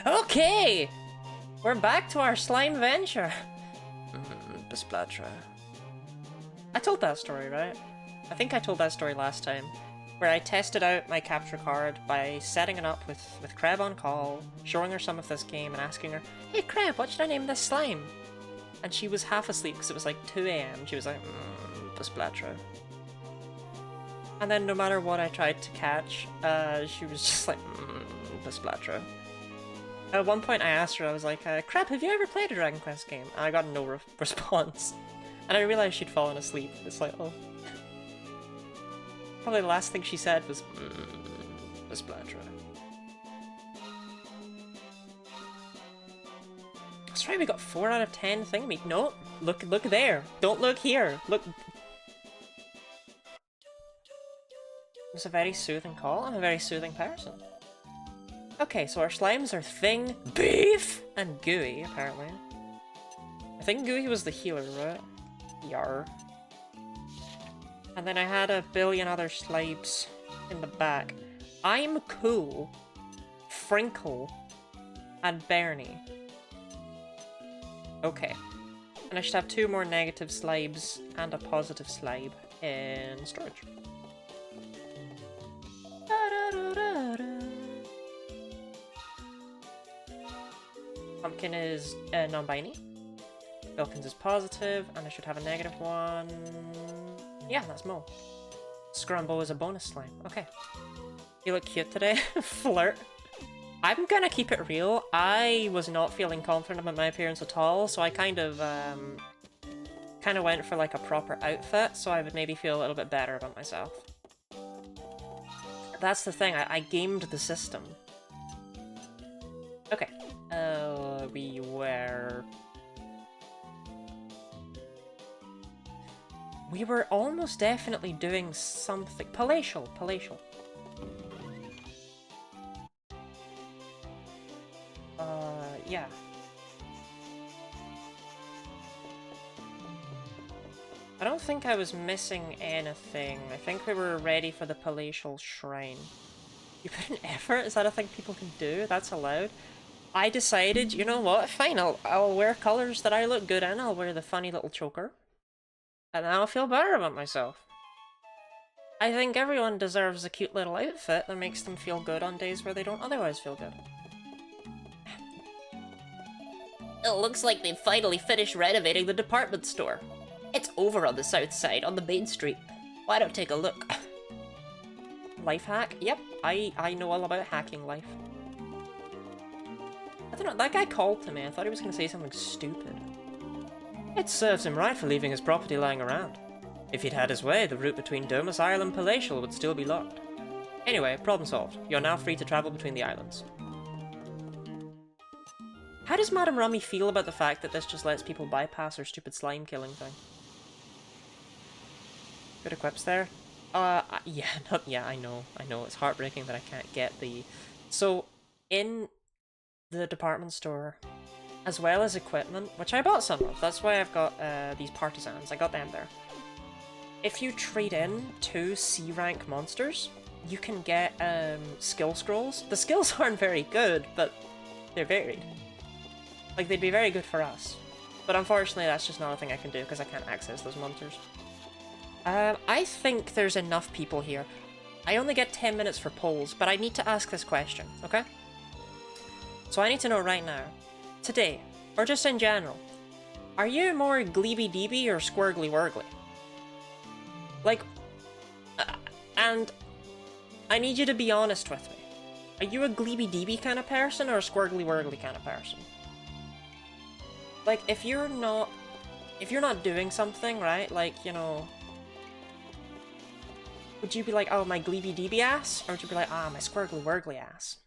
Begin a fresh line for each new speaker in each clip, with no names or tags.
Okay! We're back to our slime venture. Besplatra. I told that story, right? I think I told that story last time, where I tested out my capture card by setting it up with Kreb on call, showing her some of this game and asking her, "Hey Kreb, what should I name this slime?" And she was half asleep because it was like 2 AM. She was like, Besplatra. And then no matter what I tried to catch, she was just like, Besplatra. At one point I asked her, I was like, Kreb, have you ever played a Dragon Quest game? And I got no response. And I realized she'd fallen asleep. It's like, oh. Probably the last thing she said was, Besplatra. That's right, we got 4 out of 10 thingamie. No, look there. Don't look here. Look. It's a very soothing call. I'm a very soothing person. Okay, so our slimes are Thing, Beef, and Gooey, apparently. I think Gooey was the healer, right? Yar. And then I had a billion other slibes in the back. I'm Cool, Frinkle, and Bernie. Okay. And I should have 2 more negative slibes and a positive slibe in storage. Pumpkin is non-binary. Elkins is positive, and I should have a negative one. Yeah, that's Mo. Scrumbo is a bonus slime. Okay. You look cute today. Flirt. I'm gonna keep it real. I was not feeling confident about my appearance at all, so I kind of went for like a proper outfit, so I would maybe feel a little bit better about myself. That's the thing, I gamed the system. Okay. We were... We were almost definitely doing something... Palatial. Yeah. I don't think I was missing anything. I think we were ready for the palatial shrine. You put an effort? Is that a thing people can do? That's allowed? I decided, you know what, fine, I'll wear colours that I look good in. I'll wear the funny little choker. And then I'll feel better about myself. I think everyone deserves a cute little outfit that makes them feel good on days where they don't otherwise feel good. It looks like they've finally finished renovating the department store. It's over on the south side, on the main street. Why don't take a look? Life hack? Yep, I know all about hacking life. I don't know, that guy called to me. I thought he was going to say something stupid. It serves him right for leaving his property lying around. If he'd had his way, the route between Domus Isle and Palatial would still be locked. Anyway, problem solved. You're now free to travel between the islands. How does Madame Rummy feel about the fact that this just lets people bypass her stupid slime killing thing? Good equips there. Yeah, I know. It's heartbreaking that I can't get the... So, in the department store, as well as equipment, which I bought some of, that's why I've got these partisans, I got them there. If you trade in 2 C-rank monsters, you can get skill scrolls. The skills aren't very good, but they're varied. Like, they'd be very good for us. But unfortunately, that's just not a thing I can do, because I can't access those monsters. I think there's enough people here. I only get 10 minutes for polls, but I need to ask this question, okay? So I need to know right now, today, or just in general, are you more gleeby-deeby or squirgly-wurgly? Like, and I need you to be honest with me. Are you a gleeby-deeby kind of person or a squirgly-wurgly kind of person? Like, if you're not doing something, right, like, you know, would you be like, oh, my gleeby-deeby ass? Or would you be like, ah, my squirgly-wurgly ass?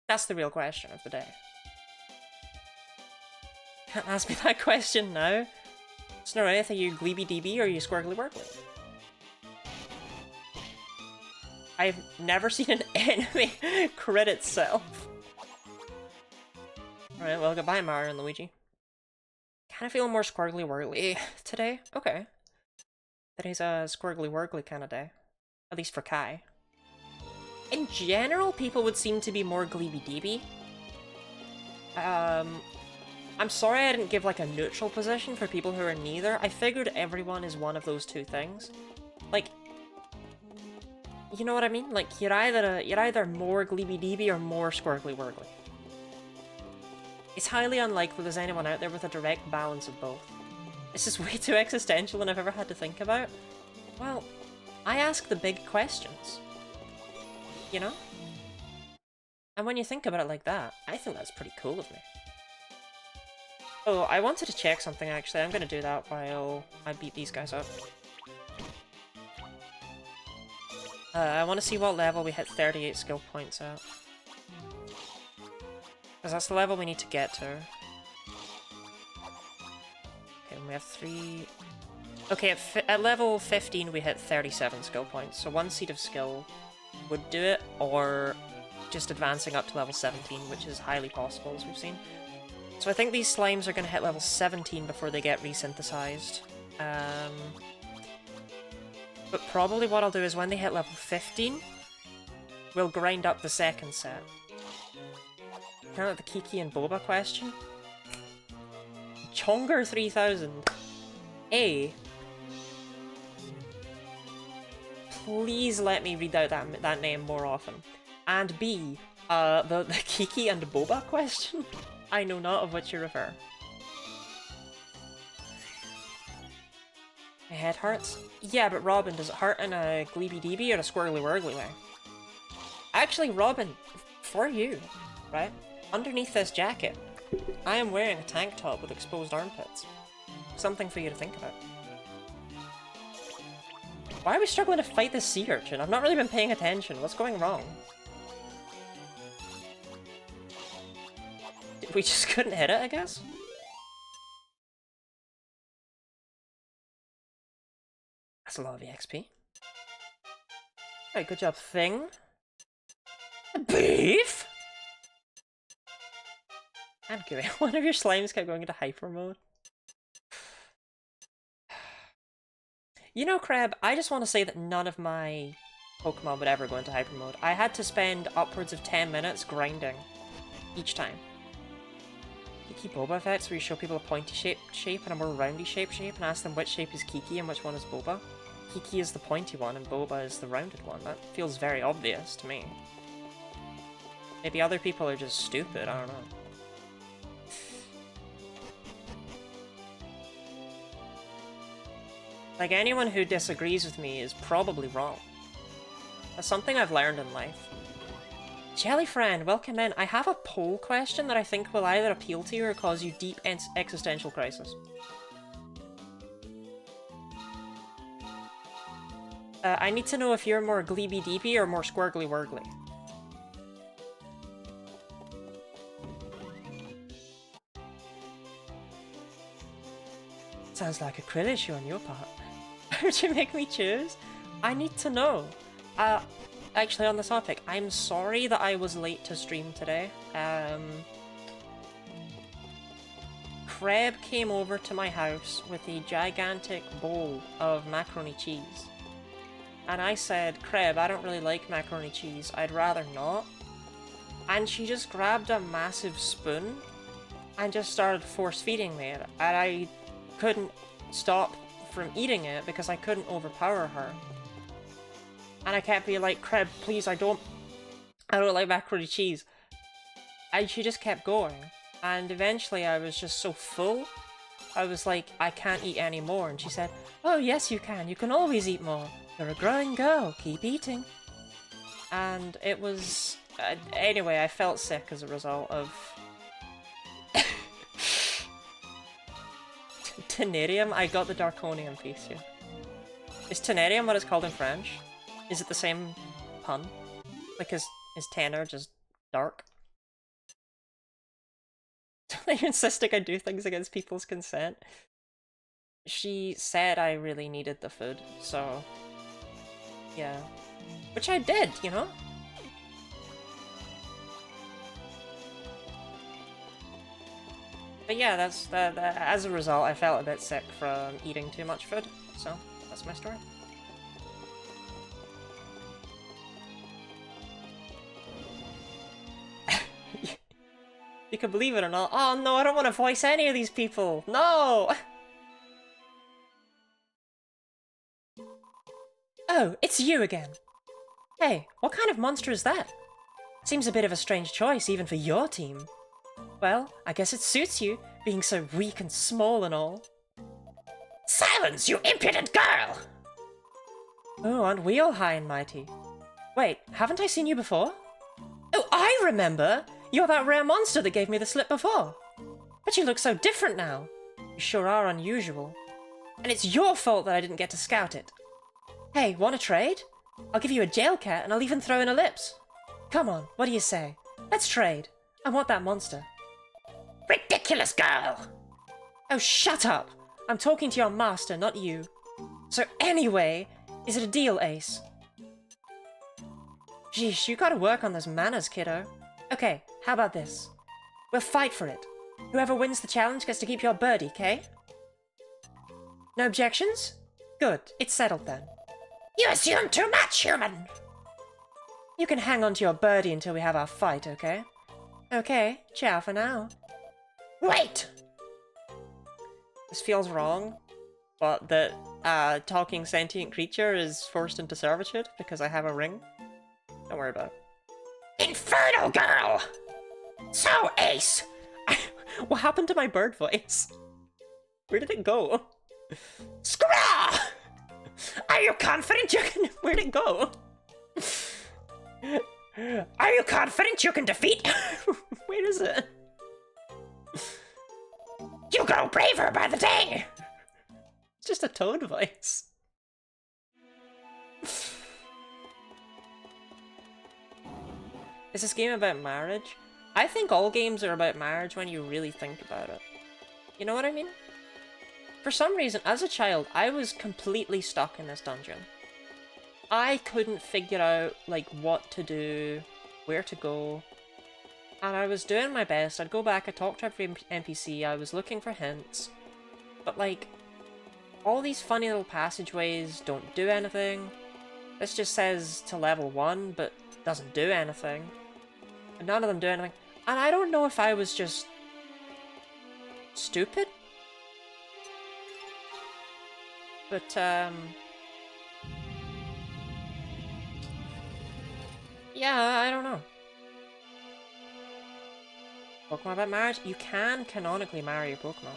That's the real question of the day. Can't ask me that question now. Snorraith, are you gleeby-deeby or are you squirgly-wurgly? I've never seen an enemy crit itself. Alright, well, goodbye, Mario and Luigi. Kinda feel more squirgly-wurgly today. Okay. Today's a squirgly-wurgly kind of day. At least for Kai. In general, people would seem to be more gleeby-deeby. I'm sorry I didn't give like a neutral position for people who are neither. I figured everyone is one of those two things. Like, you know what I mean? Like, you're either more Gleeby Deeby or more Squirgly Wurgly. It's highly unlikely there's anyone out there with a direct balance of both. This is way too existential than I've ever had to think about. Well, I ask the big questions. You know? And when you think about it like that, I think that's pretty cool of me. Oh, I wanted to check something actually. I'm gonna do that while I beat these guys up. I want to see what level we hit 38 skill points at. Because that's the level we need to get to. Okay, we have 3... Okay, at level 15 we hit 37 skill points, so 1 seed of skill would do it, or just advancing up to level 17, which is highly possible, as we've seen. So I think these slimes are going to hit level 17 before they get resynthesized. But probably what I'll do is when they hit level 15, we'll grind up the second set. Kind of like the Kiki and Boba question. Chonger 3000. A. Please let me read out that name more often. And B. The Kiki and Boba question? I know not of which you refer. My head hurts? Yeah, but Robin, does it hurt in a Gleeby Deeby or a Squirgly Wurgly way? Actually, Robin, for you, right? Underneath this jacket, I am wearing a tank top with exposed armpits. Something for you to think about. Why are we struggling to fight this sea urchin? I've not really been paying attention. What's going wrong? We just couldn't hit it, I guess? That's a lot of EXP. Alright, good job, Thing. Beef? And Gooey. One of your slimes kept going into hyper mode. You know, Crab, I just want to say that none of my Pokemon would ever go into hyper mode. I had to spend upwards of 10 minutes grinding each time. Kiki Boba effects, where you show people a pointy shape and a more roundy shape and ask them which shape is Kiki and which one is Boba. Kiki is the pointy one and Boba is the rounded one. That feels very obvious to me. Maybe other people are just stupid, I don't know. Like, anyone who disagrees with me is probably wrong. That's something I've learned in life. Jellyfriend, welcome in. I have a poll question that I think will either appeal to you or cause you deep existential crisis. I need to know if you're more Gleeby Deepy or more Squirgly Wurgly. Sounds like a crit issue on your part. Would you make me choose? I need to know. Actually, on this topic, I'm sorry that I was late to stream today. Kreb came over to my house with a gigantic bowl of macaroni cheese. And I said, Kreb, I don't really like macaroni cheese, I'd rather not. And she just grabbed a massive spoon and just started force feeding me it. And I couldn't stop from eating it because I couldn't overpower her. And I kept being like, Kreb, please, I don't like macaroni cheese. And she just kept going. And eventually I was just so full, I was like, I can't eat any more. And she said, oh yes you can always eat more. You're a growing girl, keep eating. And it was... anyway, I felt sick as a result of... Tenerium? I got the Darkonium piece here. Is Tenerium what it's called in French? Is it the same pun? Like, is Tanner just dark? You're insisting I do things against people's consent. She said I really needed the food, so... yeah. Which I did, you know? But yeah, that's as a result, I felt a bit sick from eating too much food, so that's my story. You can believe it or not. Oh no, I don't want to voice any of these people. No! Oh, it's you again. Hey, what kind of monster is that? Seems a bit of a strange choice, even for your team. Well, I guess it suits you, being so weak and small and all. Silence, you impudent girl! Oh, aren't we all high and mighty? Wait, haven't I seen you before? Oh, I remember! You're that rare monster that gave me the slip before. But you look so different now. You sure are unusual. And it's your fault that I didn't get to scout it. Hey, want to trade? I'll give you a jail cat and I'll even throw in a lips. Come on, what do you say? Let's trade. I want that monster. Ridiculous girl! Oh, shut up! I'm talking to your master, not you. So anyway, is it a deal, Ace? Jeesh, you gotta work on those manners, kiddo. Okay, how about this? We'll fight for it. Whoever wins the challenge gets to keep your birdie, okay? No objections? Good, it's settled then. You assume too much, human! You can hang on to your birdie until we have our fight, okay? Okay, ciao for now. Wait! This feels wrong, but that talking sentient creature is forced into servitude because I have a ring. Don't worry about it. Infernal girl! So, Ace! What happened to my bird voice? Where did it go? Scraw! Are you confident you can... Where'd it go? Are you confident you can defeat... Where is it? You grow braver by the day! It's just a toad voice. Is this game about marriage? I think all games are about marriage when you really think about it. You know what I mean? For some reason, as a child, I was completely stuck in this dungeon. I couldn't figure out, like, what to do, where to go. And I was doing my best. I'd go back, I'd talk to every NPC, I was looking for hints. But, like, all these funny little passageways don't do anything. This just says to level 1, but doesn't do anything. And none of them do anything. And I don't know if I was just... stupid? But, yeah, I don't know. Pokemon about marriage? You can canonically marry your Pokemon.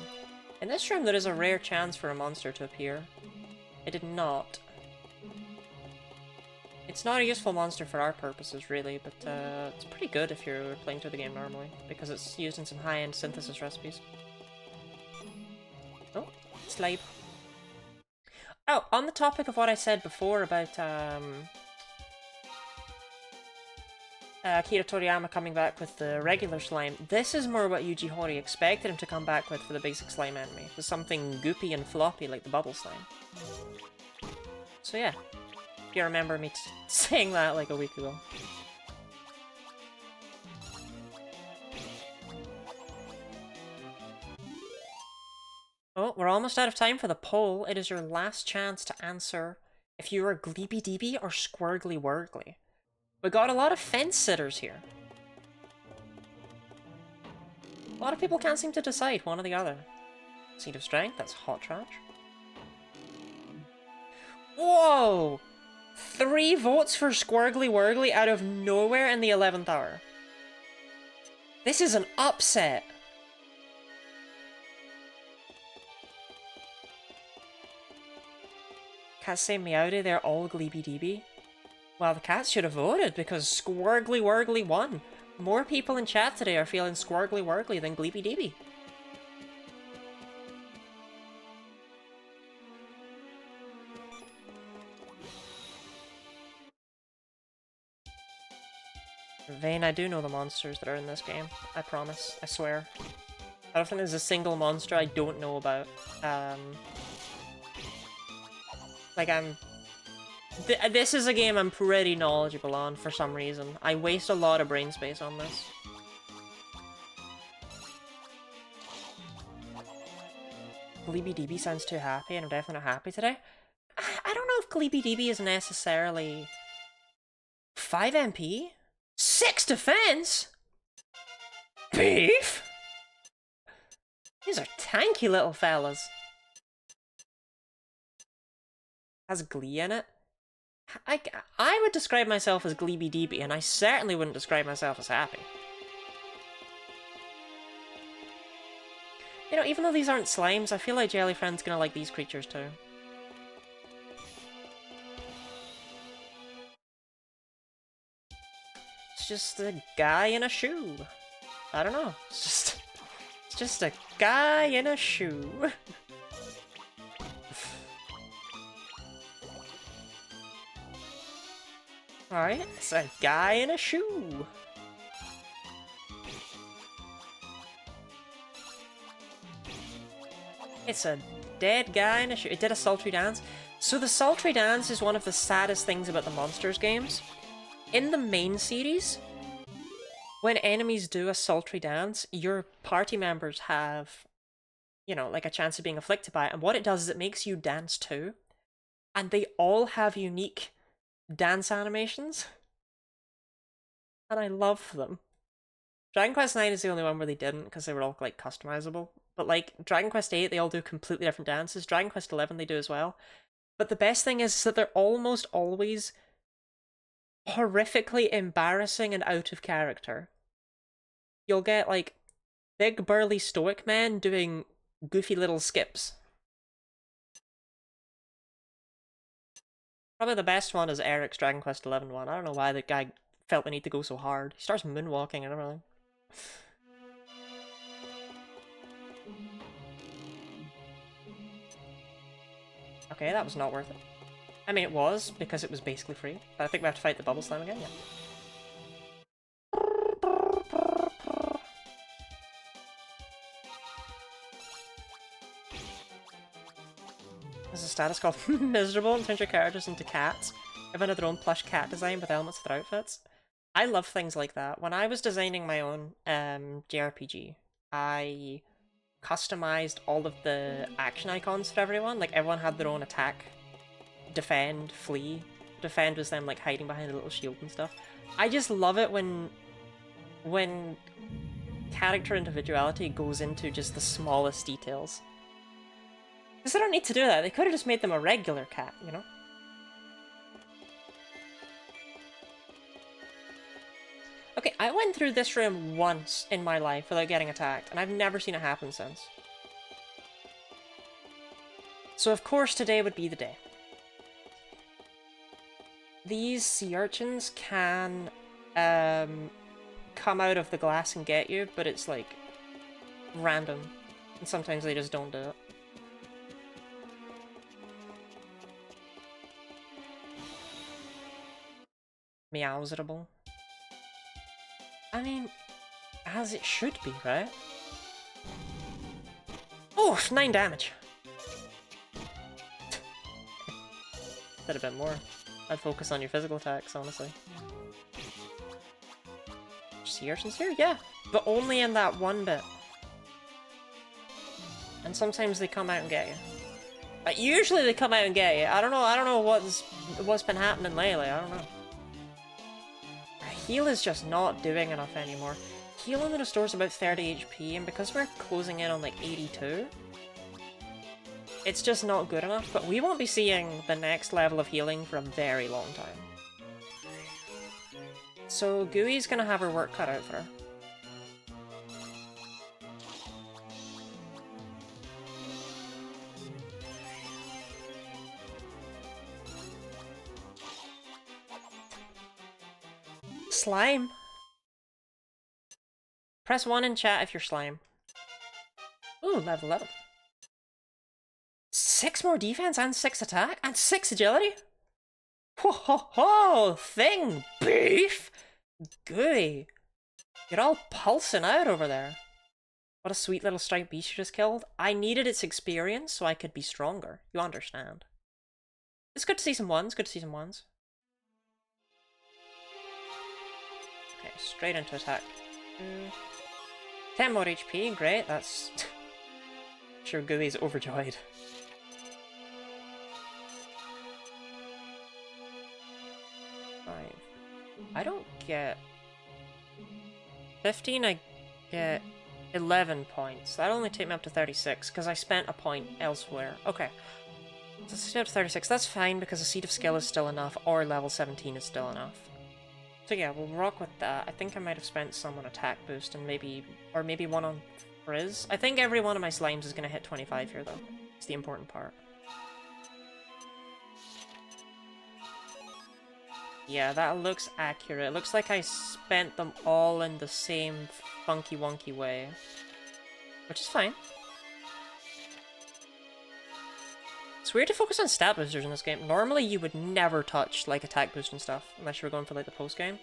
In this room, there is a rare chance for a monster to appear. It did not. It's not a useful monster for our purposes, really, but it's pretty good if you're playing through the game normally, because it's used in some high-end synthesis recipes. Oh, Slide. Oh, on the topic of what I said before about Akira Toriyama coming back with the regular slime, this is more what Yuji Horii expected him to come back with for the basic slime enemy. It was something goopy and floppy like the bubble slime. So yeah, if you remember me saying that like a week ago. Oh, we're almost out of time for the poll. It is your last chance to answer if you are Gleepy Deepy or Squirgly Wurgly. We got a lot of fence sitters here. A lot of people can't seem to decide one or the other. Seed of Strength, that's hot trash. Whoa! 3 votes for Squirgly Wurgly out of nowhere in the 11th hour. This is an upset. Cats say Meowdy, they're all Gleepy Deepy. Well, the cats should have voted because Squirgly Wurgly won. More people in chat today are feeling Squirgly Wurgly than Gleepy Deepy. Vane, I do know the monsters that are in this game. I promise. I swear. I don't think there's a single monster I don't know about. This is a game I'm pretty knowledgeable on for some reason. I waste a lot of brain space on this. Gleepy Deepy sounds too happy, and I'm definitely not happy today. I don't know if Gleepy Deepy is necessarily 5 MP? 6 defense? Beef? These are tanky little fellas. Has glee in it? I would describe myself as gleeby deeby, and I certainly wouldn't describe myself as happy. You know, even though these aren't slimes, I feel like Jellyfriend's gonna like these creatures too. It's just a guy in a shoe. I don't know. It's just a guy in a shoe. Alright, it's a guy in a shoe. It's a dead guy in a shoe. It did a sultry dance. So the sultry dance is one of the saddest things about the Monsters games. In the main series, when enemies do a sultry dance, your party members have, you know, like a chance of being afflicted by it. And what it does is it makes you dance too. And they all have unique dance animations. And I love them. Dragon Quest IX is the only one where they didn't, because they were all, like, customizable. But, like, Dragon Quest VIII, they all do completely different dances. Dragon Quest XI, they do as well. But the best thing is that they're almost always horrifically embarrassing and out of character. You'll get, like, big burly stoic men doing goofy little skips. Probably the best one is Eric's Dragon Quest XI one. I don't know why the guy felt the need to go so hard. He starts moonwalking and everything. Okay, that was not worth it. I mean, it was, because it was basically free. But I think we have to fight the bubble slime again, yeah. There's a status called Miserable and turns your characters into cats. Everyone had their own plush cat design with elements for their outfits. I love things like that. When I was designing my own JRPG, I customized all of the action icons for everyone. Like, everyone had their own attack, defend, flee. Defend was them, like, hiding behind a little shield and stuff. I just love it when character individuality goes into just the smallest details. Because they don't need to do that. They could have just made them a regular cat, you know? Okay, I went through this room once in my life without getting attacked, and I've never seen it happen since. So of course today would be the day. These sea urchins can come out of the glass and get you, but it's like random, and sometimes they just don't do it. Meowsable. I mean, as it should be, right? Oh, 9 damage! Did a bit more. I'd focus on your physical attacks, honestly. Sea urchins here? Yeah, but only in that one bit. And sometimes they come out and get you. Usually they come out and get you. I don't know what's been happening lately, I don't know. Heal is just not doing enough anymore. Heal only restores about 30 HP, and because we're closing in on like 82, it's just not good enough, but we won't be seeing the next level of healing for a very long time. So Gooey's gonna have her work cut out for her. Slime. Press 1 in chat if you're slime. Ooh, level 11. 6 more defense and 6 attack and 6 agility? Ho ho ho! Thing, beef! Gooey. You're all pulsing out over there. What a sweet little striped beast you just killed. I needed its experience so I could be stronger. You understand. It's good to see some ones, good to see some ones. Okay, straight into attack. 10 more HP, great, that's... sure Gooey's overjoyed. I don't get... 15, get 11 points. That'll only take me up to 36, because I spent a point elsewhere. Okay. So let's up to 36. That's fine, because a Seed of Skill is still enough, or level 17 is still enough. So yeah, we'll rock with that. I think I might have spent some on attack boost, and maybe one on Frizz. I think every one of my slimes is going to hit 25 here, though. It's the important part. Yeah, that looks accurate. It looks like I spent them all in the same funky wonky way. Which is fine. It's weird to focus on stat boosters in this game. Normally you would never touch like attack boost and stuff, unless you were going for like the post game.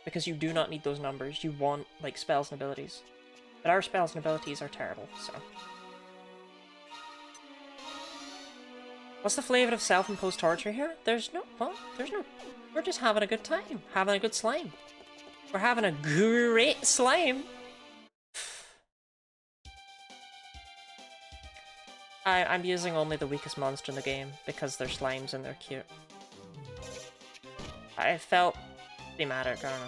Because you do not need those numbers. You want like spells and abilities. But our spells and abilities are terrible, so. What's the flavor of self-imposed torture here? There's no, we're just having a good time. Having a good slime. We're having a great slime. I'm using only the weakest monster in the game because they're slimes and they're cute. I felt thematic, I don't know.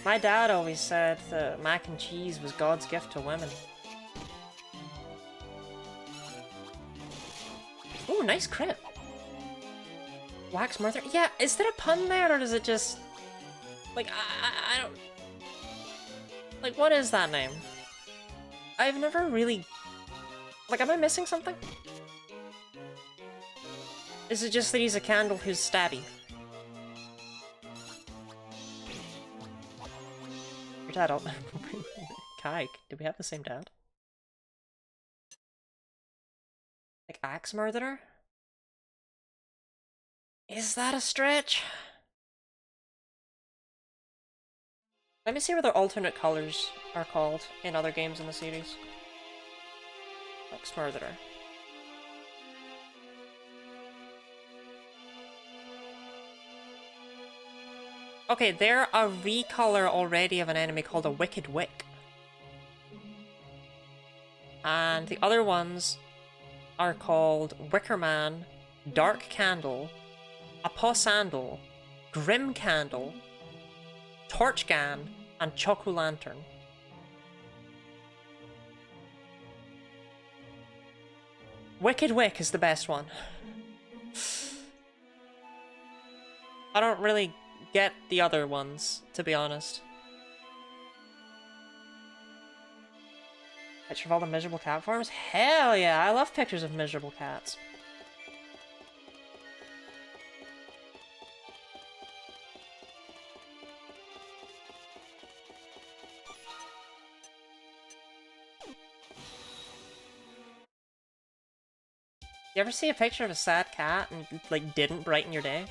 My dad always said that mac and cheese was God's gift to women. Ooh, nice crit. Wax Murder? Yeah, is there a pun there, or does it just... Like, I don't... Like, what is that name? I've never really... Like, am I missing something? Is it just that he's a candle who's stabby? Your dad... Kai, do we have the same dad? Like, Axe Murderer? Is that a stretch? Let me see what their alternate colors are called in other games in the series. Axe Murderer. Okay, they're a recolor already of an enemy called a Wicked Wick. And the other ones are called Wickerman, Dark Candle, Aposandle, Grim Candle, Torchgan, and Chocolantern. Wicked Wick is the best one. I don't really get the other ones, to be honest. Picture of all the miserable cat farms? Hell yeah, I love pictures of miserable cats. You ever see a picture of a sad cat and like didn't brighten your day?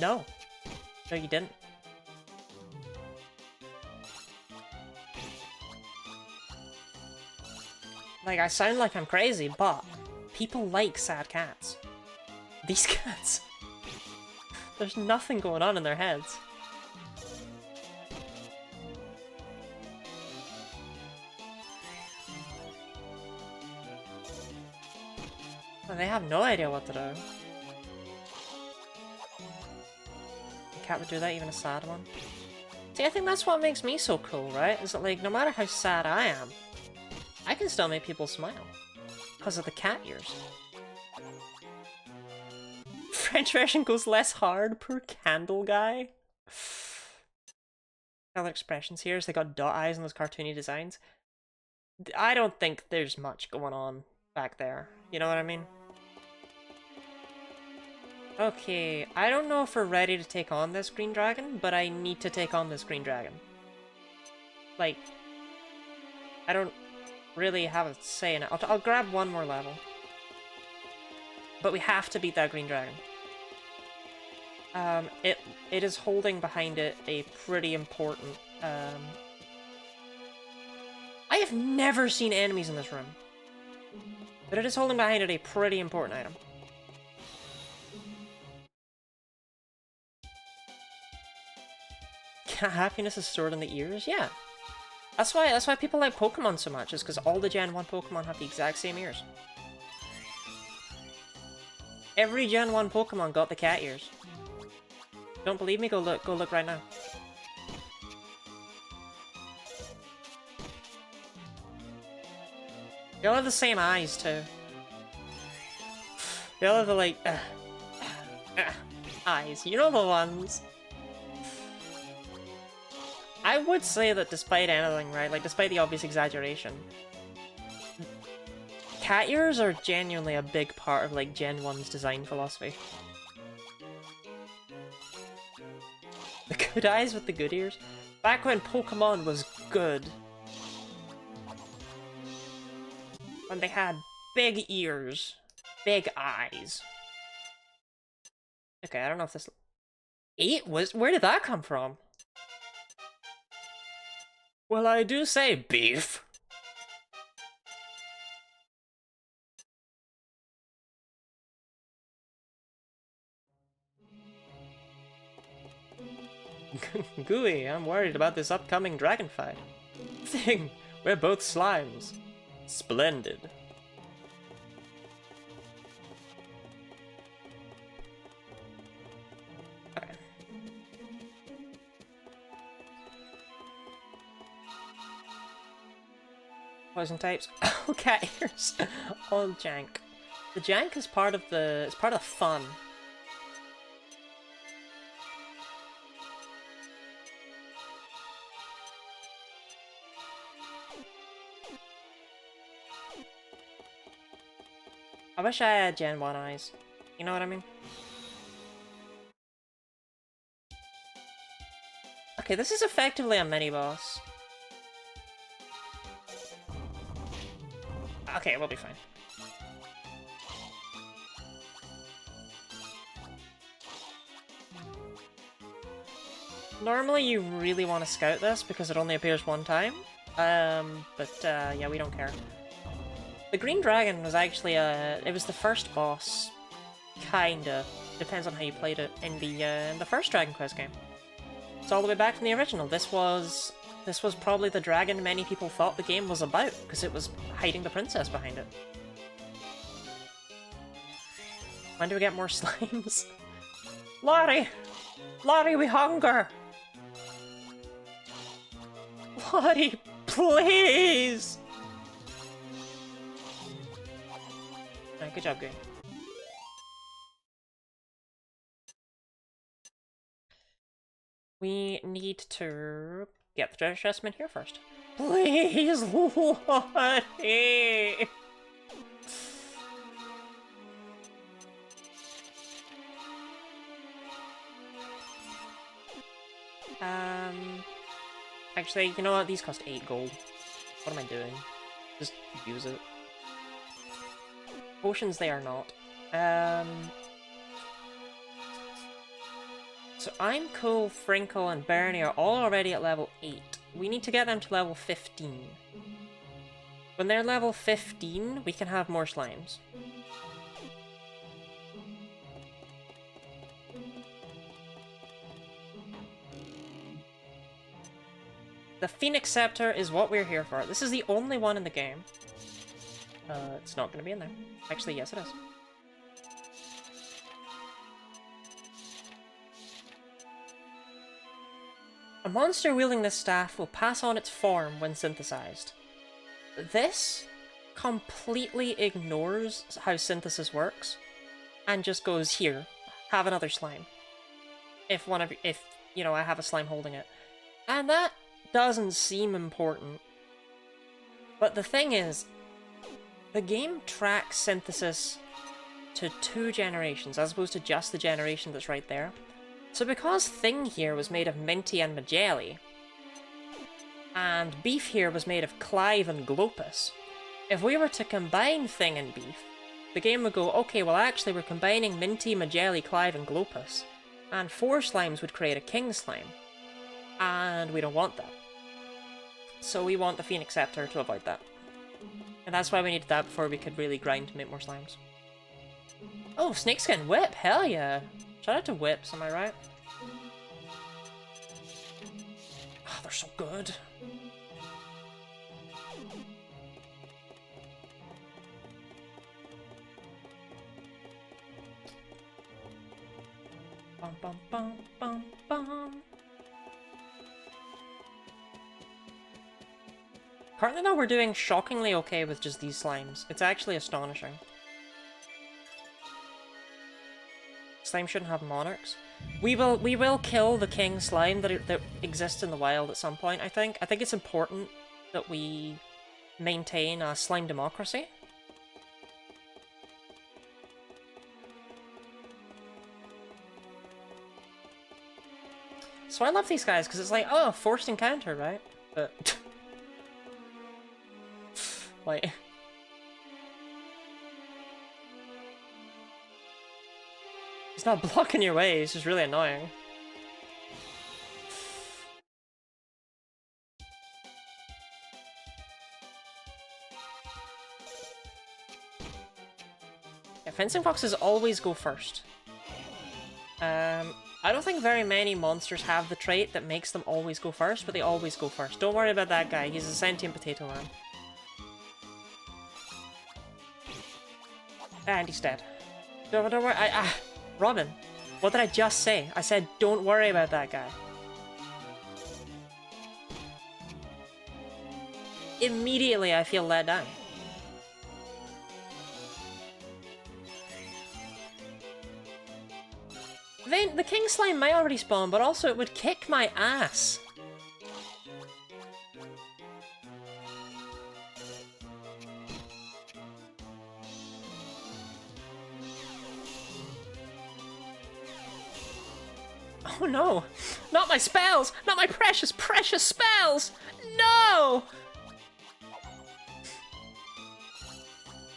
No. No, you didn't. Like, I sound like I'm crazy, but people like sad cats. These cats. There's nothing going on in their heads. And they have no idea what to do. A cat would do that, even a sad one. See, I think that's what makes me so cool, right? Is that, like, no matter how sad I am, I can still make people smile. Because of the cat ears. French version goes less hard per candle guy. Other expressions here is they got dot eyes in those cartoony designs. I don't think there's much going on back there. You know what I mean? Okay, I don't know if we're ready to take on this green dragon, but I need to take on this green dragon. Like, I don't really have a say in it. I'll grab one more level. But we have to beat that green dragon. It is holding behind it a pretty important, I have never seen enemies in this room. But it is holding behind it a pretty important item. Happiness is stored in the ears? Yeah. That's why people like Pokemon so much, is because all the Gen 1 Pokemon have the exact same ears. Every Gen 1 Pokemon got the cat ears. Don't believe me? Go look right now. They all have the same eyes, too. They all have the, like, eyes. You know the ones. I would say that despite anything, right, like, despite the obvious exaggeration, cat ears are genuinely a big part of, like, Gen 1's design philosophy. The good eyes with the good ears? Back when Pokemon was good. When they had big ears. Big eyes. Okay, I don't know if this... 8 was... Where did that come from? Well, I do say beef. Gooey, I'm worried about this upcoming dragon fight. Thing, we're both slimes. Splendid. Okay. Poison types. Oh, cat ears. All jank. The jank is part of the... It's part of the fun. I wish I had Gen 1 eyes. You know what I mean? Okay, this is effectively a mini-boss. Okay, we'll be fine. Normally you really want to scout this because it only appears one time. Yeah, we don't care. The Green Dragon was actually it was the first boss, kinda. Depends on how you played it in the first Dragon Quest game. It's all the way back from the original. This was probably the dragon many people thought the game was about, because it was hiding the princess behind it. When do we get more slimes? Lottie! Lottie, we hunger! Lottie, please! Alright, good job, Green. We need to get the treasure chest in here first. Please, Lottie! Actually, you know what? These cost 8 gold. What am I doing? Just use it. Potions they are not. So I'm Cool, Frinkle, and Bernie are all already at level 8. We need to get them to level 15. When they're level 15, we can have more slimes. The Phoenix Scepter is what we're here for. This is the only one in the game. It's not going to be in there. Actually, yes it is. A monster wielding this staff will pass on its form when synthesized. This completely ignores how synthesis works and just goes, here, have another slime. If you know, I have a slime holding it. And that doesn't seem important. But the thing is, the game tracks synthesis to 2 generations, as opposed to just the generation that's right there. So because Thing here was made of Minty and Majelly, and Beef here was made of Clive and Glopus, if we were to combine Thing and Beef, the game would go, okay, well actually we're combining Minty, Majelly, Clive, and Glopus, and 4 slimes would create a King Slime. And we don't want that. So we want the Phoenix Scepter to avoid that. And that's why we needed that before we could really grind to make more slimes. Oh, Snakeskin Whip! Hell yeah! Shout out to Whips, am I right? Oh, they're so good. Bum, bum, bum, bum, bum. Currently though, we're doing shockingly okay with just these slimes. It's actually astonishing. Slime shouldn't have monarchs. We will kill the king slime that exists in the wild at some point, I think. I think it's important that we maintain a slime democracy. So I love these guys, because it's like, oh, forced encounter, right? But... like... He's not blocking your way, it's just really annoying. Yeah, fencing foxes always go first. I don't think very many monsters have the trait that makes them always go first, but they always go first. Don't worry about that guy, he's a sentient potato man. And he's dead. Don't worry, Robin, what did I just say? I said don't worry about that guy. Immediately I feel let down. The king slime might already spawn, but also it would kick my ass. Oh no! Not my spells! Not my precious, precious spells! No!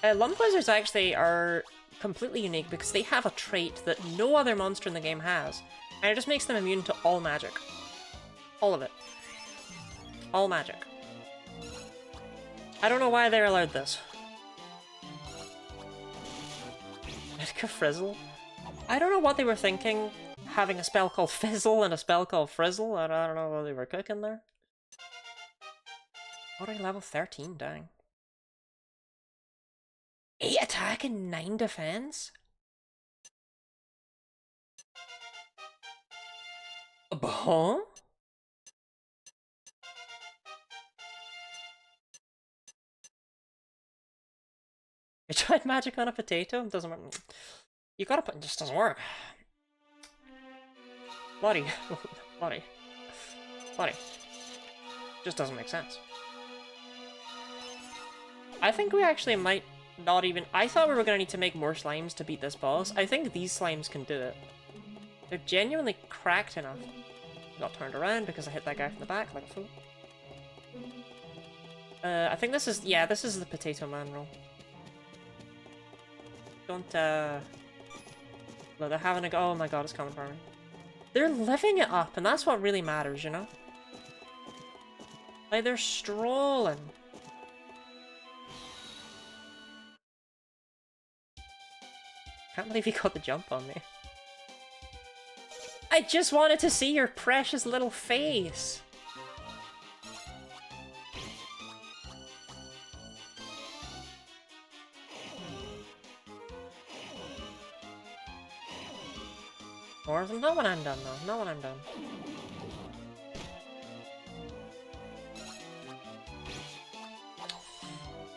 Lump lizards actually are completely unique because they have a trait that no other monster in the game has. And it just makes them immune to all magic. All of it. All magic. I don't know why they're allowed this. Medica Frizzle? I don't know what they were thinking, having a spell called Fizzle and a spell called Frizzle. I don't know what they were cooking there. Already level 13, dang. 8 attack and 9 defense? Huh? I tried magic on a potato, it doesn't work. You gotta put, it just doesn't work. Bloody. Bloody. Bloody. Just doesn't make sense. I think we actually might not even... I thought we were gonna need to make more slimes to beat this boss. I think these slimes can do it. They're genuinely cracked enough. Got turned around because I hit that guy from the back like a fool. I think this is... yeah, this is the Potato Man roll. Don't, No, they're having a go. Oh my god, it's coming for me. They're living it up, and that's what really matters, you know? Like, they're strolling. Can't believe you got the jump on me. I just wanted to see your precious little face. More of them? Not when I'm done, though. Not when I'm done.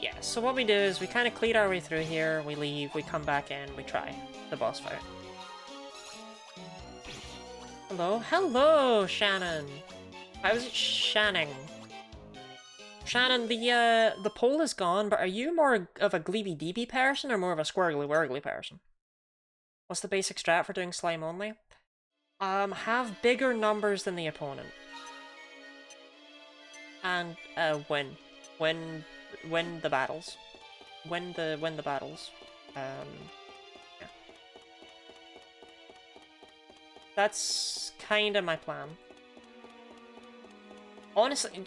Yeah, so what we do is we kind of cleat our way through here, we leave, we come back in, we try the boss fight. Hello? Hello, Shannon! Why was it Shanning? Shannon, the poll is gone, but are you more of a Gleeby-Deeby person or more of a Squirgly-Wurgly person? What's the basic strat for doing slime only? Have bigger numbers than the opponent. And, win. Win the battles. Win the battles. Yeah. That's kinda my plan. Honestly,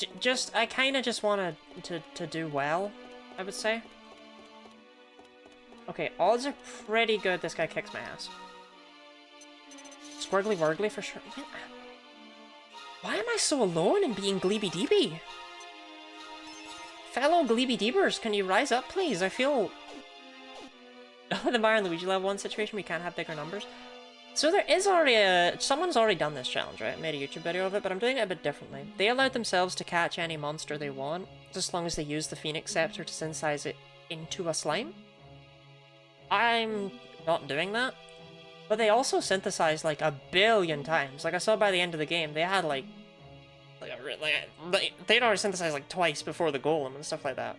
I kinda just wanted to do well, I would say. Okay, odds are pretty good this guy kicks my ass. Squirgly Wurgly for sure. Why am I so alone in being Gleeby-Deeby? Fellow Gleeby-Deebers, can you rise up, please? I feel... the Mario and Luigi level 1 situation, we can't have bigger numbers. So there is already a... Someone's already done this challenge, right? Made a YouTube video of it, but I'm doing it a bit differently. They allowed themselves to catch any monster they want, just as long as they use the Phoenix Scepter to synthesize it into a slime. I'm not doing that. But they also synthesized like 1,000,000,000 times. Like I saw by the end of the game, they had they'd already synthesized like twice before the golem and stuff like that.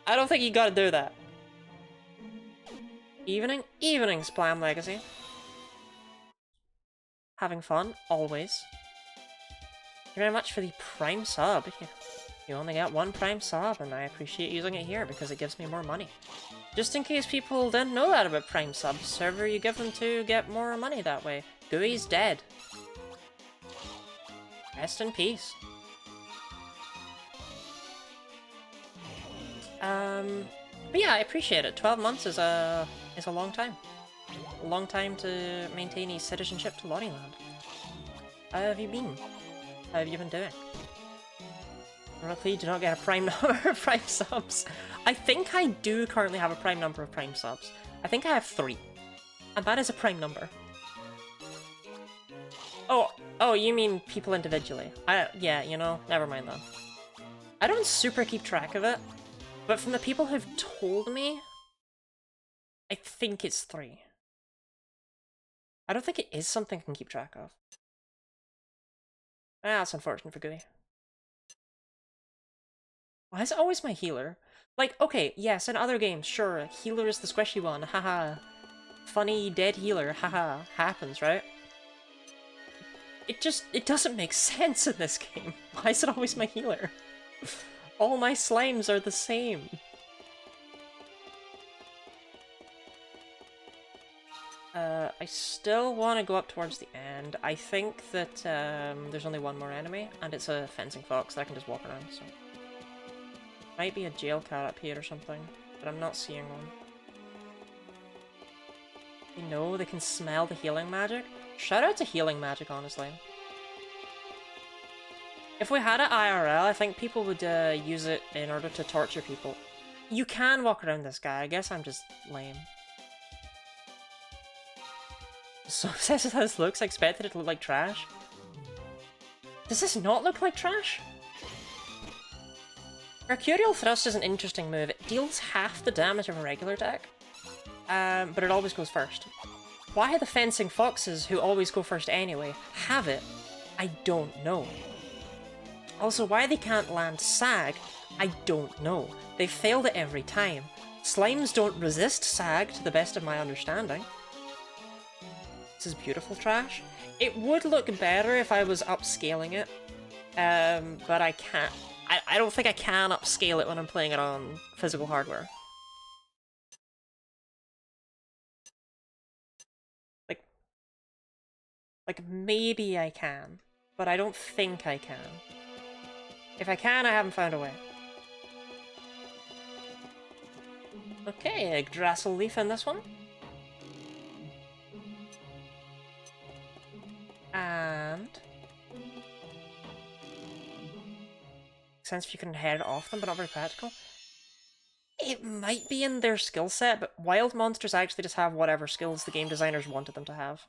I don't think you gotta do that. Evening? Evening, Splam Legacy. Having fun, always. Thank you very much for the Prime sub. You only get one Prime sub, and I appreciate using it here because it gives me more money. Just in case people didn't know that about Prime subs, server you give them to get more money that way. Gooey's dead. Rest in peace. But yeah, I appreciate it. 12 months is a long time. A long time to maintain a citizenship to Lottingland. How have you been? How have you been doing? Ironically, do not get a prime number of Prime subs. I think I do currently have a prime number of Prime subs. I think I have 3. And that is a prime number. Oh, you mean people individually. Yeah, you know, never mind then. I don't super keep track of it, but from the people who've told me, I think it's 3. I don't think it is something I can keep track of. Ah, that's unfortunate for Gooey. Why is it always my healer? Like, okay, yes, in other games, sure, healer is the squishy one, haha. Funny dead healer, haha, happens, right? It doesn't make sense in this game. Why is it always my healer? All my slimes are the same. I still want to go up towards the end. I think that there's only one more enemy, and it's a fencing fox that I can just walk around, so... Might be a jail cat up here or something, but I'm not seeing one. You know, they can smell the healing magic. Shout out to healing magic, honestly. If we had it IRL, I think people would use it in order to torture people. You can walk around this guy, I guess I'm just lame. So obsessed with how this looks, I expected it to look like trash. Does this not look like trash? Mercurial Thrust is an interesting move. It deals half the damage of a regular deck, but it always goes first. Why the fencing foxes, who always go first anyway, have it, I don't know. Also, why they can't land Sag, I don't know. They've failed it every time. Slimes don't resist Sag, to the best of my understanding. This is beautiful trash. It would look better if I was upscaling it, but I can't. I don't think I can upscale it when I'm playing it on physical hardware. Like maybe I can, but I don't think I can. If I can, I haven't found a way. Okay, Yggdrasil Leaf in this one. And... sense if you can inherit it off them, but not very practical. It might be in their skill set, but wild monsters actually just have whatever skills the game designers wanted them to have.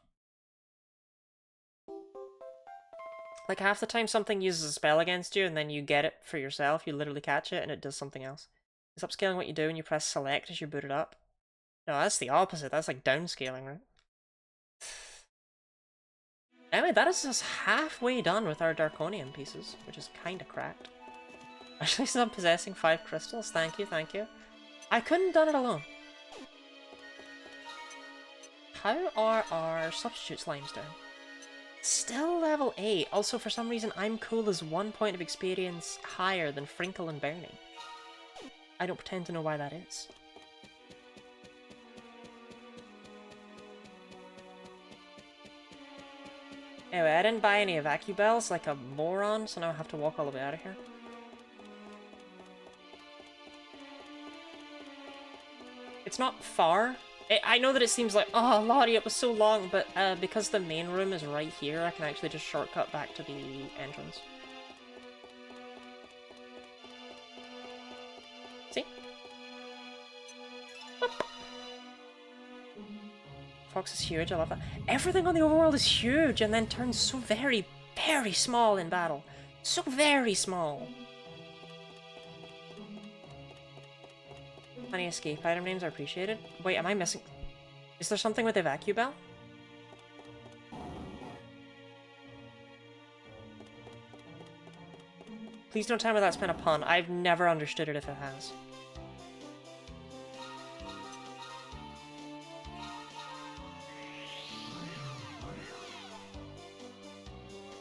Like, half the time something uses a spell against you, and then you get it for yourself, you literally catch it, and it does something else. Is upscaling what you do, and you press select as you boot it up? No, that's the opposite, that's like downscaling, right? Anyway, that is us halfway done with our Draconian pieces, which is kinda cracked. Actually, I'm possessing 5 crystals, thank you, thank you. I couldn't have done it alone. How are our substitute slimes doing? Still level 8. Also, for some reason, I'm cool as 1 point of experience higher than Frinkle and Bernie. I don't pretend to know why that is. Anyway, I didn't buy any evacu bells like a moron, so now I have to walk all the way out of here. It's not far. I know that it seems like, oh, Lottie, it was so long, but because the main room is right here, I can actually just shortcut back to the entrance. See? Boop. Fox is huge, I love that. Everything on the overworld is huge and then turns so very, very small in battle. So very small. Funny escape item names are appreciated. Wait, am I missing? Is there something with the vacuum bell? Please don't tell me that's been a pun. I've never understood it if it has.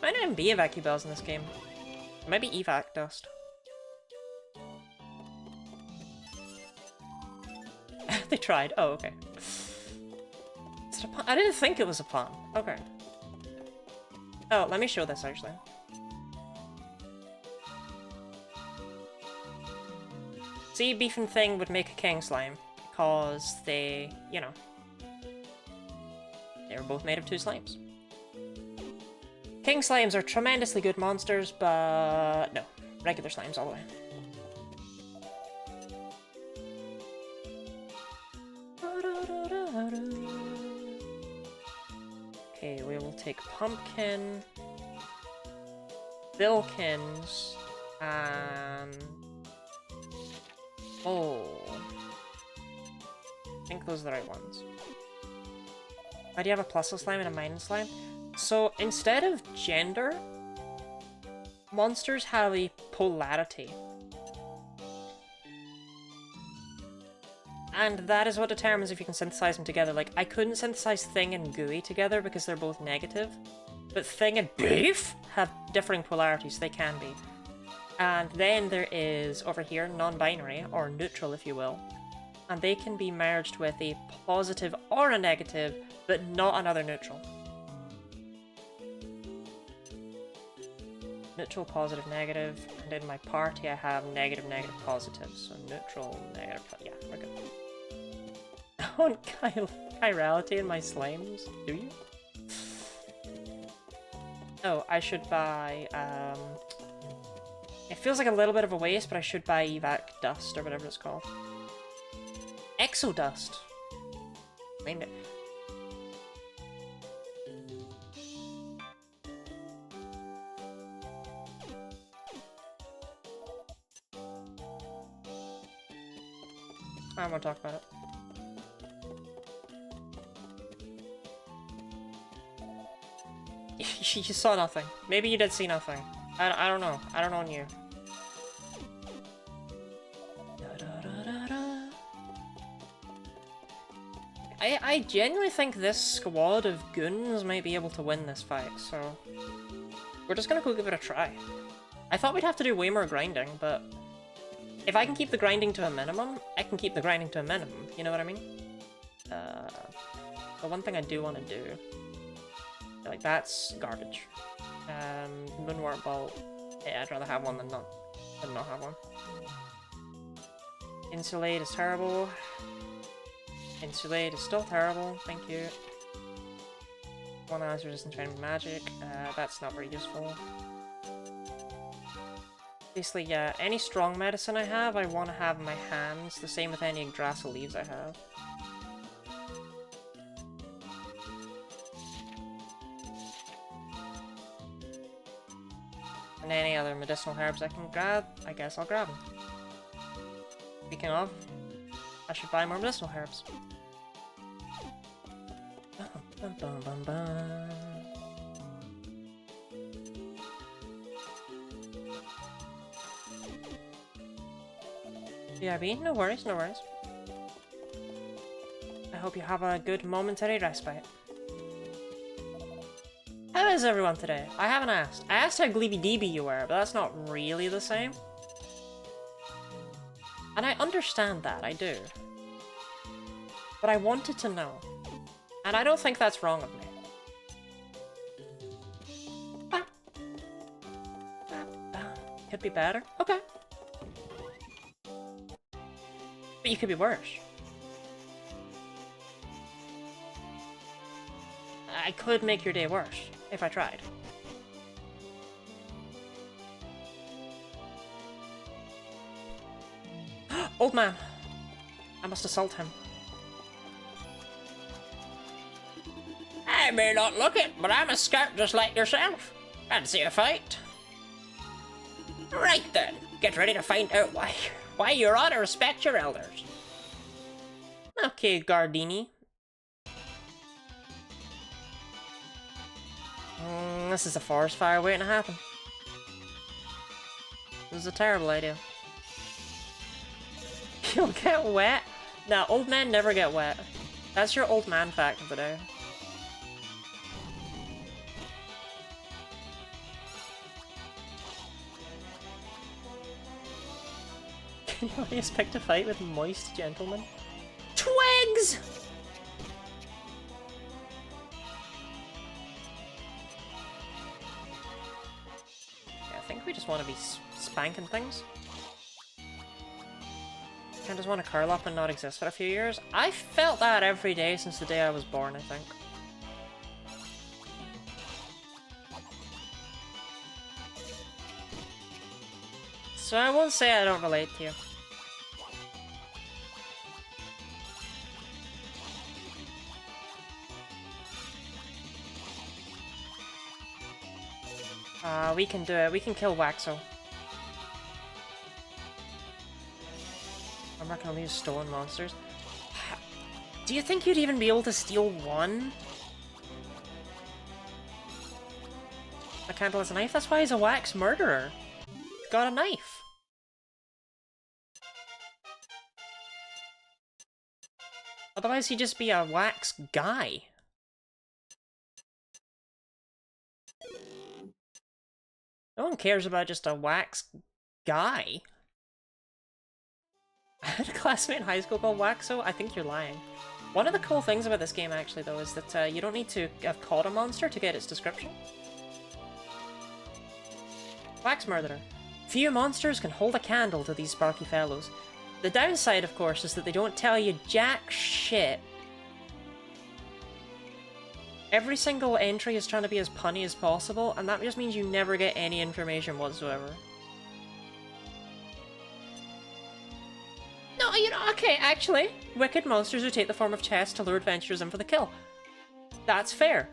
Might not even be evacuum bells in this game. It might be evac dust. They tried. Oh, okay. Is it a pun? I didn't think it was a pun. Okay. Oh, let me show this actually. See, Beef and Thing would make a king slime because they, you know, they were both made of 2 slimes. King slimes are tremendously good monsters, but no, regular slimes all the way. Okay, we will take Pumpkin, Bilkins, and... oh... I think those are the right ones. Why do you have a plusle slime and a minus slime? So, instead of gender, monsters have a polarity. And that is what determines if you can synthesize them together. Like, I couldn't synthesize Thing and Gooey together because they're both negative. But Thing and Beef have differing polarities, they can be. And then there is, over here, non-binary, or neutral if you will. And they can be merged with a positive or a negative, but not another neutral. Neutral, positive, negative, and in my party I have negative, negative, positive. So neutral, negative, yeah, we're good. I want chirality in my slimes, do you? Oh, I should buy, it feels like a little bit of a waste, but I should buy evac dust, or whatever it's called. Exodust! Named it. I won't talk about it. You saw nothing. Maybe you did see nothing. I don't know. I don't know on you. I genuinely think this squad of goons might be able to win this fight, so... we're just gonna go give it a try. I thought we'd have to do way more grinding, but... if I can keep the grinding to a minimum, I can keep the grinding to a minimum, you know what I mean? The one thing I do want to do... like, that's garbage. Moonwort Bolt. Yeah, I'd rather have one than not have one. Insulate is terrible. Insulate is still terrible, thank you. One has resistant to magic, that's not very useful. Basically, yeah, any strong medicine I have, I want to have in my hands, the same with any Yggdrasil leaves I have. And any other medicinal herbs I can grab, I guess I'll grab them. Speaking of, I should buy more medicinal herbs. Bum, bum, bum, bum. BRB, no worries, no worries. I hope you have a good momentary respite. How is everyone today? I haven't asked. I asked how gleeby-deeby you were, but that's not really the same. And I understand that, I do. But I wanted to know. And I don't think that's wrong of me. Could be better? Okay. But you could be worse. I could make your day worse, if I tried. Old man! I must assault him. I may not look it, but I'm a scout just like yourself. Fancy a fight? Right then, get ready to find out why you ought to respect your elders. Okay, Gardini. This is a forest fire waiting to happen. This is a terrible idea. You'll get wet? Nah, old men never get wet. That's your old man fact of the day. Can you only expect to fight with moist gentlemen? Twigs! Yeah, I think we just want to be spanking things. I just want to curl up and not exist for a few years. I felt that every day since the day I was born, I think. So I won't say I don't relate to you. We can do it. We can kill Waxo. I'm not gonna leave stolen monsters. Do you think you'd even be able to steal one? A candle has a knife? That's why he's a wax murderer. He's got a knife. Otherwise he'd just be a wax guy. No one cares about just a wax guy. I had a classmate in high school called Waxo. I think you're lying. One of the cool things about this game, actually, though, is that you don't need to have caught a monster to get its description. Wax Murderer. Few monsters can hold a candle to these sparky fellows. The downside, of course, is that they don't tell you jack shit. Every single entry is trying to be as punny as possible, and that just means you never get any information whatsoever. No, you know, okay, actually, wicked monsters who take the form of chests to lure adventurers in for the kill. That's fair.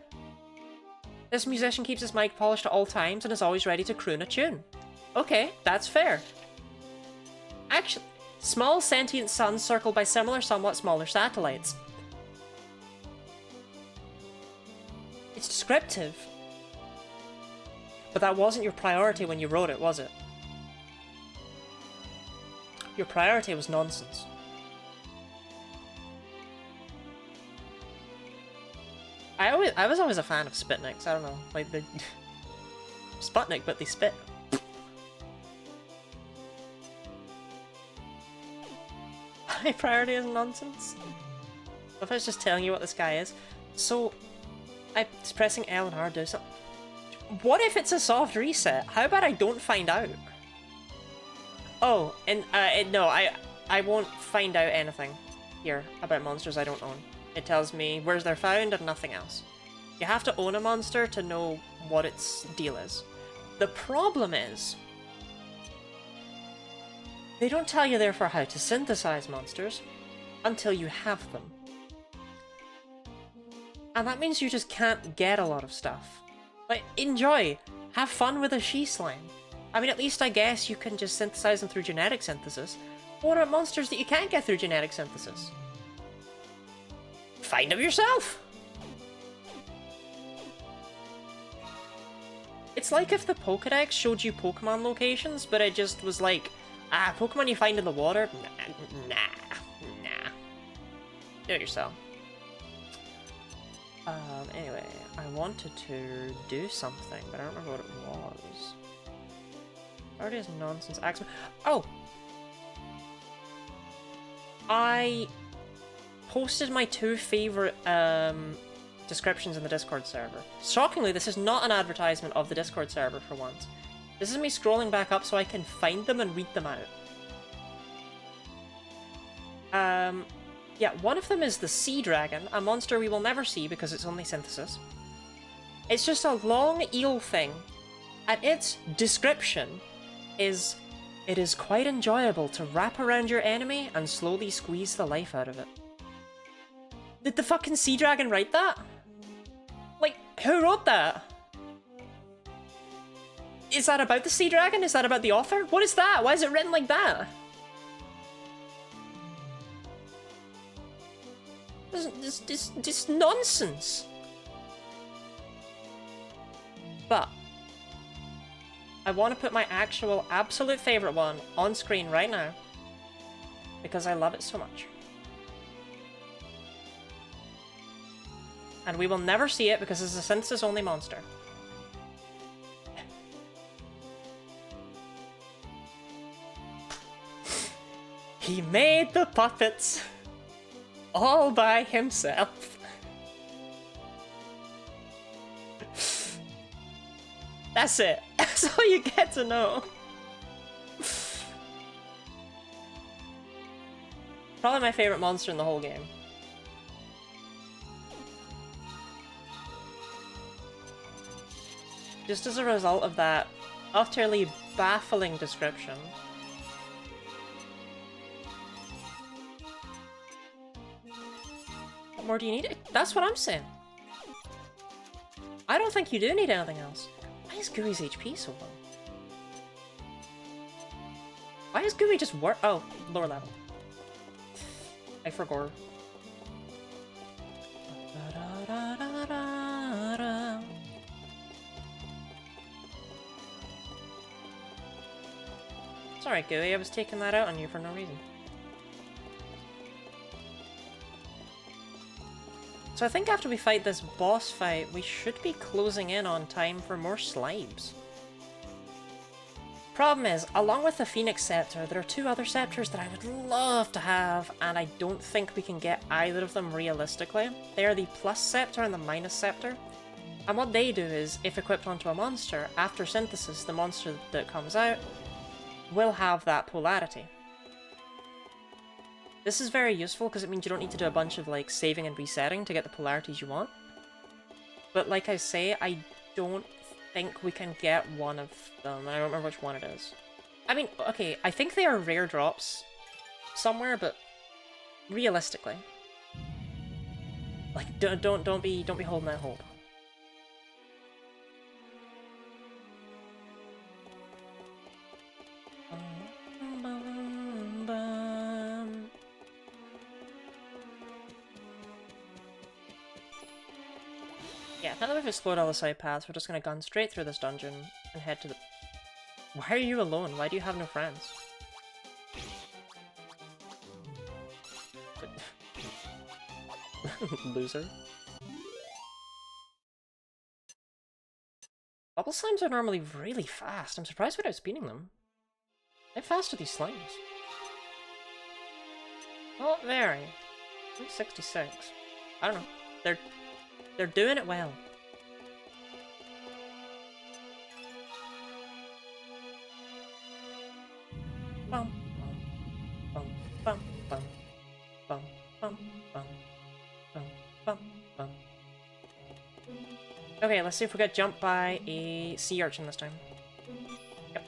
This musician keeps his mic polished at all times and is always ready to croon a tune. Okay, that's fair. Actually, small sentient suns circled by similar, somewhat smaller satellites. It's descriptive. But that wasn't your priority when you wrote it, was it? Your priority was nonsense. I was always a fan of Sputniks, I don't know, like the Sputnik, but they spit. My priority is nonsense. What if I was just telling you what this guy is? So, I'm pressing L and R to do something. What if it's a soft reset? How about I don't find out? Oh, and no, I won't find out anything here about monsters I don't own. It tells me where they're found and nothing else. You have to own a monster to know what its deal is. The problem is, they don't tell you therefore how to synthesize monsters until you have them. And that means you just can't get a lot of stuff. Like, enjoy! Have fun with a she-slime. I mean, at least I guess you can just synthesize them through genetic synthesis. But what about monsters that you can't get through genetic synthesis? Find them yourself! It's like if the Pokédex showed you Pokemon locations, but it just was like, Pokemon you find in the water? Nah. Do it yourself. Anyway, I wanted to do something, but I don't remember what it was. Already is nonsense. Axeman. Oh! I posted my 2 favorite descriptions in the Discord server. Shockingly, this is not an advertisement of the Discord server for once. This is me scrolling back up so I can find them and read them out. Yeah, one of them is the Sea Dragon, a monster we will never see because it's only synthesis. It's just a long eel thing, and its description is, it is quite enjoyable to wrap around your enemy and slowly squeeze the life out of it. Did the fucking Sea Dragon write that? Who wrote that? Is that about the sea dragon? Is that about the author? What is that? Why is it written like that? This nonsense. But I want to put my actual absolute favorite one on screen right now because I love it so much. And we will never see it because it's a synthesis only monster. He made the puppets all by himself. That's it. That's all you get to know. Probably my favorite monster in the whole game. Just as a result of that utterly baffling description. What more do you need? That's what I'm saying. I don't think you do need anything else. Why is Gooey's HP so low? Why is Gooey just work? Oh, lower level. I forgot. Sorry, Gooey, I was taking that out on you for no reason. So I think after we fight this boss fight, we should be closing in on time for more slimes. Problem is, along with the Phoenix Scepter, there are two other scepters that I would love to have, and I don't think we can get either of them realistically. They are the Plus Scepter and the Minus Scepter. And what they do is, if equipped onto a monster, after synthesis, the monster that comes out will have that polarity. This is very useful because it means you don't need to do a bunch of like saving and resetting to get the polarities you want. But like I say, I don't think we can get one of them. I don't remember which one it is. I mean, okay, I think they are rare drops somewhere, but realistically, like don't be holding that hope. Yeah, now that we've explored all the side paths, we're just gonna gun straight through this dungeon and head to the... Why are you alone? Why do you have no friends? Loser. Bubble slimes are normally really fast. I'm surprised without speeding them. How fast are these slimes? Not very. 66. I don't know. They're doing it well. Bum, bum, bum, bum, bum, bum, bum, bum, bum, bum. Okay, let's see if we get jumped by a sea urchin this time. Yep.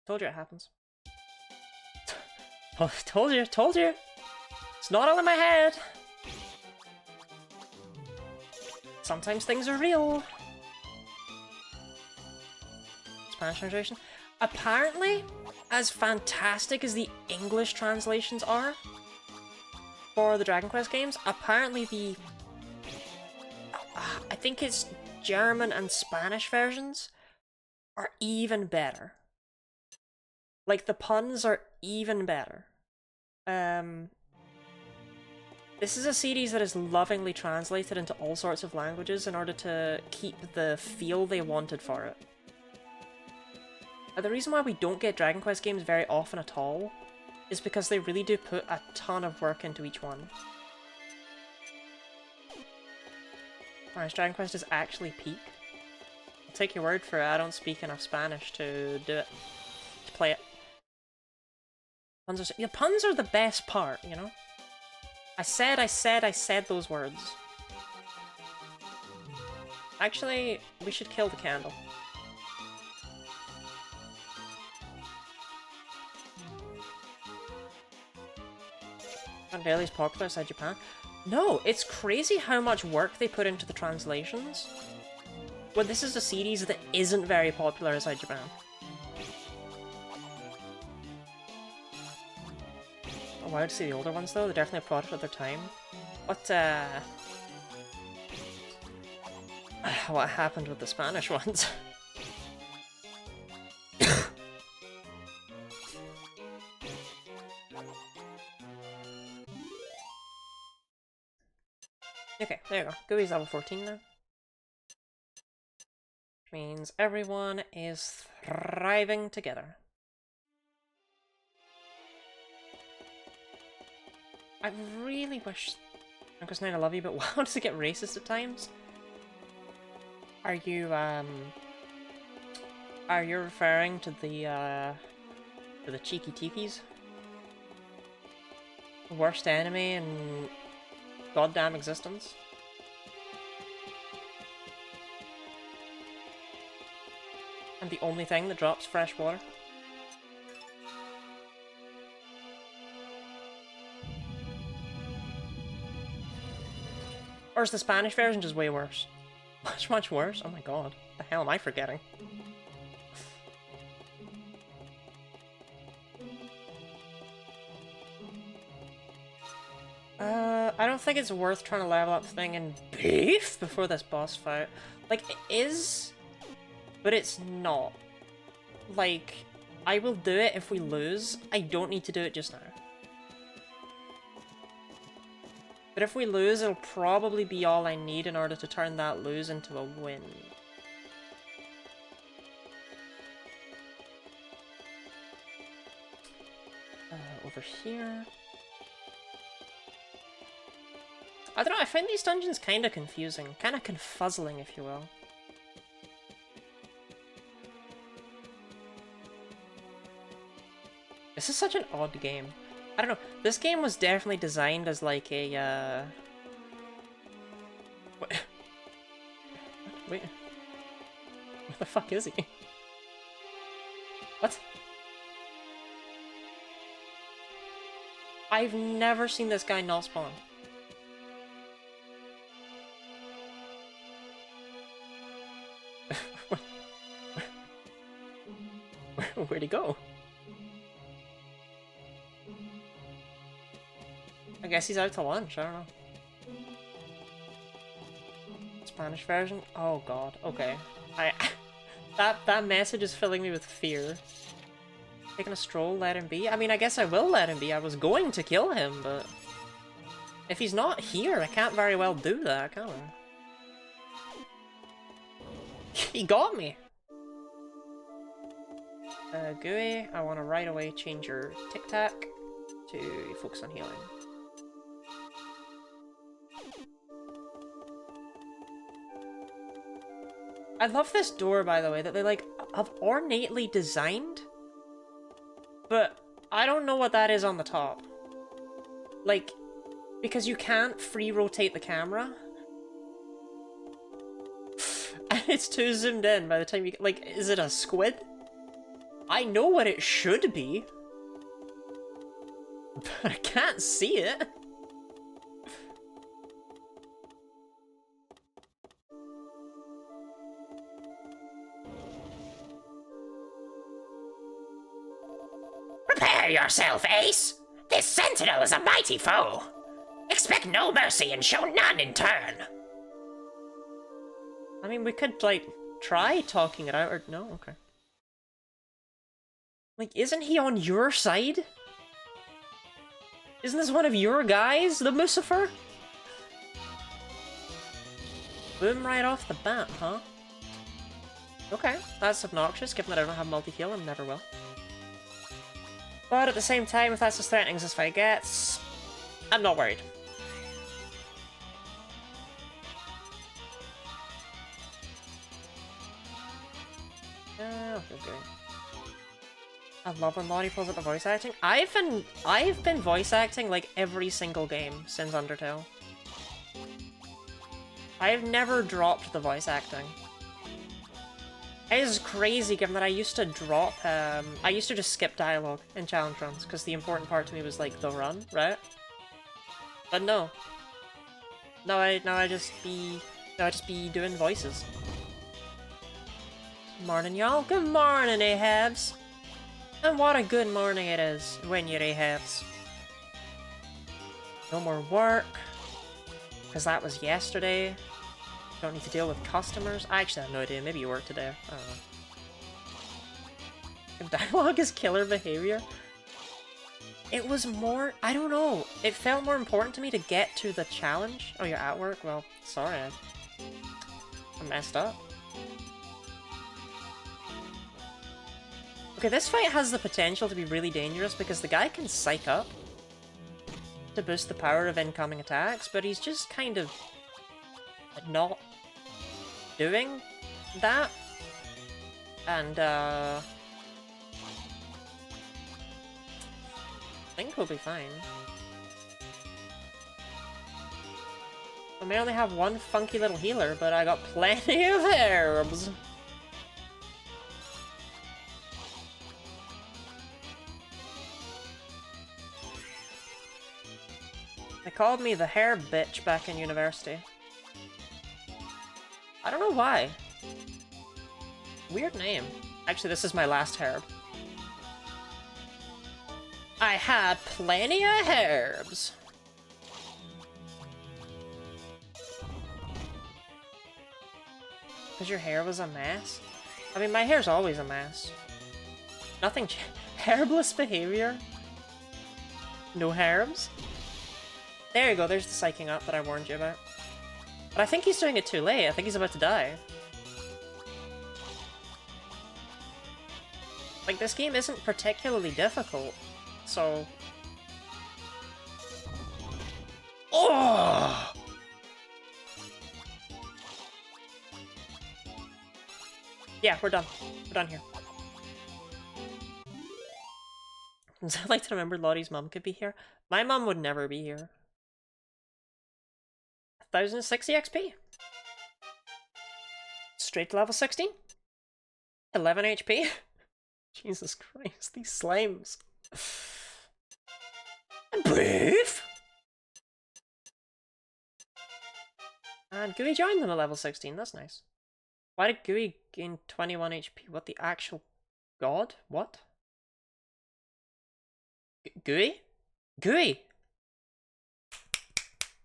Told you it happens. Told you. It's not all in my head. Sometimes things are real. Spanish translation. Apparently, as fantastic as the English translations are for the Dragon Quest games, apparently the... I think it's German and Spanish versions are even better. Like, the puns are even better. This is a series that is lovingly translated into all sorts of languages in order to keep the feel they wanted for it. The reason why we don't get Dragon Quest games very often at all is because they really do put a ton of work into each one. Whereas Dragon Quest is actually peak. I'll take your word for it, I don't speak enough Spanish to do it. To play it. Puns are the best part, you know? I said those words. Actually, we should kill the candle. not barely as popular outside Japan. No, it's crazy how much work they put into the translations. Well, this is a series that isn't very popular outside Japan. Oh, wow, to see the older ones though, they're definitely a product of their time. What happened with the Spanish ones? Okay, there you go. Gooey's level 14 now. Which means everyone is thriving together. I really wish Uncle Snide, I love you, but wow, does it get racist at times? Are you referring to the cheeky tikis? Worst enemy in goddamn existence? And the only thing that drops fresh water? Or is the Spanish version just way worse? Much, much worse? Oh my god. What the hell am I forgetting? I don't think it's worth trying to level up thing in beef before this boss fight. Like, it is, but it's not. Like, I will do it if we lose. I don't need to do it just now. But if we lose, it'll probably be all I need in order to turn that lose into a win. Over here. I don't know, I find these dungeons kind of confusing. Kind of confuzzling, if you will. This is such an odd game. I don't know, this game was definitely designed as like a, What? Wait. Where the fuck is he? What? I've never seen this guy not spawn. Where'd he go? I guess he's out to lunch, I don't know. Spanish version? Oh god, okay. That message is filling me with fear. Taking a stroll, let him be? I mean, I guess I will let him be. I was going to kill him, but... if he's not here, I can't very well do that, can I? He got me! Gooey, I want to right away change your tic-tac to focus on healing. I love this door, by the way, that they, like, have ornately designed, but I don't know what that is on the top. Like, because you can't free-rotate the camera. And it's too zoomed in by the time you... like, is it a squid? I know what it should be, but I can't see it.
Prepare yourself, Ace! This sentinel is a mighty foe! Expect no mercy and show none in turn!
I mean, we could, like, try talking it out, or... no? Okay. Like, isn't he on your side? Isn't this one of your guys, the Mucifer? Boom right off the bat, huh? Okay, that's obnoxious, given that I don't have multi-heal and never will. But at the same time, if that's as threatening as this fight gets, I'm not worried. Okay. I love when Lottie pulls up the voice acting. I've been voice acting like every single game since Undertale. I've never dropped the voice acting. It is crazy given that I used to drop, I used to just skip dialogue in challenge runs, because the important part to me was like the run, right? But no. Now I just be doing voices. Morning, y'all. Good morning, Ahabs. And what a good morning it is when you're Ahabs. No more work. Because that was yesterday. Don't need to deal with customers. I actually have no idea. Maybe you work today. I don't know. If dialogue is killer behavior. It was more... I don't know. It felt more important to me to get to the challenge. Oh, you're at work? Well, sorry. I messed up. Okay, this fight has the potential to be really dangerous because the guy can psych up to boost the power of incoming attacks, but he's just kind of not doing that. And, I think we'll be fine. I may only have one funky little healer, but I got plenty of herbs. They called me the herb bitch back in university. I don't know why. Weird name. Actually, this is my last herb. I had plenty of herbs. Because your hair was a mess? I mean, my hair's always a mess. Nothing herbless behavior? No herbs? There you go, there's the psyching up that I warned you about. But I think he's doing it too late. I think he's about to die. Like, this game isn't particularly difficult, so... Oh! Yeah, we're done. We're done here. I'd like to remember Lottie's mum could be here. My mum would never be here. 1060 XP. Straight to level 16. 11 HP. Jesus Christ, these slimes. Brief. And Gooey joined them at level 16, that's nice. Why did Gooey gain 21 HP? What the actual god? What? Gooey? Gooey!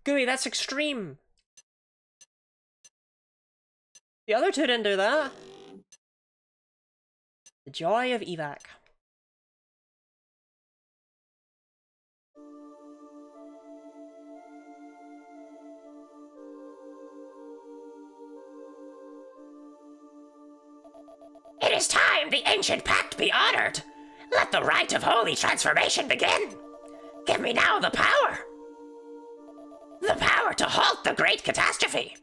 Gooey, that's extreme! The other two didn't do that. The joy of evac.
It is time the ancient pact be honored. Let the rite of holy transformation begin. Give me now the power. The power to halt the great catastrophe.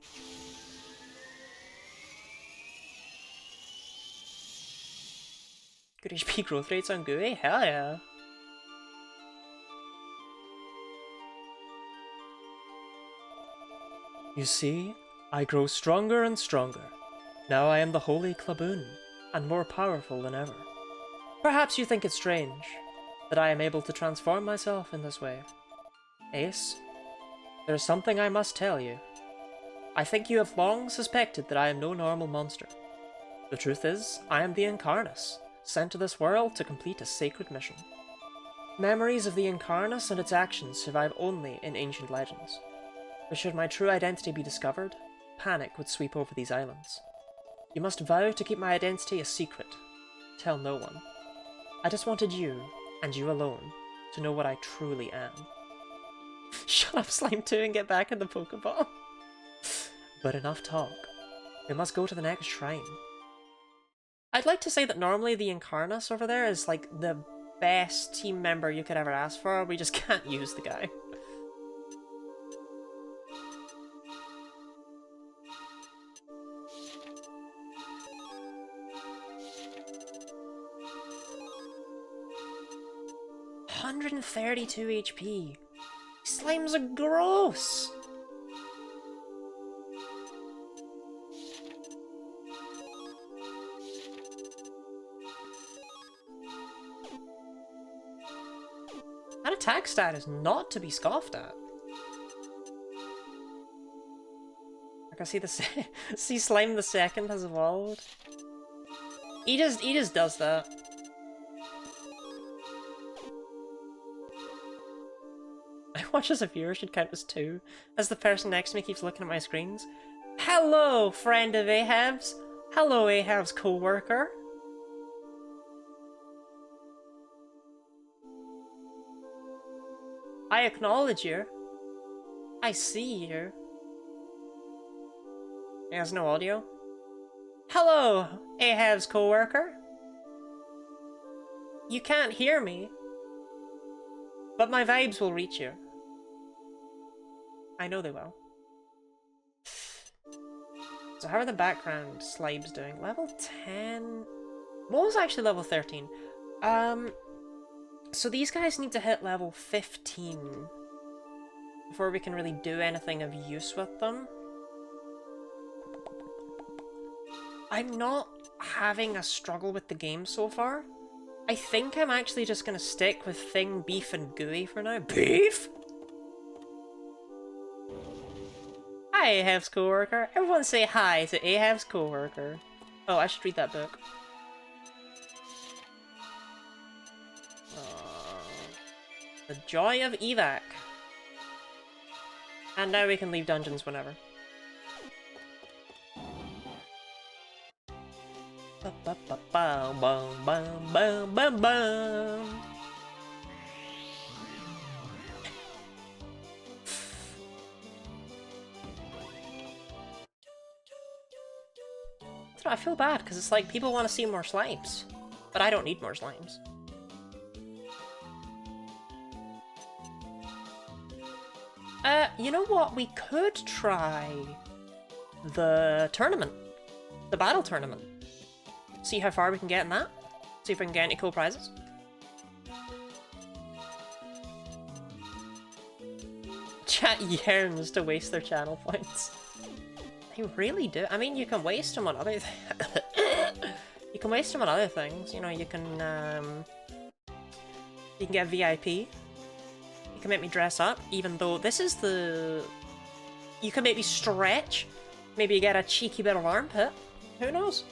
Good HP growth rates on Gooey? Hell yeah. You see, I grow stronger and stronger. Now I am the Holy Klaboon, and more powerful than ever. Perhaps you think it strange that I am able to transform myself in this way. Ace, there is something I must tell you. I think you have long suspected that I am no normal monster. The truth is, I am the Incarnus, sent to this world to complete a sacred mission. Memories of the Incarnus and its actions survive only in ancient legends. But should my true identity be discovered, panic would sweep over these islands. You must vow to keep my identity a secret. Tell no one. I just wanted you, and you alone, to know what I truly am. Shut up, Slime 2, and get back in the Pokeball. But enough talk. We must go to the next shrine. I'd like to say that normally the Incarnus over there is like the best team member you could ever ask for. We just can't use the guy. $132 HP. Slimes are gross. That attack stat is not to be scoffed at. I can see the see Slime the Second has evolved. He just does that. I watch as a viewer should count as 2, as the person next to me keeps looking at my screens. Hello, friend of Ahab's. Hello, Ahab's co-worker. I acknowledge you. I see you. He has no audio. Hello, Ahab's co-worker. You can't hear me, but my vibes will reach you. I know they will. So how are the background slibes doing? Level 10? Mo's actually level 13. So these guys need to hit level 15 before we can really do anything of use with them. I'm not having a struggle with the game so far. I think I'm actually just gonna stick with Thing, Beef, and Gooey for now. Beef? Hi, Ahab's co-worker. Everyone say hi to Ahab's co-worker. Oh, I should read that book. The Joy of Evac. And now we can leave dungeons whenever. I feel bad, because it's like, people want to see more slimes. But I don't need more slimes. You know what? We could try the tournament. The battle tournament. See how far we can get in that. See if we can get any cool prizes. Chat yearns to waste their channel points. They really do. I mean, you can waste them on other you can waste them on other things. You know, you can get VIP. You can make me dress up, even though this is the... You can make me stretch. Maybe you get a cheeky bit of armpit. Who knows?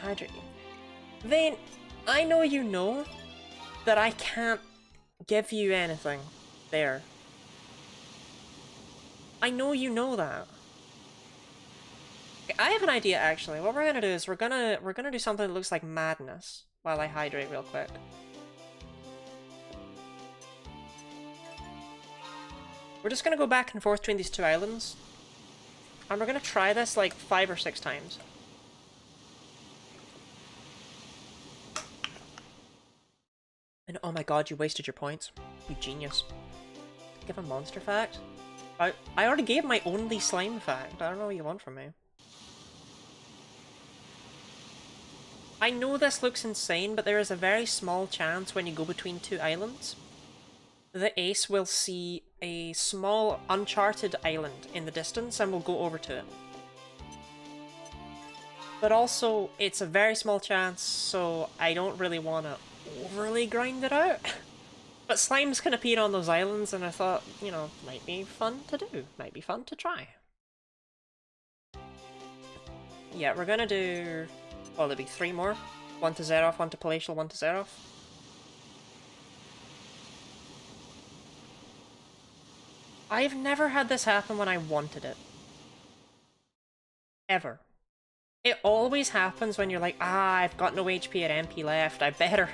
Hydrate you. Vane, I know you know that I can't give you anything there. I know you know that. Okay, I have an idea actually. What we're gonna do is we're gonna do something that looks like madness while I hydrate real quick. We're just gonna go back and forth between these two islands. And we're gonna try this like 5 or 6 times. And oh my god, you wasted your points. You genius. Give a monster fact? I already gave my only slime fact. I don't know what you want from me. I know this looks insane, but there is a very small chance when you go between 2 islands, the Ace will see a small uncharted island in the distance and will go over to it. But also, it's a very small chance, so I don't really want to overly grind it out. But slimes can appear on those islands, and I thought, you know, might be fun to do. Might be fun to try. Yeah, we're gonna do... well, there'll be 3 more. 1 to Zeroth, 1 to Palatial, 1 to Zeroth. I've never had this happen when I wanted it. Ever. It always happens when you're like, ah, I've got no HP or MP left, I better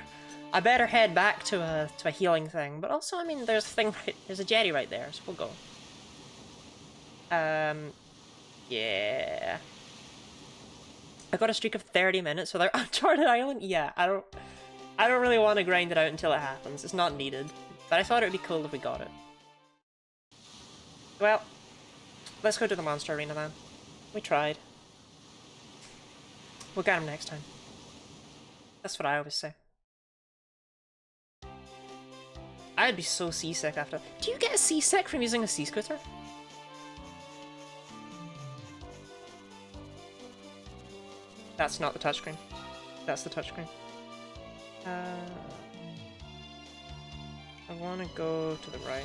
head back to a healing thing. But also, I mean, there's a jetty right there, so we'll go. Yeah. I got a streak of 30 minutes without Uncharted Island? Yeah, I don't really want to grind it out until it happens. It's not needed. But I thought it would be cool if we got it. Well, let's go to the monster arena then. We tried. We'll get him next time. That's what I always say. I'd be so seasick after... Do you get seasick from using a sea scooter? That's not the touchscreen. That's the touchscreen. I want to go to the right.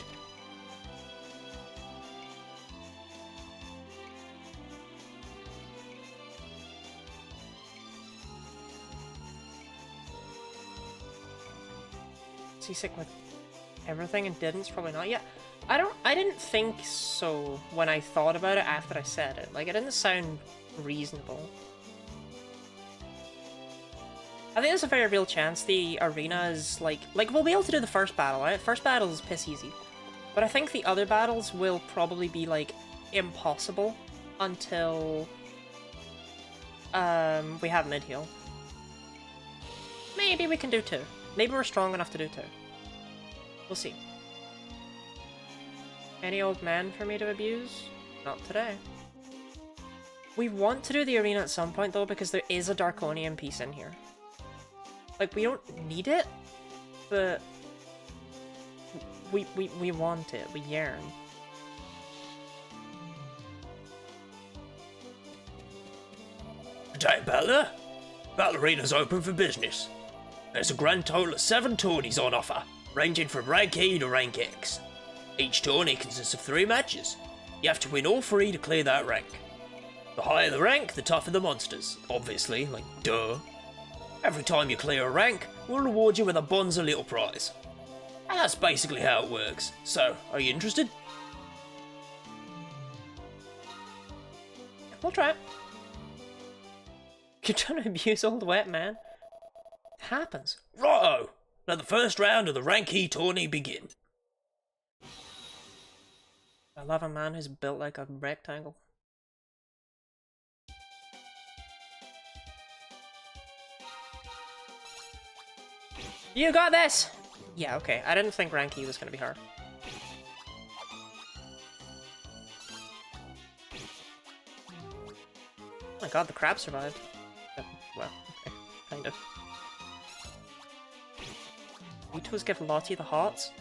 Seasick with everything and didn't? Probably not. Yeah, I didn't think so when I thought about it after I said it. Like, it didn't sound reasonable. I think there's a very real chance the arena is like we'll be able to do the first battle, right? First battle is piss easy. But I think the other battles will probably be like impossible until we have mid-heal. Maybe we can do 2. Maybe we're strong enough to do 2. We'll see. Any old man for me to abuse? Not today. We want to do the arena at some point though, because there is a Draconian piece in here. Like, we don't need it, but we want it. We yearn.
Today, Bella. Battle Arena's open for business. There's a grand total of 7 tourneys on offer, ranging from rank E to rank X. Each tourney consists of 3 matches. You have to win all 3 to clear that rank. The higher the rank, the tougher the monsters. Obviously, like, duh. Every time you clear a rank, we'll reward you with a bonza little prize. And that's basically how it works. So, are you interested?
We'll try it. You're trying to abuse old wet man. It happens.
Righto! Let the first round of the rank E tourney begin.
I love a man who's built like a rectangle. You got this! Yeah, okay. I didn't think rank E was gonna be hard. Oh my god, the crab survived. Well, okay. Kind of. Vetoes give Lottie the hearts?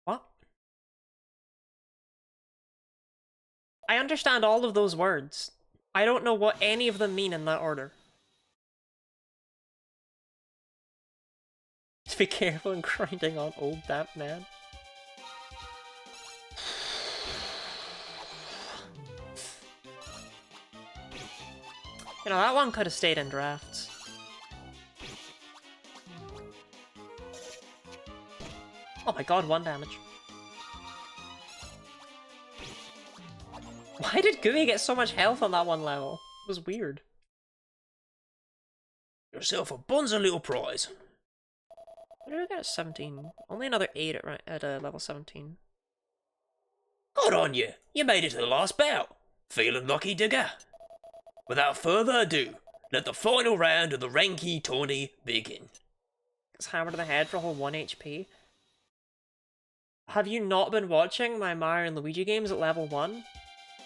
What? I understand all of those words. I don't know what any of them mean in that order. Just be careful in grinding on old damp man. You know, that one could have stayed in drafts. Oh my god, 1 damage. Why did Gooey get so much health on that one level? It was weird.
Yourself a bonza little prize.
What did I get at 17? Only another 8 at level 17.
Good on you! You made it to the last bout. Feeling lucky, digger? Without further ado, let the final round of the rank E tourney begin.
It's hammer to the head for a whole 1 HP. Have you not been watching my Mario and Luigi games at level 1?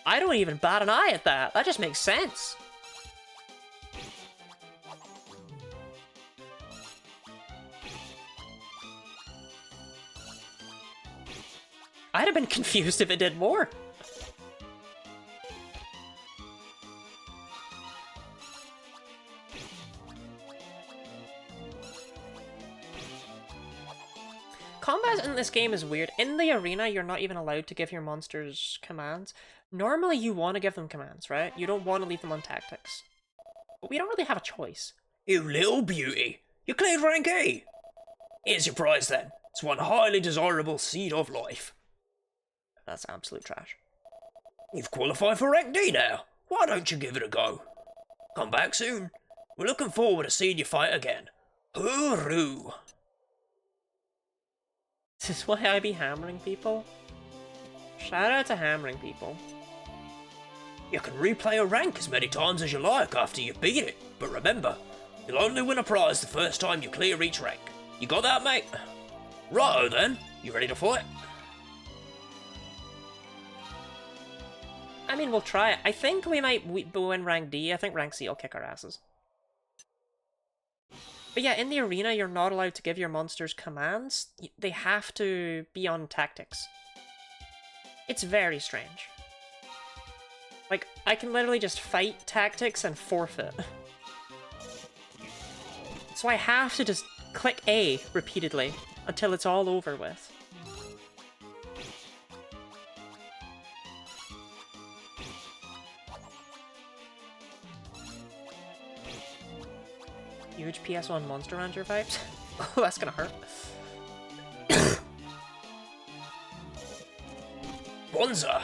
I don't even bat an eye at that. That just makes sense. I'd have been confused if it did more. Combat in this game is weird. In the arena, you're not even allowed to give your monsters commands. Normally, you want to give them commands, right? You don't want to leave them on tactics. But we don't really have a choice.
You little beauty! You cleared rank A! Here's your prize then. It's one highly desirable seed of life.
That's absolute trash.
You've qualified for rank D now. Why don't you give it a go? Come back soon. We're looking forward to seeing you fight again. Hooroo!
Is this why I be hammering people? Shout out to hammering people.
You can replay a rank as many times as you like after you beat it, but remember, you'll only win a prize the first time you clear each rank. You got that, mate? Righto then, you ready to fight?
I mean, we'll try it. I think we might win rank D. I think rank C will kick our asses. But yeah, in the arena, you're not allowed to give your monsters commands. They have to be on tactics. It's very strange. Like, I can literally just fight tactics and forfeit. So I have to just click A repeatedly until it's all over with. Huge PS1 Monster Rancher vibes. Oh, that's gonna hurt.
Bonza!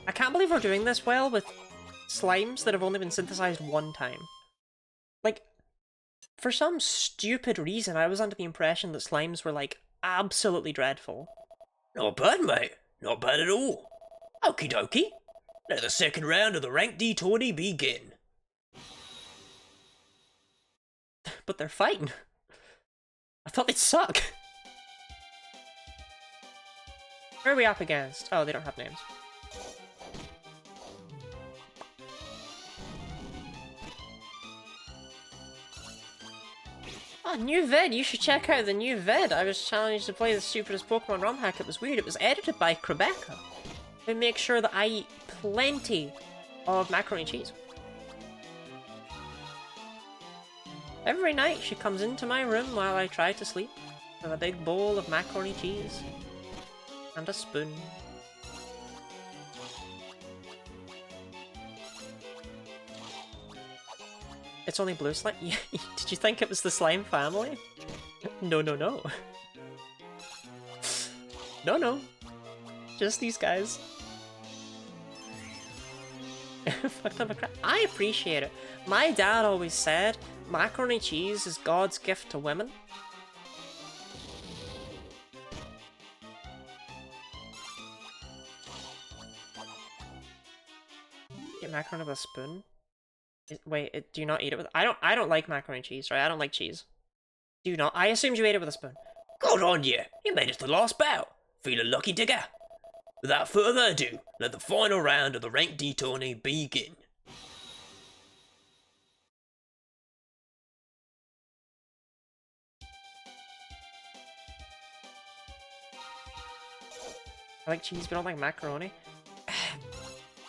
I can't believe we're doing this well with slimes that have only been synthesized one time. Like, for some stupid reason, I was under the impression that slimes were, like, absolutely dreadful.
Not bad, mate. Not bad at all. Okie dokie. Let the second round of the Rank D tourney begin.
But they're fine. I thought they'd suck. Who are we up against? Oh, they don't have names. Oh, new vid! You should check out the new vid! I was challenged to play the stupidest Pokemon ROM hack. It was weird. It was edited by Rebecca. To make sure that I eat plenty of macaroni and cheese. Every night she comes into my room while I try to sleep with a big bowl of macaroni and cheese and a spoon. It's only blue slime? Did you think it was the slime family? No, no, no. No, no. Just these guys. Fucked up a crap. I appreciate it. My dad always said macaroni and cheese is God's gift to women. Get macaroni with a spoon? Wait, do you not eat it with? I don't like macaroni and cheese, right? I don't like cheese. Do you not? I assumed you ate it with a spoon.
Good on you. You made it to the last bout. Feeling lucky, digger? Without further ado, let the final round of the Rank D tourney begin.
I like cheese, but I don't like macaroni.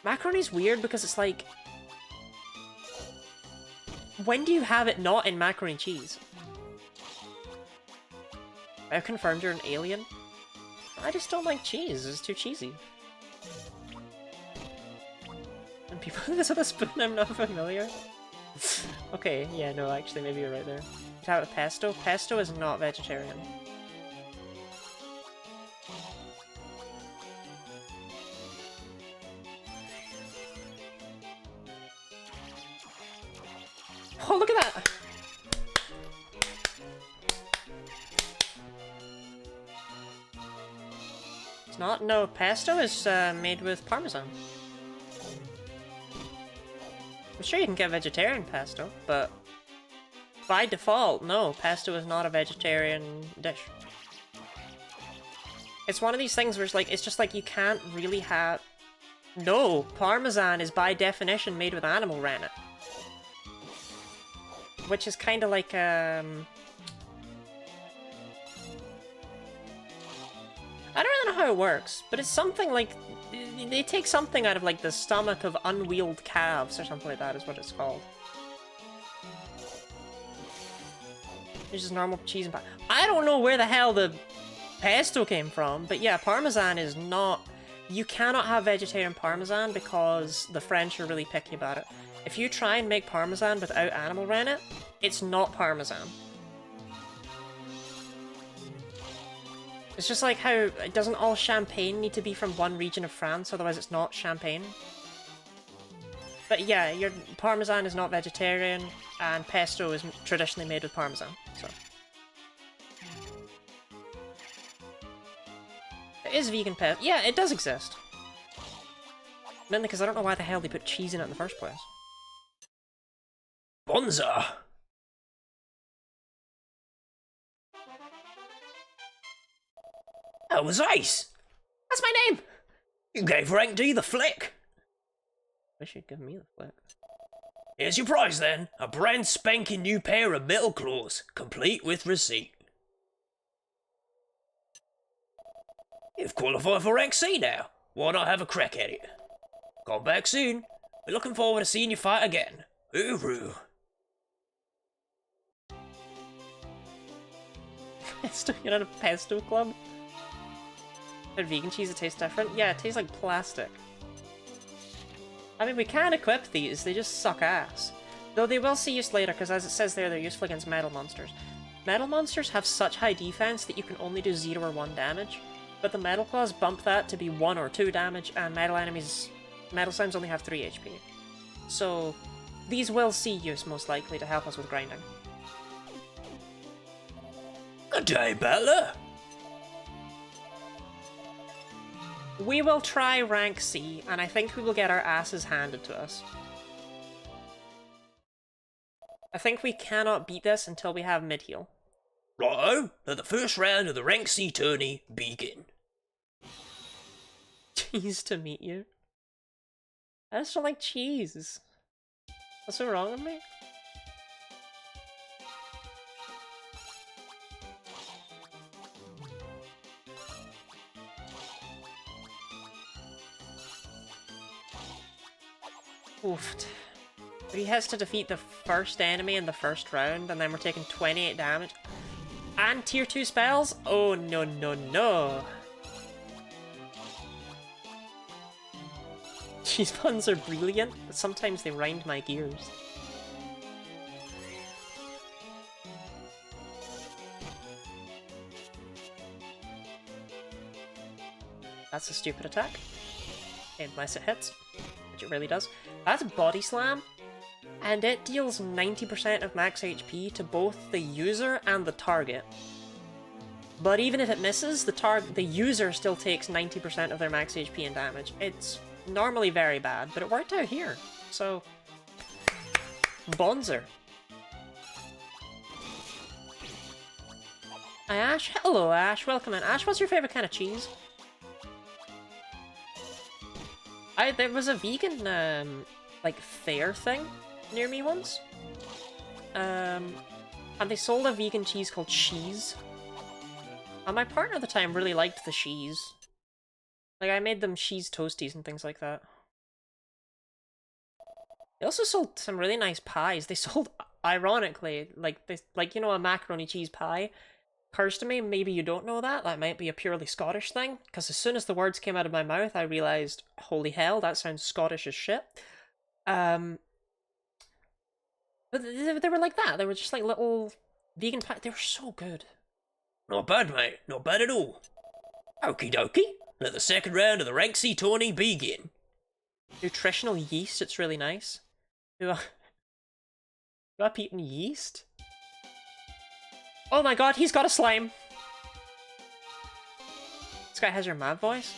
Macaroni's weird because it's like... When do you have it not in macaroni and cheese? I've confirmed you're an alien. I just don't like cheese, it's too cheesy. And people do this with a spoon, I'm not familiar. Okay, yeah, no, actually, maybe you're right there. You have it with pesto? Pesto is not vegetarian. Oh, look at that! It's not? No, pesto is made with parmesan. I'm sure you can get vegetarian pesto, but by default, no, pesto is not a vegetarian dish. It's one of these things where it's just like you can't really have... No, parmesan is by definition made with animal rennet. Which is kind of like, I don't really know how it works, but it's something like... They take something out of, like, the stomach of unwheeled calves, or something like that is what it's called. It's just normal cheese and pie. I don't know where the hell the pesto came from, but yeah, parmesan is not... You cannot have vegetarian parmesan because the French are really picky about it. If you try and make parmesan without animal rennet, it's not parmesan. It's just like how, doesn't all champagne need to be from one region of France, otherwise it's not champagne? But yeah, your parmesan is not vegetarian, and pesto is traditionally made with parmesan, so. It is vegan pesto. Yeah, it does exist. Mainly because I don't know why the hell they put cheese in it in the first place.
Bonza! That was ace!
That's my name!
You gave Rank D the flick!
Wish you'd give me the flick.
Here's your prize then, a brand spanking new pair of metal claws, complete with receipt. You've qualified for Rank C now. why not have a crack at it? Come back soon. We're looking forward to seeing you fight again. Hooroo.
You're at a pesto club? But vegan cheese, it tastes different? Yeah, it tastes like plastic. I mean, we can equip these, they just suck ass. Though they will see use later, because as it says there, they're useful against metal monsters. Metal monsters have such high defense that you can only do 0 or 1 damage, but the metal claws bump that to be 1 or 2 damage, and metal slimes only have 3 HP. So, these will see use, most likely, to help us with grinding.
Good day, Bella.
We will try rank C, and I think we will get our asses handed to us. I think we cannot beat this until we have mid-heal.
Righto, let the first round of the rank C tourney begin.
Cheese to meet you. I just don't like cheese. What's so wrong with me? Oofed. 3 hits to defeat the first enemy in the first round, and then we're taking 28 damage. And tier 2 spells? Oh no no no. Cheese puns are brilliant, but sometimes they grind my gears. That's a stupid attack. Unless it hits, which it really does. That's Body Slam, and it deals 90% of max HP to both the user and the target. But even if it misses, the user still takes 90% of their max HP and damage. It's normally very bad, but it worked out here. So, Bonzer. Ash? Hello, Ash. Welcome in. Ash, what's your favorite kind of cheese? There was a vegan, like, fair thing near me once. And they sold a vegan cheese called Cheese. And my partner at the time really liked the cheese. Like, I made them cheese toasties and things like that. They also sold some really nice pies. They sold, ironically, like you know, a macaroni cheese pie. Occurs to me, maybe you don't know that. That might be a purely Scottish thing. Because as soon as the words came out of my mouth, I realised, holy hell, that sounds Scottish as shit. But they were like that. They were just like little vegan pie. They were so good.
Not bad, mate. Not bad at all. Okie dokie. Let the second round of the rank C tourney begin.
Nutritional yeast, it's really nice. Grew up eating yeast? Oh my god, he's got a slime! This guy has your mad voice?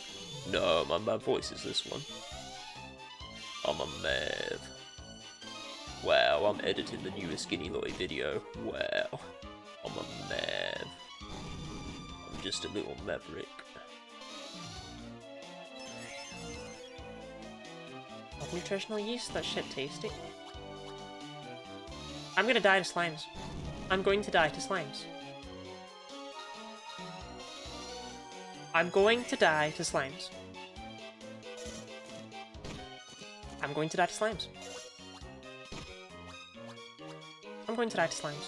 No, my mad voice is this one. I'm a Mav. Wow, I'm editing the newest Skinny Lottie video. Wow. I'm a Mav. I'm just a little maverick.
Nutritional yeast? That shit tasty. I'm gonna die to slimes. I'm going to die to slimes. I'm going to die to slimes. I'm going to die to slimes. I'm going to die to slimes.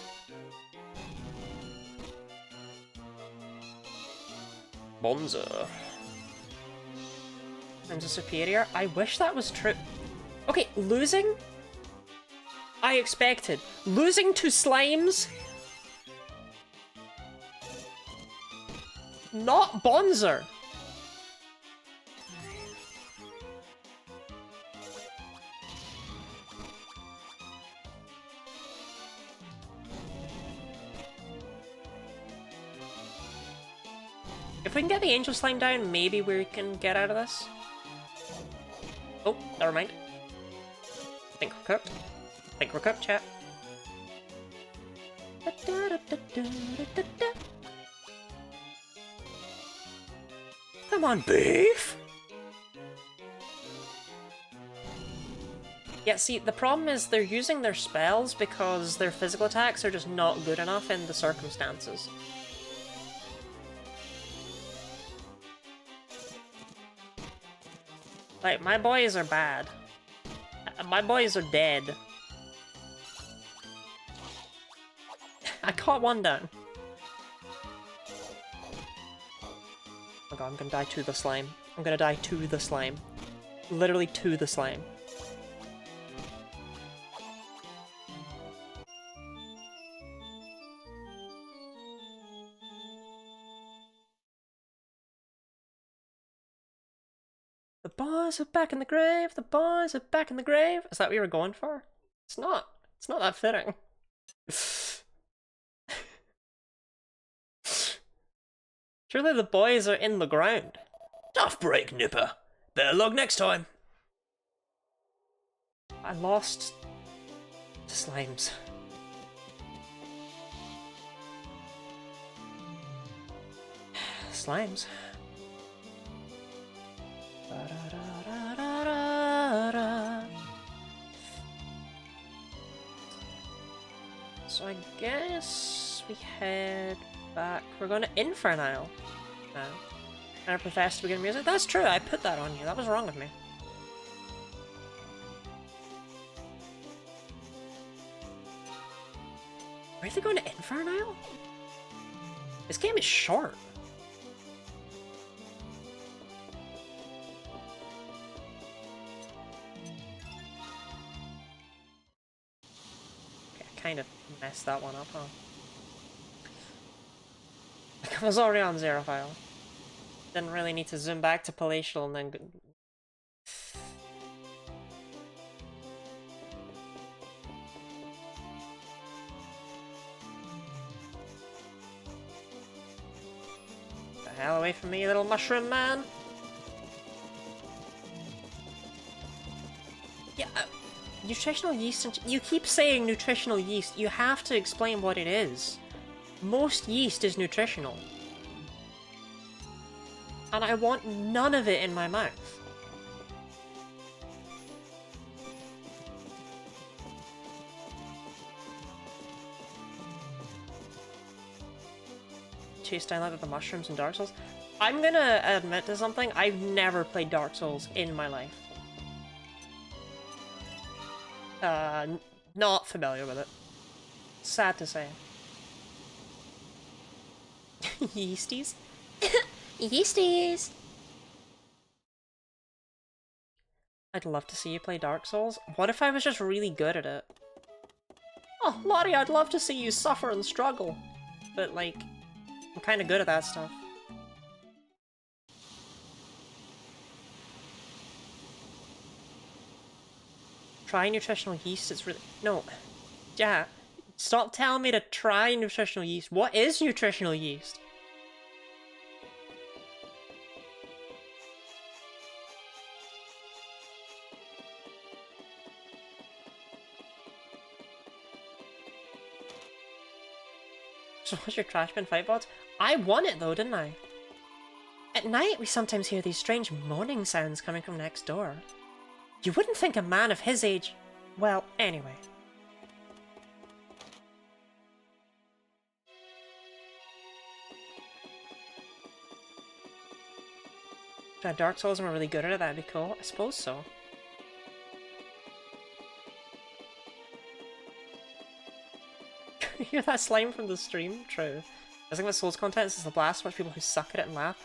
Bonza.
Slimes are superior? I wish that was true. Okay, losing? I expected. Losing to slimes? Not Bonzer. If we can get the angel slime down, maybe we can get out of this. Oh, never mind. I think we're cooked. I think we're cooked, chat.
Come on, beef!
Yeah, see, the problem is they're using their spells because their physical attacks are just not good enough in the circumstances. Like, my boys are bad. My boys are dead. I caught one down. Oh god, I'm gonna die to the slime. I'm gonna die to the slime. Literally to the slime. The boys are back in the grave, the boys are back in the grave. Is that what you were going for? It's not. It's not that fitting. Surely the boys are in the ground.
Tough break, Nipper. Better luck next time.
I lost to slimes. Slimes. So I guess we head back. We're going to Infernile now. And I profess to begin music. That's true, I put that on you. That was wrong of me. Really going to Infernile? This game is short. Okay, I kind of messed that one up, huh? Like, I was already on Zero File. Didn't really need to zoom back to Palatial and then... The hell away from me, little mushroom man! Yeah, nutritional yeast and... You keep saying nutritional yeast, you have to explain what it is. Most yeast is nutritional. And I want none of it in my mouth. Chase down like the mushrooms in Dark Souls. I'm gonna admit to something, I've never played Dark Souls in my life. Not familiar with it. Sad to say. Yeasties? Yeasties! I'd love to see you play Dark Souls. What if I was just really good at it? Oh, Lottie, I'd love to see you suffer and struggle. But, like, I'm kinda good at that stuff. Try nutritional yeast, it's really... No. Yeah. Stop telling me to try nutritional yeast. What is nutritional yeast? So what's your trash bin fight bots? I won it though, didn't I? At night, we sometimes hear these strange moaning sounds coming from next door. You wouldn't think a man of his age... Well, anyway. Try Dark Souls and we're really good at it, that'd be cool. I suppose so. You hear that slime from the stream? True. I think with Souls content is the blast to watch people who suck at it and laugh.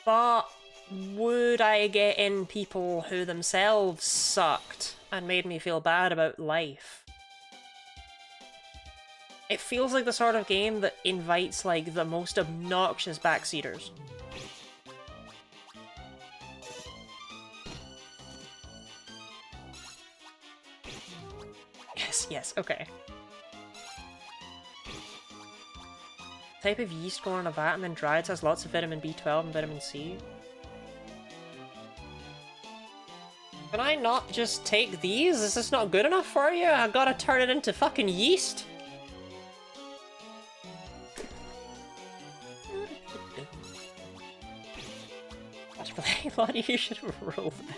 But would I get in people who themselves sucked and made me feel bad about life? It feels like the sort of game that invites, like, the most obnoxious backseaters. Yes, okay. Type of yeast grown in a vat and then dried has lots of vitamin B12 and vitamin C. Can I not just take these? Is this not good enough for you? I gotta turn it into fucking yeast? Watch play, Lottie, you should have rolled it.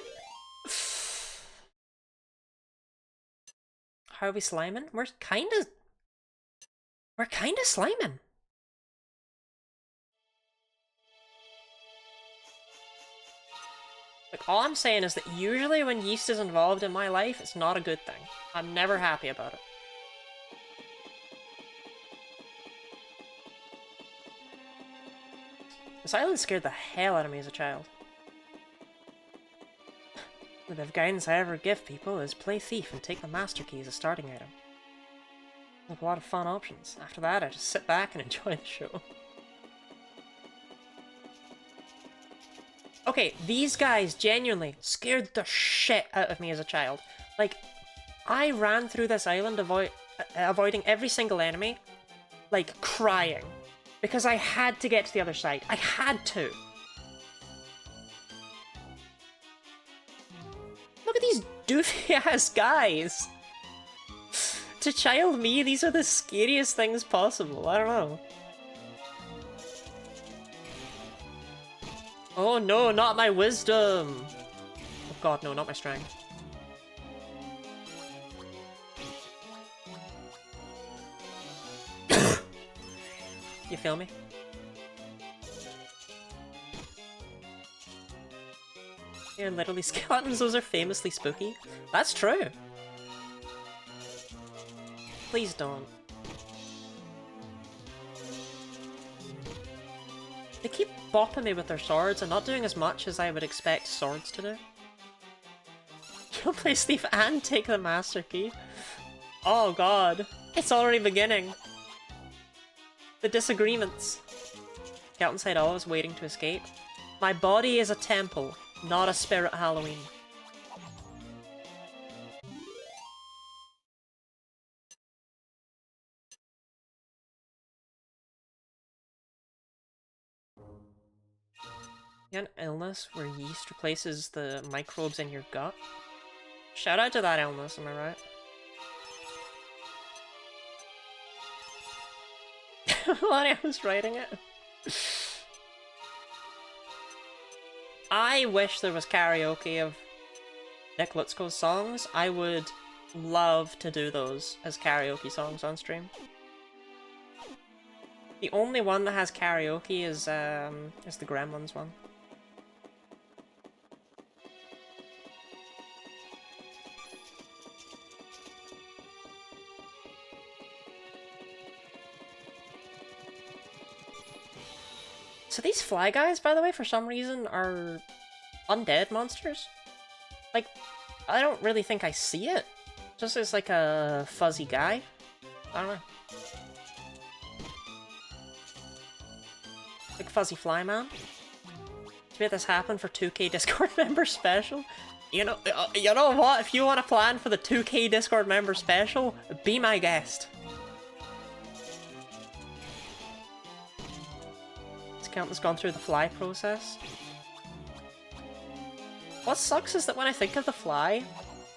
How are we sliming? We're kinda sliming. Like, all I'm saying is that usually when yeast is involved in my life, it's not a good thing. I'm never happy about it. This island scared the hell out of me as a child. The bit of guidance I ever give people is play thief and take the master key as a starting item. I have a lot of fun options. After that, I just sit back and enjoy the show. Okay, these guys genuinely scared the shit out of me as a child. Like, I ran through this island avoiding every single enemy, like, crying. Because I had to get to the other side. I had to. Look at these doofy-ass guys! To child me, these are the scariest things possible. I don't know. Oh no, not my wisdom! Oh god, no, not my strength. You feel me? Yeah, literally skeletons, those are famously spooky. That's true. Please don't. They keep bopping me with their swords and not doing as much as I would expect swords to do. You'll play Thief and take the master key? Oh god. It's already beginning. The disagreements. Skeleton said always waiting to escape. My body is a temple, not a spirit Halloween. You have an illness where yeast replaces the microbes in your gut? Shout out to that illness, am I right? While I was writing it. I wish there was karaoke of Nick Lutzko's songs. I would love to do those as karaoke songs on stream. The only one that has karaoke is the Gremlins one. So these fly guys, by the way, for some reason, are undead monsters. Like, I don't really think I see it. Just as like a fuzzy guy. I don't know. Like Fuzzy Fly Man. To make this happen for 2K Discord member special. You know what? If you want to plan for the 2K Discord member special, be my guest. Has gone through the fly process. What sucks is that when I think of the fly,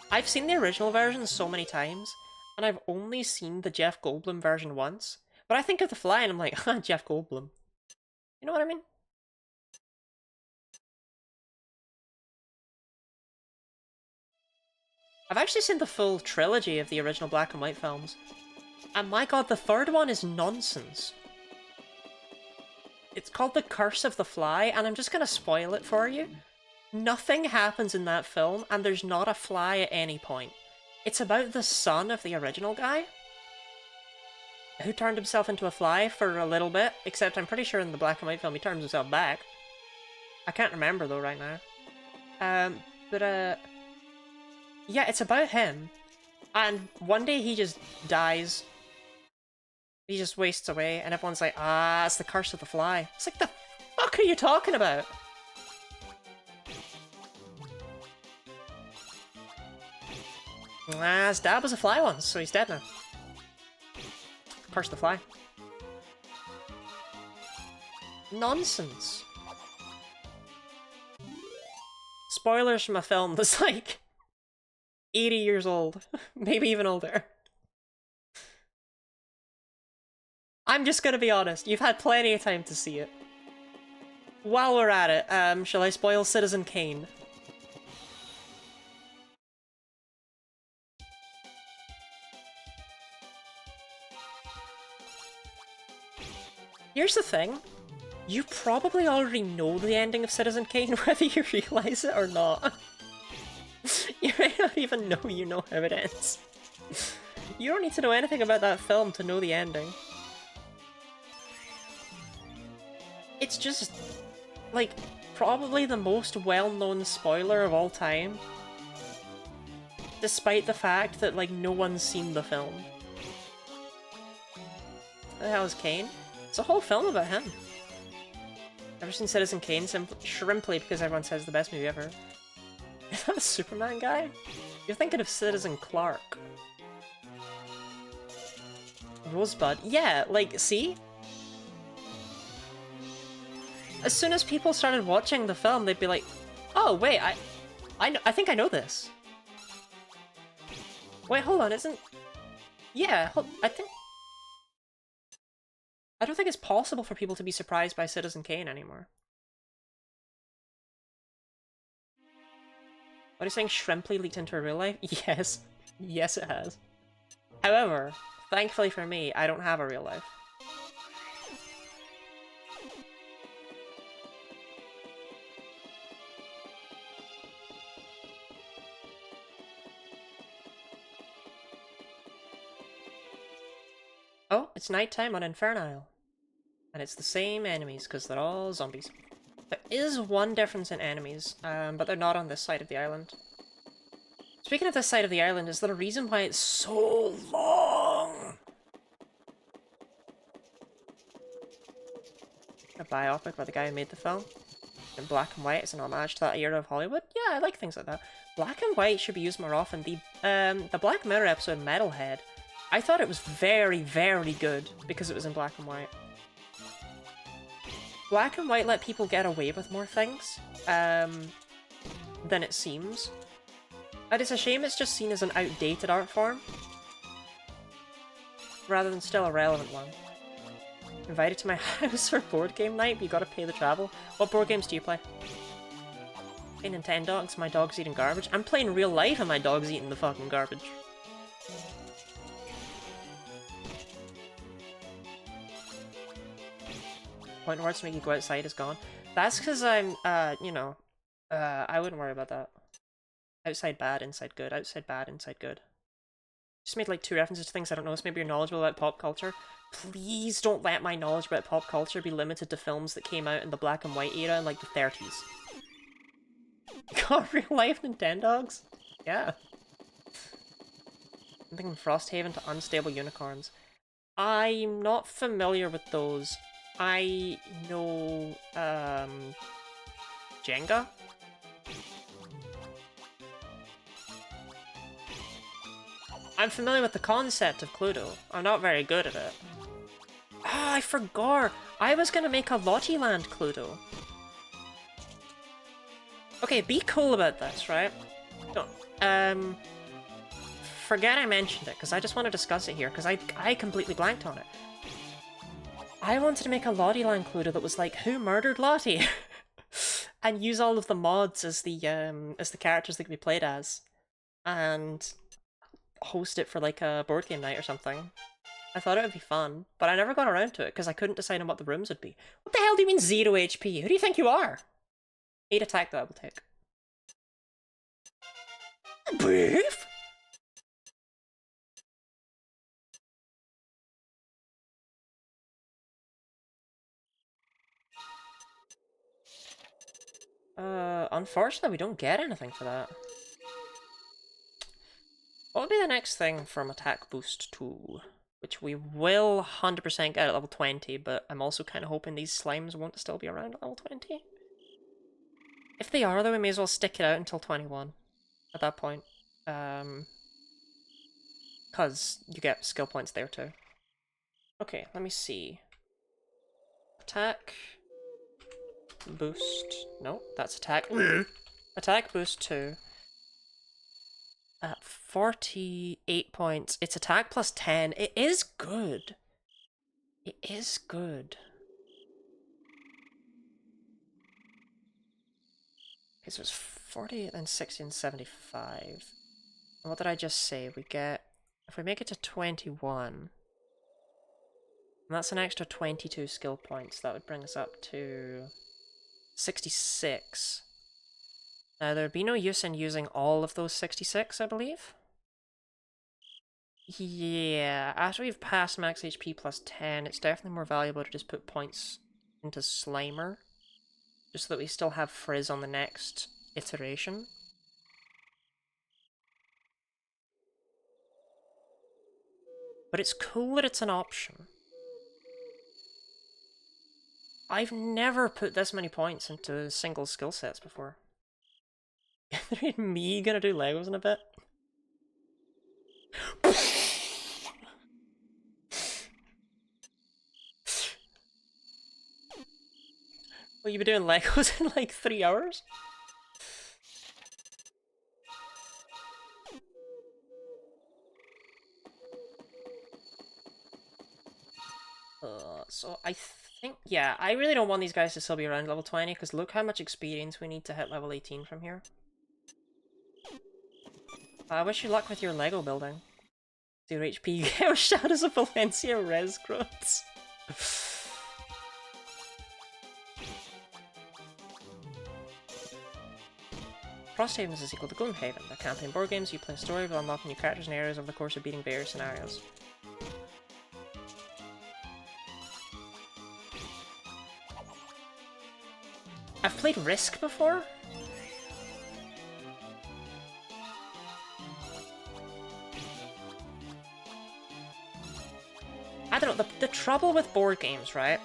I've seen the original version so many times, and I've only seen the Jeff Goldblum version once. But I think of the fly and I'm like, ah, Jeff Goldblum. You know what I mean? I've actually seen the full trilogy of the original black and white films, and my god, the third one is nonsense. It's called The Curse of the Fly, and I'm just gonna spoil it for you. Nothing happens in that film, and there's not a fly at any point. It's about the son of the original guy, who turned himself into a fly for a little bit, except I'm pretty sure in the black and white film he turns himself back. I can't remember though right now. Yeah, it's about him, and one day he just dies. He just wastes away, and everyone's like, ah, it's the curse of the fly. It's like, the fuck are you talking about? Ah, his dad was a fly once, so he's dead now. Curse of the fly. Nonsense. Spoilers from a film that's like 80 years old. Maybe even older. I'm just gonna be honest, you've had plenty of time to see it. While we're at it, shall I spoil Citizen Kane? Here's the thing. You probably already know the ending of Citizen Kane, whether you realize it or not. You may not even know you know how it ends. You don't need to know anything about that film to know the ending. It's just, like, probably the most well-known spoiler of all time. Despite the fact that, like, no one's seen the film. What the hell is Kane? It's a whole film about him. Ever seen Citizen Kane? Shrimply because everyone says the best movie ever. Is that a Superman guy? You're thinking of Citizen Clark. Rosebud? Yeah, like, see? As soon as people started watching the film, they'd be like, oh, wait, I think I know this. Wait, hold on, isn't... Yeah, I don't think it's possible for people to be surprised by Citizen Kane anymore. What are you saying, Shrimply leaked into real life? Yes. Yes, it has. However, thankfully for me, I don't have a real life. Oh, it's nighttime on Infernal. And it's the same enemies, because they're all zombies. There is one difference in enemies, but they're not on this side of the island. Speaking of this side of the island, is there a reason why it's so long? A biopic by the guy who made the film. In black and white, it's an homage to that era of Hollywood. Yeah, I like things like that. Black and white should be used more often. The Black Mirror episode Metalhead, I thought it was very, very good because it was in black and white. Black and white let people get away with more things than it seems. And it's a shame it's just seen as an outdated art form rather than still a relevant one. Invited to my house for board game night, but you gotta pay the travel. What board games do you play? Playing Nintendogs, my dog's eating garbage. I'm playing real life and my dog's eating the fucking garbage. Point of words to make you go outside is gone. That's because I'm, you know, I wouldn't worry about that. Outside bad, inside good. Outside bad, inside good. Just made like 2 references to things I don't know, so maybe you're knowledgeable about pop culture. Please don't let my knowledge about pop culture be limited to films that came out in the black and white era in like the 30s. Got real life Nintendogs? Yeah. I'm thinking Frosthaven to Unstable Unicorns. I'm not familiar with those. I know, Jenga? I'm familiar with the concept of Cluedo. I'm not very good at it. Ah, I forgot! I was gonna make a Lottie-land Cluedo. Okay, be cool about this, right? No, forget I mentioned it, because I just want to discuss it here, because I completely blanked on it. I wanted to make a Lottie-land Cluedo that was like, who murdered Lottie? And use all of the mods as the characters that could be played as. And host it for like a board game night or something. I thought it would be fun, but I never got around to it because I couldn't decide on what the rooms would be. What the hell do you mean 0 HP? Who do you think you are? 8 attack that I will take. Beef? Unfortunately we don't get anything for that. What would be the next thing from Attack Boost 2? Which we will 100% get at level 20, but I'm also kind of hoping these slimes won't still be around at level 20. If they are, though, we may as well stick it out until 21 at that point. Because you get skill points there too. Okay, let me see. Attack. Boost. No, that's attack. Attack boost 2. At 48 points. It's attack plus 10. It is good. It is good. Okay, so it's 48 and 60 and 75. And what did I just say? We get... If we make it to 21... And that's an extra 22 skill points. That would bring us up to 66. Now, there'd be no use in using all of those 66, I believe. Yeah, after we've passed max HP plus 10, it's definitely more valuable to just put points into Slimer. Just so that we still have Frizz on the next iteration. But it's cool that it's an option. I've never put this many points into single skill sets before. Me gonna do Legos in a bit? Will you be doing Legos in like 3 hours? So I think, yeah, I really don't want these guys to still be around level 20, because look how much experience we need to hit level 18 from here. I wish you luck with your Lego building. 0 HP, get Shadows of Valencia res growths. Frosthaven is equal to Gloomhaven. They're campaign board games. You play a story while unlocking new characters and areas over the course of beating various scenarios. I've played Risk before. I don't know, the trouble with board games, right,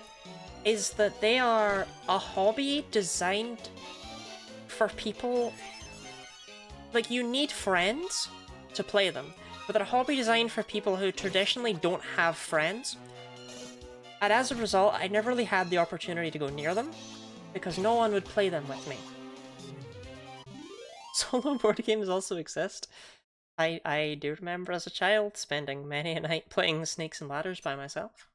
is that they are a hobby designed for people. Like, you need friends to play them, but they're a hobby designed for people who traditionally don't have friends. And as a result, I never really had the opportunity to go near them, because no one would play them with me. Solo board games also exist. I do remember as a child spending many a night playing Snakes and Ladders by myself.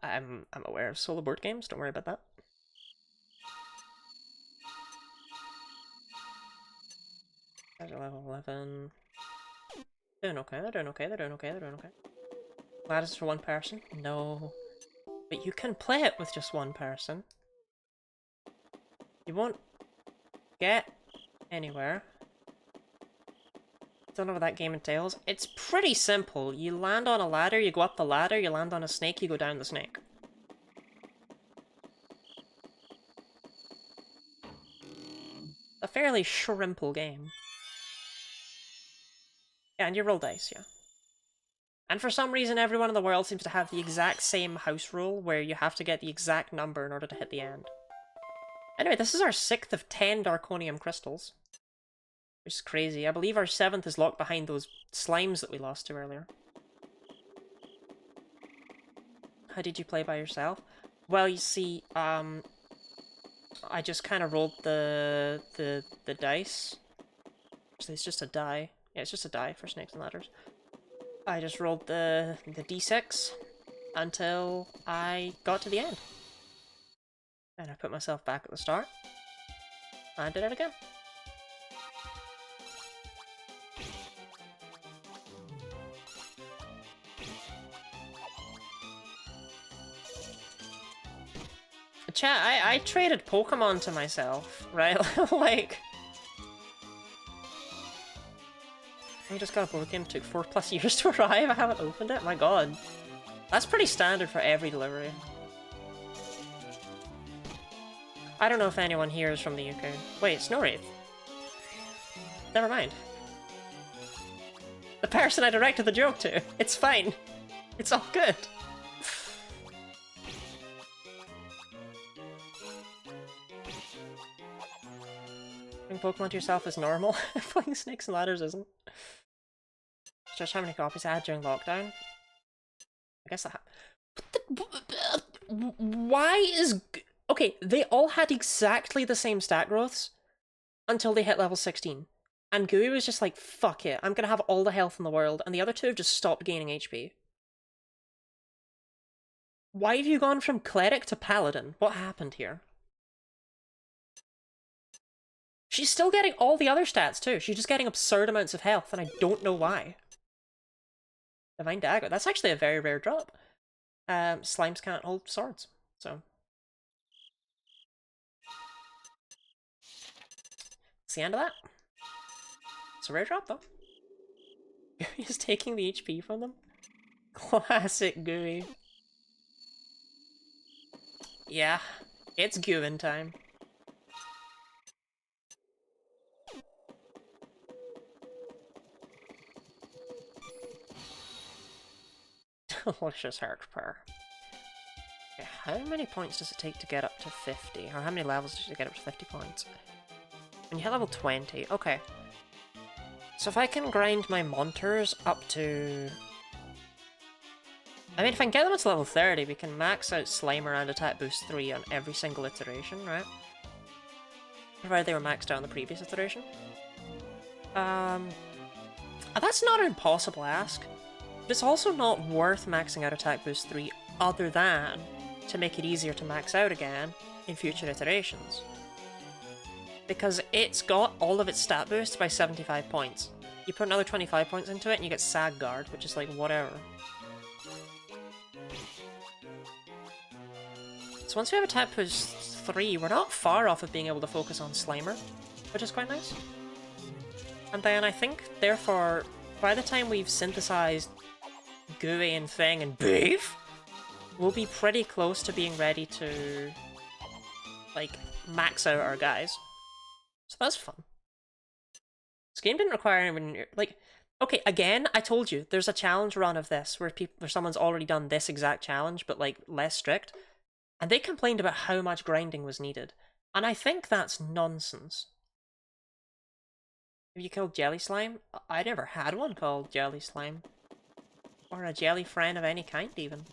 I'm aware of solo board games, don't worry about that. Guys are level 11. Doing okay, they're doing okay, they're doing okay, they're doing okay. Ladders for one person? No. But you can play it with just one person. You won't get anywhere. Don't know what that game entails. It's pretty simple. You land on a ladder, you go up the ladder, you land on a snake, you go down the snake. A fairly shrimple game. Yeah, and you roll dice, yeah. And for some reason, everyone in the world seems to have the exact same house rule, where you have to get the exact number in order to hit the end. Anyway, this is our 6th of 10 Darkonium crystals. Which is crazy. I believe our 7th is locked behind those slimes that we lost to earlier. How did you play by yourself? Well, you see, I just kind of rolled the dice. Actually, it's just a die. Yeah, it's just a die for Snakes and Ladders. I just rolled the d6 until I got to the end. And I put myself back at the start. And did it again. Chat, I traded Pokemon to myself, right? Like... I just got a board game, took 4+ years to arrive, I haven't opened it, my god. That's pretty standard for every delivery. I don't know if anyone here is from the UK. Wait, Snowwraith. Never mind. The person I directed the joke to. It's fine. It's all good. Playing Pokemon to yourself is normal. Playing Snakes and Ladders isn't. Just how many copies I had during lockdown? I guess that. Why is... Okay, they all had exactly the same stat growths until they hit level 16. And Gooey was just like, fuck it, I'm gonna have all the health in the world, and the other two have just stopped gaining HP. Why have you gone from Cleric to Paladin? What happened here? She's still getting all the other stats too. She's just getting absurd amounts of health, and I don't know why. Divine Dagger. That's actually a very rare drop. Slimes can't hold swords, so. It's the end of that. It's a rare drop, though. He's taking the HP from them. Classic Gooey. Yeah, it's Gooin time. Delicious heart purr. Okay, how many points does it take to get up to 50? Or how many levels does it get up to 50 points? When you hit level 20, okay. So if I can grind my Monters up to... I mean, if I can get them up to level 30, we can max out Slimer and Attack Boost 3 on every single iteration, right? Provided they were maxed out on the previous iteration. That's not an impossible ask. But it's also not worth maxing out Attack Boost 3 other than to make it easier to max out again in future iterations. Because it's got all of its stat boosts by 75 points. You put another 25 points into it and you get Sag Guard, which is like whatever. So once we have Attack Boost 3, we're not far off of being able to focus on Slimer, which is quite nice. And then I think, therefore, by the time we've synthesized Gooey and Thing and Beef, we'll be pretty close to being ready to, like, max out our guys. So that's fun. This game didn't require anyone, like, okay, again, I told you, there's a challenge run of this where someone's already done this exact challenge, but, like, less strict. And they complained about how much grinding was needed. And I think that's nonsense. Have you killed Jelly Slime? I never had one called Jelly Slime. Or a jelly friend of any kind, even.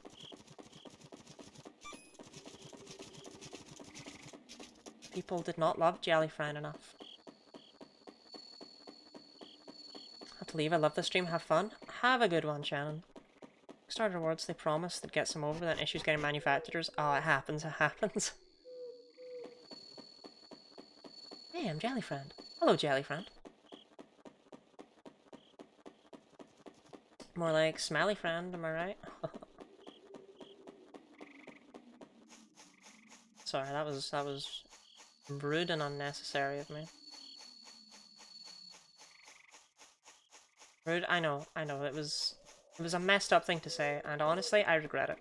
People did not love Jelly Friend enough. I have to leave. I love the stream. Have fun. Have a good one, Shannon. Kickstarter rewards, they promise that gets them over, then issues getting manufacturers. Oh, it happens, it happens. Hey, I'm Jelly Friend. Hello, Jelly Friend. More like Smelly Friend, am I right? Sorry, that was rude and unnecessary of me. Rude, I know, it was a messed up thing to say, and honestly, I regret it.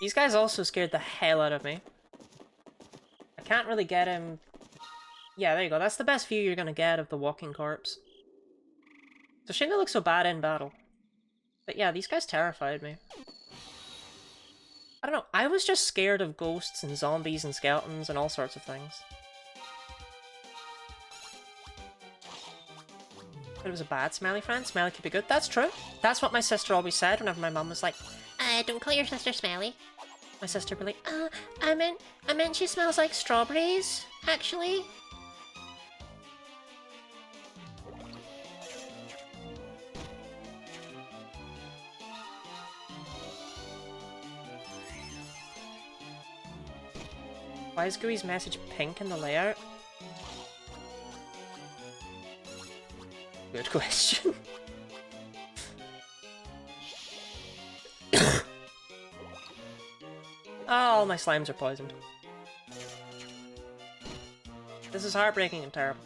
These guys also scared the hell out of me. I can't really get him... Yeah, there you go, that's the best view you're gonna get of the walking corpse. It's a shame they look so bad in battle. But yeah, these guys terrified me. I don't know, I was just scared of ghosts and zombies and skeletons and all sorts of things. It was a bad Smelly Friend. Smelly could be good. That's true. That's what my sister always said whenever my mum was like, don't call your sister Smelly. My sister would be like, I meant she smells like strawberries, actually. Why is Gooey's message pink in the layout? Good question. Oh, all my slimes are poisoned. This is heartbreaking and terrible.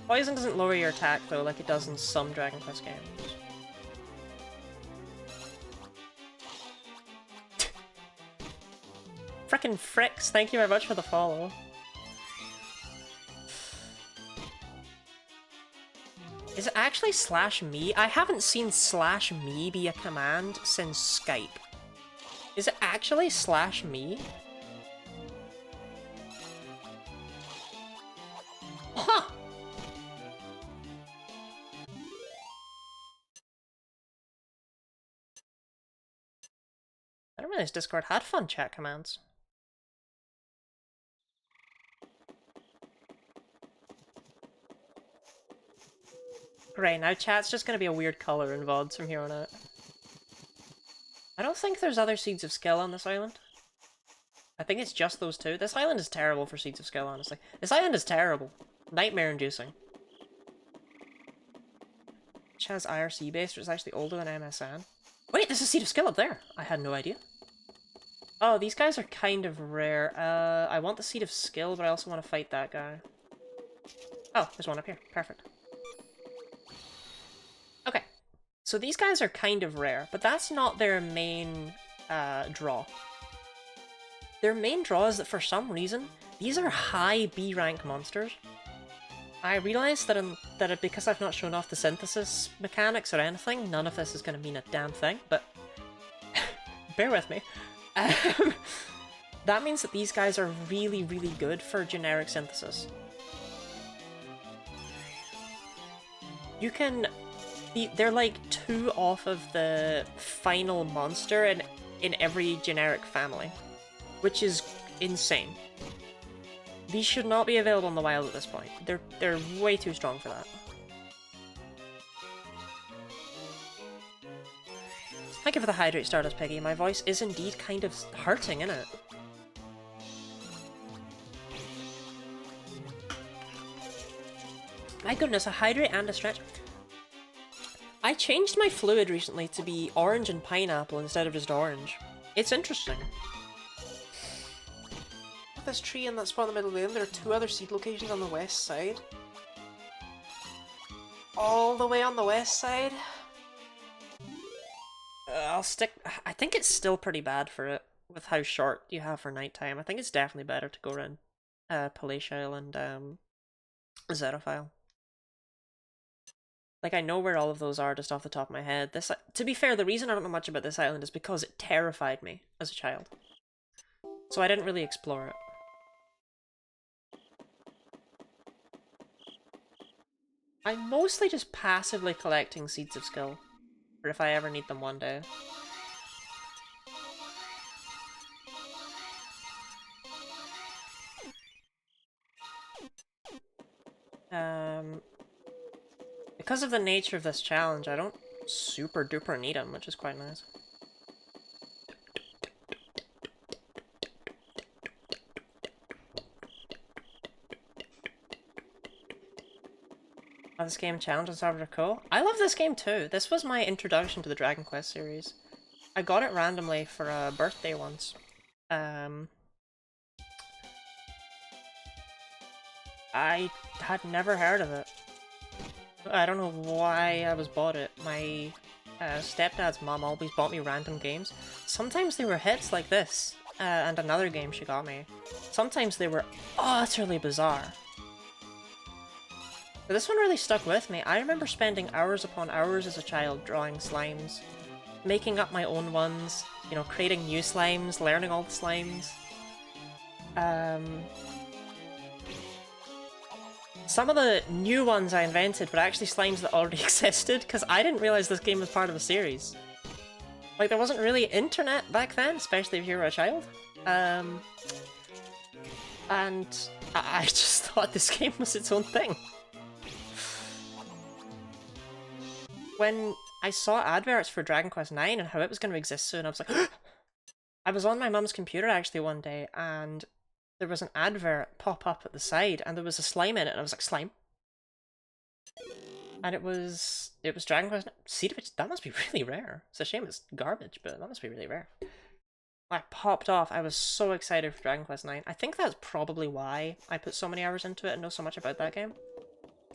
Poison doesn't lower your attack though, like it does in some Dragon Quest games. Frickin' Fricks, thank you very much for the follow. Is it actually /me? I haven't seen /me be a command since Skype. Is it actually /me? Huh! I didn't realize Discord had fun chat commands. Great, now chat's just gonna be a weird color in VODs from here on out. I don't think there's other Seeds of Skill on this island. I think it's just those two. This island is terrible for Seeds of Skill, honestly. This island is terrible. Nightmare-inducing. Which has IRC base, which is actually older than MSN. Wait, there's a Seed of Skill up there! I had no idea. Oh, these guys are kind of rare. I want the Seed of Skill, but I also want to fight that guy. Oh, there's one up here. Perfect. Okay. So these guys are kind of rare, but that's not their main draw. Their main draw is that for some reason, these are high B rank monsters. I realise that because I've not shown off the synthesis mechanics or anything, none of this is going to mean a damn thing, but bear with me. That means that these guys are really, really good for generic synthesis. You can... They're like 2 off of the final monster in every generic family, which is insane. These should not be available in the wild at this point. They're way too strong for that. Thank you for the hydrate, Stardust Piggy. My voice is indeed kind of hurting, isn't it? My goodness, a hydrate and a stretch. I changed my fluid recently to be orange and pineapple instead of just orange. It's interesting. With this tree in that spot in the middle lane, there are 2 other seed locations on the west side. All the way on the west side? I'll stick... I think it's still pretty bad for it, with how short you have for nighttime. I think it's definitely better to go around Palatial and Xenophile. Like, I know where all of those are just off the top of my head. This, to be fair, the reason I don't know much about this island is because it terrified me as a child. So I didn't really explore it. I'm mostly just passively collecting Seeds of Skill, for if I ever need them one day. Because of the nature of this challenge, I don't super duper need them, which is quite nice. Oh, this game challenge and servers are cool. I love this game too. This was my introduction to the Dragon Quest series. I got it randomly for a birthday once. I had never heard of it. I don't know why I was bought it. My stepdad's mom always bought me random games. Sometimes they were hits like this, and another game she got me. Sometimes they were utterly bizarre. But this one really stuck with me. I remember spending hours upon hours as a child drawing slimes. Making up my own ones, you know, creating new slimes, learning all the slimes. Some of the new ones I invented were actually slimes that already existed, because I didn't realize this game was part of a series. Like, there wasn't really internet back then, especially if you were a child. And I just thought this game was its own thing. When I saw adverts for Dragon Quest IX and how it was going to exist soon, I was like, I was on my mum's computer actually one day, and there was an advert pop up at the side, and there was a slime in it, and I was like, slime? And it was Dragon Quest. Seed of it, that must be really rare. It's a shame it's garbage, but that must be really rare. I popped off. I was so excited for Dragon Quest IX. I think that's probably why I put so many hours into it and know so much about that game.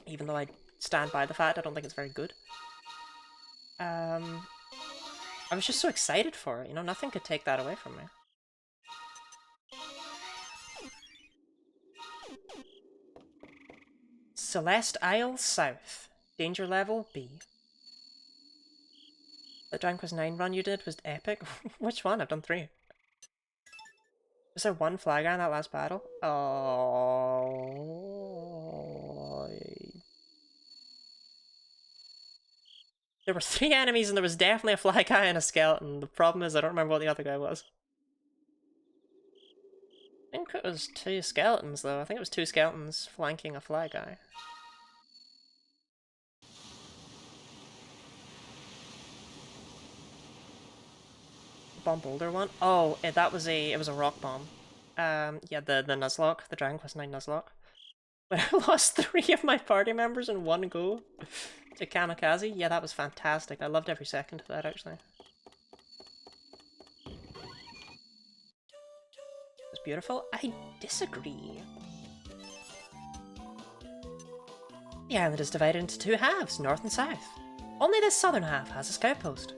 Even though I stand by the fact I don't think it's very good. I was just so excited for it, you know, nothing could take that away from me. Celeste Isle South. Danger level B. The Dragon Quest IX run you did was epic. Which one? I've done 3. Was there one flag guy in that last battle? Oh. There were 3 enemies and there was definitely a fly guy and a skeleton. The problem is I don't remember what the other guy was. I think it was 2 skeletons though. I think it was 2 skeletons flanking a fly guy. bomb boulder one? Oh, that was it was a rock bomb. Yeah, the Nuzlocke, the Dragon Quest IX Nuzlocke. But I lost 3 of my party members in one go to Kamikaze. Yeah, that was fantastic. I loved every second of that, actually. It was beautiful. I disagree. The island is divided into 2 halves, north and south. Only the southern half has a scout post.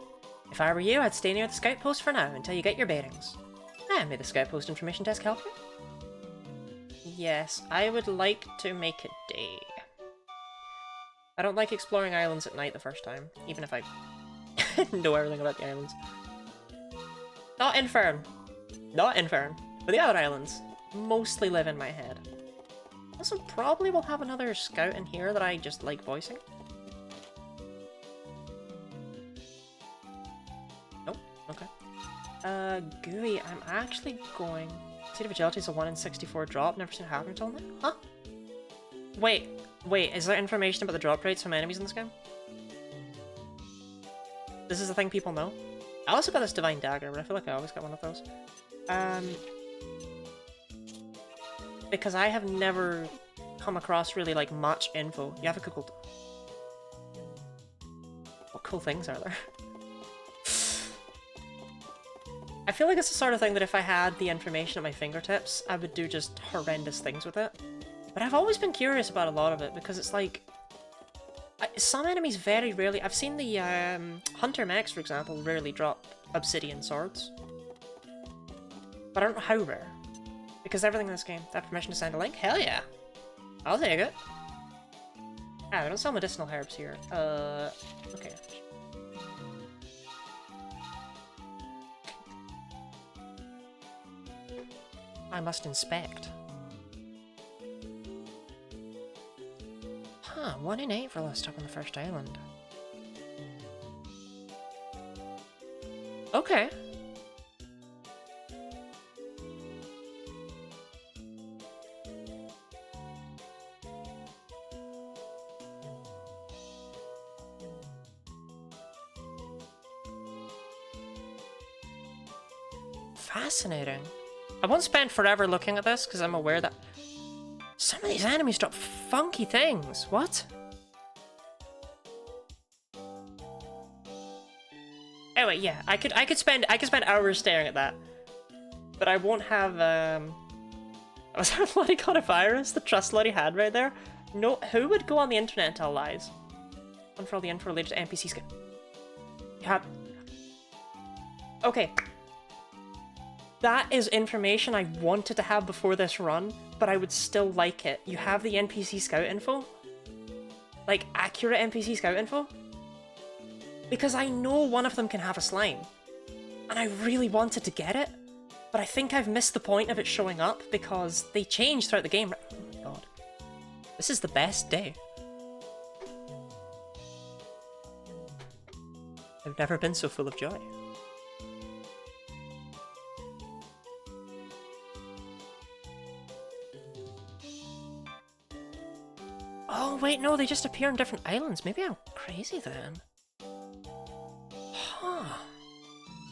If I were you, I'd stay near the scout post for now until you get your bearings. Now, may the scout post information desk help you? Yes, I would like to make it day. I don't like exploring islands at night the first time, even if I know everything about the islands. Not Infern. Not Infern. But the other islands mostly live in my head. Also, probably will have another scout in here that I just like voicing. Nope. Okay. Gooey, I'm actually going... State of Agility is a 1 in 64 drop, never seen it happen until now? Huh? Wait, is there information about the drop rates from enemies in this game? This is the thing people know? I also got this Divine Dagger, but I feel like I always got one of those. Because I have never come across really, like, much info. You have a Googled... What cool things are there? I feel like it's the sort of thing that if I had the information at my fingertips, I would do just horrendous things with it. But I've always been curious about a lot of it, because it's like... some enemies very rarely... I've seen the Hunter Mechs, for example, rarely drop obsidian swords. But I don't know how rare. Because everything in this game, that permission to send a link? Hell yeah! I'll take it. Ah, they don't sell medicinal herbs here. Okay. I must inspect. Huh, 1 in 8 for last up on the first island. Okay. Fascinating. I won't spend forever looking at this, because I'm aware that some of these enemies drop funky things. What? Anyway, yeah, I could spend hours staring at that. But I won't have was that a bloody codivirus? The trust Lottie had right there? No, who would go on the internet and tell lies? One for all the info related to NPCs. Yeah. Okay. That is information I wanted to have before this run, but I would still like it. You have the NPC scout info? Like, accurate NPC scout info? Because I know one of them can have a slime. And I really wanted to get it, but I think I've missed the point of it showing up because they change throughout the game. Oh my god. This is the best day. I've never been so full of joy. Oh, wait, no, they just appear on different islands. Maybe I'm crazy then. Huh.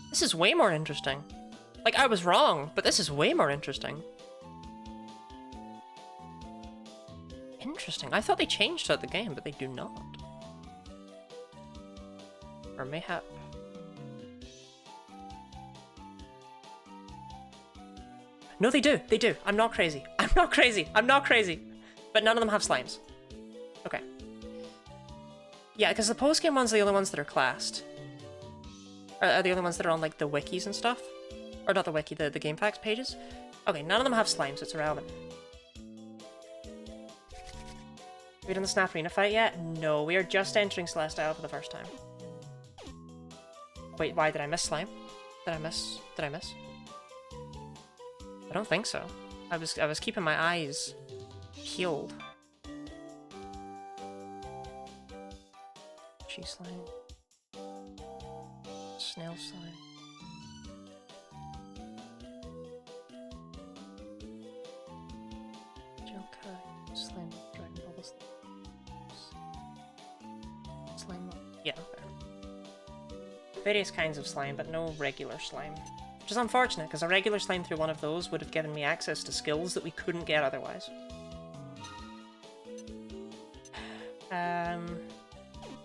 This is way more interesting. Like, I was wrong, but this is way more interesting. Interesting. I thought they changed throughout the game, but they do not. Or mayhap... No, they do. They do. I'm not crazy. I'm not crazy. I'm not crazy. But none of them have slimes. Okay. Yeah, because the post-game ones are the only ones that are classed. Are the only ones that are on, like, the wikis and stuff. Or not the wiki, the game facts pages. Okay, none of them have slimes, so it's irrelevant. We done the Snap Arena fight yet? No, we are just entering Celestial for the first time. Wait, why did I miss slime? Did I miss? Did I miss? I don't think so. I was keeping my eyes peeled. Tree slime. Snail slime. Jokai. Slime. Dragon bubble slime. Slime. Yeah, okay. various kinds of slime, but no regular slime. Which is unfortunate, because a regular slime through one of those would have given me access to skills that we couldn't get otherwise.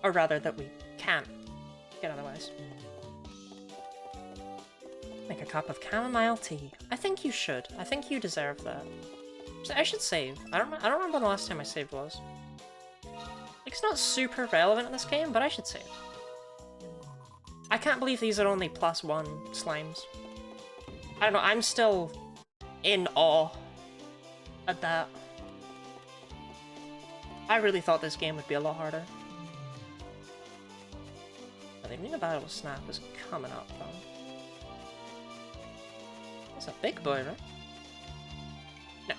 Or rather, that we can't get otherwise. Make a cup of chamomile tea. I think you should. I think you deserve that. I should save. I don't remember when the last time I saved was. It's not super relevant in this game, but I should save. I can't believe these are only +1 slimes. I don't know, I'm still in awe at that. I really thought this game would be a lot harder. The arena battle with Snap is coming up, though. That's a big boy, right? No.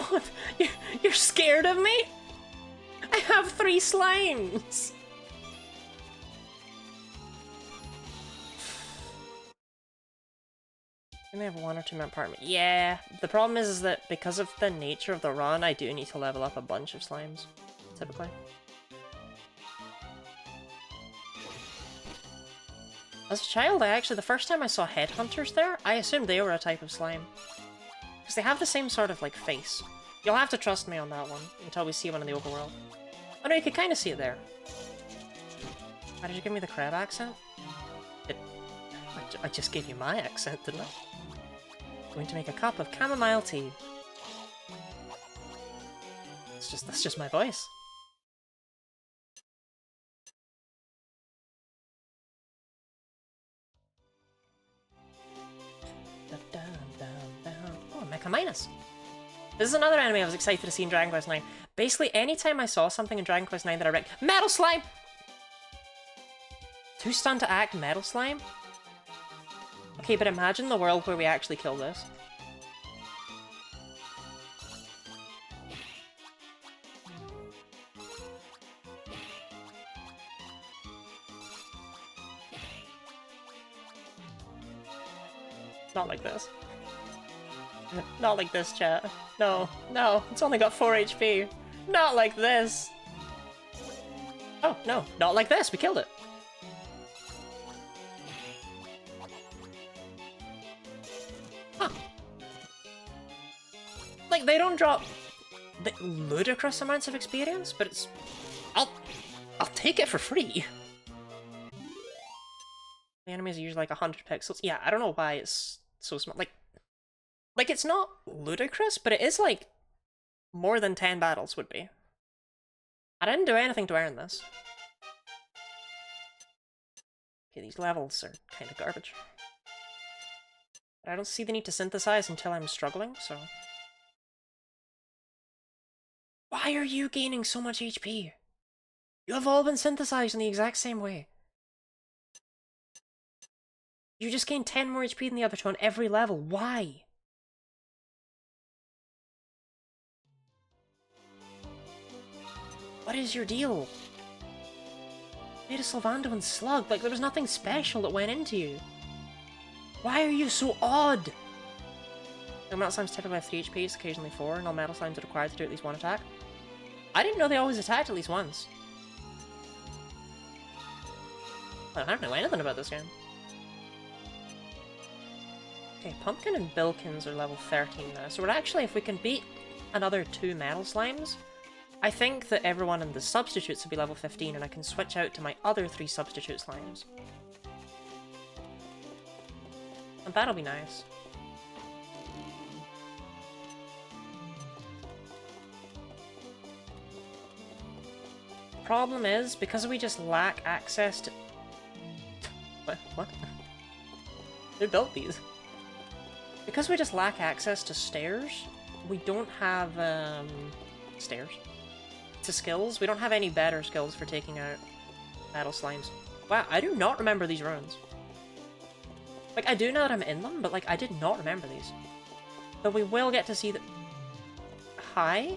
What? You're scared of me? I have 3 slimes! I may have 1 or 2 man apartment. Yeah, the problem is that because of the nature of the run, I do need to level up a bunch of slimes, typically. As a child, the first time I saw headhunters there, I assumed they were a type of slime. Because they have the same sort of, like, face. You'll have to trust me on that one, until we see one in the overworld. Oh no, you can kind of see it there. Why did you give me the crab accent? I just gave you my accent, didn't I? Going to make a cup of chamomile tea. That's just my voice. Oh, Mecha Minus. This is another anime I was excited to see in Dragon Quest IX. Basically, anytime I saw something in Dragon Quest IX that I read, Metal Slime! Too stunned to act, Metal Slime? Okay, but imagine the world where we actually kill this. Not like this. Not like this, chat. No, no, it's only got 4 HP. Not like this. Oh, no, not like this. We killed it. Huh. Like, they don't drop the ludicrous amounts of experience, but it's... I'll take it for free. The enemies are usually like 100 pixels. Yeah, I don't know why it's so small. Like, it's not ludicrous, but it is, like, more than 10 battles would be. I didn't do anything to earn this. Okay, these levels are kind of garbage. But I don't see the need to synthesize until I'm struggling, so... Why are you gaining so much HP? You have all been synthesized in the exact same way. You just gain 10 more HP than the other two on every level. Why? What is your deal? You made a Sylvando and Slug, like there was nothing special that went into you. Why are you so odd? No metal slimes typically have 3 HP, it's occasionally 4, and all metal slimes are required to do at least 1 attack. I didn't know they always attacked at least once. I don't know anything about this game. Okay, Pumpkin and Bilkins are level 13 now, so we're actually, if we can beat another 2 metal slimes, I think that everyone in the substitutes will be level 15 and I can switch out to my other 3 substitute slimes. And that'll be nice. Problem is, because we just lack access to... What? Who built these? Because we just lack access to stairs, we don't have, stairs. To skills, we don't have any better skills for taking out battle slimes. Wow, I do not remember these runes. Like, I do know that I'm in them, but, like, I did not remember these. But we will get to see the... Hi?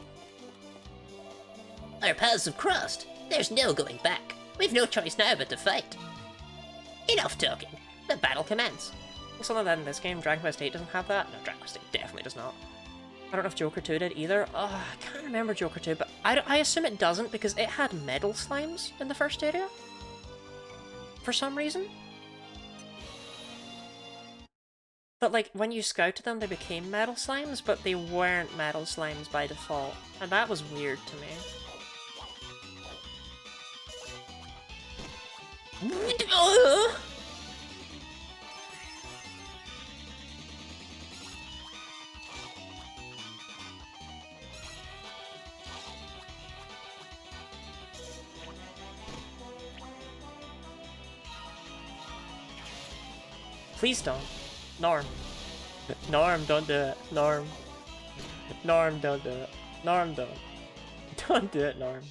Our paths have crossed. There's no going back. We've no choice now but to fight. Enough talking. The battle commence.
Something like that in this game. Dragon Quest VIII doesn't have that. No, Dragon Quest VIII definitely does not. I don't know if Joker 2 did either. Oh, I can't remember Joker 2, but I assume it doesn't because it had metal slimes in the first area. for some reason. But like, when you scouted them, they became metal slimes, but they weren't metal slimes by default. And that was weird to me. Please don't. Norm. Norm, don't do it. Norm. Norm, don't do it. Norm, don't. Don't do it, Norm.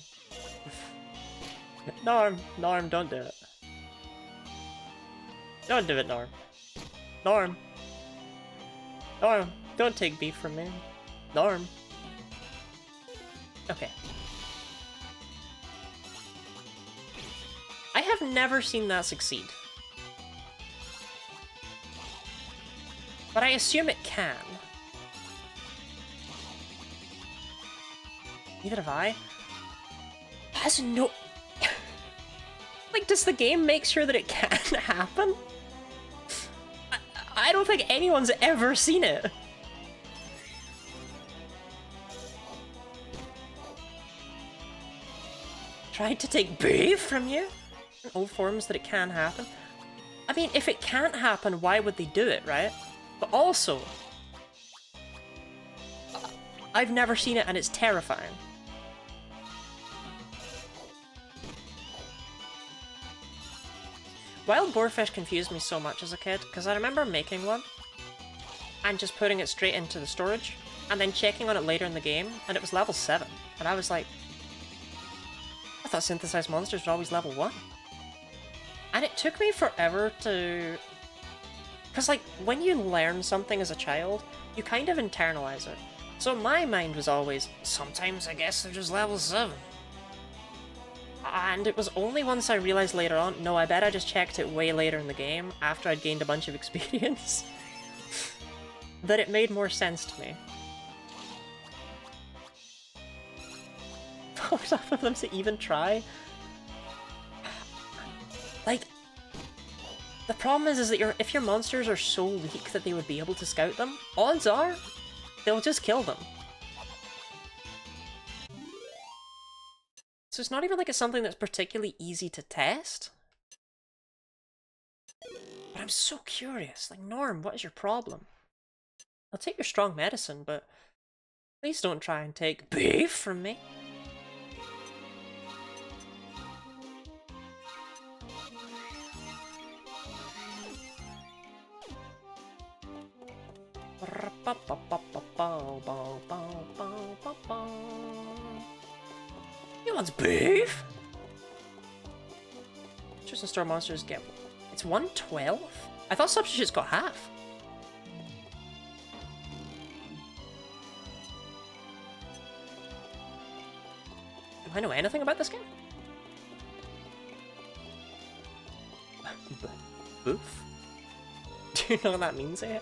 Norm, don't do it. Don't do it, Norm. Norm. Norm, don't take beef from me. Norm. Okay. I have never seen that succeed. But I assume it can. Neither have I. Has no... Like, does the game make sure that it can happen? I don't think anyone's ever seen it. Tried to take beef from you? In old forums that it can happen? I mean, if it can't happen, why would they do it, right? But also, I've never seen it and it's terrifying. Wild boarfish confused me so much as a kid, because I remember making one and just putting it straight into the storage and then checking on it later in the game and it was level 7. And I was like, I thought synthesized monsters were always level 1. And it took me forever to... Because, like, when you learn something as a child, you kind of internalize it. So my mind was always, sometimes I guess they're just level 7. And it was only once I realized later on, no, I bet I just checked it way later in the game, after I'd gained a bunch of experience, that it made more sense to me. Fucked up of them to even try. Like... The problem is that if your monsters are so weak that they would be able to scout them, odds are, they'll just kill them. So it's not even like it's something that's particularly easy to test. But I'm so curious, like, Norm, what is your problem? I'll take your strong medicine, but please don't try and take beef from me. He wants beef? Just in store monsters get... It's 112? I thought substitutes got half. Do I know anything about this game? Boof? Do you know what that means, eh?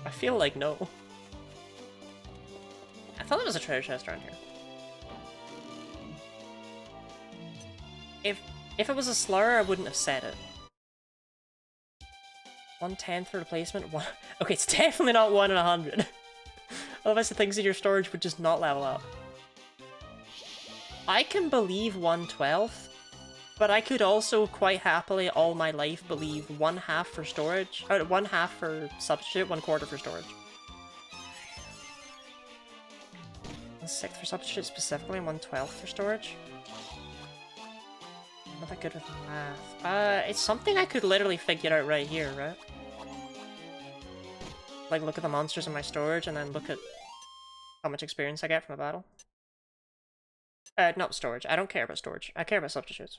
I feel like no. I thought there was a treasure chest around here. If it was a slur, I wouldn't have said it. 1/10 for replacement. One. Okay, it's definitely not 1 in 100. Otherwise, the things in your storage would just not level up. I can believe 1/12, but I could also quite happily all my life believe 1/2 for storage, or 1/2 for substitute, 1/4 for storage. 1/6 for substitute specifically, and 1/12 for storage. Not that good with math. It's something I could literally figure out right here, right? Like, look at the monsters in my storage, and then look at how much experience I get from a battle. Not storage. I don't care about storage. I care about substitutes.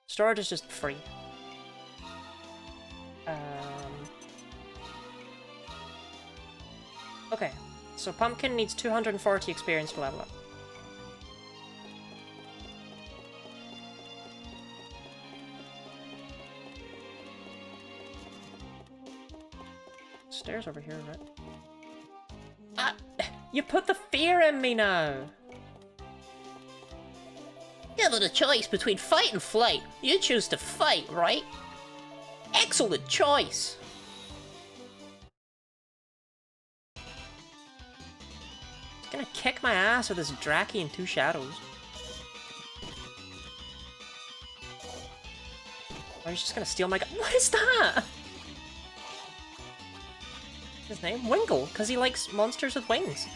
Storage is just free. Okay, so Pumpkin needs 240 experience to level up. Stairs over here, right? Ah! You put the fear in me now!
Given a choice between fight and flight, you choose to fight, right? Excellent choice!
He's gonna kick my ass with his Draki and 2 shadows. Or he's just gonna steal my gun. What is that? His name? Wingle, because he likes monsters with wings.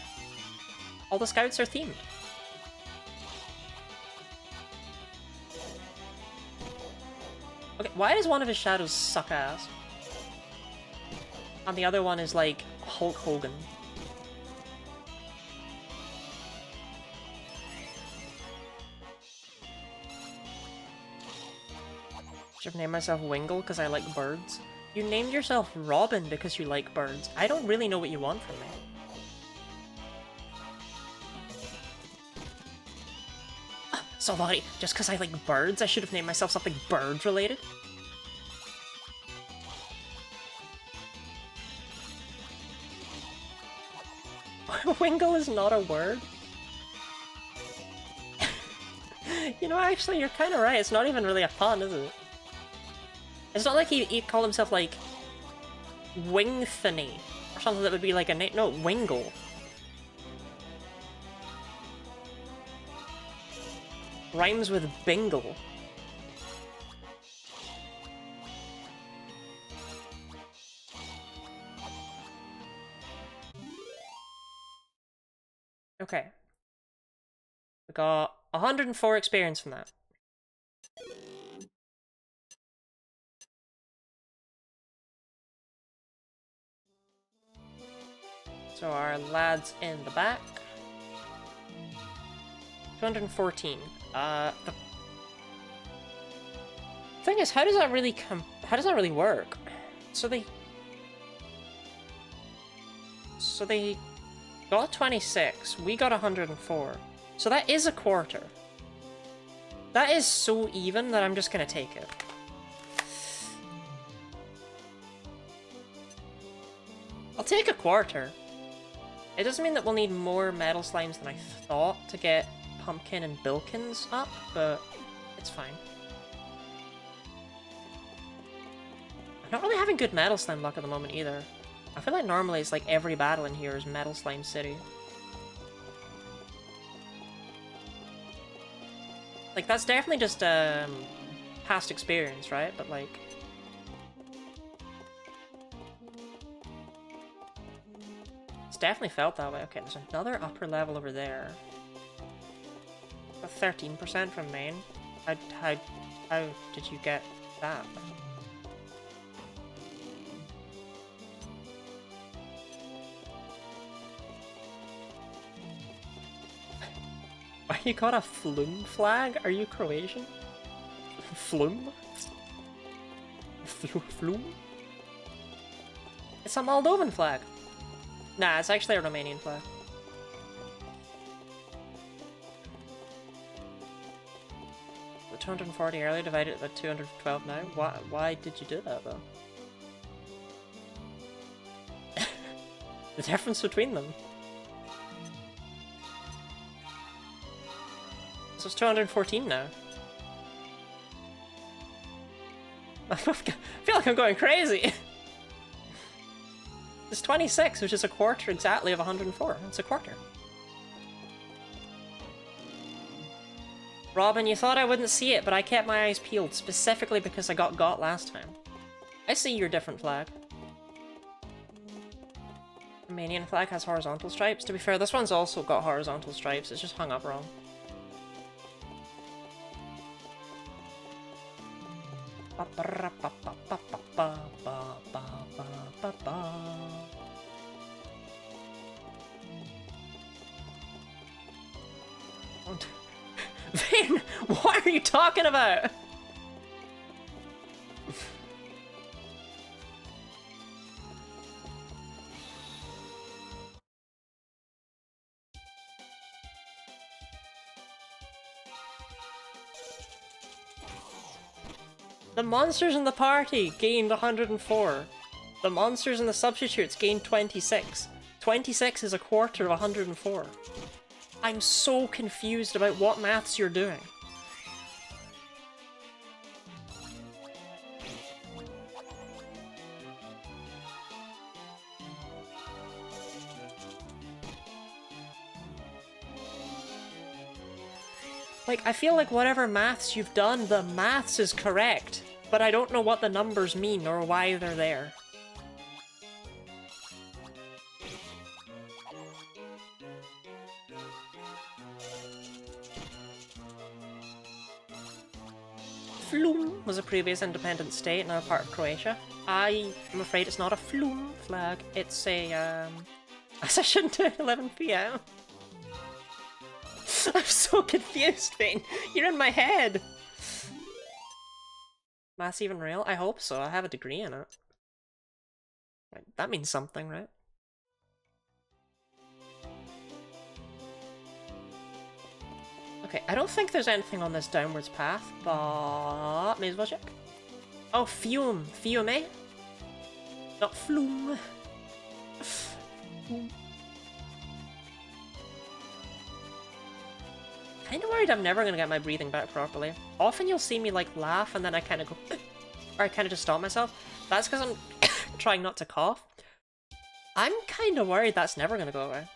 All the scouts are themed. Okay, why does one of his shadows suck ass? And the other one is like Hulk Hogan. Should have named myself Wingle because I like birds. You named yourself Robin because you like birds. I don't really know what you want from me. Sorry, just because I like birds, I should have named myself something bird-related? Wingle is not a word. You know, actually, you're kind of right. It's not even really a pun, is it? It's not like he'd call himself, like, Wingthony, or something that would be like a name. No, Wingle. Rhymes with Bingle. Okay. We got 104 experience from that. So our lads in the back. 214. The thing is, how does that really work? So they got 26, we got 104. So that is a quarter. That is so even that I'm just gonna take it. I'll take a quarter. It doesn't mean that we'll need more metal slimes than I thought to get Pumpkin and Bilkins up, but it's fine. I'm not really having good metal slime luck at the moment either. I feel like normally it's like every battle in here is Metal Slime City. Like, that's definitely just past experience, right? But like... it's definitely felt that way. Okay, there's another upper level over there. 13% from main. How did you get that? Why you got a Flume flag? Are you Croatian? Flume? Flume? It's a Moldovan flag. Nah, it's actually a Romanian flag. The 240 earlier divided by 212 now? Why did you do that, though? The difference between them. So it's 214 now. I feel like I'm going crazy! It's 26, which is a quarter exactly of 104. It's a quarter. Robin, you thought I wouldn't see it, but I kept my eyes peeled, specifically because I got last time. I see your different flag. Romanian flag has horizontal stripes. To be fair, this one's also got horizontal stripes, it's just hung up wrong. Vin, what are you talking about? The monsters in the party gained 104. The monsters and the substitutes gained 26. 26 is a quarter of 104. I'm so confused about what maths you're doing. Like, I feel like whatever maths you've done, the maths is correct, but I don't know what the numbers mean or why they're there. Flum was a previous independent state, now part of Croatia. I am afraid it's not a Flum flag, it's a, I shouldn't do it 11 PM. I'm so confused, Vane. You're in my head. Maths even real? I hope so. I have a degree in it. Right, that means something, right? Okay, I don't think there's anything on this downwards path, but may as well check. Oh, fume. Fiume? Not flume. Kinda worried I'm never gonna get my breathing back properly. Often you'll see me like laugh and then I kinda go or I kinda just stop myself. That's because I'm trying not to cough. I'm kinda worried that's never gonna go away.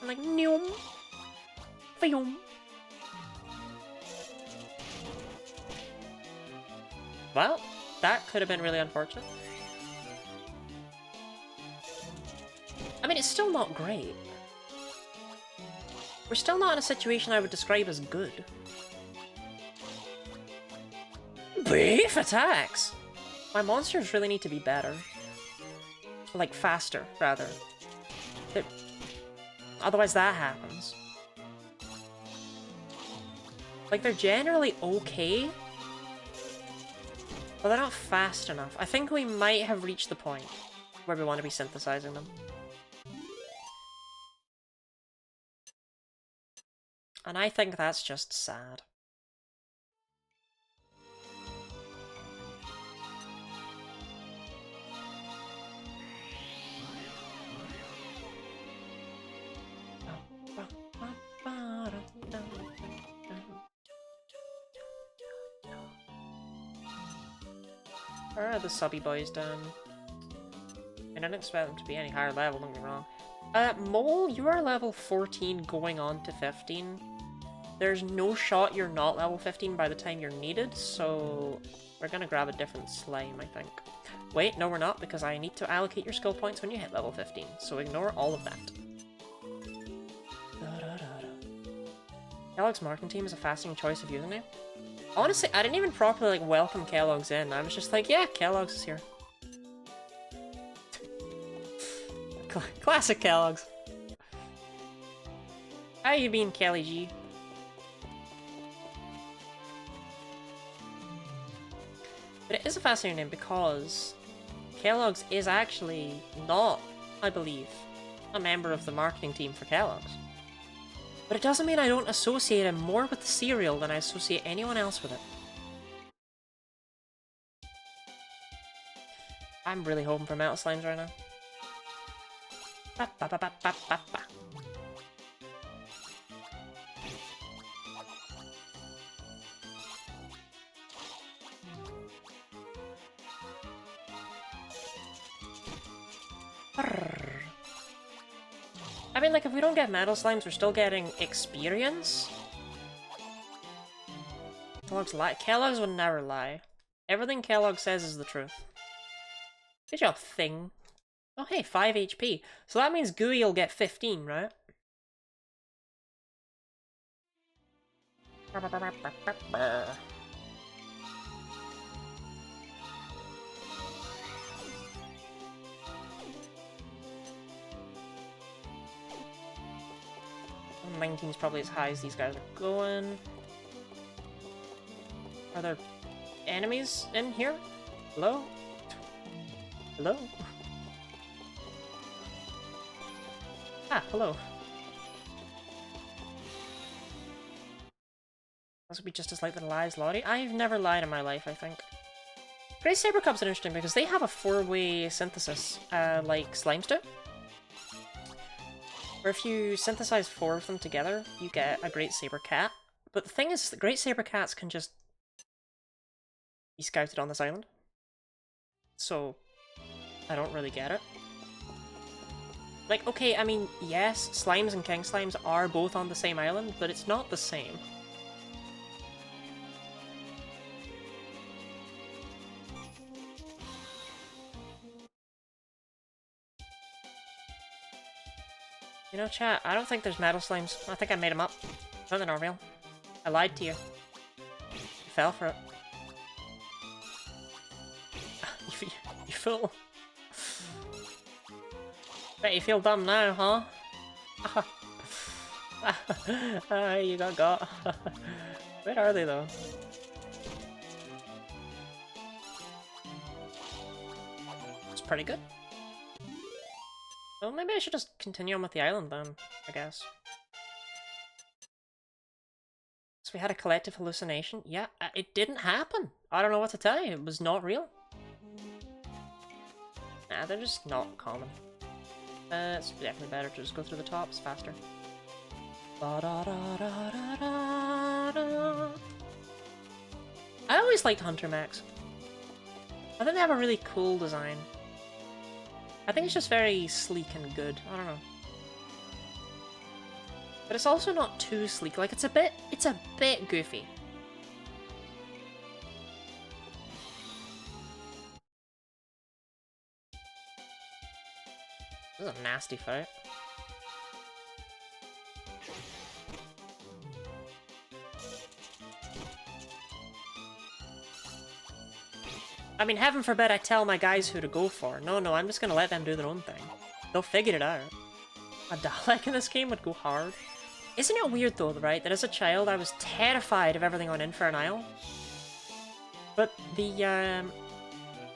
I'm like noom. Fium. Well, that could have been really unfortunate. I mean, it's still not great. We're still not in a situation I would describe as good. Beef attacks! My monsters really need to be better. Like, faster, rather. Otherwise that happens. Like, they're generally okay, but they're not fast enough. I think we might have reached the point where we want to be synthesizing them. And I think that's just sad. Where are the subby boys down? I don't expect them to be any higher level, don't get me wrong. Mole, you are level 14 going on to 15. There's no shot you're not level 15 by the time you're needed, so we're gonna grab a different slime, I think. Wait, no we're not, because I need to allocate your skill points when you hit level 15, so ignore all of that. Kellogg's marketing team is a fascinating choice of username. Honestly, I didn't even properly like welcome Kellogg's in. I was just like, yeah, Kellogg's is here. Classic Kellogg's. How you been, Kelly G? But it is a fascinating name because Kellogg's is actually not, I believe, a member of the marketing team for Kellogg's. But it doesn't mean I don't associate him more with the cereal than I associate anyone else with it. I'm really hoping for metal slimes right now. Ba, ba, ba, ba, ba, ba, ba. I mean, like, if we don't get metal slimes, we're still getting experience. Kellogg's lie. Kellogg's would never lie. Everything Kellogg says is the truth. Good job, thing. Oh, hey, 5 HP. So that means Gooey will get 15, right? And 19's probably as high as these guys are going. Are there enemies in here? Hello? Hello? Ah, hello. This would be just as likely to lie as Lottie. I've never lied in my life, I think. Great Saber Cups are interesting because they have a 4-way synthesis, like slimes do. Where if you synthesize 4 of them together, you get a Great Saber Cat. But the thing is, the Great Saber Cats can just be scouted on this island. So, I don't really get it. Like, okay, I mean, yes, Slimes and King Slimes are both on the same island, but it's not the same. You know, chat, I don't think there's metal slimes. I think I made them up. No, they're not real. I lied to you. You fell for it. You fool. Bet you feel dumb now, huh? You got. Where are they, though? It's pretty good. Well, maybe I should just continue on with the island then, I guess. So we had a collective hallucination? Yeah, it didn't happen. I don't know what to tell you. It was not real. Nah, they're just not common. It's definitely better to just go through the top. It's faster. I always liked Hunter Max. I think they have a really cool design. I think it's just very sleek and good. I don't know. But it's also not too sleek. Like, it's a bit goofy. This is a nasty fight. I mean, heaven forbid I tell my guys who to go for. No, I'm just gonna let them do their own thing. They'll figure it out. A Dalek in this game would go hard. Isn't it weird though, right, that as a child I was terrified of everything on Infernal Isle? But the,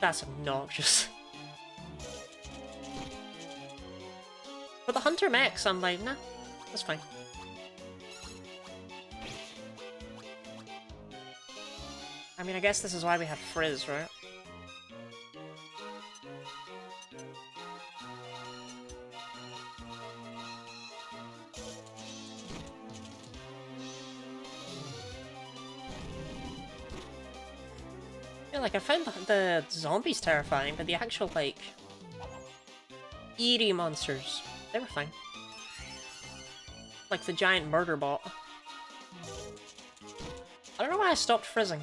that's obnoxious. But the Hunter Mechs, I'm like, nah, that's fine. I mean, I guess this is why we have Frizz, right? Yeah, like, I found the zombies terrifying, but the actual, like, eerie monsters, they were fine. Like the giant murder bot. I don't know why I stopped frizzing.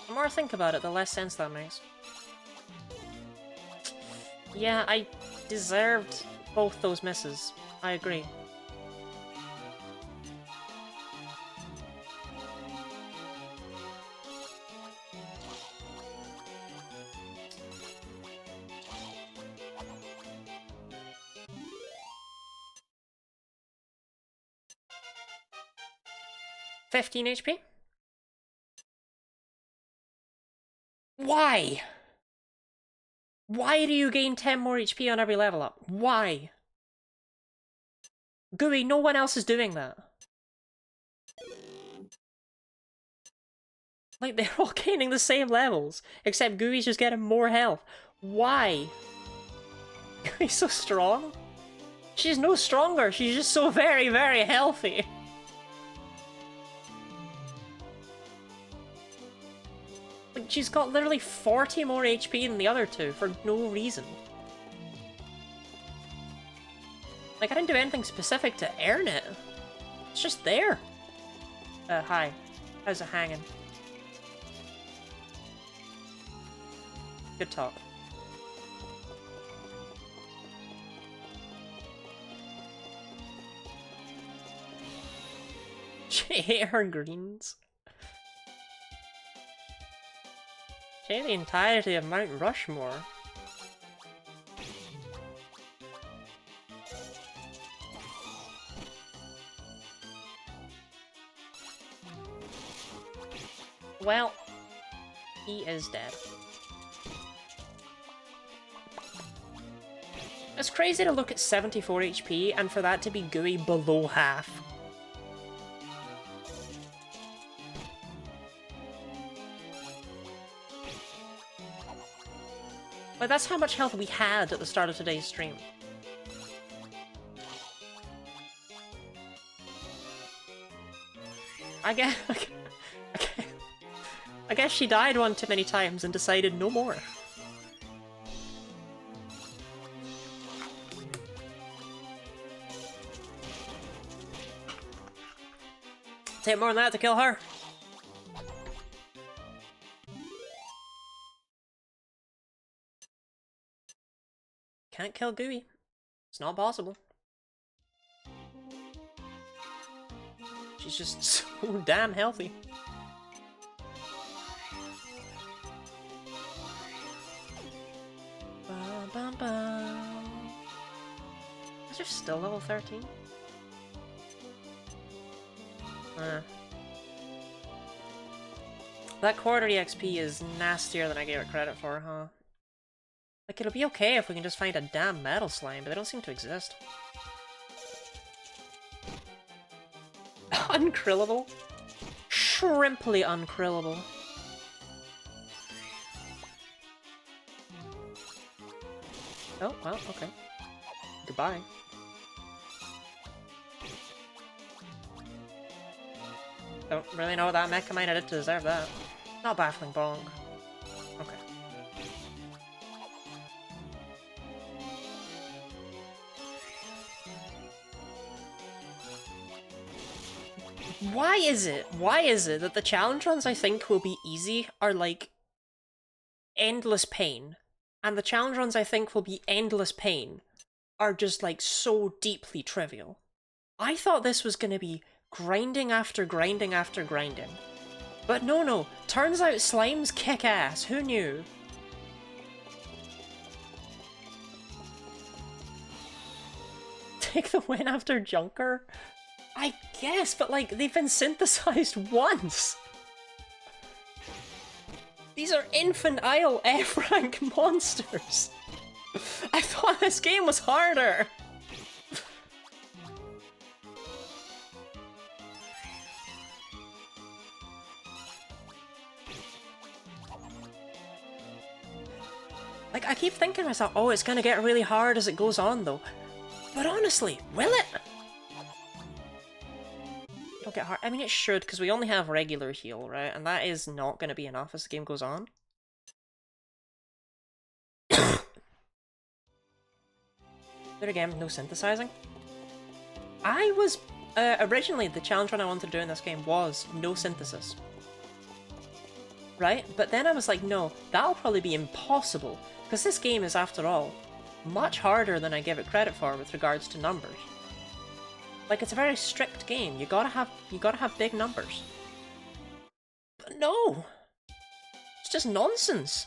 The more I think about it, the less sense that makes. Yeah, I deserved both those misses. I agree. $15 HP? Why? Why do you gain 10 more HP on every level up? Why? Gooey, no one else is doing that. Like, they're all gaining the same levels, except Gooey's just getting more health. Why? Gooey's so strong? She's no stronger, she's just so very, very healthy. Like, she's got literally 40 more HP than the other two, for no reason. Like, I didn't do anything specific to earn it. It's just there. Hi. How's it hanging? Good talk. She ate her greens. She ate the entirety of Mount Rushmore. Well, he is dead. It's crazy to look at 74 HP and for that to be gooey below half. Like, that's how much health we had at the start of today's stream. I guess she died one too many times and decided no more. Take more than that to kill her. Can't kill Gooey. It's not possible. She's just so damn healthy. Bum, bum, bum. Is she still level 13? That quarter EXP is nastier than I gave it credit for, huh? Like, it'll be okay if we can just find a damn metal slime, but they don't seem to exist. Unkrillable? Shrimply unkrillable. Oh, well, okay. Goodbye. Don't really know what that mecha might have did to deserve that. Not baffling bonk. Okay. Why is it that the challenge runs I think will be easy are like endless pain, and the challenge runs I think will be endless pain are just like so deeply trivial? I thought this was gonna be grinding after grinding after grinding. But no, turns out slimes kick ass, who knew? Take the win after Junker? I guess, but like, they've been synthesized once! These are infantile F-rank monsters! I thought this game was harder! Like, I keep thinking to myself, oh, it's gonna get really hard as it goes on, though. But honestly, will it? It'll get hard. I mean, it should, because we only have regular heal, right? And that is not gonna be enough as the game goes on. There again, no synthesizing. I was... originally, the challenge run I wanted to do in this game was no synthesis. Right? But then I was like, no, that'll probably be impossible. Because this game is, after all, much harder than I give it credit for with regards to numbers. Like, it's a very strict game. You gotta have big numbers. But no! It's just nonsense!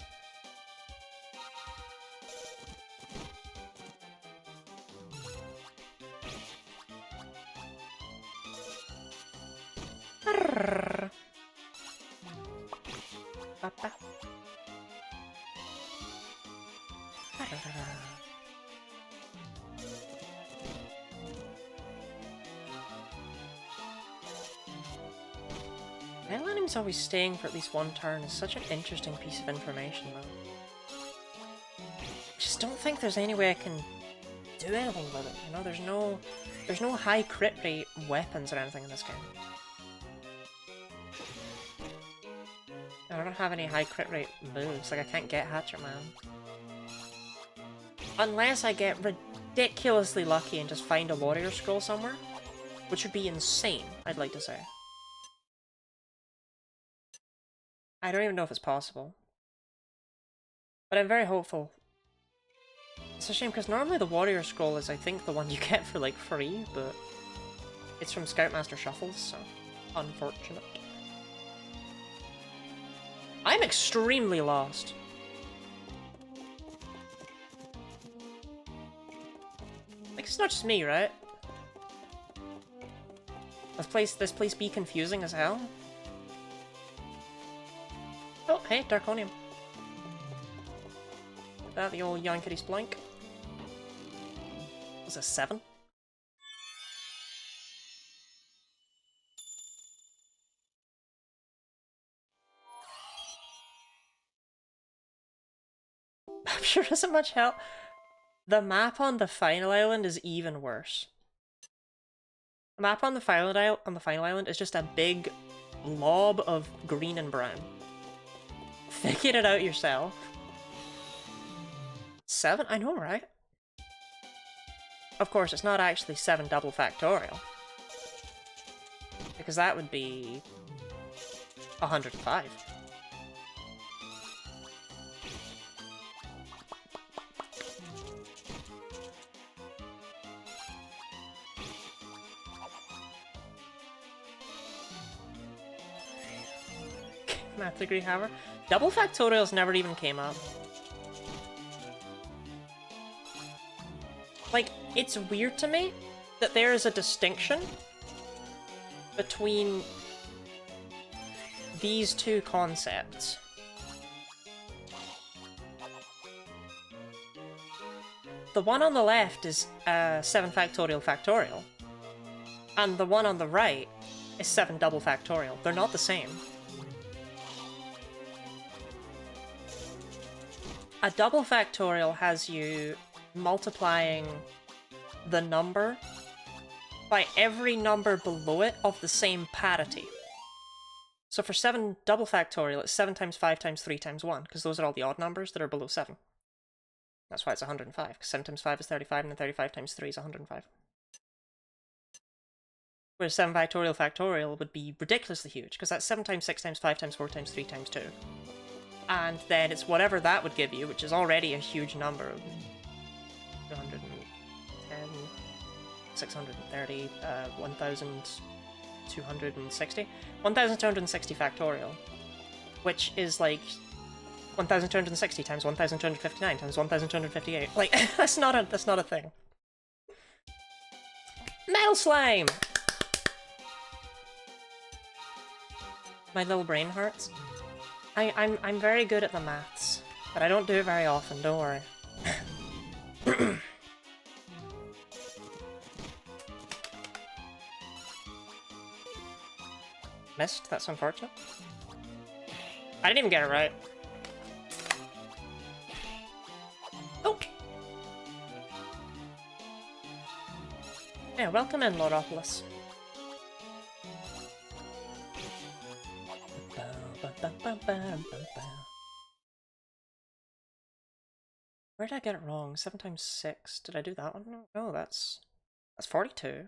Melanium's always staying for at least one turn is such an interesting piece of information, though. I just don't think there's any way I can do anything with it, you know? There's no high crit rate weapons or anything in this game. I don't have any high crit rate moves, like I can't get Hatchet Man. Unless I get ridiculously lucky and just find a warrior scroll somewhere, which would be insane, I'd like to say. I don't even know if it's possible. But I'm very hopeful. It's a shame, because normally the warrior scroll is, I think, the one you get for, like, free, but it's from Scoutmaster Shuffles, so unfortunate. I'm extremely lost. Like, it's not just me, right? This place be confusing as hell? Oh, hey, Darkonium. That the old Yankity Splink. was a 7. I'm sure doesn't much help. The map on the final island is even worse. The map on the final island is just a big blob of green and brown. Figure it out yourself. 7? I know, right? Of course, it's not actually 7 double factorial. Because that would be 105. Math degree, however. Double factorials never even came up. Like, it's weird to me that there is a distinction between these two concepts. The one on the left is 7 factorial factorial, and the one on the right is 7 double factorial. They're not the same. A double factorial has you multiplying the number by every number below it of the same parity. So for 7 double factorial, it's 7 times 5 times 3 times 1, because those are all the odd numbers that are below 7. That's why it's 105, because 7 times 5 is 35, and then 35 times 3 is 105. Whereas 7 factorial would be ridiculously huge, because that's 7 times 6 times 5 times 4 times 3 times 2. And then it's whatever that would give you, which is already a huge number. 210, 630, 1260. 1260 factorial. Which is like 1260 times 1259 times 1258. Like, that's not a thing. Metal slime! My little brain hurts. I'm very good at the maths, but I don't do it very often, don't worry. Missed? That's unfortunate. I didn't even get it right. Oh! Yeah, welcome in, Lordopolis. Where did I get it wrong? 7 times 6. Did I do that one? No, that's 42.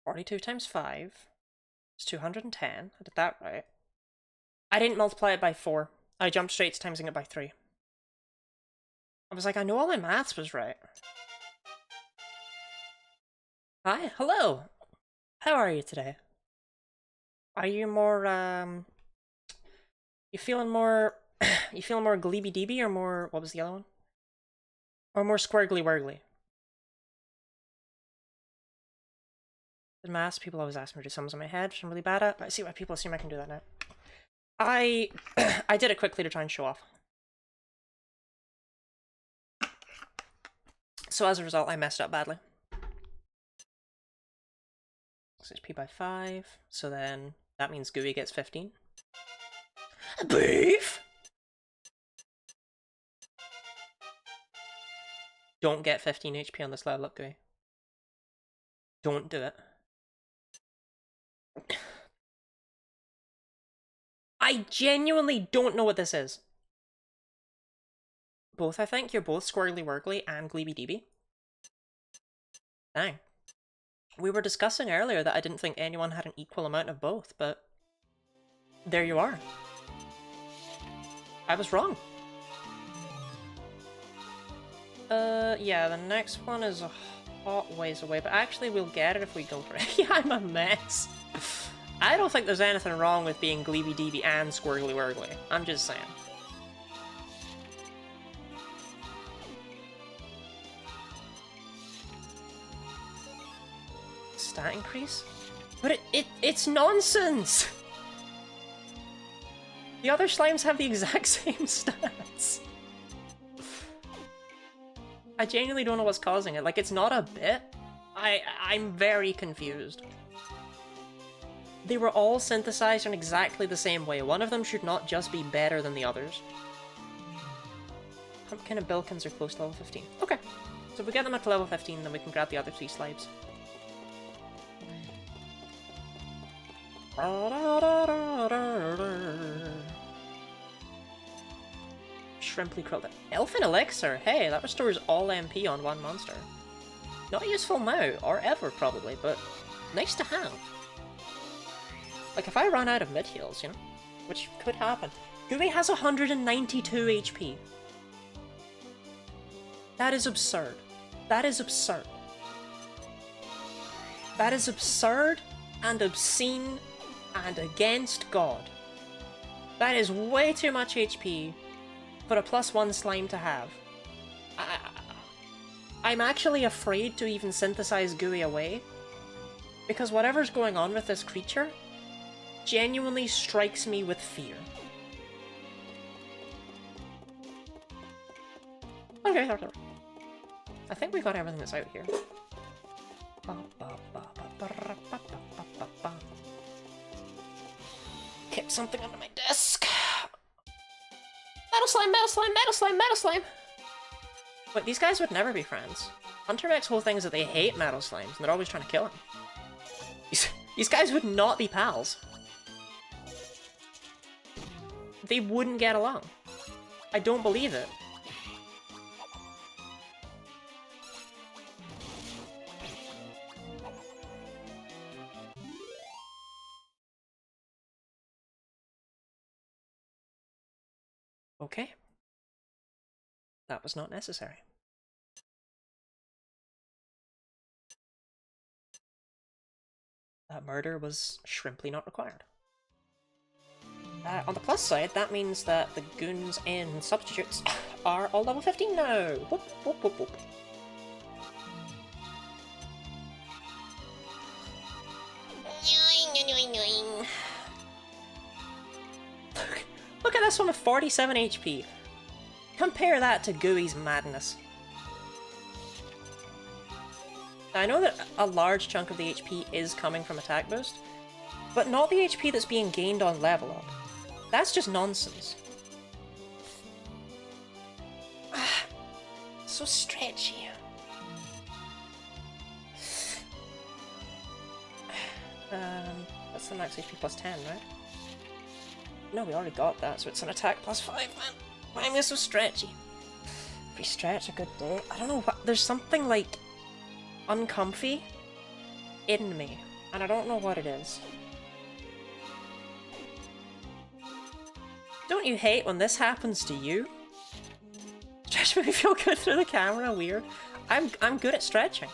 42 times 5 is 210. I did that right. I didn't multiply it by 4. I jumped straight to timesing it by 3. I was like, I know all my maths was right. Hi, hello! How are you today? Are you more, you feeling more gleeby-deeby, or more, what was the other one? Or more squirgly-wurgly? The maths, people always ask me to do sums in my head, which I'm really bad at, but I see why people assume I can do that now. I did it quickly to try and show off. So as a result, I messed up badly. 6 HP by 5, so then that means Gooey gets 15. Beef! Don't get 15 HP on this level up, Gooey. Don't do it. I genuinely don't know what this is. Both, I think. You're both Squirgly Wurgly and Gleeby Deeby. Dang. We were discussing earlier that I didn't think anyone had an equal amount of both, but there you are. I was wrong. Yeah, the next one is a hot ways away, but actually we'll get it if we go for it. Yeah, I'm a mess. I don't think there's anything wrong with being Gleeby Deeby and Squirgly Wurgly. I'm just saying. Stat increase? But it's nonsense! The other slimes have the exact same stats. I genuinely don't know what's causing it. Like, it's not a bit. I'm very confused. They were all synthesized in exactly the same way. One of them should not just be better than the others. Pumpkin and Bilkins are close to level 15. Okay. So if we get them up to level 15, then we can grab the other 3 slabs. Shrimply Krill. Elfin Elixir! Hey, that restores all MP on one monster. Not useful now, or ever probably, but nice to have. Like, if I run out of mid-heals, you know? Which could happen. Gooey has 192 HP. That is absurd. That is absurd. That is absurd and obscene and against God. That is way too much HP for a +1 slime to have. I'm actually afraid to even synthesize Gooey away, because whatever's going on with this creature genuinely strikes me with fear. Okay, I think we got everything that's out here. Kept something under my desk. Metal slime, metal slime, metal slime, metal slime! Wait, these guys would never be friends. Hunter Mech's whole thing is that they hate metal slimes, and they're always trying to kill him. These guys would not be pals. They wouldn't get along. I don't believe it. Okay. That was not necessary. That murder was shrimply not required. On the plus side, that means that the goons and substitutes are all level 15 now! Whoop, whoop, whoop, whoop. Look at this one with 47 HP. Compare that to Gooey's madness. Now, I know that a large chunk of the HP is coming from attack boost, but not the HP that's being gained on level up. That's just nonsense. So stretchy. That's the max HP plus 10, right? No, we already got that, so it's an attack plus 5, man. Why am I so stretchy? If we stretch a good day, I don't know what, there's something like uncomfy in me, and I don't know what it is. Don't you hate when this happens to you? Stretch made me feel good through the camera, weird. I'm good at stretching.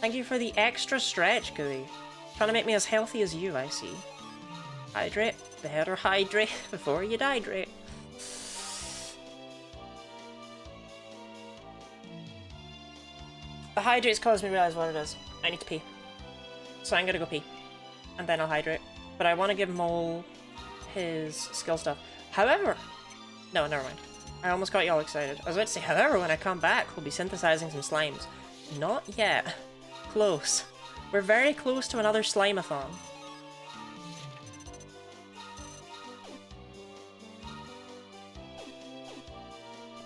Thank you for the extra stretch, Gooey. Trying to make me as healthy as you, I see. Hydrate. Better hydrate before you dehydrate. The hydrate's caused me to realize what it is. I need to pee. So I'm gonna go pee. And then I'll hydrate. But I want to give Mole his skill stuff. However... No, never mind. I almost got you all excited. I was about to say, however, when I come back, we'll be synthesizing some slimes. Not yet. Close. We're very close to another slime-a-thon.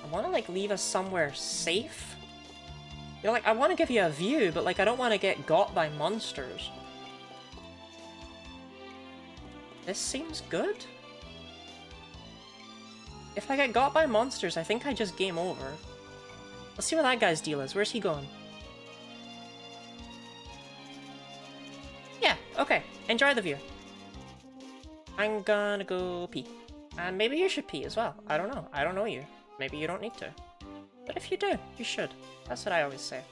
I want to, like, leave us somewhere safe. You know, like, I want to give you a view, but, like, I don't want to get got by monsters. This seems good. If I get got by monsters, I think I just game over. Let's see what that guy's deal is. Where's he going? Yeah, okay. Enjoy the view. I'm gonna go pee. And maybe you should pee as well. I don't know. I don't know you. Maybe you don't need to. But if you do, you should. That's what I always say.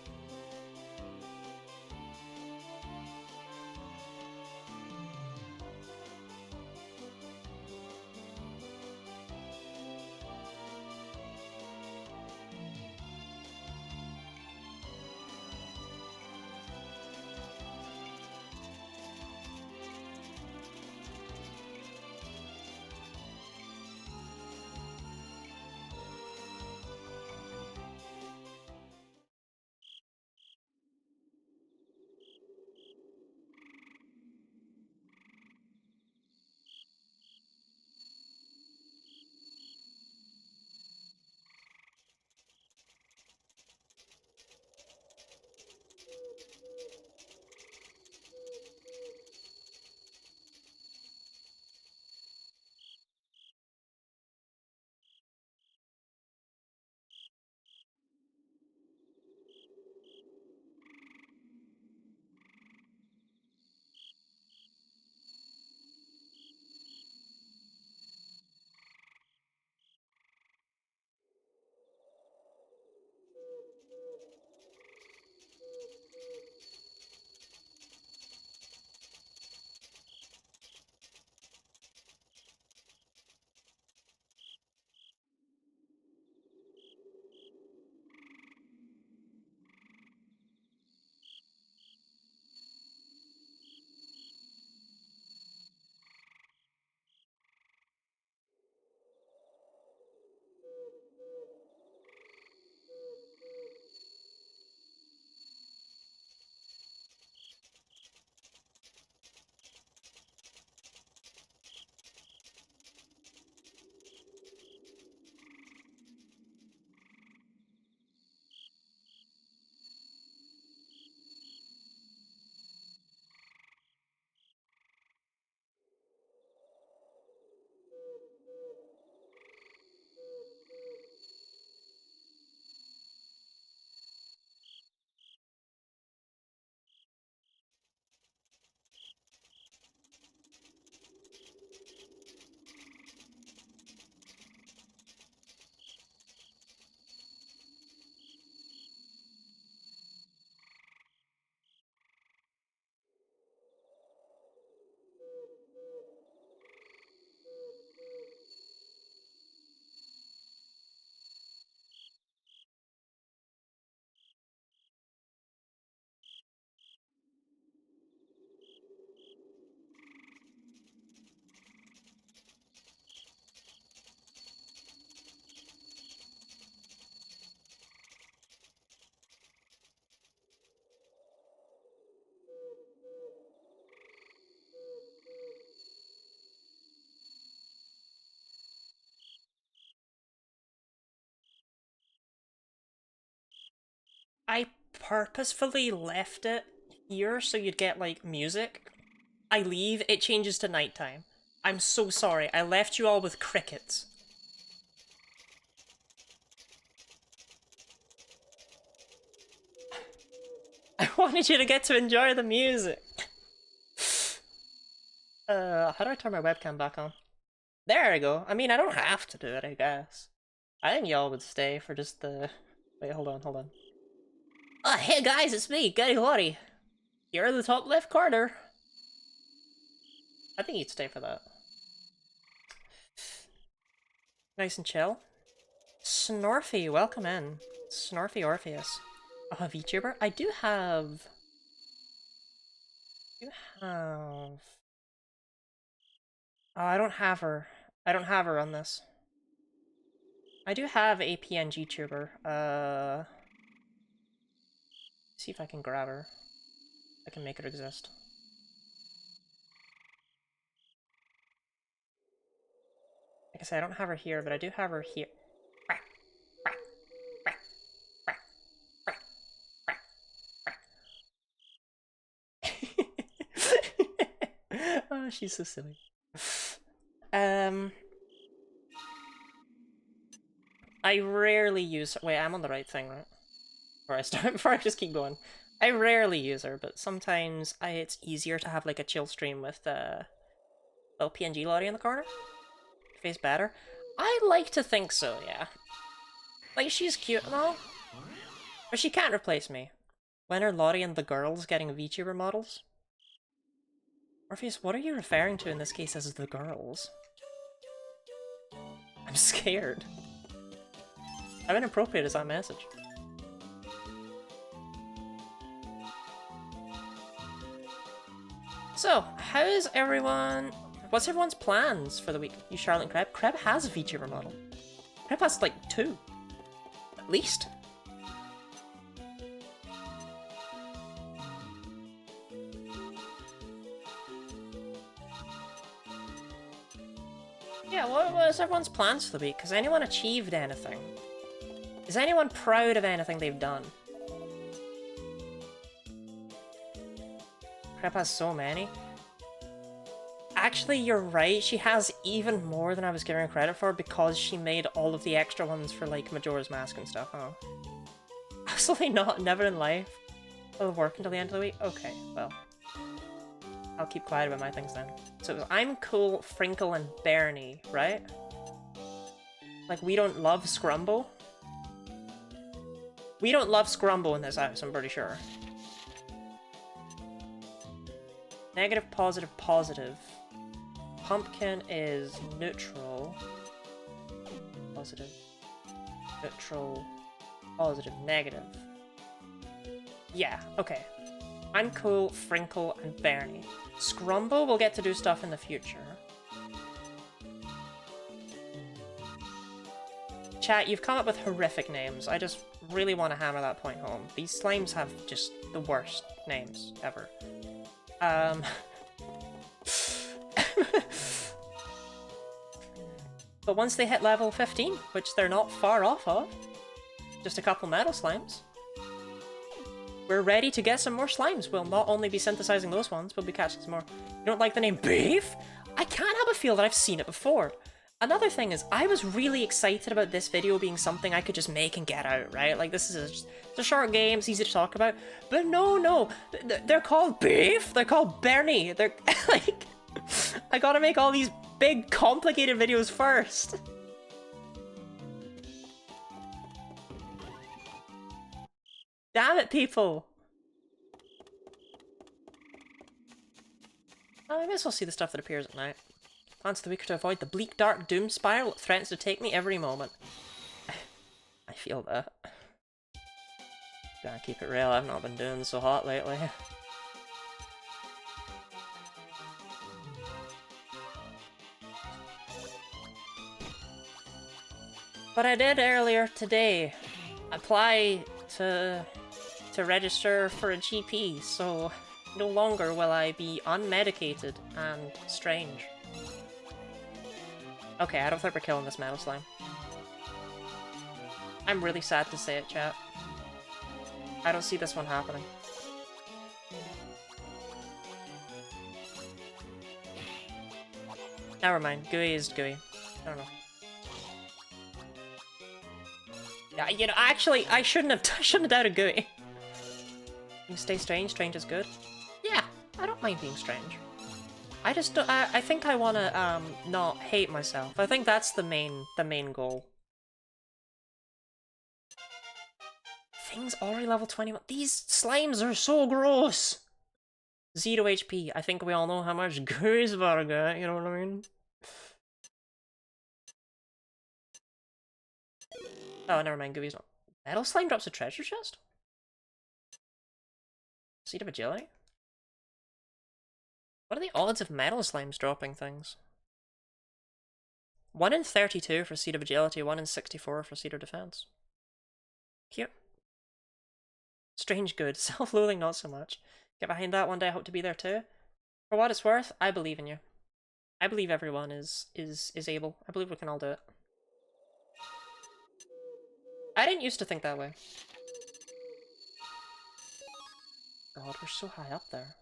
I purposefully left it here so you'd get, like, music. I leave, it changes to nighttime. I'm so sorry, I left you all with crickets. I wanted you to get to enjoy the music. How do I turn my webcam back on? There we go. I mean, I don't have to do it, I guess. I think y'all would stay for just the... Wait, hold on, hold on. Oh, hey guys, it's me, Gary Lottie. You're in the top left corner. I think you'd stay for that. Nice and chill. Snorfy, welcome in. Snorfy Orpheus. Oh, a VTuber? I do have... Oh, I don't have her. I don't have her on this. I do have a PNG tuber. See if I can grab her. I can make her exist. Like I said, I don't have her here, but I do have her here. Oh, she's so silly. I rarely use her. Wait, I'm on the right thing, right? Before I start, before I just keep going. I rarely use her, but sometimes it's easier to have like a chill stream with little PNG Lottie in the corner. Face better. I like to think so, yeah. Like, she's cute and all, but she can't replace me. When are Lottie and the girls getting VTuber models? Orpheus, what are you referring to in this case as the girls? I'm scared. How inappropriate is that message? So, how's everyone... What's everyone's plans for the week? You Charlotte and Kreb? Kreb has a VTuber model. Kreb has like 2. At least. Yeah, what was everyone's plans for the week? Has anyone achieved anything? Is anyone proud of anything they've done? Kreb has so many. Actually, you're right, she has even more than I was giving her credit for because she made all of the extra ones for, like, Majora's Mask and stuff, huh? Absolutely not, never in life. I'll work until the end of the week? Okay, well. I'll keep quiet about my things then. So, I'm cool, Frinkle, and Bernie, right? Like, we don't love Scrumble? We don't love Scrumble in this house, I'm pretty sure. Negative, positive, positive. Pumpkin is neutral. Positive. Neutral. Positive. Negative. Yeah, okay. I'm cool, Frinkle, and Bernie. Scrumble will get to do stuff in the future. Chat, you've come up with horrific names. I just really want to hammer that point home. These slimes have just the worst names ever. But once they hit level 15, which they're not far off of, just a couple metal slimes, we're ready to get some more slimes. We'll not only be synthesizing those ones, we'll be catching some more. You don't like the name Beef? I can't help but feel that I've seen it before. Another thing is, I was really excited about this video being something I could just make and get out, right? Like, this is it's a short game, it's easy to talk about. But no, they're called Beef, they're called Bernie, they're, like, I gotta make all these big, complicated videos first. Damn it, people! I may as well see the stuff that appears at night. Plans of the week are to avoid the bleak, dark doom spiral that threatens to take me every moment. I feel that. Gotta keep it real, I've not been doing so hot lately. But I did earlier today apply to register for a GP, so no longer will I be unmedicated and strange. Okay, I don't think we're killing this metal slime. I'm really sad to say it, chat. I don't see this one happening. Never mind. Gooey is gooey. I don't know. Yeah, you know, actually, I shouldn't have doubted gooey. You can stay strange. Strange is good. Yeah, I don't mind being strange. I just don't, I think I want to not hate myself. I think that's the main goal. Things already level 21. These slimes are so gross. 0 HP. I think we all know how much Gooey's about to get, you know what I mean? Oh, never mind, Gooey's not. Metal slime drops a treasure chest? Seed of agility? What are the odds of metal slimes dropping things? 1 in 32 for Seed of Agility, 1 in 64 for Seed of Defense. Cute. Strange good. Self-loathing not so much. Get behind that one day, I hope to be there too. For what it's worth, I believe in you. I believe everyone is able. I believe we can all do it. I didn't used to think that way. God, we're so high up there.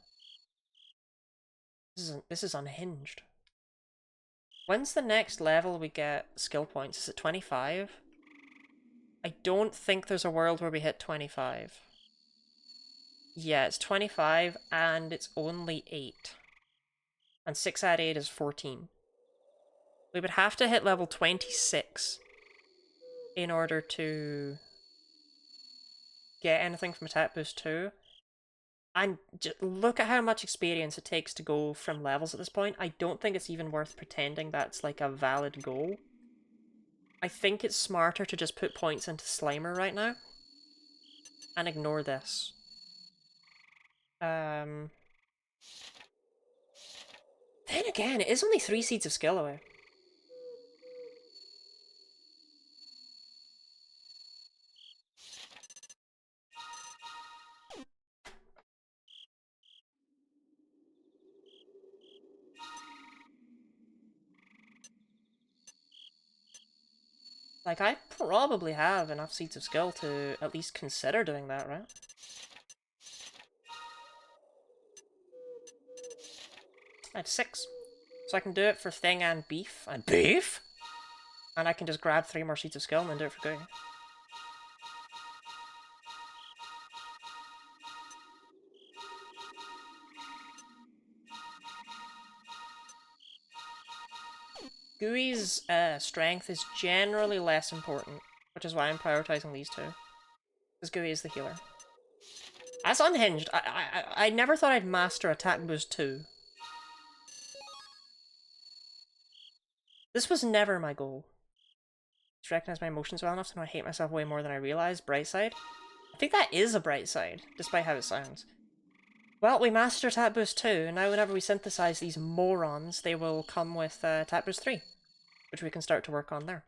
This is unhinged. When's the next level we get skill points? Is it 25? I don't think there's a world where we hit 25. Yeah, it's 25 and it's only 8. And 6 add 8 is 14. We would have to hit level 26 in order to get anything from Attack Boost 2. And look at how much experience it takes to go from levels at this point. I don't think it's even worth pretending that's like a valid goal. I think it's smarter to just put points into Slimer right now. And ignore this. Then again, it is only 3 seeds of skill away. Like, I probably have enough seeds of skill to at least consider doing that, right? I have 6. So I can do it for Thing and Beef. And Beef? And I can just grab 3 more seeds of skill and then do it for Gooey. Gooey's strength is generally less important, which is why I'm prioritizing these two. Because Gooey is the healer. As unhinged, I never thought I'd master Attack Boost 2. This was never my goal. To recognize my emotions well enough to know I hate myself way more than I realize. Bright side. I think that is a bright side, despite how it sounds. Well, we mastered Attack Boost 2, and now whenever we synthesize these morons, they will come with Attack Boost 3, which we can start to work on there.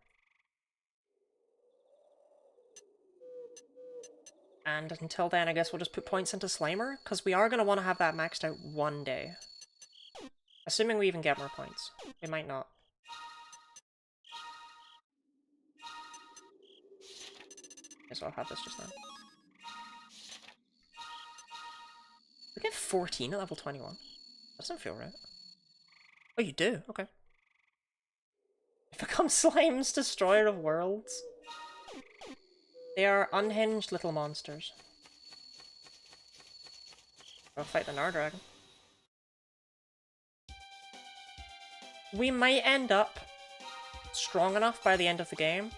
And until then, I guess we'll just put points into Slimer, because we are going to want to have that maxed out one day. Assuming we even get more points. We might not. Okay, so I'll have this just now. We get 14 at level 21. That doesn't feel right. Oh, you do? Okay. Become Slime's Destroyer of Worlds. They are unhinged little monsters. Go fight the Nardragon. We might end up strong enough by the end of the game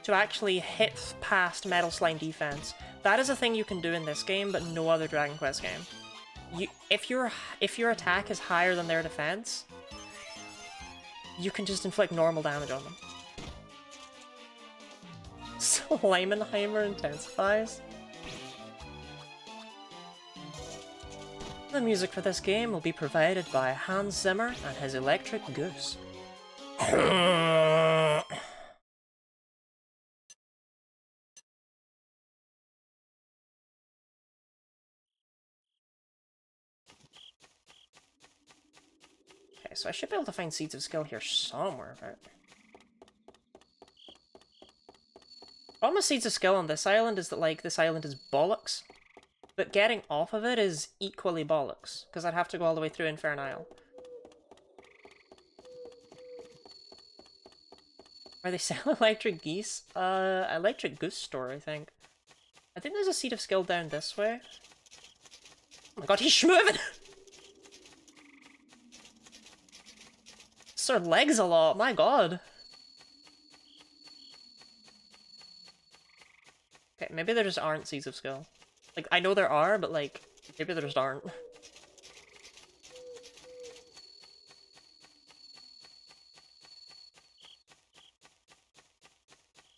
to actually hit past Metal Slime defense. That is a thing you can do in this game, but no other Dragon Quest game. If your attack is higher than their defense, you can just inflict normal damage on them. Slimenheimer intensifies. The music for this game will be provided by Hans Zimmer and his Electric Goose. Okay, so I should be able to find Seeds of Skill here somewhere, right? Almost Seeds of Skill on this island is that, like, this island is bollocks, but getting off of it is equally bollocks, because I'd have to go all the way through Infernal. Are they selling electric geese? Electric goose store, I think. I think there's a Seed of Skill down this way. Oh my god, he's schmoving! Sir legs a lot, my god. Okay, maybe there just aren't Seeds of Skill. Like, I know there are, but, like, maybe there just aren't.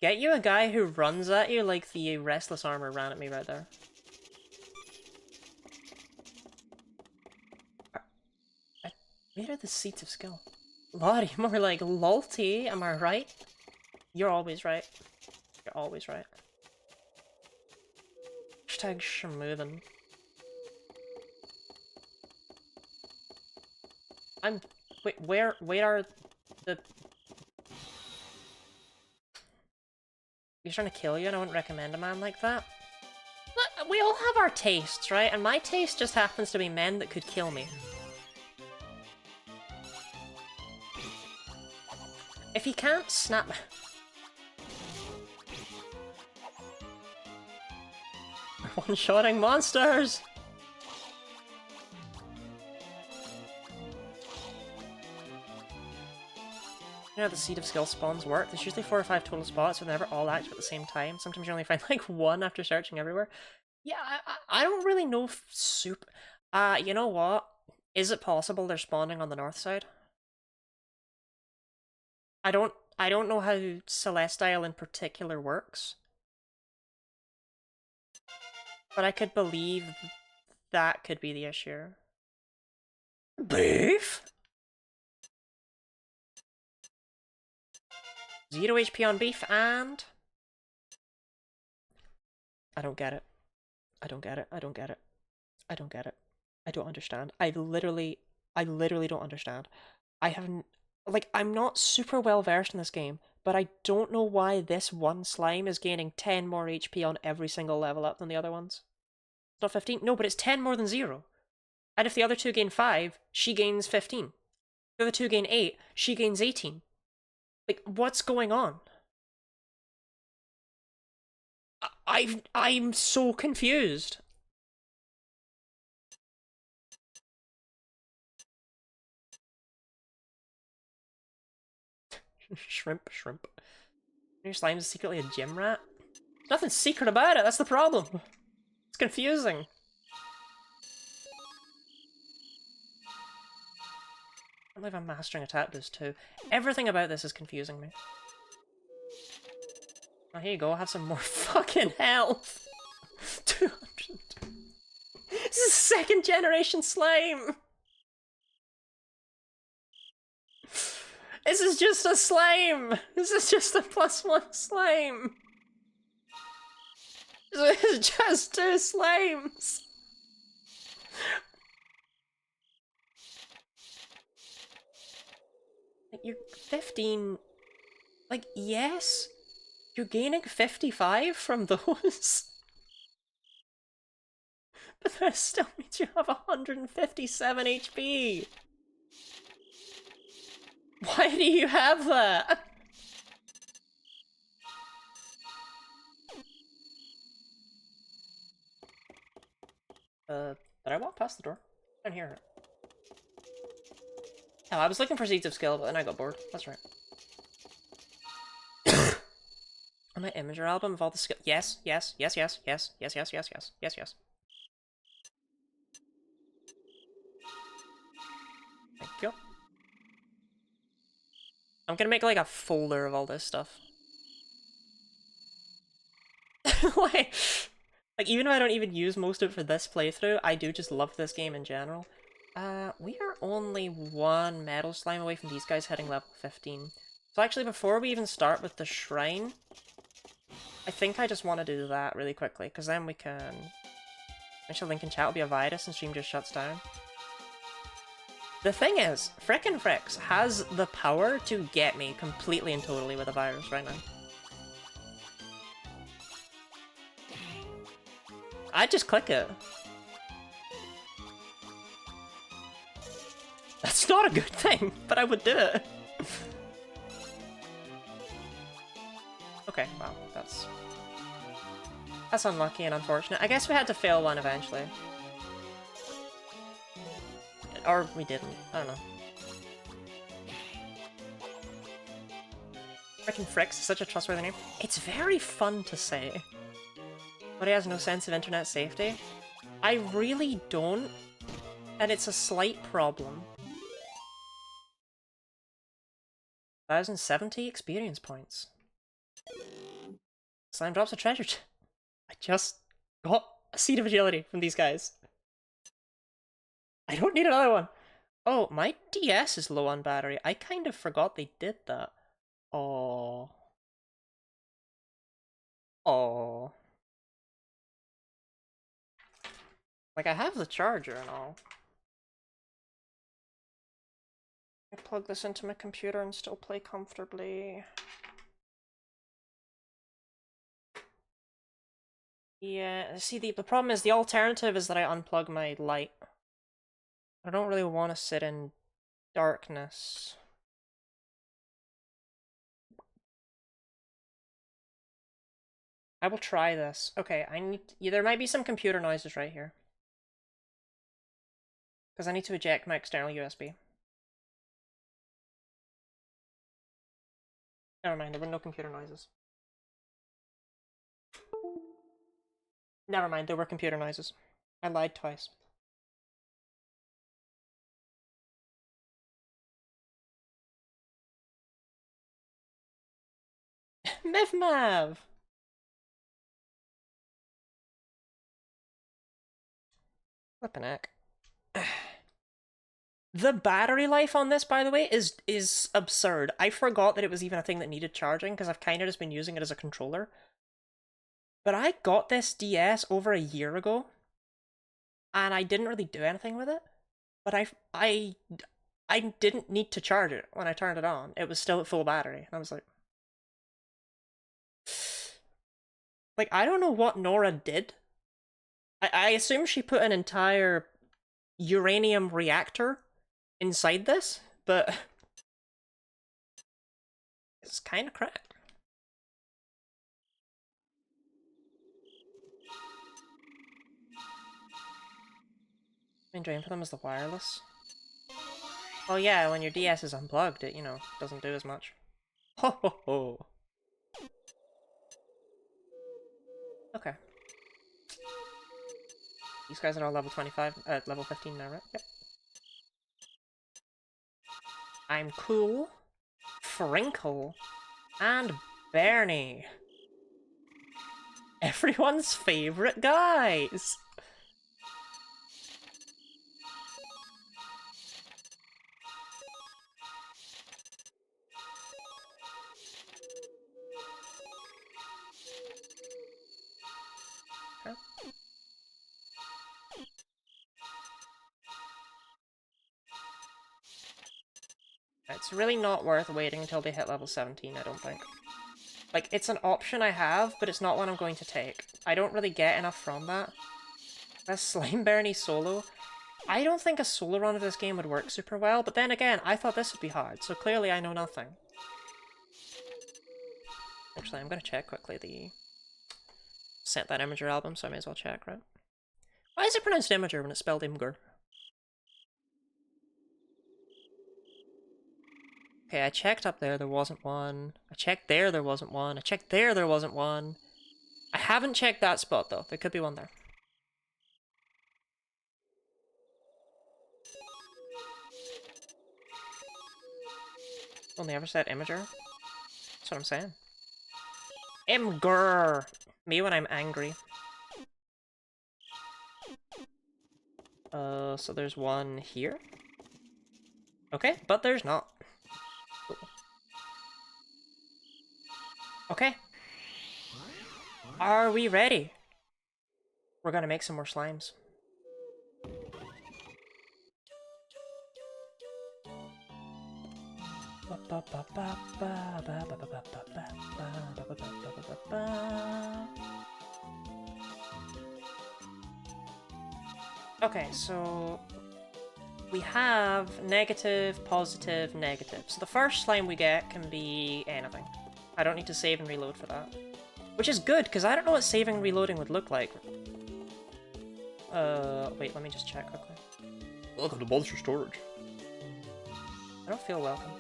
Get you a guy who runs at you like the Restless Armor ran at me right there. Where are the Seeds of Skill? Lottie, more like Lolty, am I right? You're always right. You're always right. Hashtag schmoovin'. Wait, where are the... He's trying to kill you and I wouldn't recommend a man like that. Look, we all have our tastes, right? And my taste just happens to be men that could kill me. If he can't snap... We're one-shotting monsters! You know how the Seed of Skill spawns work? There's usually 4 or 5 total spots, but they're never all active at the same time. Sometimes you only find like one after searching everywhere. Yeah, I don't really know if soup... you know what? Is it possible they're spawning on the north side? I don't know how Celestile in particular works. But I could believe that could be the issue. Beef? 0 HP on beef and... I don't get it. I don't get it. I don't get it. I don't get it. I don't understand. I literally don't understand. I haven't... Like, I'm not super well versed in this game, but I don't know why this one slime is gaining 10 more HP on every single level up than the other ones. It's not 15? No, but it's 10 more than 0. And if the other two gain 5, she gains 15. The other two gain 8, she gains 18. Like, what's going on? I'm so confused. Shrimp. Your slime is secretly a gym rat? There's nothing secret about it, that's the problem. It's confusing. I believe I'm mastering attack boost too. Everything about this is confusing me. Oh, here you go, have some more fucking health! 200. This is second generation slime! This is just a slime! This is just a +1 slime! This is just 2 slimes! Like, you're 15... Like, yes, you're gaining 55 from those. But that still means you have 157 HP. Why do you have that? Did I walk past the door? I don't hear it. Oh, I was looking for Seeds of Skill, but then I got bored. That's right. On my Imager album of all the skill. Yes. Thank you. I'm gonna make like a folder of all this stuff. Like, even if I don't even use most of it for this playthrough, I do just love this game in general. We are only 1 metal slime away from these guys hitting level 15. So actually, before we even start with the shrine, I think I just want to do that really quickly, because then we can... Initial link in chat will be a virus and stream just shuts down. The thing is, Frickin' Fricks has the power to get me completely and totally with a virus right now. I'd just click it. That's not a good thing, but I would do it. Okay, well, that's unlucky and unfortunate. I guess we had to fail one eventually. Or we didn't. I don't know. Frickin' Fricks is such a trustworthy name. It's very fun to say. But he has no sense of internet safety. I really don't. And it's a slight problem. 1070 experience points. Slime drops a treasure. I just got a seed of agility from these guys. I don't need another one. Oh, my DS is low on battery. I kind of forgot they did that. Oh. Oh. Like, I have the charger and all. I plug this into my computer and still play comfortably. Yeah, see, the problem is the alternative is that I unplug my light. I don't really want to sit in darkness. I will try this. Okay, I need... Yeah, there might be some computer noises right here. Because I need to eject my external USB. Never mind, there were no computer noises. Never mind, there were computer noises. I lied twice. Mivmav! Flippin' heck. The battery life on this, by the way, is absurd. I forgot that it was even a thing that needed charging, because I've kind of just been using it as a controller. But I got this DS over a year ago, and I didn't really do anything with it. But I didn't need to charge it when I turned it on. It was still at full battery, and I was like... Like, I don't know what Nora did. I assume she put an entire uranium reactor inside this, but it's kind of crap. Main drain for them is the wireless. Well, yeah, when your DS is unplugged, it, you know, doesn't do as much. Ho ho ho! Okay. These guys are all level 25, level 15 now, right? Yep. I'm cool, Frinkle, and Bernie. Everyone's favorite guys! Okay. It's really not worth waiting until they hit level 17, I don't think. Like, it's an option I have, but it's not one I'm going to take. I don't really get enough from that. That's Slime Bernie solo. I don't think a solo run of this game would work super well, but then again, I thought this would be hard, so clearly I know nothing. Actually, I'm gonna check quickly the... Sent that Imager album, so I may as well check, right? Why is it pronounced Imager when it's spelled Imgur? Okay, I checked up there wasn't one. I checked there wasn't one. I checked there wasn't one. I haven't checked that spot, though. There could be one there. Only ever said Imager? That's what I'm saying. Imgur! Me when I'm angry. So there's one here? Okay, but there's not. Okay. Are we ready? We're gonna make some more slimes. Okay, so we have negative, positive, negative. So the first slime we get can be anything. I don't need to save and reload for that. Which is good, because I don't know what saving and reloading would look like. Wait, let me just check quickly. Welcome to monster storage. I don't feel welcome.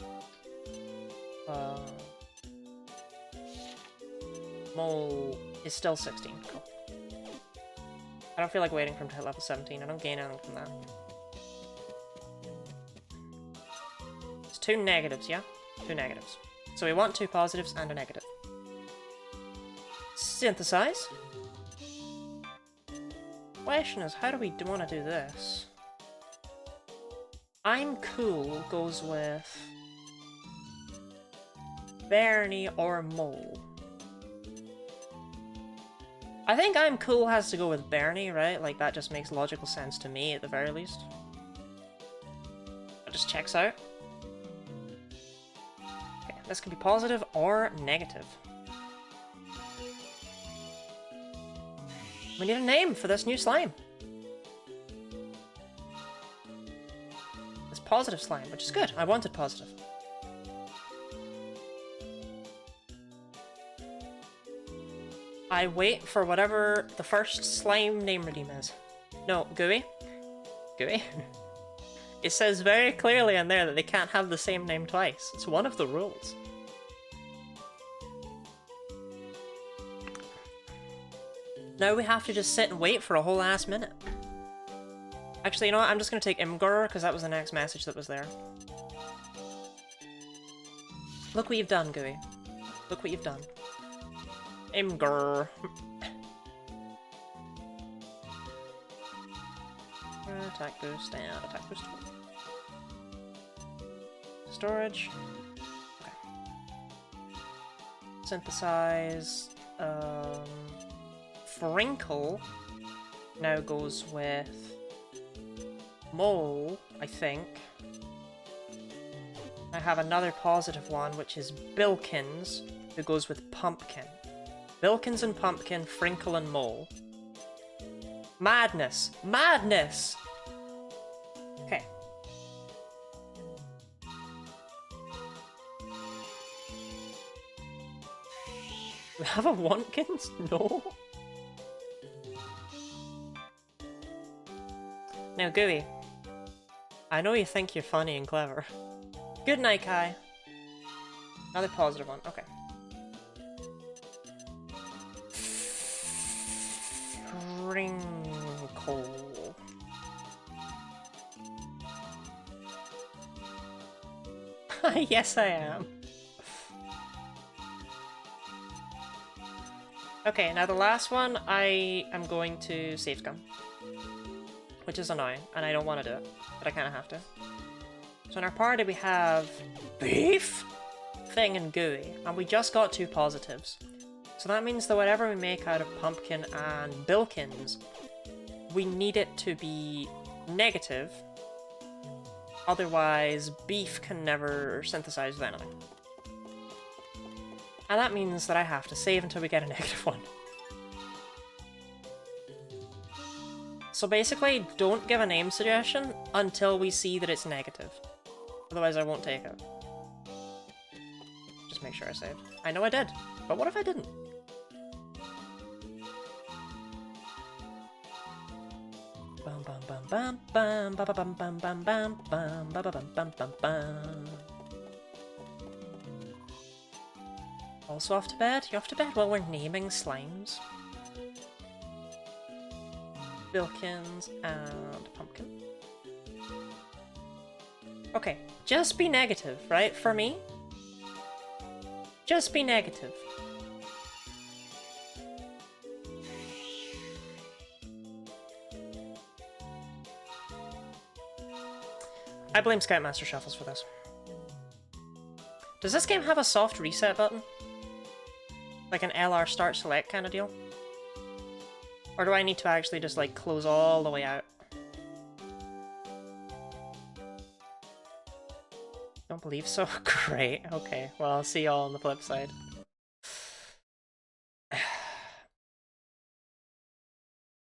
Mole is still 16. Cool. I don't feel like waiting for him to hit level 17. I don't gain anything from that. It's 2 negatives, yeah? 2 negatives. So we want 2 positives and a negative. Synthesize. Question is, how do we want to do this? I'm cool goes with Bernie or Mole. I think I'm cool has to go with Bernie, right? Like, that just makes logical sense to me, at the very least. That just checks out. Okay, this can be positive or negative. We need a name for this new slime. This positive slime, which is good. I wanted positive. I wait for whatever the first slime name redeem is. No, Gooey? Gooey? It says very clearly in there that they can't have the same name twice. It's one of the rules. Now we have to just sit and wait for a whole ass minute. Actually, you know what? I'm just gonna take Imgur, because that was the next message that was there. Look what you've done, Gooey. Look what you've done. Imgur. Attack boost and attack boost. Storage. Okay. Synthesize. Frinkle now goes with Mole, I think. I have another positive one, which is Bilkins, who goes with Pumpkin. Bilkins and Pumpkin, Frinkle and Mole. Madness! Madness! Okay. We have a Wankins? No? Now, Gooey, I know you think you're funny and clever. Good night, Kai. Another positive one. Okay. Sprinkle. Yes, I am. Okay, now the last one, I am going to save scum. Which is annoying, and I don't want to do it, but I kind of have to. So in our party we have Beef, Thing, and Gooey, and we just got 2 positives. So that means that whatever we make out of Pumpkin and Bilkins, we need it to be negative. Otherwise, Beef can never synthesize with anything. And that means that I have to save until we get a negative one. So basically, don't give a name suggestion until we see that it's negative. Otherwise I won't take it. Just make sure I saved. I know I did, but what if I didn't? Bum bum bum bum bum bum bum bum bum bum bum bum bum bum bum bum. Also off to bed? You're off to bed while we're naming slimes? Bilkins and Pumpkin. Okay, just be negative, right? For me? Just be negative. I blame Scoutmaster Shuffles for this. Does this game have a soft reset button? Like an LR start select kind of deal? Or do I need to actually just, like, close all the way out? Don't believe so? Great, okay. Well, I'll see y'all on the flip side.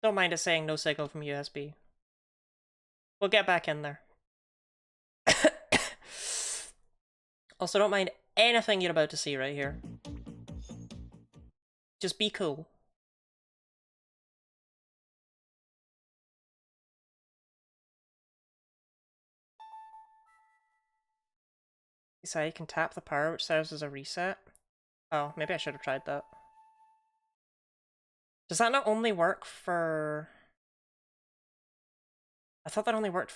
Don't mind it saying no signal from USB. We'll get back in there. Also, don't mind anything you're about to see right here. Just be cool. So you can tap the power, which serves as a reset. Oh, maybe I should have tried that. Does that not only work for... I thought that only worked...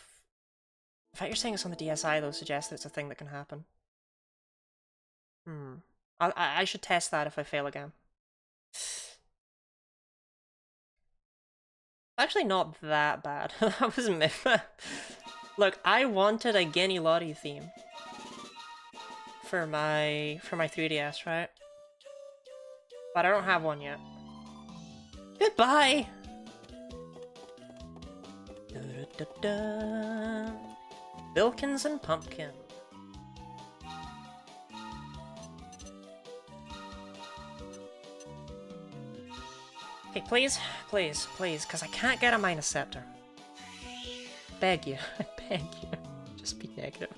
The fact you're saying it's on the DSi, though, suggests that it's a thing that can happen. I should test that if I fail again. Actually, not that bad. That was Look, I wanted a Guinea Lottie theme for my 3DS, right? But I don't have one yet. Goodbye! Bilkins and Pumpkin. Okay, please, please, please, because I can't get a Minus Scepter. Beg you, I beg you. Just be negative.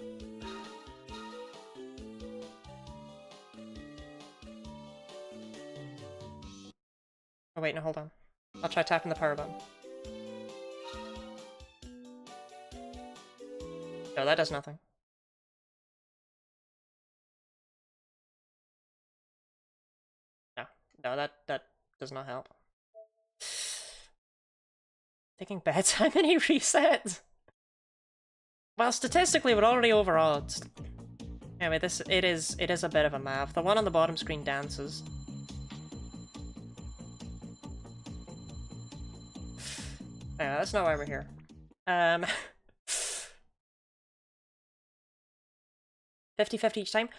Oh wait, no, hold on. I'll try tapping the power button. No, that does nothing. No, no, that does not help. Taking bets, how many resets? Well, statistically, we're already over odds. Anyway, it is a bit of a math. The one on the bottom screen dances. Anyway, that's not why we're here. 50-50 each time.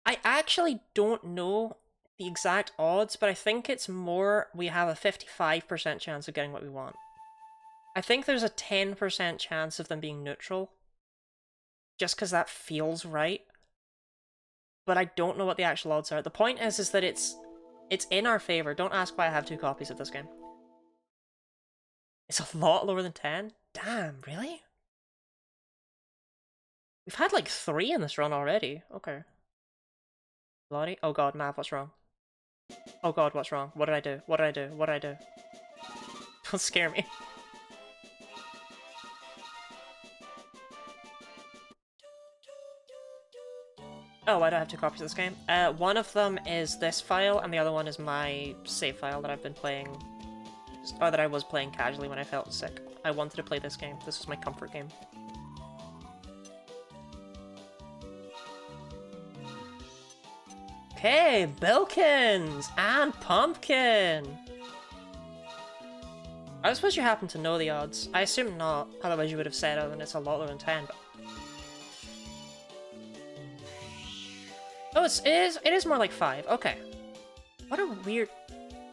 I actually don't know the exact odds, but I think it's more we have a 55% chance of getting what we want. I think there's a 10% chance of them being neutral, just because that feels right. But I don't know what the actual odds are. The point is that it's in our favor. Don't ask why I have 2 copies of this game. It's a lot lower than 10? Damn, really? We've had like 3 in this run already. Okay. Lottie? Oh god, Mav, what's wrong? Oh god, what's wrong? What did I do? What did I do? What did I do? Don't scare me. Oh, I don't have 2 copies of this game. One of them is this file, and the other one is my save file that I've been playing, or that I was playing casually when I felt sick. I wanted to play this game. This was my comfort game. Okay, Bilkins and Pumpkin! I suppose you happen to know the odds. I assume not, otherwise you would have said it and it's a lot lower than 10, but... Oh, it is more like 5, okay. What a weird...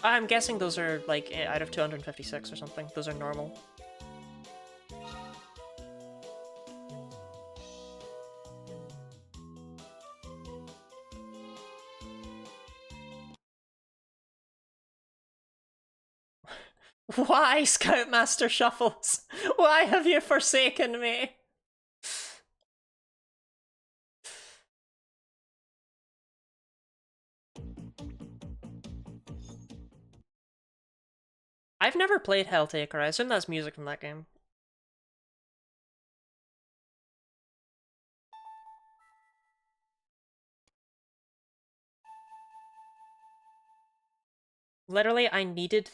I'm guessing those are, like, out of 256 or something. Those are normal. Why, Scoutmaster Shuffles? Why have you forsaken me? I've never played Helltaker. I assume that's music from that game. Literally, I needed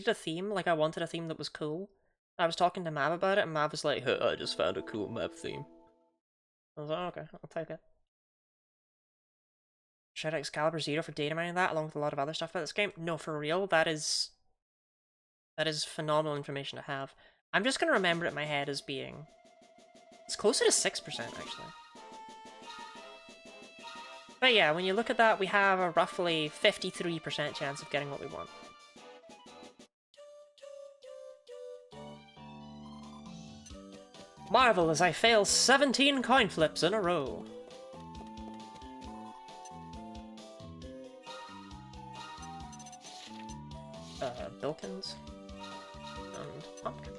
a theme. Like, I wanted a theme that was cool. I was talking to Mav about it, and Mav was like, "Huh, I just found a cool Mav theme." I was like, okay, I'll take it. Shout out Excalibur Zero for data mining that, along with a lot of other stuff about this game. No, for real, that is phenomenal information to have. I'm just gonna remember it in my head as being... It's closer to 6%, actually. But yeah, when you look at that, we have a roughly 53% chance of getting what we want. Marvel as I fail 17 coin flips in a row. Bilkins and Pumpkin.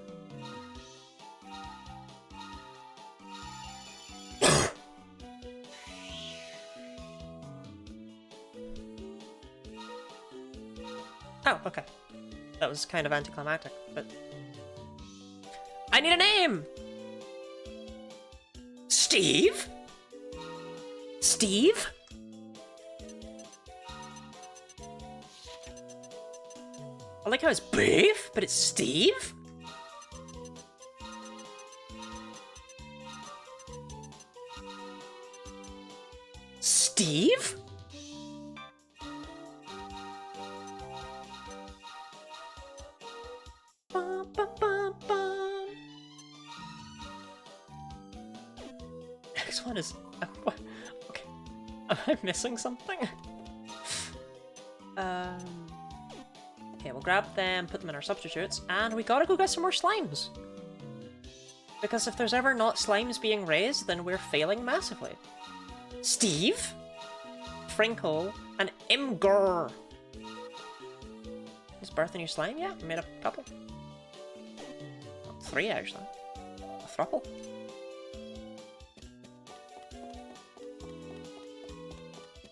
Oh, okay. That was kind of anticlimactic, but... I need a name!
Steve?
Steve? I like how it's beef, but it's Steve? Steve? Bum, bum, bum, bum. Next one is... what? Okay. Am I missing something? Okay, we'll grab them, put them in our substitutes, and we gotta go get some more slimes. Because if there's ever not slimes being raised, then we're failing massively. Steve, Frinkle, and Imgur. Is birth a new slime? Yeah, I made a couple. Well, 3 actually. A throuple.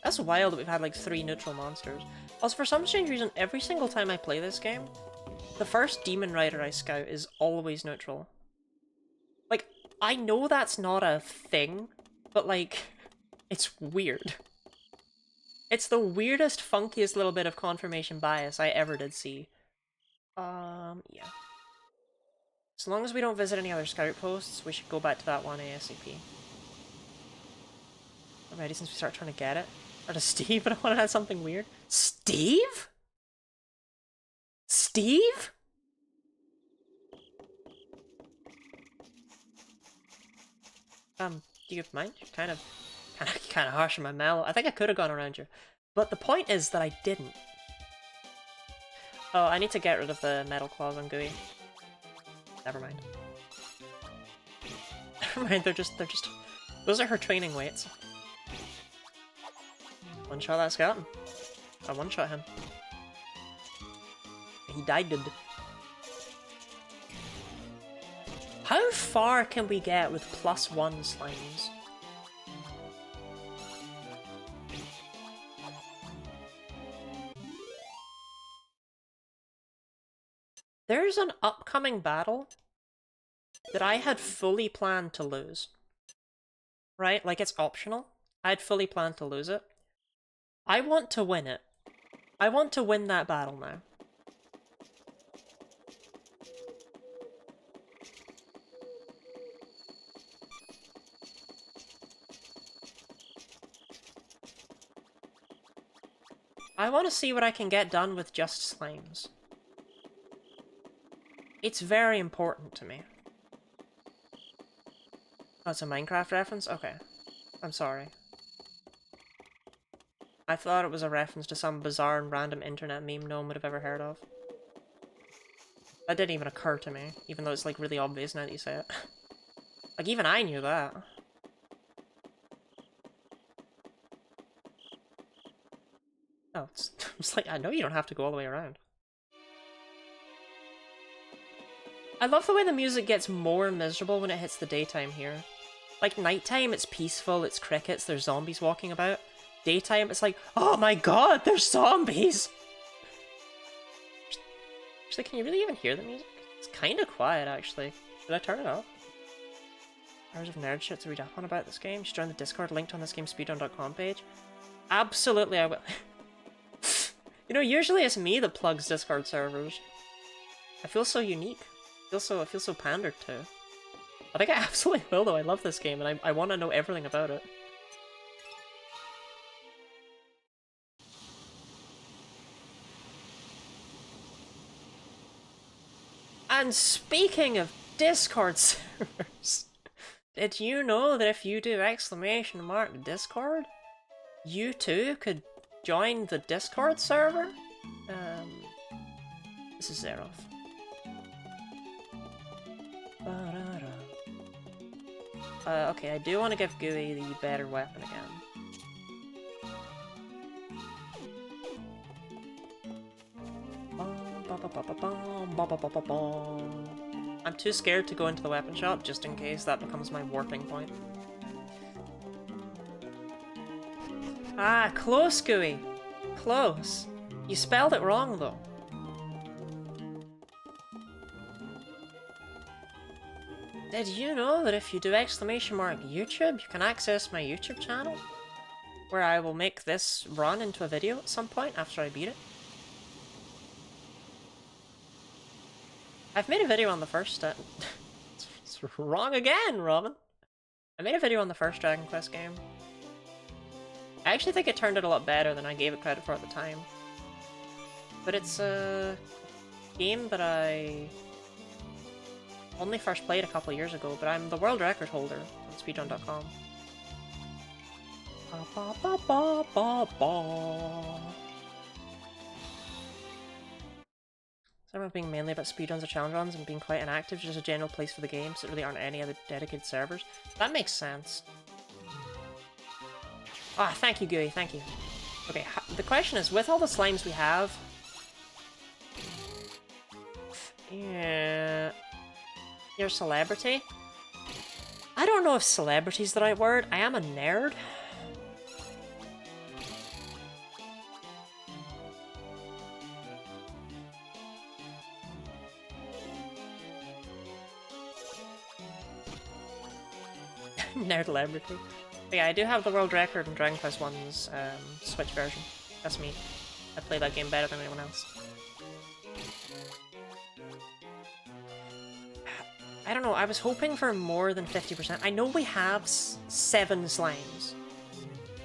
That's wild that we've had like 3 neutral monsters. Also, for some strange reason, every single time I play this game, the first Demon Rider I scout is always neutral. Like, I know that's not a thing, but like, it's weird. It's the weirdest, funkiest little bit of confirmation bias I ever did see. Yeah. As long as we don't visit any other scout posts, we should go back to that one ASAP. Alrighty, since we start trying to get it. Or to Steve, but I want to add something weird. Steve? Steve? Do you mind? You're kind of harsh on my mellow. I think I could have gone around you. But the point is that I didn't. Oh, I need to get rid of the metal claws on Gooey. Never mind. Never mind, they're just... Those are her training weights. One-shot that skeleton. I one-shot him. He died. How far can we get with +1 slimes? There's an upcoming battle that I had fully planned to lose. Right? Like, it's optional. I had fully planned to lose it. I want to win it. I want to win that battle now. I want to see what I can get done with just slimes. It's very important to me. Oh, it's a Minecraft reference? Okay. I'm sorry. I thought it was a reference to some bizarre and random internet meme no one would have ever heard of. That didn't even occur to me, even though it's like really obvious now that you say it. Like, even I knew that. Oh, it's like, I know you don't have to go all the way around. I love the way the music gets more miserable when it hits the daytime here. Like, nighttime, it's peaceful, it's crickets, there's zombies walking about. Daytime, it's like, oh my god, there's zombies! Actually, can you really even hear the music? It's kind of quiet, actually. Did I turn it off? Hours of nerd shit to read up on about this game. You should join the Discord linked on this game's speedrun.com page. Absolutely, I will. You know, usually it's me that plugs Discord servers. I feel so unique. I feel so pandered to. I think I absolutely will, though. I love this game, and I want to know everything about it. And speaking of Discord servers, did you know that if you do !Discord, you too could join the Discord server? This is Zeroff. Okay, I do want to give Gooey the better weapon again. I'm too scared to go into the weapon shop just in case that becomes my warping point. Ah, close, Gooey. Close. You spelled it wrong, though. Did you know that if you do !YouTube, you can access my YouTube channel? Where I will make this run into a video at some point after I beat it. I've made a video on the first... it's wrong again, Robin! I made a video on the first Dragon Quest game. I actually think it turned out a lot better than I gave it credit for at the time. But it's a game that I only first played a couple years ago, but I'm the world record holder on speedrun.com. Ba, ba, ba, ba, ba. Some of being mainly about speedruns or challenge runs and being quite inactive, just a general place for the game, so there really aren't any other dedicated servers. That makes sense. Ah, thank you, Gooey, thank you. Okay, the question is, with all the slimes we have... Yeah... You're a celebrity? I don't know if celebrity's the right word. I am a nerd. Nerd celebrity. But yeah, I do have the world record in Dragon Quest 1's Switch version. That's me. I play that game better than anyone else. I don't know, I was hoping for more than 50%. I know we have 7 slimes.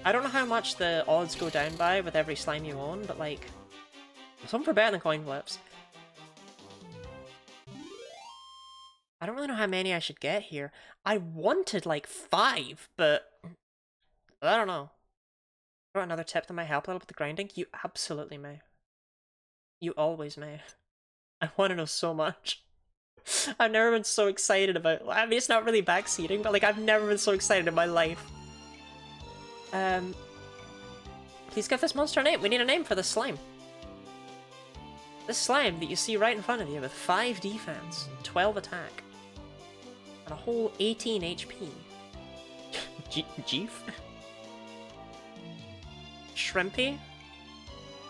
I don't know how much the odds go down by with every slime you own, but like... some for better than coin flips. I don't really know how many I should get here. I wanted like 5, but... I don't know. You want another tip that might help a little with the grinding? You absolutely may. You always may. I want to know so much. I've never been so excited about... I mean, it's not really backseating, but like, I've never been so excited in my life. Please give this monster a name. We need a name for this slime. This slime that you see right in front of you with 5 defense, 12 attack, and a whole 18 HP. Jeef? Shrimpy?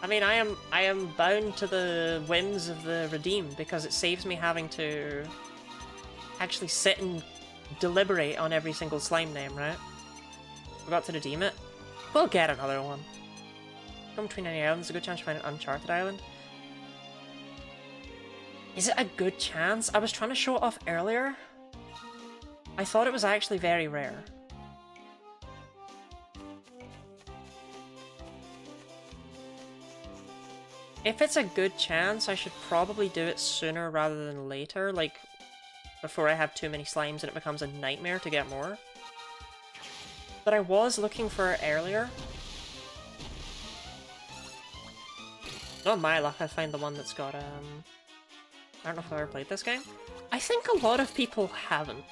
I mean, I am bound to the whims of the Redeem, because it saves me having to actually sit and deliberate on every single slime name, right? Forgot to redeem it. We'll get another one. Come between any islands, a good chance to find an uncharted island. Is it a good chance? I was trying to show it off earlier. I thought it was actually very rare. If it's a good chance, I should probably do it sooner rather than later, like, before I have too many slimes and it becomes a nightmare to get more. But I was looking for it earlier. Not my luck, I find the one that's got, I don't know if I've ever played this game. I think a lot of people haven't.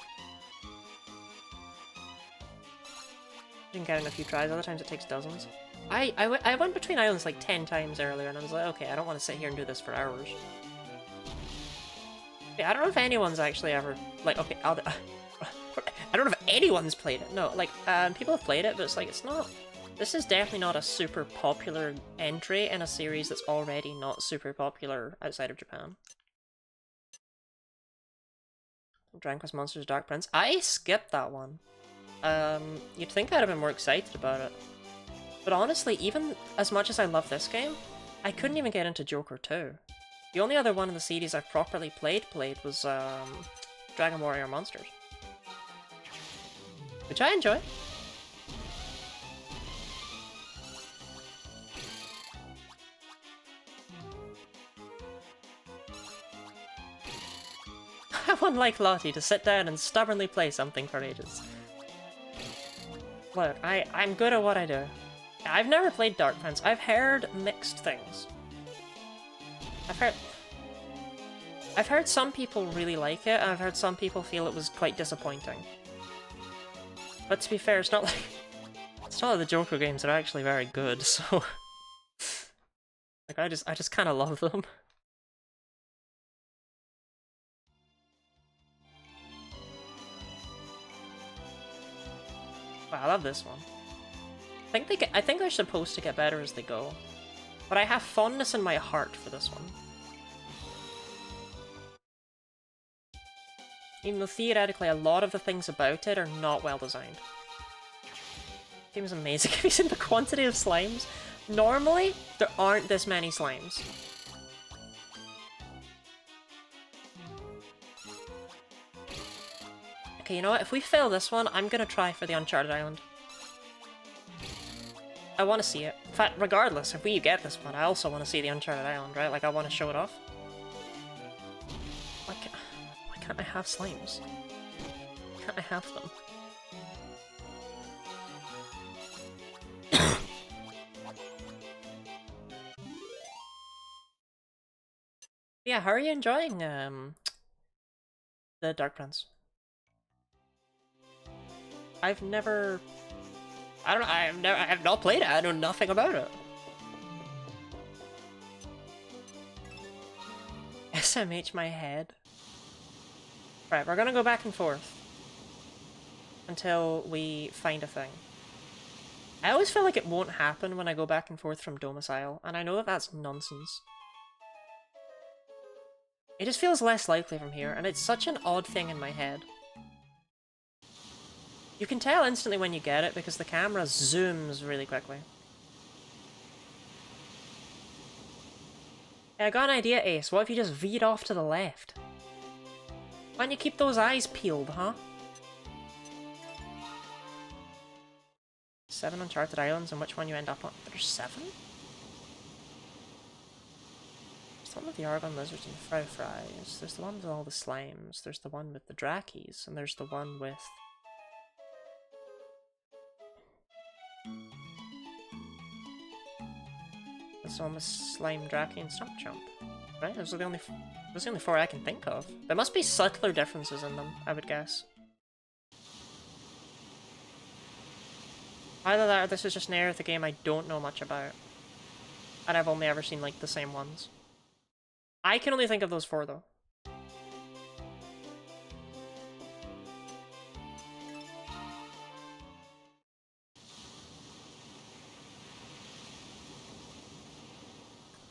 You can get in a few tries, other times it takes dozens. I went between islands like 10 times earlier, and I was like, okay, I don't want to sit here and do this for hours. Yeah, I don't know if anyone's actually ever, like, okay, I don't know if anyone's played it. No, like, people have played it, but it's like, it's not, this is definitely not a super popular entry in a series that's already not super popular outside of Japan. Dragon Quest Monsters Dark Prince. I skipped that one. You'd think I'd have been more excited about it. But honestly, even as much as I love this game, I couldn't even get into Joker 2. The only other one in the series I've properly played was Dragon Warrior Monsters. Which I enjoy. I would like Lottie to sit down and stubbornly play something for ages. Look, I'm good at what I do. I've never played Dark Prince. I've heard mixed things. I've heard some people really like it, and I've heard some people feel it was quite disappointing. But to be fair, it's not like the Joker games are actually very good, so like I just kind of love them. Wow, I love this one. I think they're supposed to get better as they go, but I have fondness in my heart for this one. Even though theoretically a lot of the things about it are not well designed. Game's amazing. Have you seen the quantity of slimes? Normally, there aren't this many slimes. Okay, you know what? If we fail this one, I'm gonna try for the Uncharted Island. I want to see it. In fact, regardless, if we get this one, I also want to see the Uncharted Island, right? Like, I want to show it off. Why can't I have slimes? Why can't I have them? Yeah, how are you enjoying, the Dark Prince? I have not played it, I know nothing about it. SMH my head. Right, we're gonna go back and forth. Until we find a thing. I always feel like it won't happen when I go back and forth from domicile, and I know that that's nonsense. It just feels less likely from here, and it's such an odd thing in my head. You can tell instantly when you get it because the camera zooms really quickly. Hey, I got an idea, Ace. What if you just V'd off to the left? Why don't you keep those eyes peeled, huh? 7 Uncharted Islands, and which one you end up on? There's 7? There's the one with the Argon Lizards and the Frau Fries. There's the one with all the slimes. There's the one with the Drakkies. And there's the one with... There's the one with Slime, Dracky, and Stump Chump. Right? Those are the only 4 I can think of. There must be subtler differences in them, I would guess. Either that or this is just an area of the game I don't know much about. And I've only ever seen, like, the same ones. I can only think of those 4, though.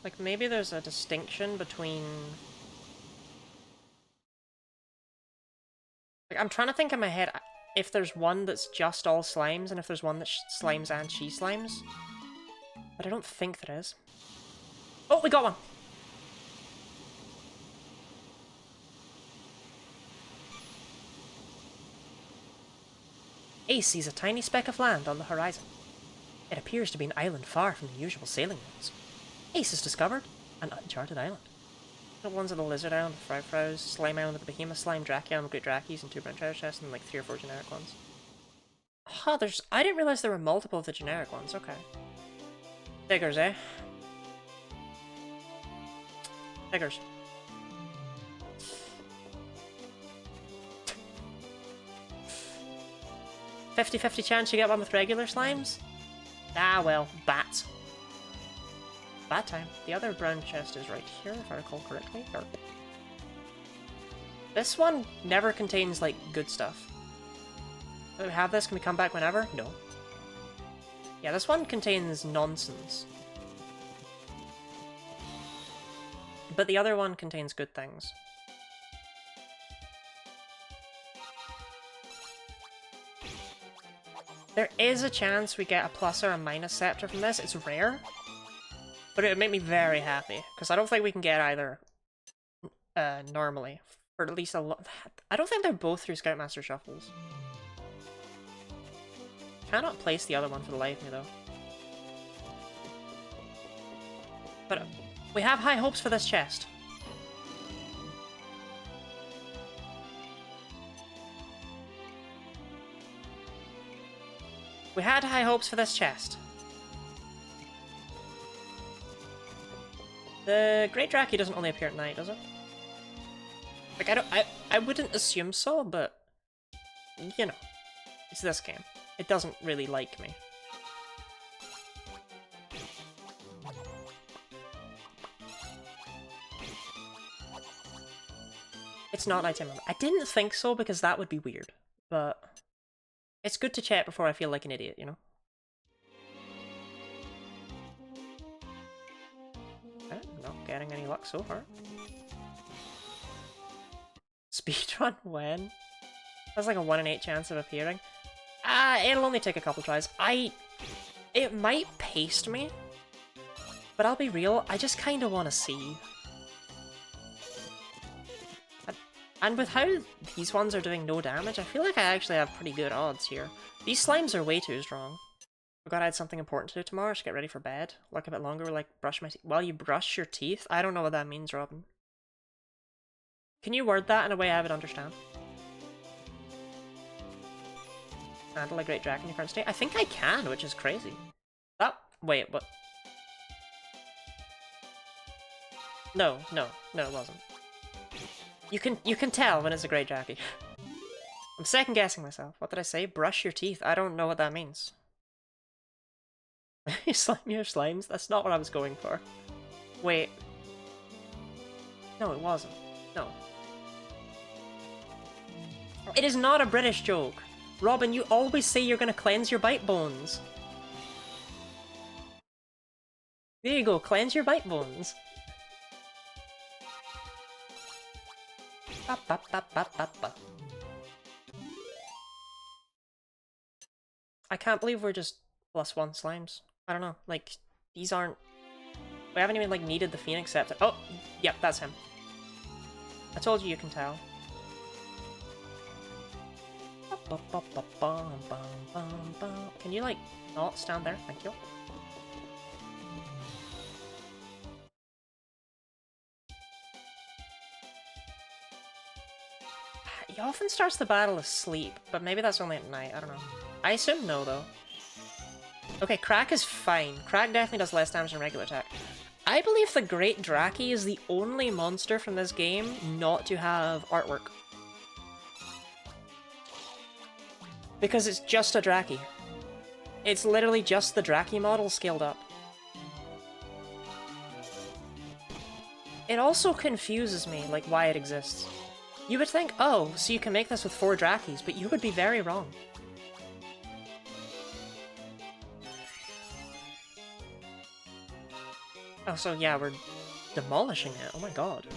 Like, maybe there's a distinction between... Like, I'm trying to think in my head if there's one that's just all slimes, and if there's one that's slimes and she slimes. But I don't think there is. Oh, we got one! Ace sees a tiny speck of land on the horizon. It appears to be an island far from the usual sailing routes. Ace has discovered an uncharted island. The ones at the Lizard Island, the Frau-Fraus, Slime Island with the Behemoth Slime, Dracky Island with Great Drackies, and 2 brown treasure chests, and like 3 or 4 generic ones. Huh, I didn't realize there were multiple of the generic ones, okay. Figures, eh? Figures. "50-50 chance you get one with regular slimes?" Ah, well, bats. Bad time. The other brown chest is right here, if I recall correctly. Or... This one never contains, like, good stuff. Do we have this? Can we come back whenever? No. Yeah, this one contains nonsense. But the other one contains good things. There is a chance we get a plus or a minus scepter from this. It's rare. But it would make me very happy, because I don't think we can get either normally. Or at least a lot. I don't think they're both through Scoutmaster Shuffles. Cannot place the other one for the life of me, though. But we have high hopes for this chest. We had high hopes for this chest. The Great Dracky doesn't only appear at night, does it? Like, I wouldn't assume so, but... You know. It's this game. It doesn't really like me. It's not nighttime. I didn't think so, because that would be weird. But... It's good to check before I feel like an idiot, you know? Not getting any luck so far. Speedrun when? That's like a 1 in 8 chance of appearing. It'll only take a couple tries. It might paste me, but I'll be real, I just kind of want to see. And with how these ones are doing no damage, I feel like I actually have pretty good odds here. These slimes are way too strong. Forgot I had something important to do tomorrow. I should get ready for bed. Look a bit longer, like brush my teeth. While you brush your teeth? I don't know what that means, Robin. Can you word that in a way I would understand? Handle a great dragon in your current state? I think I can, which is crazy. Wait, what? No, it wasn't. You can tell when it's a great Jackie. I'm second guessing myself. What did I say? Brush your teeth. I don't know what that means. Slime your slimes? That's not what I was going for. Wait. No, it wasn't. No. It is not a British joke. Robin, you always say you're gonna cleanse your bite bones. There you go, cleanse your bite bones. Ba, ba, ba, ba, ba, ba. I can't believe we're just +1 slimes. I don't know, like, these aren't... We haven't even, like, needed the Phoenix Scepter. Oh! Yep, that's him. I told you can tell. Can you, like, not stand there? Thank you. He often starts the battle asleep, but maybe that's only at night, I don't know. I assume no, though. Okay, Crack is fine. Crack definitely does less damage than regular attack. I believe the Great Draki is the only monster from this game not to have artwork. Because it's just a Draki. It's literally just the Draki model scaled up. It also confuses me, like, why it exists. You would think, oh, so you can make this with 4 Drakis, but you would be very wrong. Oh, so yeah, we're demolishing it. Oh my god.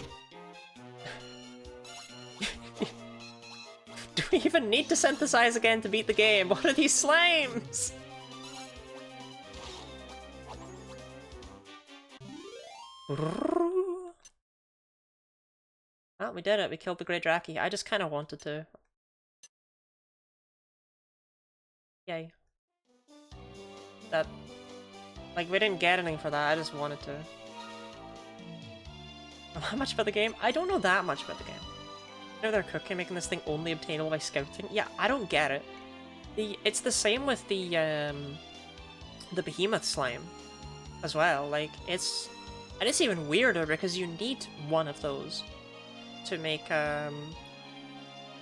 Do we even need to synthesize again to beat the game? What are these slimes? Oh, we did it. We killed the Great Draki. I just kind of wanted to. Yay. That... Like, we didn't get anything for that. I just wanted to. How much about the game? I don't know that much about the game. You know they're cooking, making this thing only obtainable by scouting? Yeah, I don't get it. It's the same with the behemoth slime as well. Like, it's... And it's even weirder because you need one of those to make,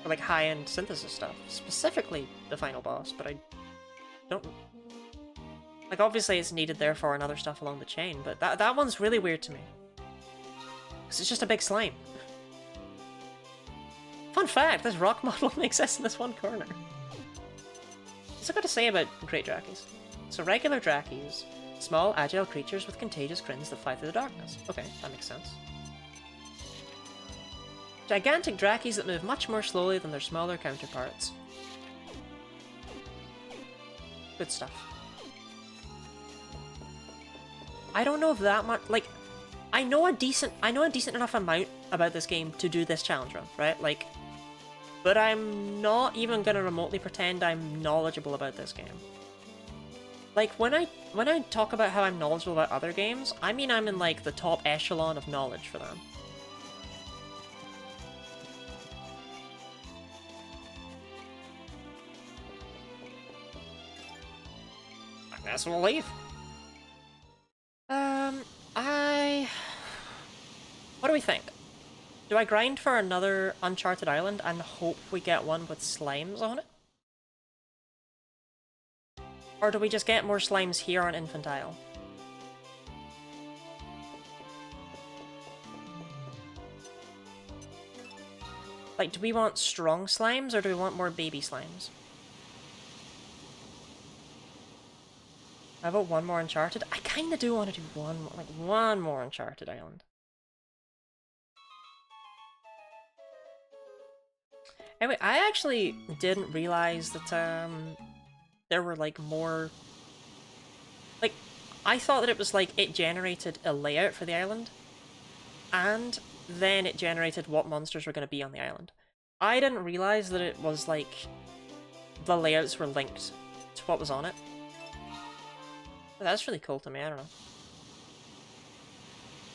like, high-end synthesis stuff. Specifically the final boss, but I don't... Like, obviously it's needed there for another stuff along the chain, but that one's really weird to me. Because it's just a big slime. Fun fact, this rock model only exists in this one corner. What's I got to say about Great Drakis? So regular Drakis, small, agile creatures with contagious grins that fly through the darkness. Okay, that makes sense. Gigantic Drakis that move much more slowly than their smaller counterparts. Good stuff. I don't know if that much, like, I know a decent enough amount about this game to do this challenge run, right? Like, but I'm not even gonna remotely pretend I'm knowledgeable about this game. Like, when I talk about how I'm knowledgeable about other games, I mean I'm in, like, the top echelon of knowledge for them. I guess we'll leave. What do we think? Do I grind for another Uncharted Island and hope we get one with slimes on it? Or do we just get more slimes here on Infantile? Like, do we want strong slimes or do we want more baby slimes? How about one more Uncharted? I kinda do want to do one more Uncharted Island. Anyway, I actually didn't realize that there were like more. Like, I thought that it was like it generated a layout for the island, and then it generated what monsters were going to be on the island. I didn't realize that it was like the layouts were linked to what was on it. But that's really cool to me, I don't know.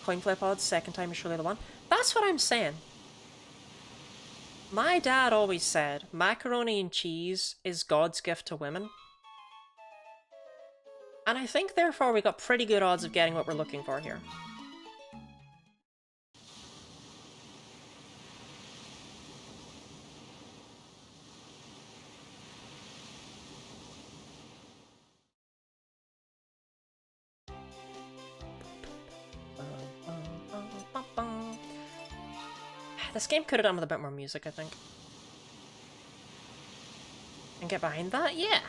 Coin flip odds, second time is surely the one. That's what I'm saying. My dad always said macaroni and cheese is God's gift to women. And I think therefore we got pretty good odds of getting what we're looking for here. This game could have done with a bit more music, I think. And get behind that? Yeah.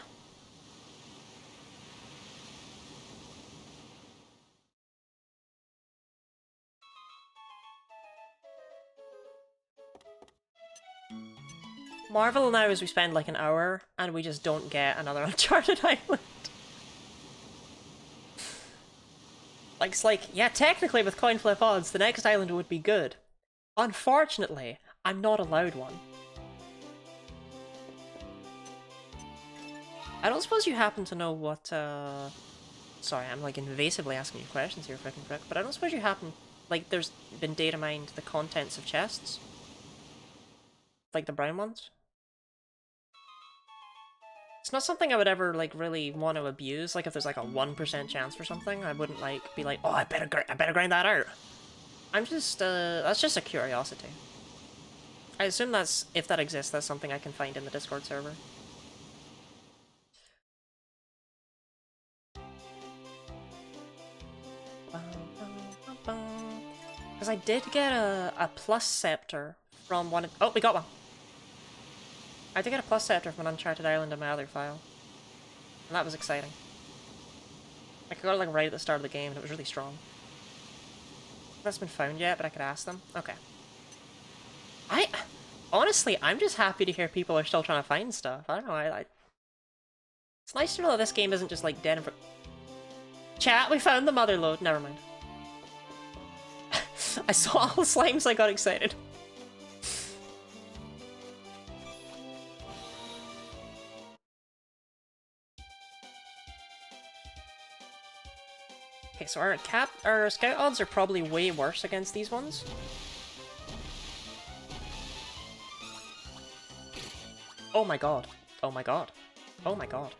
Marvel now is we spend like an hour and we just don't get another Uncharted Island. Like, it's like, yeah, technically with coin flip odds, the next island would be good. Unfortunately, I'm not allowed one. I don't suppose you happen to know what, Sorry, I'm like invasively asking you questions here, frickin' frick, but I don't suppose you happen... Like, there's been data mined the contents of chests? Like the brown ones? It's not something I would ever, like, really want to abuse. Like, if there's, like, a 1% chance for something, I wouldn't, like, be like, oh, I better grind that out. I'm just, that's just a curiosity. I assume that's, if that exists, that's something I can find in the Discord server. Because I did get a plus scepter from one of... Oh, we got one! I did get a plus scepter from an Uncharted Island in my other file. And that was exciting. I got it like right at the start of the game and it was really strong. That's been found yet, but I could ask them. Okay. Honestly, I'm just happy to hear people are still trying to find stuff. I don't know, It's nice to know that this game isn't just like dead and... Chat, we found the mother lode. Never mind. I saw all the slimes, I got excited. Okay, so our scout odds are probably way worse against these ones. Oh my god. Oh my god. Oh my god.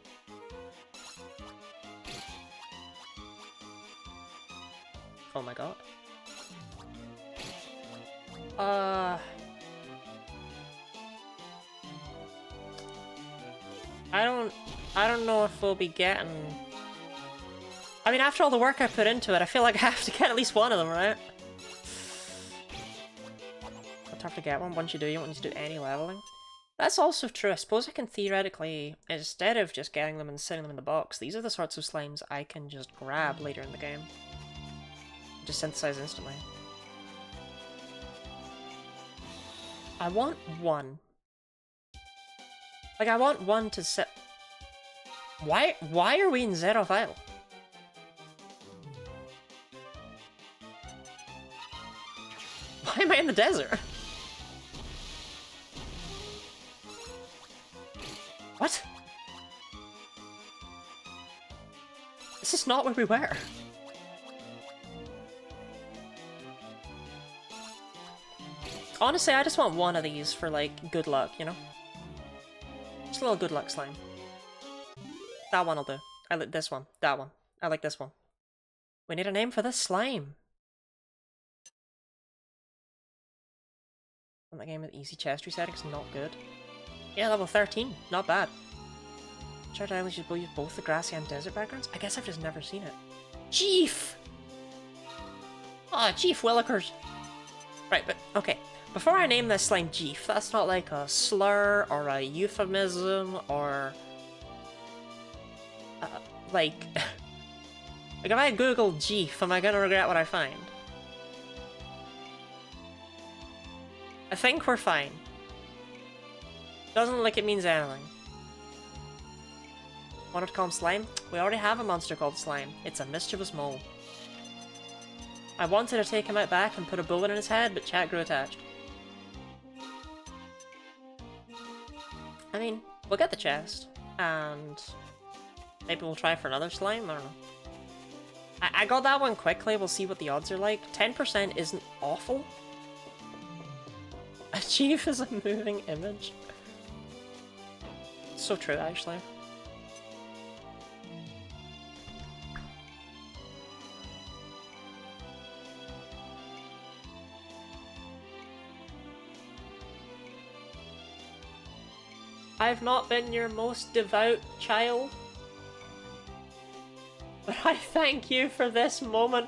Oh my god. I don't know if we'll be getting... I mean, after all the work I put into it, I feel like I have to get at least one of them, right? It's tough to get one. Once you do, you don't need to do any leveling. That's also true. I suppose I can theoretically, instead of just getting them and sitting them in the box, these are the sorts of slimes I can just grab later in the game. Just synthesize instantly. I want one. Like, I want one to sit... Why are we in Zero File? Why am I in the desert? What? This is not where we were. Honestly, I just want one of these for, like, good luck, you know? Just a little good luck slime. That one will do. I like this one. That one. I like this one. We need a name for this slime. And that game with easy chest resetting's not good. Yeah, level 13. Not bad. Uncharted Islands use both the grassy and desert backgrounds? I guess I've just never seen it. Chief! Ah, Chief Willikers. Right, but, okay. Before I name this slime Chief, that's not like a slur or a euphemism or... like... like, if I Google Jeef, am I gonna regret what I find? I think we're fine. Doesn't look like it means anything. Wanted to call him Slime? We already have a monster called Slime. It's a mischievous mole. I wanted to take him out back and put a bullet in his head, but chat grew attached. I mean, we'll get the chest, and maybe we'll try for another slime, I don't know. I got that one quickly, we'll see what the odds are like. 10% isn't awful. A chief is a moving image. So true, actually. I've not been your most devout child, but I thank you for this moment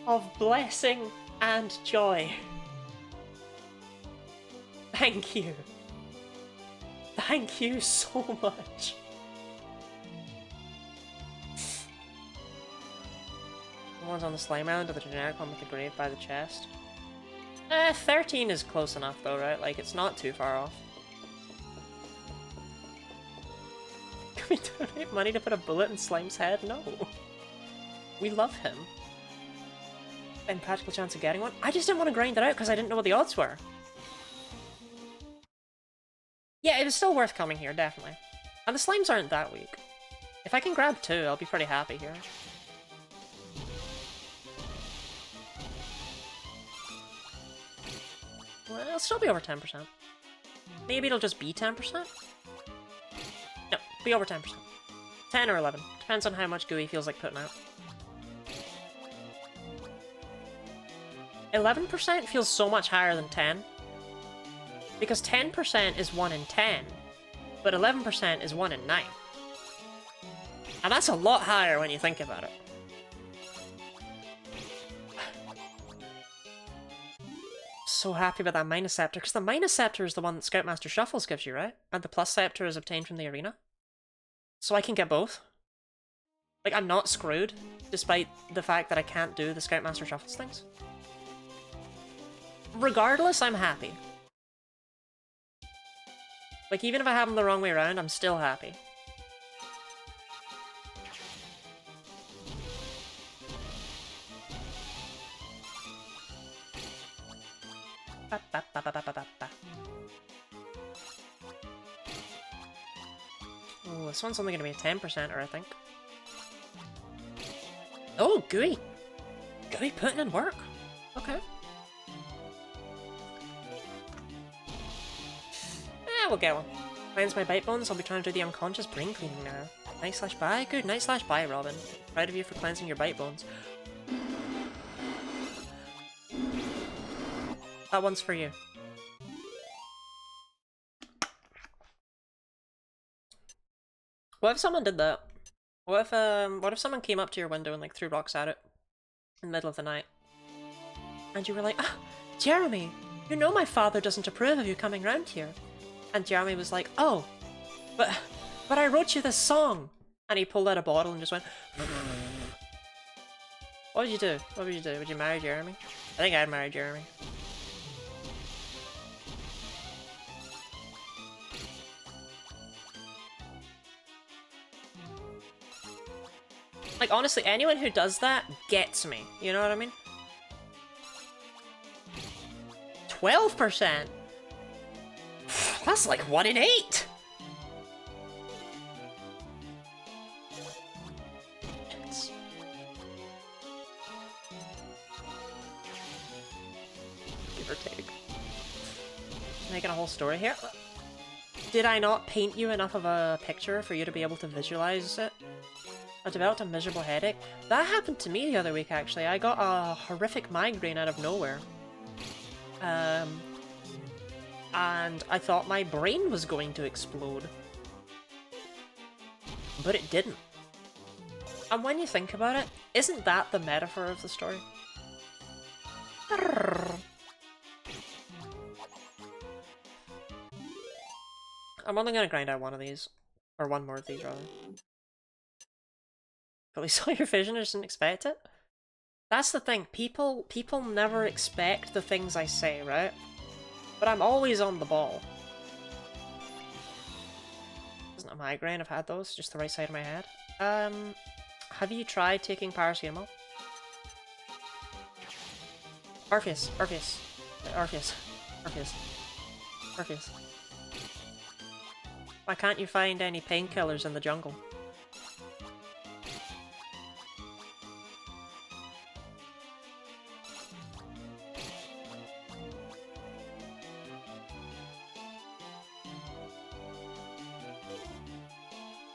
of blessing and joy. Thank you. Thank you so much. The one's on the slime island or the generic one with the grave by the chest? 13 is close enough though, right? Like, it's not too far off. Can we donate money to put a bullet in Slime's head? No. We love him. And practical chance of getting one? I just didn't want to grind it out because I didn't know what the odds were. Yeah, it was still worth coming here, definitely. And the slimes aren't that weak. If I can grab 2, I'll be pretty happy here. Well, it'll still be over 10%. Maybe it'll just be 10%? No, be over 10%. 10 or 11. Depends on how much goo he feels like putting out. 11% feels so much higher than 10. Because 10% is 1 in 10, but 11% is 1 in 9. And that's a lot higher when you think about it. So happy about that Minus Scepter, because the Minus Scepter is the one that Scoutmaster Shuffles gives you, right? And the Plus Scepter is obtained from the arena. So I can get both. Like, I'm not screwed, despite the fact that I can't do the Scoutmaster Shuffles things. Regardless, I'm happy. Like, even if I have them the wrong way around, I'm still happy. Ba, ba, ba, ba, ba, ba, ba. Oh, this one's only going to be a 10%er, I think. Oh, gooey! Gooey putting in work. Okay. We'll get one. Cleanse my bite bones, I'll be trying to do the unconscious brain cleaning now. Night/bye? Good night/bye, Robin. Proud of you for cleansing your bite bones. That one's for you. What if someone did that? What if someone came up to your window and like threw rocks at it in the middle of the night? And you were like, ah, Jeremy, you know my father doesn't approve of you coming round here. And Jeremy was like, oh, but I wrote you this song. And he pulled out a bottle and just went, what would you do? What would you do? Would you marry Jeremy? I think I'd marry Jeremy. Like, honestly, anyone who does that gets me. You know what I mean? 12%? That's like 1 in 8! Give or take. Making a whole story here. Did I not paint you enough of a picture for you to be able to visualize it? I developed a miserable headache. That happened to me the other week, actually. I got a horrific migraine out of nowhere. And I thought my brain was going to explode. But it didn't. And when you think about it, isn't that the metaphor of the story? I'm only gonna grind out one of these. Or one more of these, rather. But we saw your vision, I just didn't expect it. That's the thing, people never expect the things I say, right? But I'm always on the ball. a migraine. I've had those, just the right side of my head. Have you tried taking paracetamol? Orpheus, Orpheus, Orpheus, Orpheus, Orpheus. Why can't you find any painkillers in the jungle?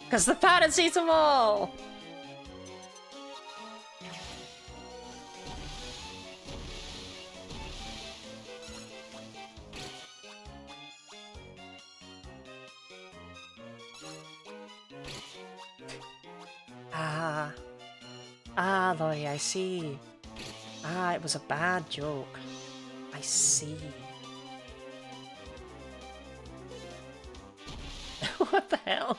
Cause the paracetamol! Ah, Lottie, I see. Ah, it was a bad joke. I see. What the hell?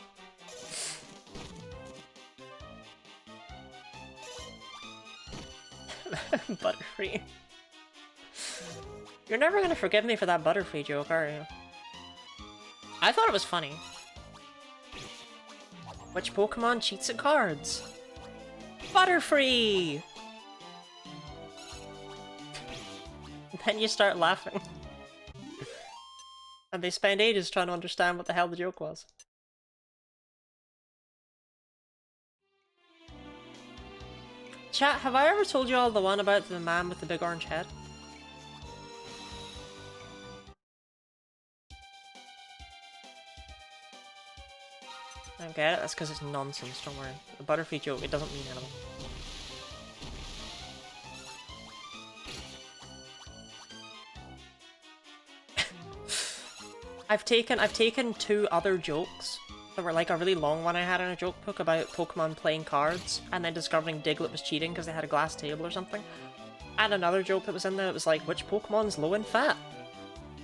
Butterfree. You're never gonna forgive me for that Butterfree joke, are you? I thought it was funny. Which Pokemon cheats at cards? Butterfree! Then you start laughing. And they spend ages trying to understand what the hell the joke was. Chat, have I ever told you all the one about the man with the big orange head? I don't get it, that's because it's nonsense, don't worry. The Butterfree joke, it doesn't mean anything. I've taken two other jokes that were like a really long one I had in a joke book about Pokemon playing cards and then discovering Diglett was cheating because they had a glass table or something. And another joke that was in there that was like, which Pokemon's low in fat?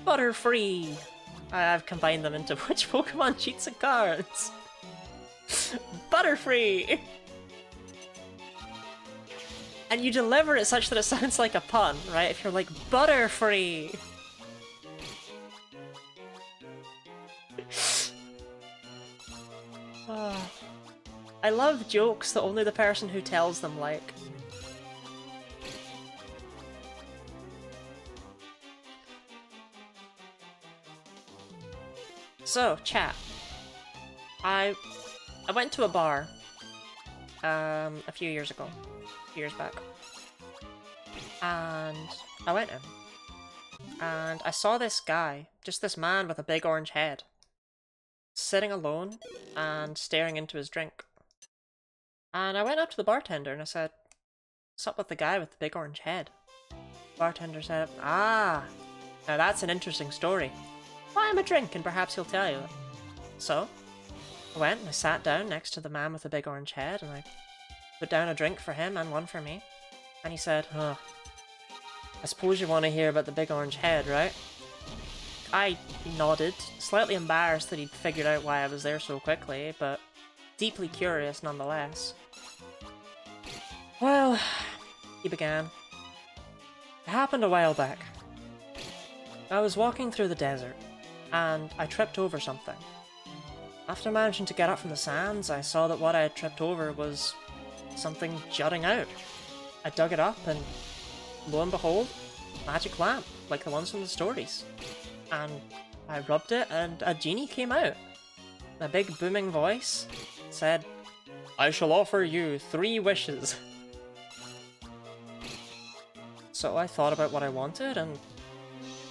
Butterfree! I've combined them into which Pokemon cheats at cards? Butterfree! And you deliver it such that it sounds like a pun, right? If you're like, Butterfree! I love jokes that only the person who tells them like. So, chat. I went to a bar a few years ago. A few years back. And I went in. And I saw this guy, just this man with a big orange head, sitting alone and staring into his drink. And I went up to the bartender and I said, "What's up with the guy with the big orange head?" The bartender said, "Ah, now that's an interesting story. Buy him a drink and perhaps he'll tell you it." So, I went and I sat down next to the man with the big orange head and I put down a drink for him and one for me. And he said, "Huh, I suppose you want to hear about the big orange head, right?" I nodded, slightly embarrassed that he'd figured out why I was there so quickly, but deeply curious nonetheless. "Well," he began, "it happened a while back. I was walking through the desert, and I tripped over something. After managing to get up from the sands, I saw that what I had tripped over was something jutting out. I dug it up, and lo and behold, magic lamp, like the ones from the stories. And I rubbed it, and a genie came out. A big booming voice said, 'I shall offer you 3 wishes.' So I thought about what I wanted, and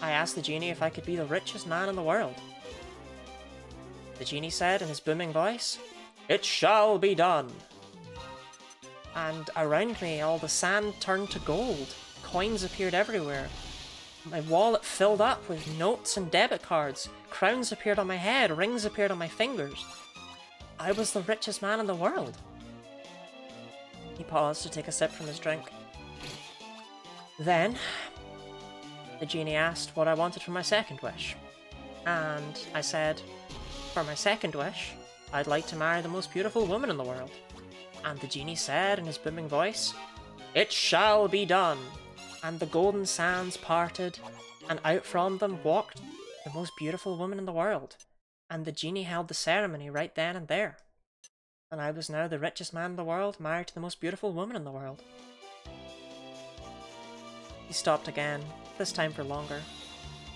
I asked the genie if I could be the richest man in the world. The genie said in his booming voice, 'It shall be done.' And around me, all the sand turned to gold. Coins appeared everywhere. My wallet filled up with notes and debit cards. Crowns appeared on my head. Rings appeared on my fingers. I was the richest man in the world." He paused to take a sip from his drink. Then, the genie asked what I wanted for my second wish. And I said, "For my second wish, I'd like to marry the most beautiful woman in the world." And the genie said in his booming voice, "It shall be done." And the golden sands parted, and out from them walked the most beautiful woman in the world. and the genie held the ceremony right then and there. And I was now the richest man in the world, married to the most beautiful woman in the world. He stopped again, this time for longer,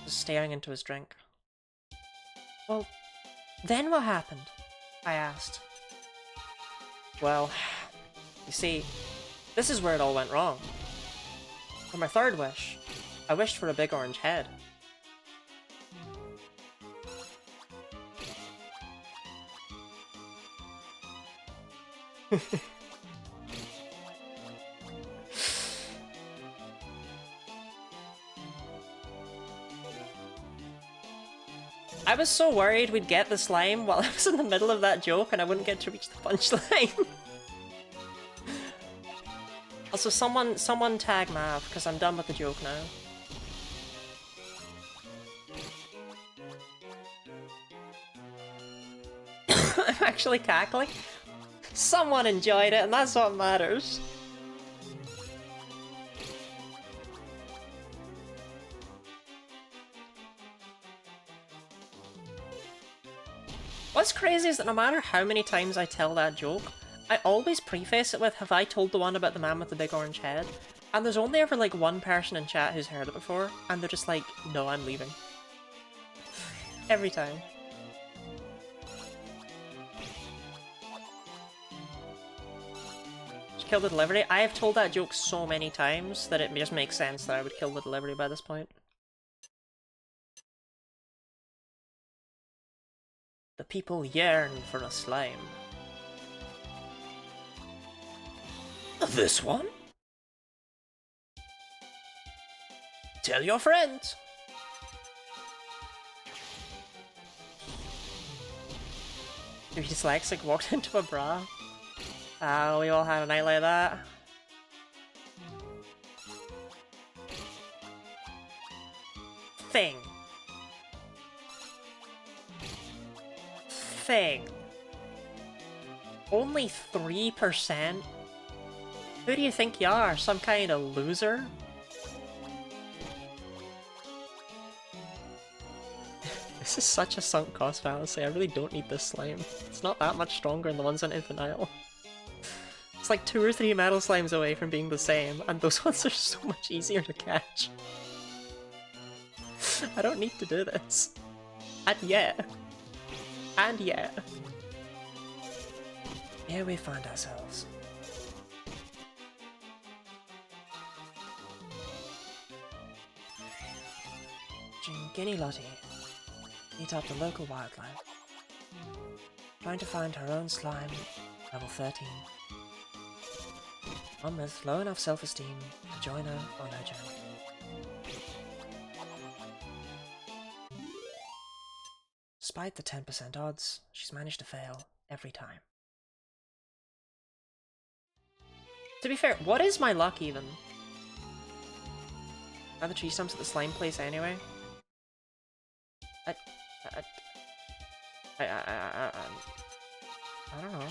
just staring into his drink. Well, then what happened? I asked. Well, you see, this is where it all went wrong. For my third wish, I wished for a big orange head. I was so worried we'd get the slime while I was in the middle of that joke and I wouldn't get to reach the punchline. Also, someone tag Mav, because I'm done with the joke now. I'm actually cackling. Someone enjoyed it, and that's what matters. What's crazy is that no matter how many times I tell that joke, I always preface it with, have I told the one about the man with the big orange head? And there's only ever like one person in chat who's heard it before, and they're just like, no, I'm leaving. Every time. Just kill the delivery. I have told that joke so many times that it just makes sense that I would kill the delivery by this point. The people yearn for a slime. This one? Tell your friends. Your dyslexic walked into a bra. Ah, we all had a night like that. Thing. Only 3%? Who do you think you are? Some kind of loser? This is such a sunk cost fallacy. I really don't need this slime. It's not that much stronger than the ones on Infinite. It's like 2 or 3 metal slimes away from being the same, and those ones are so much easier to catch. I don't need to do this. And yet. Here we find ourselves. Ginny Lottie meet up the local wildlife, trying to find her own slime, level 13. One with low enough self-esteem to join her on her journey. Despite the 10% odds, she's managed to fail every time. To be fair, what is my luck even? Are the tree stumps at the slime place anyway? I don't know.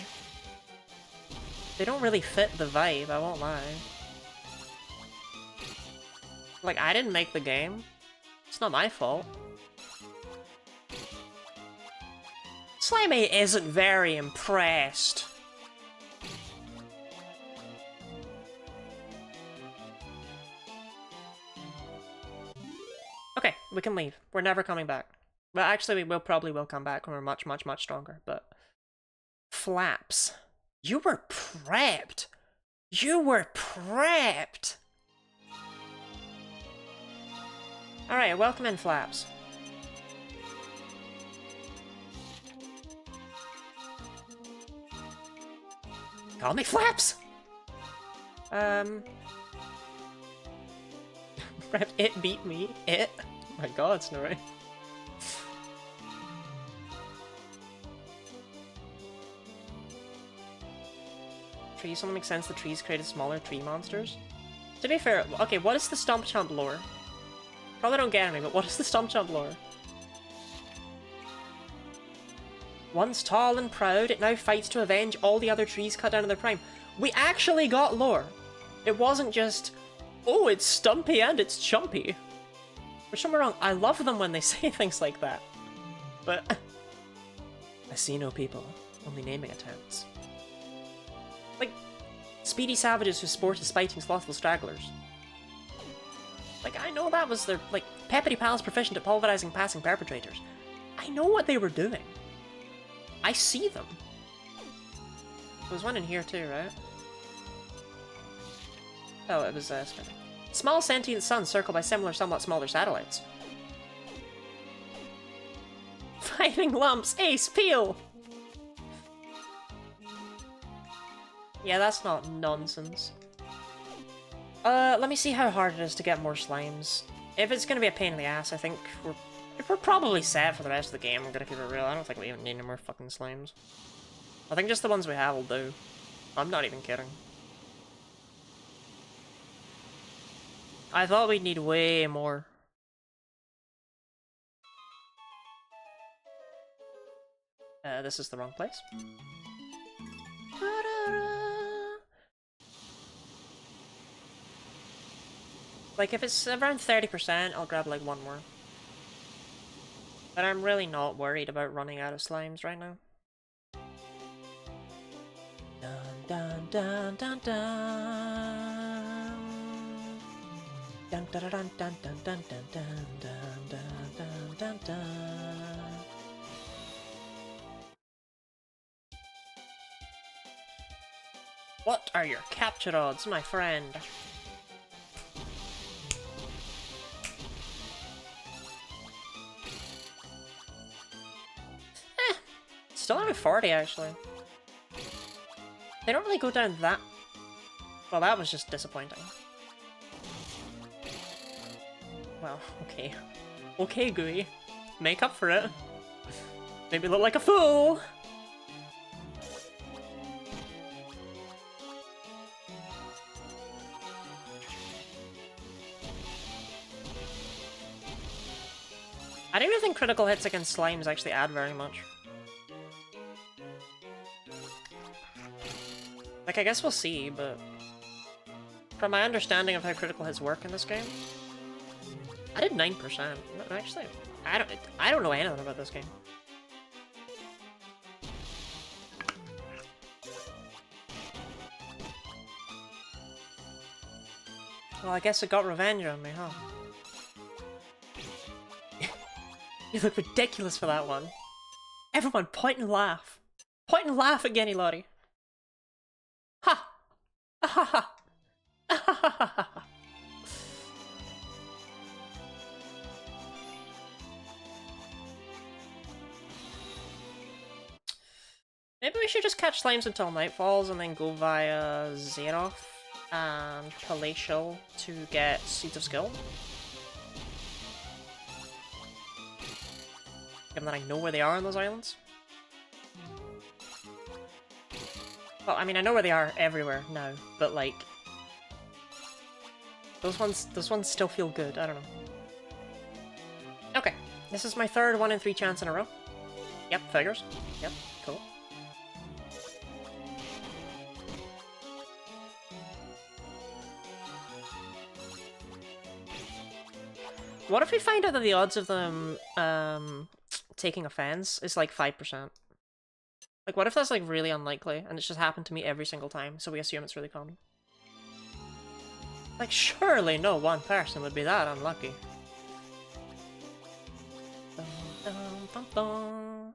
They don't really fit the vibe, I won't lie. Like, I didn't make the game. It's not my fault. Slimey isn't very impressed. Okay, we can leave. We're never coming back. Well, actually, we probably will come back when we're much, much, much stronger, but... Flaps. You were prepped! You were prepped! Alright, welcome in, Flaps. Call me Flaps! Prepped, it beat me. It? Oh my god, Snorri. Trees only makes sense the trees created smaller tree monsters. To be fair, okay, what is the Stomp Chomp lore? Probably don't get me, but what is the Stomp Chomp lore? Once tall and proud, it now fights to avenge all the other trees cut down in their prime. We actually got lore! It wasn't just, oh, it's stumpy and it's chumpy. Which, don't get me wrong, I love them when they say things like that. But I see no people, only naming attempts. Like, speedy savages whose sport is fighting slothful stragglers. Like, I know that was their, like, Peppity Pals proficient at pulverizing passing perpetrators. I know what they were doing. I see them. There was one in here too, right? Oh, it was, spinning. Small sentient suns circled by similar, somewhat smaller satellites. Fighting lumps! Ace, peel! Yeah, that's not nonsense. Let me see how hard it is to get more slimes. If it's gonna be a pain in the ass, I think we're probably set for the rest of the game. I'm gonna keep it real. I don't think we even need any more fucking slimes. I think just the ones we have will do. I'm not even kidding. I thought we'd need way more. This is the wrong place. Like, if it's around 30%, I'll grab, like, one more. But I'm really not worried about running out of slimes right now. Dun dun dun dun dun. Dun dun dun dun dun dun dun dun dun dun dun dun. What are your capture odds, my friend? Still only 40, actually. They don't really go down that... Well, that was just disappointing. Well, okay. Okay, Gooey. Make up for it. Maybe look like a fool! I don't even think critical hits against slimes actually add very much. Like, I guess we'll see, but... From my understanding of how critical hits work in this game... I did 9%. Actually, I don't know anything about this game. Well, I guess it got revenge on me, huh? You look ridiculous for that one. Everyone, point and laugh. Point and laugh at Genny Lottie. Ha! Ahaha! Ahaha! Maybe we should just catch slimes until night falls and then go via Xeroth and Palatial to get Seeds of Skill. Given that I know where they are on those islands. Well, I mean, I know where they are everywhere now, but like... Those ones still feel good, I don't know. Okay, this is my third 1 in 3 chance in a row. Yep, figures. Yep, cool. What if we find out that the odds of them, taking offense is like 5%? Like, what if that's like really unlikely, and it's just happened to me every single time, so we assume it's really common? Like, surely no one person would be that unlucky. Dun, dun, dun, dun.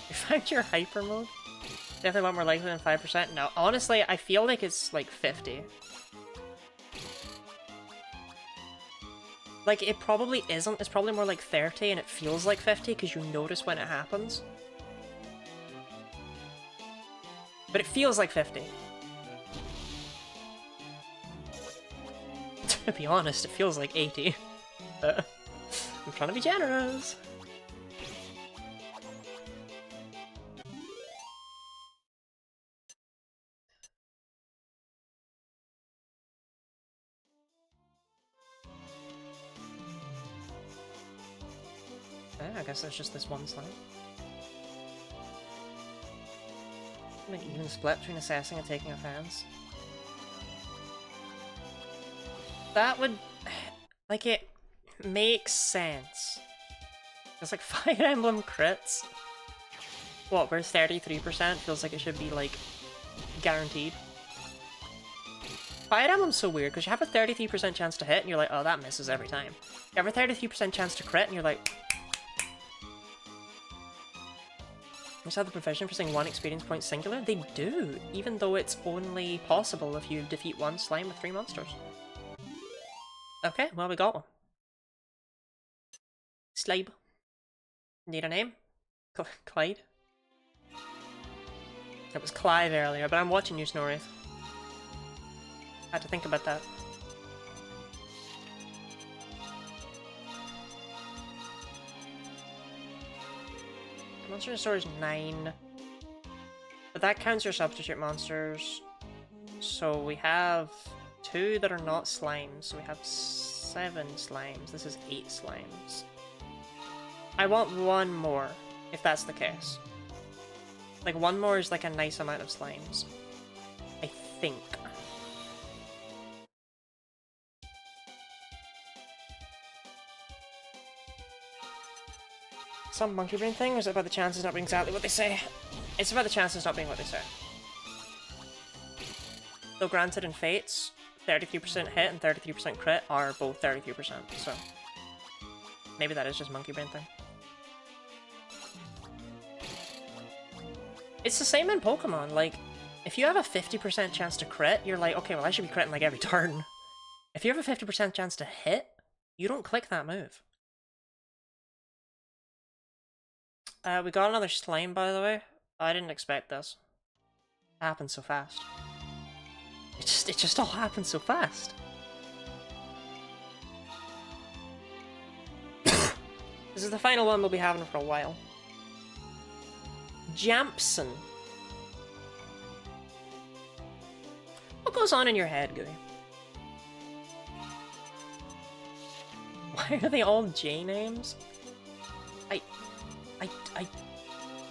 You found your hyper mode? Definitely a lot more likely than 5%? No, honestly, I feel like it's like 50. Like, it probably isn't. It's probably more like 30, and it feels like 50 because you notice when it happens. But it feels like 50. To be honest, it feels like 80. I'm trying to be generous. I guess there's just this one slime. Like, even split between assessing and taking offense. That would... like, it makes sense. It's like Fire Emblem crits. What, where 33% feels like it should be, like, guaranteed. Fire Emblem's so weird, because you have a 33% chance to hit, and you're like, oh, that misses every time. You have a 33% chance to crit, and you're like... You just have the provision for saying 1 experience point singular? They do, even though it's only possible if you defeat 1 slime with 3 monsters. Okay, well, we got one. Slime. Need a name? Clyde? It was Clive earlier, but I'm watching you, Snorri. Had to think about that. Monster in store is 9. But that counts your substitute monsters. So we have 2 that are not slimes. So we have 7 slimes. This is 8 slimes. I want 1 more, if that's the case. Like, 1 more is like a nice amount of slimes. I think. Some monkey brain thing, or is it about the chances not being exactly what they say? It's about the chances not being what they say. Though granted in Fates, 33% hit and 33% crit are both 33%, so... maybe that is just monkey brain thing. It's the same in Pokemon, like, if you have a 50% chance to crit, you're like, okay, well I should be critting like every turn. If you have a 50% chance to hit, you don't click that move. We got another slime, by the way. I didn't expect this. It happened so fast. It just all happened so fast. This is the final one we'll be having for a while. Jampson. What goes on in your head, Gooey? Why are they all J names?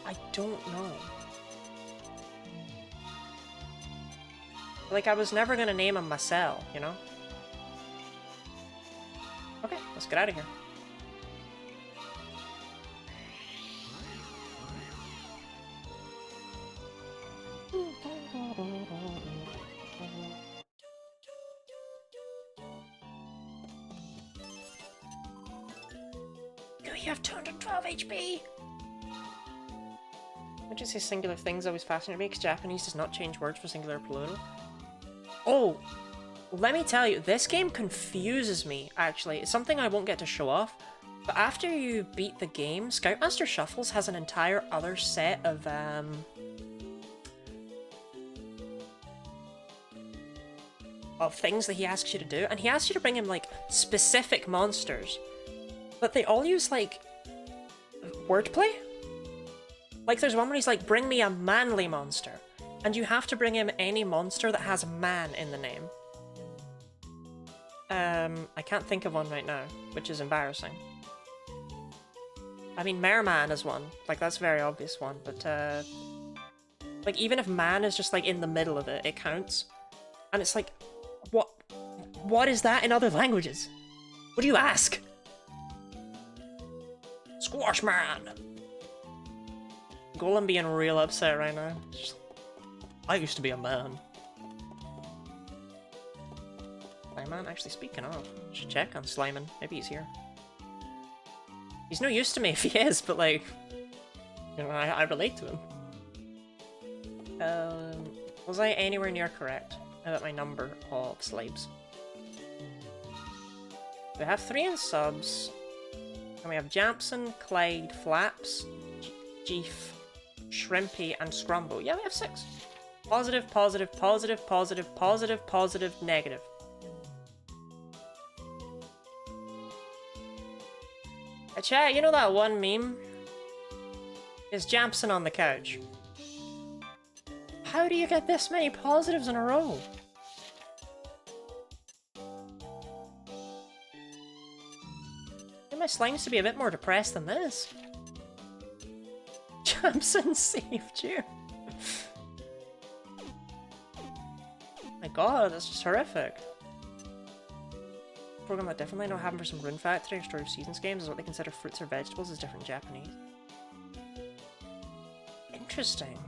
I don't know. Like, I was never gonna name him Marcel, you know? Okay, let's get out of here. You have 212 HP! Would you say singular things always fascinate me because Japanese does not change words for singular or plural? Oh! Let me tell you, this game confuses me, actually. It's something I won't get to show off, but after you beat the game, Scoutmaster Shuffles has an entire other set of, things that he asks you to do, and he asks you to bring him, like, specific monsters. But they all use, like, wordplay? Like, there's one where he's like, bring me a manly monster. And you have to bring him any monster that has man in the name. I can't think of one right now, which is embarrassing. I mean, Merman is one. Like, that's a very obvious one, but, like, even if man is just, like, in the middle of it, it counts. And it's like, what is that in other languages? What do you ask? Squash Man! Golem being real upset right now. Just, I used to be a man. Slimeman? Actually, speaking of, should check on Slimeman. Maybe he's here. He's no use to me if he is, but like, you know, I relate to him. Was I anywhere near correct about my number of slaves? We have 3 in subs. And we have Jampson, Clyde, Flaps, Jeef, Shrimpy, and Scrumbo. Yeah, we have 6. Positive, positive, positive, positive, positive, positive, negative. Chat, you know that one meme? Is Jampson on the couch. How do you get this many positives in a row? My slimes to be a bit more depressed than this. Jampson saved you. My god, that's just horrific. program that differently. I know having for some Rune Factory or Story of Seasons games is what they consider fruits or vegetables is different in Japanese. Interesting.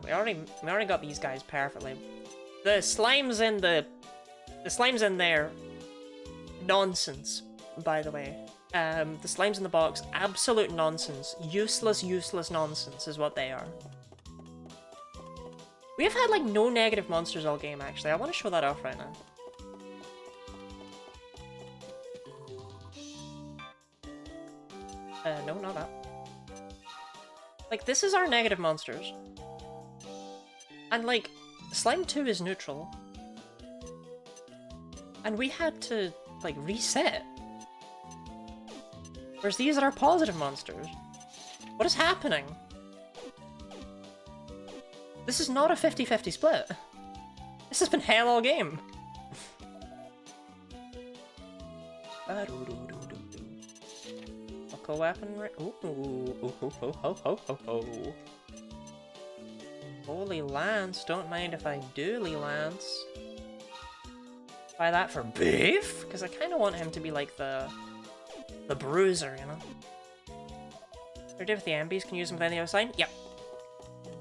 We already got these guys perfectly. The slimes in there, nonsense, by the way. The slimes in the box, absolute nonsense. Useless nonsense is what they are. We have had, like, no negative monsters all game, actually. I want to show that off right now. No, not that. Like, this is our negative monsters. And, like, Slime 2 is neutral. And we had to, like, reset. Whereas these are our positive monsters. What is happening? This is not a 50-50 split. This has been hell all game. Buckle weaponry. Ooh. Holy Lance, don't mind if I do, Lee Lance. Buy that for beef? Because I kind of want him to be like the bruiser, you know? They're different with the MBs, can use them with any other sign? Yep.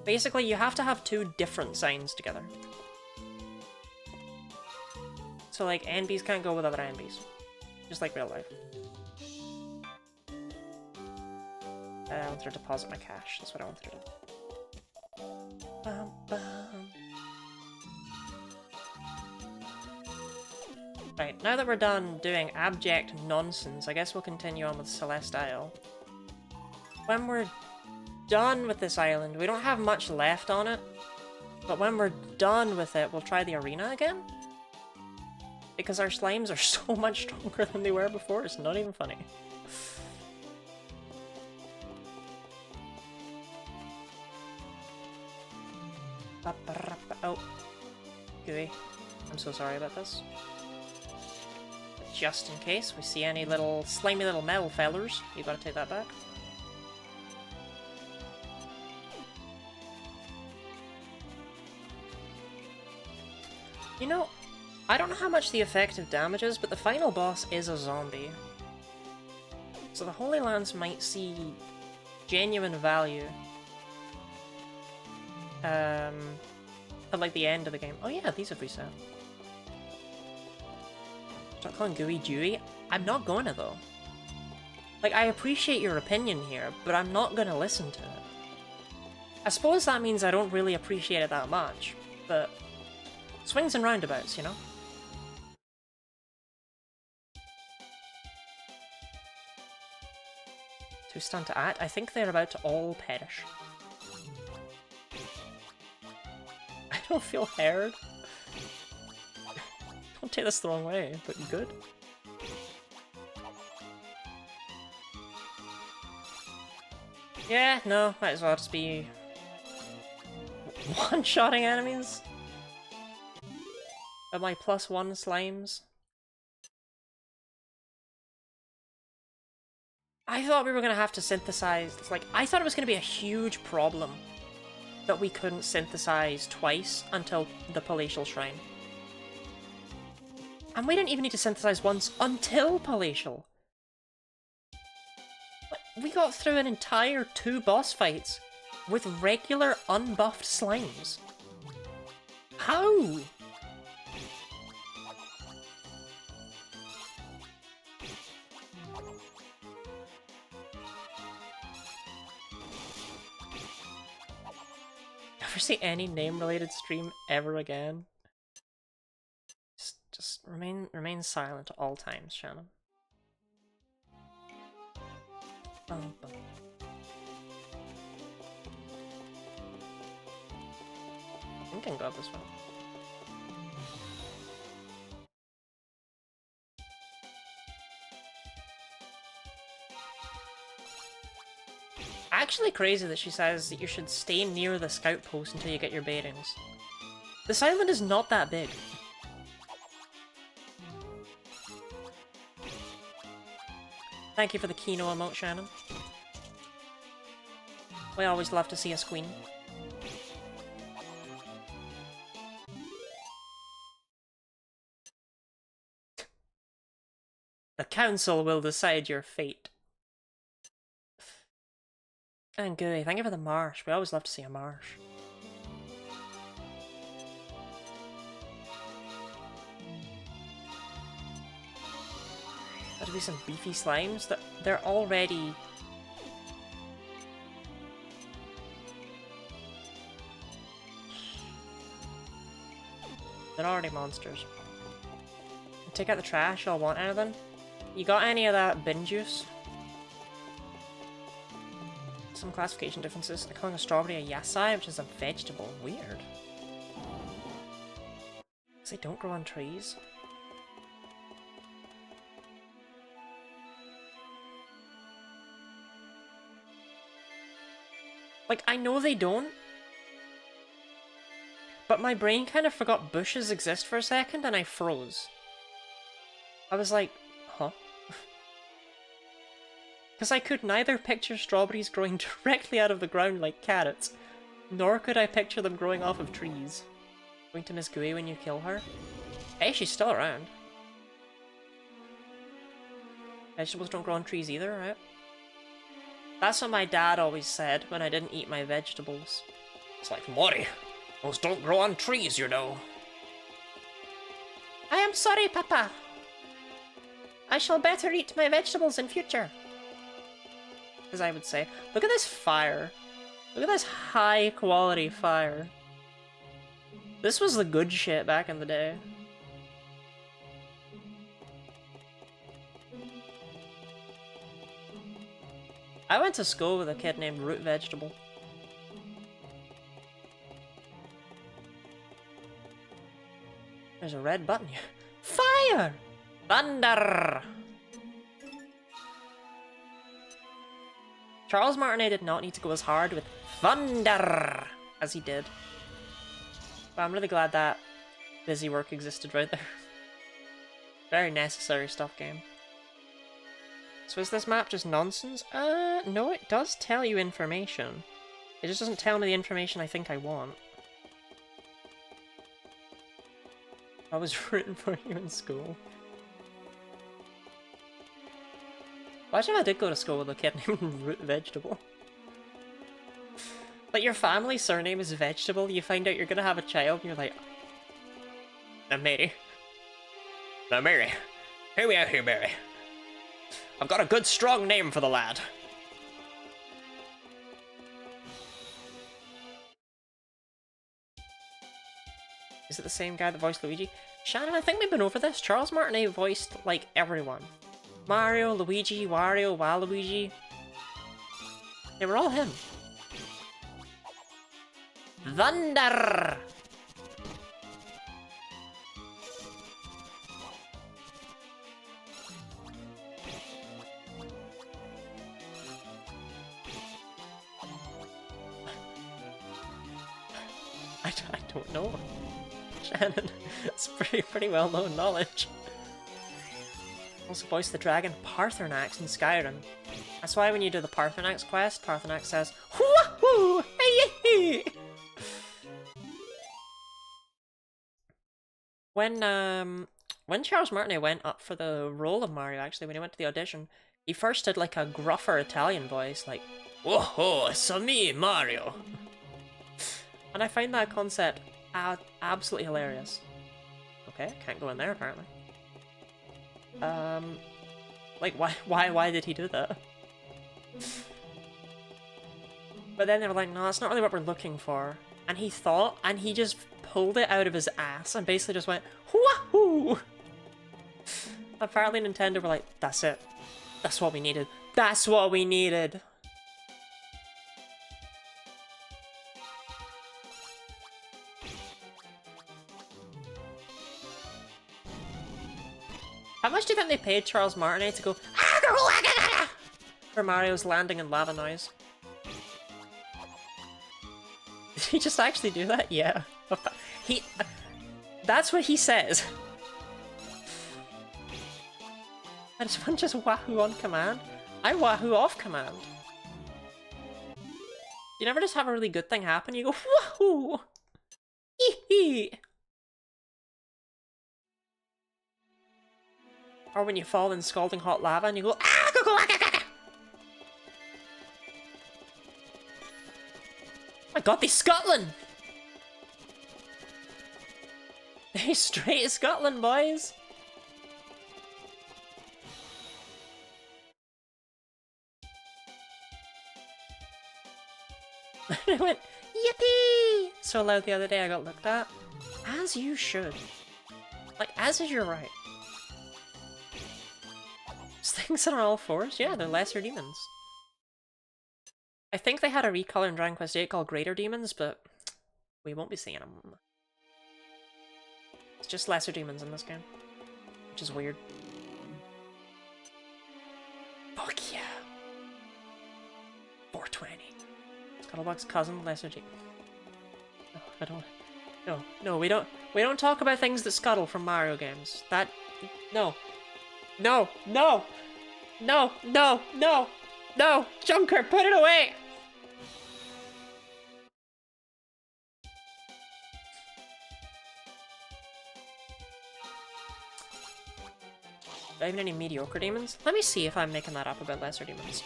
Basically, you have to have two different signs together. So, like, NBs can't go with other NBs. Just like real life. I want her to deposit my cash. That's what I want her to do. Bum, bum. Right, now that we're done doing abject nonsense, I guess we'll continue on with Celeste. When we're done with this island, we don't have much left on it, but when we're done with it, we'll try the arena again. Because our slimes are so much stronger than they were before, it's not even funny. Oh. Gooey. I'm so sorry about this. But just in case we see any little slimy little metal fellers, you gotta take that back. You know, I don't know how much the effective damage is, but the final boss is a zombie. So the Holy Lands might see genuine value. At like the end of the game. Oh yeah, these have reset. Start calling Gooey Dewey? I'm not gonna though. Like, I appreciate your opinion here, but I'm not gonna listen to it. I suppose that means I don't really appreciate it that much, but swings and roundabouts, you know? Too stunned to act? I think they're about to all perish. I don't feel heard. Don't take this the wrong way, but you good? Yeah, no, might as well just be one-shotting enemies. Of my +1 slimes. I thought we were gonna have to synthesize, like, I thought it was gonna be a huge problem that we couldn't synthesize twice until the Palatial Shrine. And we didn't even need to synthesize once until Palatial. We got through an entire 2 boss fights with regular unbuffed slimes. How? Never see any name-related stream ever again. Just remain silent at all times, Shannon. Bum, bum. I think I can go up this way. Actually crazy that she says that you should stay near the scout post until you get your bearings. This island is not that big. Thank you for the Kino emote, Shannon. We always love to see a queen. The council will decide your fate. And Gooey, thank you for the marsh. We always love to see a marsh. There'll be some beefy slimes that they're already. They're already monsters. Take out the trash, I'll want anything. You got any of that bin juice? Some classification differences. They're calling a strawberry a yasai, which is a vegetable. Weird. Because they don't grow on trees. Like, I know they don't. But my brain kind of forgot bushes exist for a second and I froze. I was like, huh? Because I could neither picture strawberries growing directly out of the ground like carrots, nor could I picture them growing off of trees. Going to Miss Gooey when you kill her? Hey, she's still around. Vegetables don't grow on trees either, right? That's what my dad always said when I didn't eat my vegetables. It's like, Mori, those don't grow on trees, you know. I am sorry, Papa. I shall better eat my vegetables in future. As I would say. Look at this fire. Look at this high quality fire. This was the good shit back in the day. I went to school with a kid named Root Vegetable. There's a red button here. Fire! Thunder! Charles Martinet did not need to go as hard with thunder as he did. But I'm really glad that busy work existed right there. Very necessary stuff, game. So is this map just nonsense? No, it does tell you information. It just doesn't tell me the information I think I want. I was rooting for you in school. Imagine if I did go to school with a kid named Root Vegetable. Like, your family surname is Vegetable, you find out you're gonna have a child, and you're like... Now, Mary. Now, Mary. Hear me out here, Mary. I've got a good, strong name for the lad. Is it the same guy that voiced Luigi? Shannon, I think we've been over this. Charles Martinet voiced, like, everyone. Mario, Luigi, Wario, Waluigi. They were all him. Thunder! I don't know. Shannon, it's pretty well known knowledge. Also voiced the dragon Parthenax in Skyrim. That's why when you do the Parthenax quest, Parthenax says, "Wahoo! Hey!" When Charles Martinet went up for the role of Mario, actually, when he went to the audition, he first did like a gruffer Italian voice, like, "Whoa, it's me, Mario." And I find that concept absolutely hilarious. Okay, can't go in there apparently. Like, why did he do that? But then they were like, no, that's not really what we're looking for. And he thought, and he just pulled it out of his ass and basically just went, wahoo! Apparently Nintendo were like, that's it. That's what we needed. That's what we needed! How much do you think they paid Charles Martinet to go for Mario's landing and lava noise? Did he just actually do that? Yeah. That's what he says. I just want just wahoo on command. I wahoo off command. You never just have a really good thing happen, you go wahoo! Hee hee! Or when you fall in scalding hot lava and you go, ah, go, go, ah, ah, ah, ah. I got the Scotland! Hey, straight Scotland, boys! I went, yippee! So loud the other day I got looked at. As you should. Like, as is your right. These things are all fours? Yeah, they're lesser demons. I think they had a recolor in Dragon Quest VIII called Greater Demons, but we won't be seeing them. It's just lesser demons in this game, which is weird. Fuck yeah. 420. Scuttlebug's cousin, lesser demon. No, I don't. No, we don't talk about things that scuttle from Mario games. That, no. No, no! No, no, no! No! Junker, put it away! Do I have any mediocre demons? Let me see if I'm making that up about lesser demons.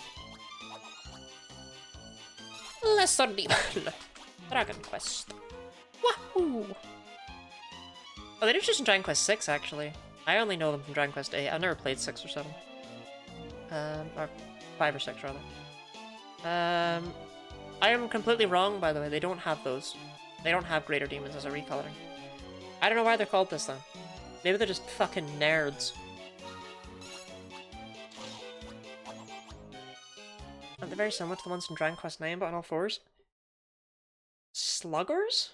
Lesser demon. Dragon Quest. Wahoo! Oh, they're just in Dragon Quest 6, actually. I only know them from Dragon Quest 8. I've never played 6 or 7. Or 5 or 6, rather. I am completely wrong, by the way. They don't have those. They don't have Greater Demons as a recoloring. I don't know why they're called this, then. Maybe they're just fucking nerds. Aren't they very similar to the ones from Dragon Quest 9, but on all fours? Sluggers?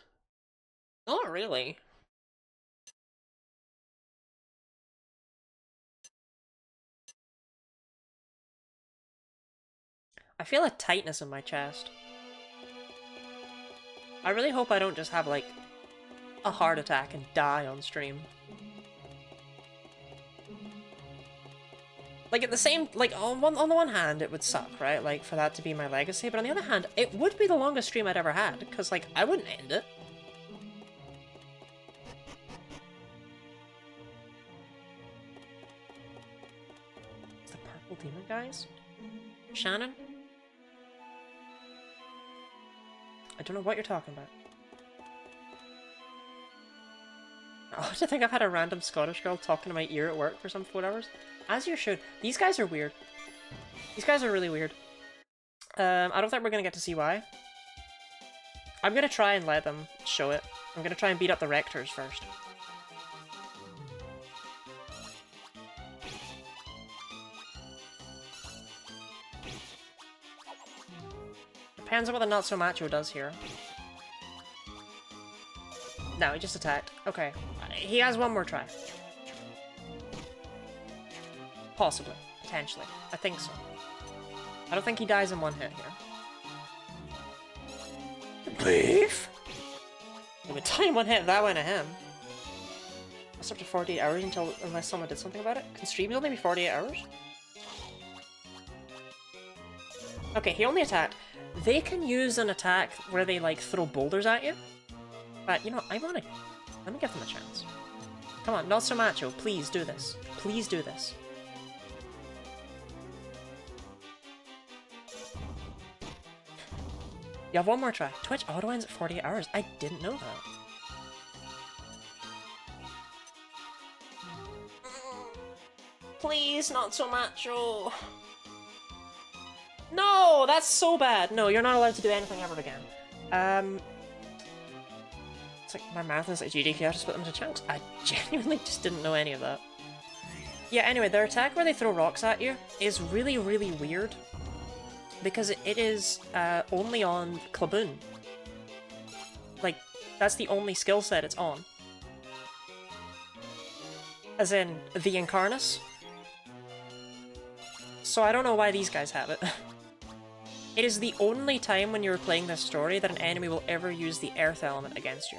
Not really. I feel a tightness in my chest. I really hope I don't just have, like, a heart attack and die on stream. Like, at the same, like, on the one hand, it would suck, right? Like, for that to be my legacy, but on the other hand, it would be the longest stream I'd ever had, because, like, I wouldn't end it. It's the purple demon guys? Shannon? I don't know what you're talking about. Oh, do you think I've had a random Scottish girl talking to my ear at work for some 4 hours? As you should. These guys are weird. These guys are really weird. I don't think we're gonna get to see why. I'm gonna try and let them show it. I'm gonna try and beat up the Rectors first. Depends on what the Not So Macho does here. No, he just attacked. Okay. He has one more try. Possibly. Potentially. I think so. I don't think he dies in one hit here. Beef? He would die in one hit if that went to him. That's up to 48 hours unless someone did something about it. Can streams only be 48 hours? Okay, he only attacked. They can use an attack where they, like, throw boulders at you. But, you know, I wanna... Let me give them a chance. Come on, Not So Macho, please do this. Please do this. You have one more try. Twitch auto-ends at 48 hours. I didn't know that. Please, Not So Macho. No, that's so bad. No, you're not allowed to do anything ever again. It's like my marathon's like GDQ, I have to split them into chunks. I genuinely just didn't know any of that. Yeah, anyway, their attack where they throw rocks at you is really, really weird. Because it is only on Klaboon. Like, that's the only skill set it's on. As in, the Incarnus. So I don't know why these guys have it. It is the only time when you're playing this story that an enemy will ever use the earth element against you.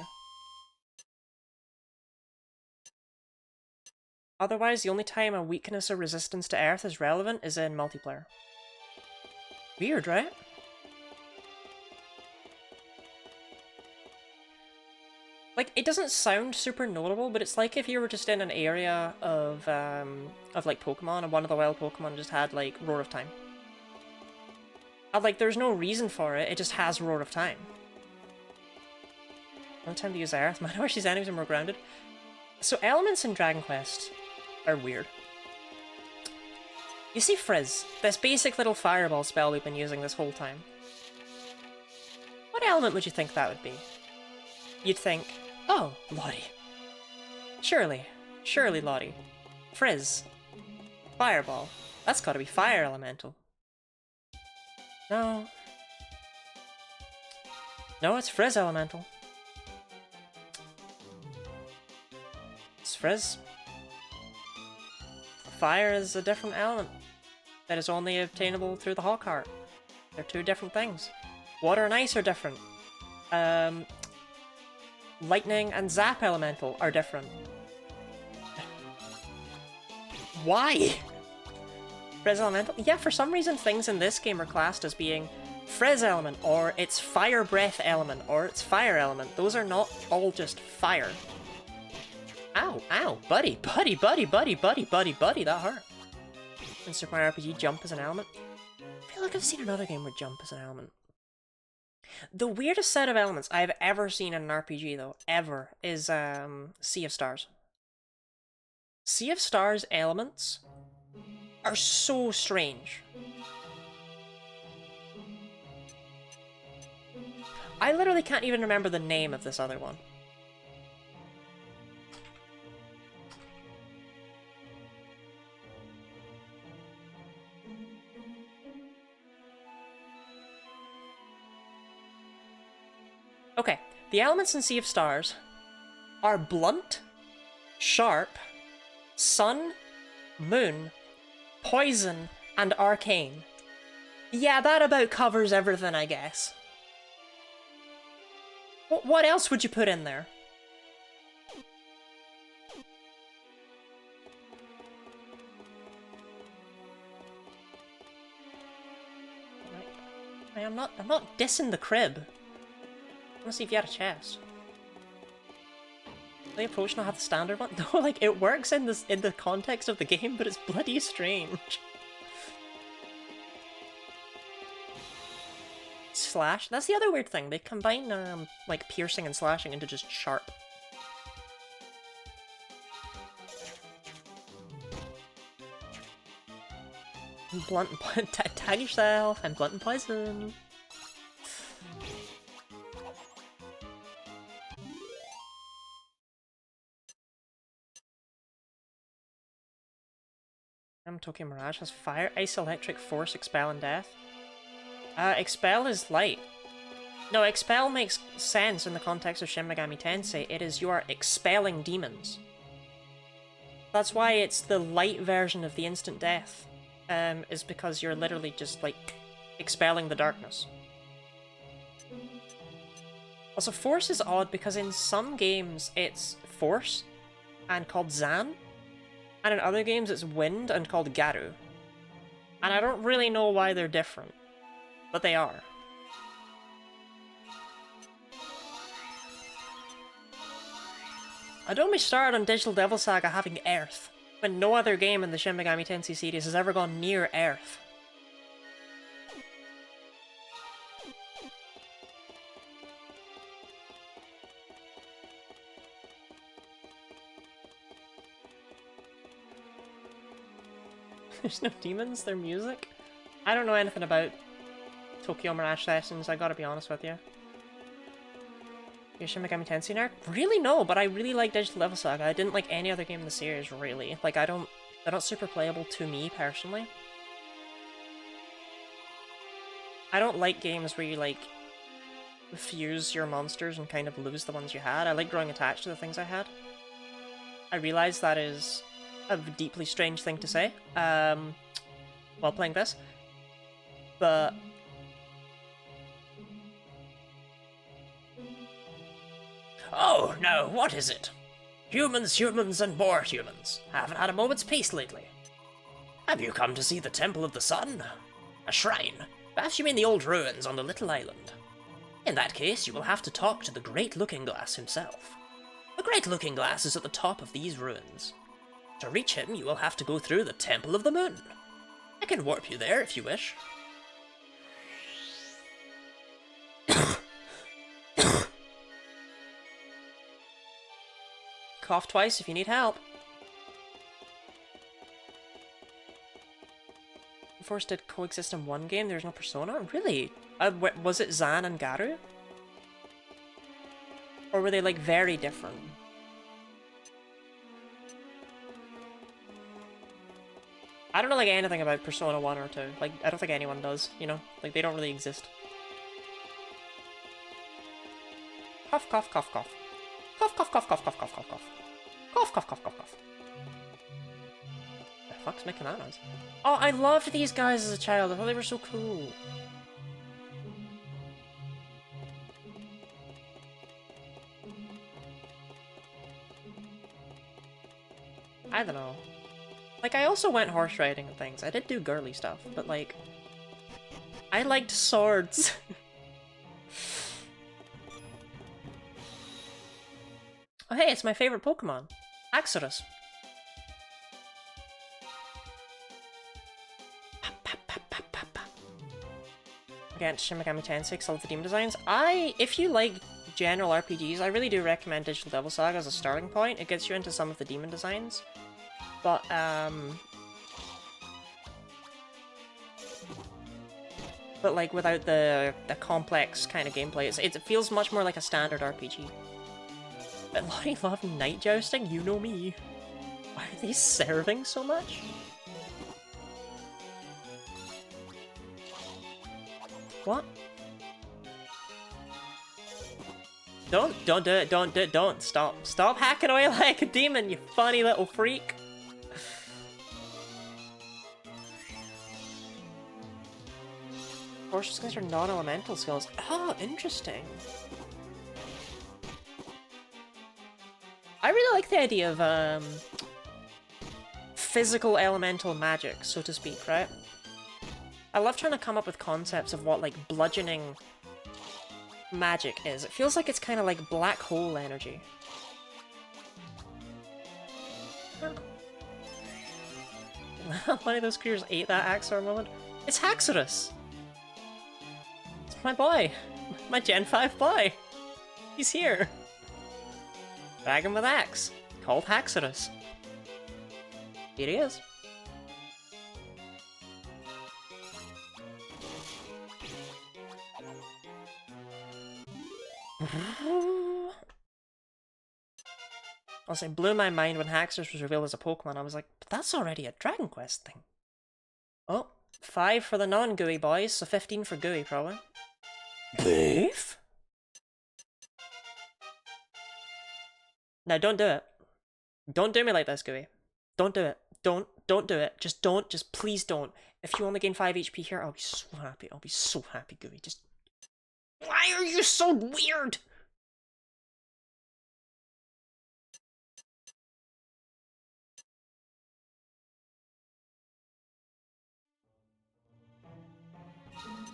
Otherwise, the only time a weakness or resistance to earth is relevant is in multiplayer. Weird, right? Like, it doesn't sound super notable, but it's like if you were just in an area of like Pokemon, and one of the wild Pokemon just had like Roar of Time. And, like, there's no reason for it, it just has Roar of Time. No time to use Earth. Man, I wish these enemies are more grounded. So elements in Dragon Quest are weird. You see Frizz, this basic little fireball spell we've been using this whole time. What element would you think that would be? You'd think, oh, Lottie. Surely, Lottie. Frizz. Fireball. That's gotta be fire elemental. No. No, it's Frizz elemental. It's Frizz. Fire is a different element that is only obtainable through the Hawk Heart. They're two different things. Water and ice are different. Lightning and Zap elemental are different. Why? Frizz elemental? Yeah, for some reason things in this game are classed as being Frizz element, or it's Fire Breath element, or it's Fire element. Those are not all just fire. Ow, ow, buddy, that hurt. In Super Mario RPG, jump is an element. I feel like I've seen another game where jump is an element. The weirdest set of elements I've ever seen in an RPG, though, ever, is Sea of Stars. Sea of Stars elements are so strange. I literally can't even remember the name of this other one. Okay, the elements in Sea of Stars are blunt, sharp, sun, moon, poison, and arcane. Yeah, that about covers everything, I guess. What else would you put in there? I'm not dissing the crib. Let's see if you had a chest. The approach not have the standard one? No, like, it works in the context of the game, but it's bloody strange. Slash? That's the other weird thing. They combine, like, piercing and slashing into just sharp. Blunt and tag yourself, and blunt and poison. Tokyo Mirage has Fire, Ice, Electric, Force, Expel, and Death. Expel is light. No, Expel makes sense in the context of Shin Megami Tensei. It is you are expelling demons. That's why it's the light version of the instant death. Is because you're literally just, like, expelling the darkness. Also, Force is odd because in some games it's Force and called Zan, and in other games it's Wind and called Garu. And I don't really know why they're different, but they are. Don't be started on Digital Devil Saga having Earth, when no other game in the Shin Megami Tensei series has ever gone near Earth. There's no demons, they're music? I don't know anything about Tokyo Mirage Sessions, I gotta be honest with you. You're Shin Megami Tensei nerd? Really no, but I really like Digital Devil Saga. I didn't like any other game in the series, really. Like, they're not super playable to me, personally. I don't like games where you, like, fuse your monsters and kind of lose the ones you had. I like growing attached to the things I had. I realize that is a deeply strange thing to say, while playing this. But
Oh, no, what is it? Humans, and more humans. Haven't had a moment's peace lately. Have you come to see the Temple of the Sun? A shrine. Perhaps you mean the old ruins on the little island. In that case, you will have to talk to the Great Looking Glass himself.
great looking glass is at the top of these ruins. To reach him, you will have to go through the Temple of the Moon. I can warp you there if you wish. Cough twice if you need help. Force did coexist in one game, there's no Persona? Really? Was it Zan and Garu? Or were they, like, very different? I don't know, like, anything about Persona 1 or 2. Like, I don't think anyone does, you know? Like, they don't really exist. Cough, cough, cough, cough. Cough, cough, cough, cough, cough, cough, cough, cough. Cough, cough, cough, cough, cough. The fuck's making that noise? Oh, I loved these guys as a child. I thought they were so cool. I don't know. Like, I also went horse riding and things. I did do girly stuff, but like, I liked swords. Oh hey, it's my favorite Pokemon. Axorus. Against Shin Megami Tensei, I love the demon designs. If you like general RPGs, I really do recommend Digital Devil Saga as a starting point. It gets you into some of the demon designs. But, like, without the complex kind of gameplay. It feels much more like a standard RPG. But I love night jousting, you know me. Why are they serving so much? What? Don't do it, don't do it, don't. Stop hacking away like a demon, you funny little freak. Force skills are non-elemental skills. Oh, interesting. I really like the idea of, physical elemental magic, so to speak, right? I love trying to come up with concepts of what, like, bludgeoning magic is. It feels like it's kind of like black hole energy. One of those creatures ate that Axor moment. It's Haxorus! It's my boy! My Gen 5 boy! He's here! Dragon with axe, called Haxorus. Here he is. Also, it blew my mind when Haxorus was revealed as a Pokemon. I was like, but that's already a Dragon Quest thing. Oh, 5 for the non-gooey boys, so 15 for gooey, probably. Beef? Now, don't do it. Don't do me like this, gooey. Don't do it. Don't do it. Just don't. Just please don't. If you only gain 5 HP here, I'll be so happy. I'll be so happy, gooey. Just... Why are you so weird?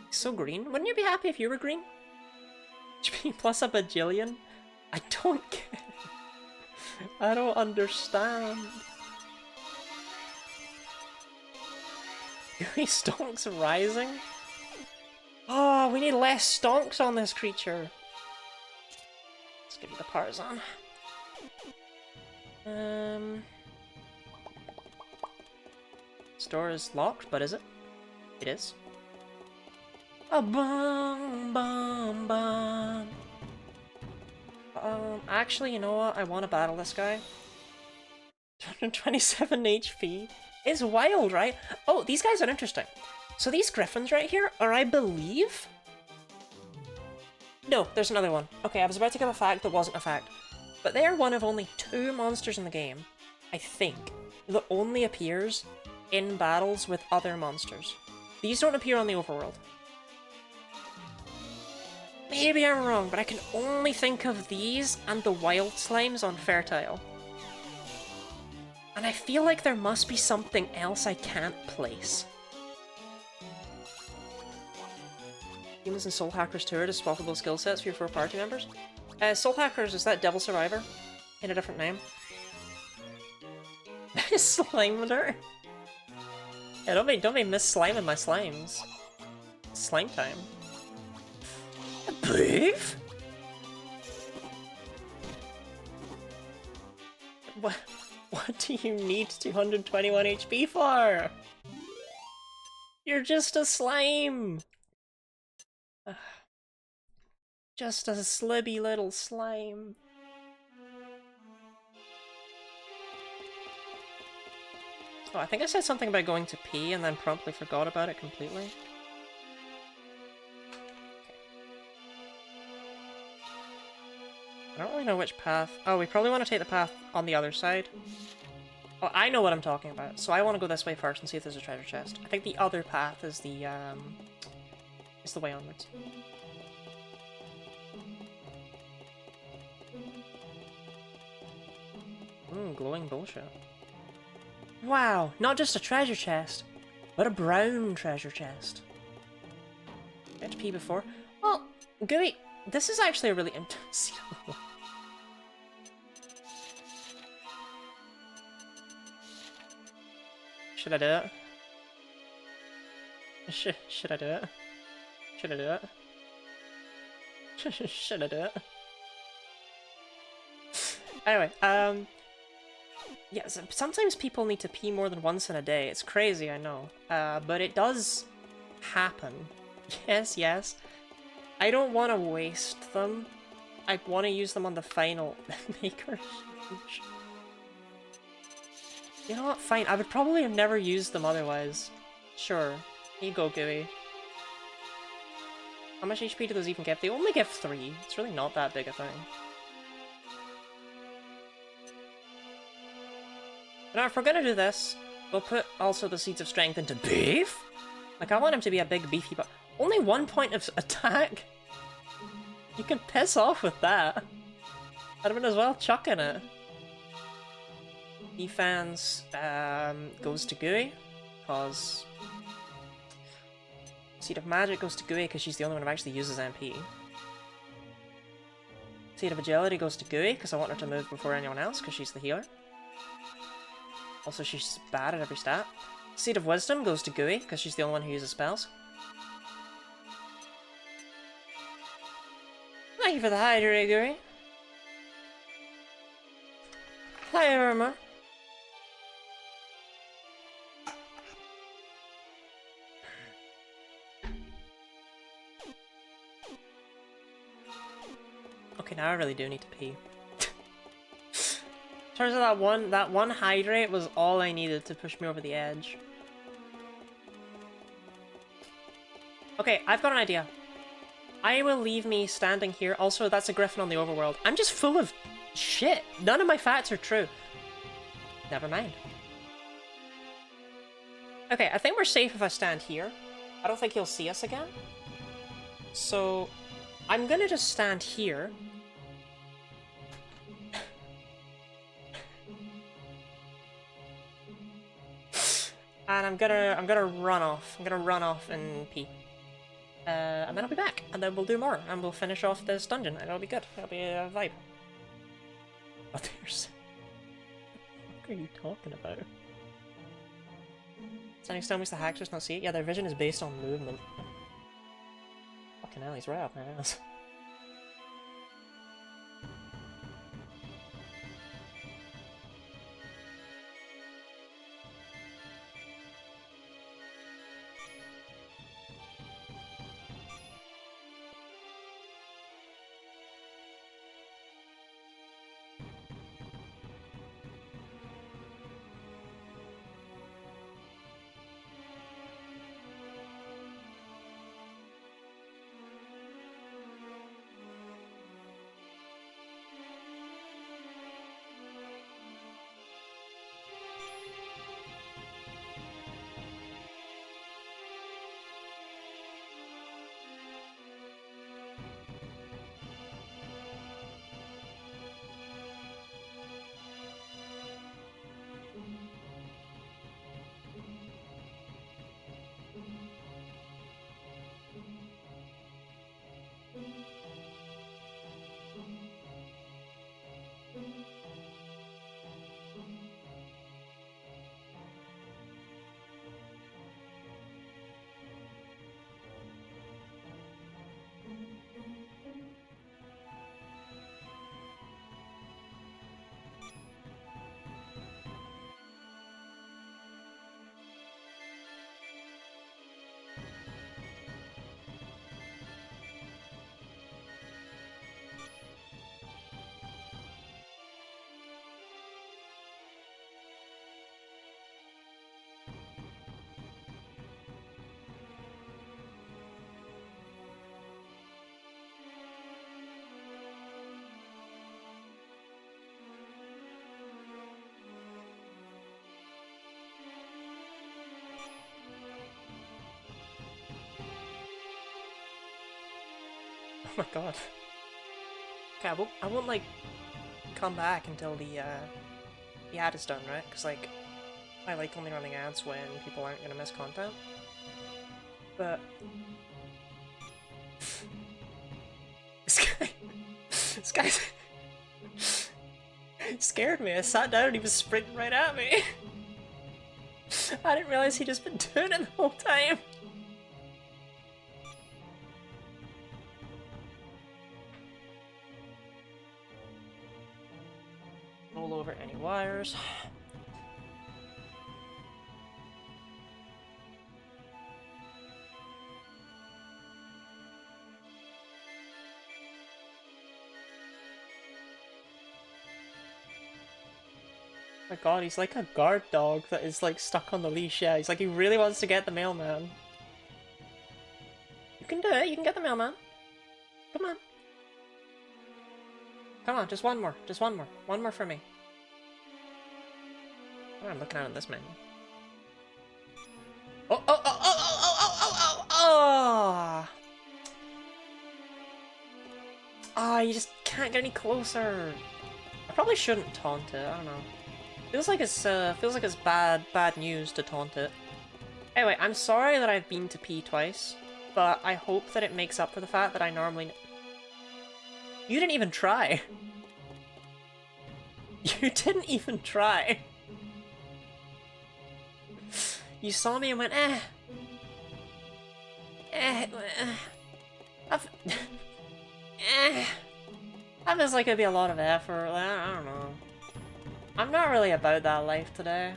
So green? Wouldn't you be happy if you were green? HP plus a bajillion? I don't get it. I don't understand. Gooey stonks rising? Oh, we need less stonks on this creature. Let's give you the Partisan. Store is locked, but is it? It is. A bum bum bum. Actually, you know what? I want to battle this guy. 227 HP. It's wild, right? Oh, these guys are interesting. So these griffins right here are, I believe... No, there's another one. Okay, I was about to give a fact that wasn't a fact. But they are one of only 2 monsters in the game, I think, that only appears in battles with other monsters. These don't appear on the overworld. Maybe I'm wrong, but I can only think of these and the wild slimes on Fertile. And I feel like there must be something else I can't place. Humans and Soul Hackers 2 are swappable skill sets for your 4 party members. Soul Hackers, is that Devil Survivor? in a different name. Slimed her. Yeah, don't be mis-sliming my slimes. Slime time.
Beef?
What do you need 221 HP for? You're just a slime! Just a slibby little slime. Oh, I think I said something about going to pee and then promptly forgot about it completely. I don't really know which path. Oh, we probably want to take the path on the other side. Oh, I know what I'm talking about, so I want to go this way first and see if there's a treasure chest. I think the other path is the way onwards. Glowing bullshit. Wow, not just a treasure chest, but a brown treasure chest. Get to pee before. Well, Gooey, this is actually a really interesting. Should I do it? Should I do it? Should I do it? Should I do it? Anyway, yeah, sometimes people need to pee more than once in a day. It's crazy, I know. But it does happen. Yes, yes. I don't want to waste them. I want to use them on the final maker. You know what? Fine. I would probably have never used them otherwise. Sure. Here you go, Gooey. How much HP do those even give? They only give 3. It's really not that big a thing. Now, if we're gonna do this, we'll put also the Seeds of Strength into beef? Like, I want him to be a big beefy but only 1 point of attack? You can piss off with that. I'd have been as well chucking it. Defense goes to Gooey, because Seed of Magic goes to Gooey because she's the only one who actually uses MP. Seed of Agility goes to Gooey because I want her to move before anyone else because she's the healer. Also, she's bad at every stat. Seed of Wisdom goes to Gooey because she's the only one who uses spells. Thank you for the hydrate, Gooey. Hi, Irma. Okay, now I really do need to pee. Turns out that one hydrate was all I needed to push me over the edge. Okay, I've got an idea. I will leave me standing here. Also, that's a griffin on the overworld. I'm just full of shit. None of my facts are true. Never mind. Okay, I think we're safe if I stand here. I don't think he'll see us again. So, I'm gonna just stand here. And I'm gonna run off. I'm gonna run off and pee. And then I'll be back, and then we'll do more, and we'll finish off this dungeon, and it'll be good. It'll be a vibe. Oh, there's... What are you talking about? Standing still makes the hackers not see it? Yeah, their vision is based on movement. Fucking hell, he's right up my ass. Oh my god. Okay, I won't like come back until the ad is done, right? Because like I like only running ads when people aren't gonna miss content. But this guy, this guy scared me. I sat down and he was sprinting right at me. I didn't realize he'd just been doing it the whole time. Roll over any wires. Oh my god, he's like a guard dog that is like stuck on the leash. Yeah, he's like, he really wants to get the mailman. You can do it, you can get the mailman. Come on. Come on, just one more. Just one more. One more for me. What am I looking at in this menu? Oh, oh, oh, oh, oh, oh, oh, oh, oh! Ah, you just can't get any closer. I probably shouldn't taunt it, I don't know. Feels like it's bad news to taunt it. Anyway, I'm sorry that I've been to pee twice, but I hope that it makes up for the fact that I normally... You didn't even try! You didn't even try! You saw me and went, eh. That feels like it'd be a lot of effort, I don't know. I'm not really about that life today.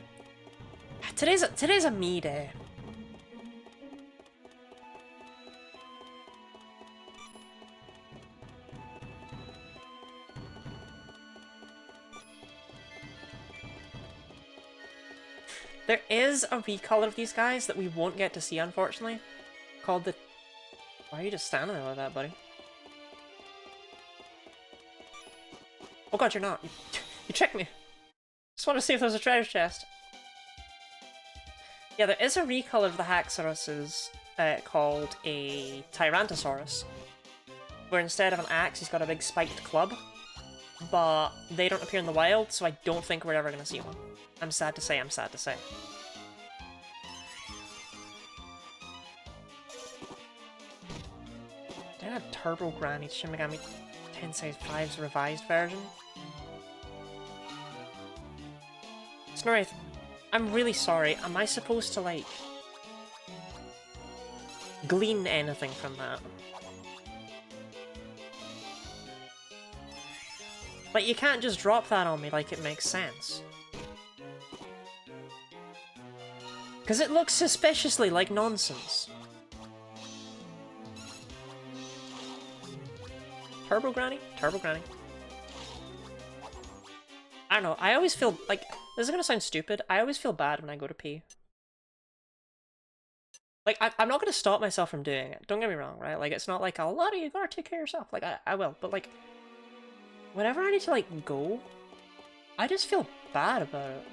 Today's a me day. There is a recolor of these guys that we won't get to see, unfortunately, called the... Why are you just standing there like that, buddy? Oh god, you're not. You tricked me. Just want to see if there's a treasure chest. Yeah, there is a recolor of the Haxoruses called a Tyrantosaurus, where instead of an axe, he's got a big spiked club. But they don't appear in the wild, so I don't think we're ever going to see one. I'm sad to say, I'm sad to say. Did I have Turbo Granny Shin Megami Tensei 5's revised version? Snorri, I'm really sorry. Am I supposed to, like, glean anything from that? Like, you can't just drop that on me like it makes sense. Because it looks suspiciously like nonsense. Turbo Granny? Turbo Granny. I don't know, I always feel like, this is gonna sound stupid, I always feel bad when I go to pee. Like, I'm not gonna stop myself from doing it, don't get me wrong, right? Like, it's not like, a lot of you gotta take care of yourself, like, I will, but like, whenever I need to, like, go, I just feel bad about it.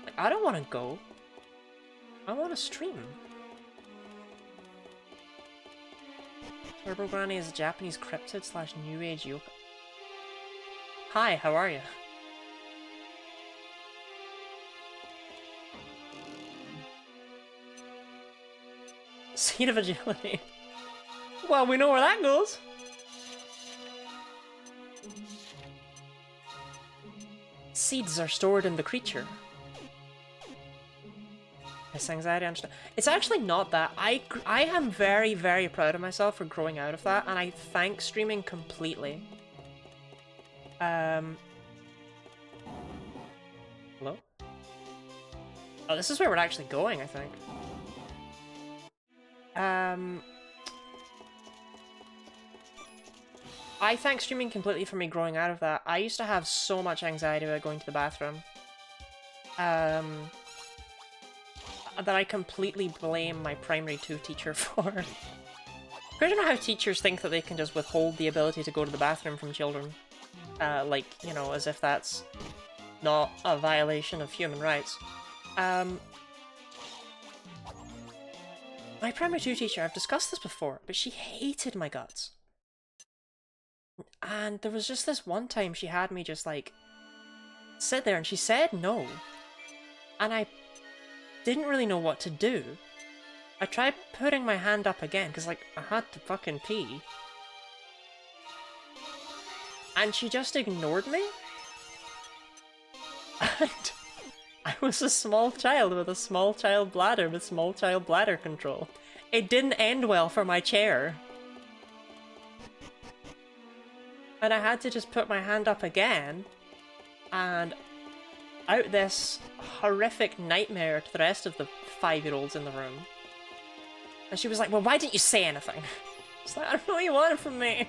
Like, I don't want to go. I want to stream. Turbo Granny is a Japanese cryptid slash new age yoga. Hi, how are you? Seed of agility. Well, we know where that goes. Seeds are stored in the creature. This anxiety, understand. It's actually not that. I am very, very proud of myself for growing out of that, and I thank streaming completely. Hello? Oh, this is where we're actually going, I think. I thank streaming completely for me growing out of that. I used to have so much anxiety about going to the bathroom. That I completely blame my primary 2 teacher for. I don't know how teachers think that they can just withhold the ability to go to the bathroom from children. Like, you know, as if that's not a violation of human rights. My primary 2 teacher, I've discussed this before, but she hated my guts. And there was just this one time she had me just like sit there and she said no. And I didn't really know what to do. I tried putting my hand up again because like I had to fucking pee. And she just ignored me. And I was a small child with a small child bladder with small child bladder control. It didn't end well for my chair. And I had to just put my hand up again, and out this horrific nightmare to the rest of the 5-year-olds in the room. And she was like, well, why didn't you say anything? It's like, I don't know what you wanted from me.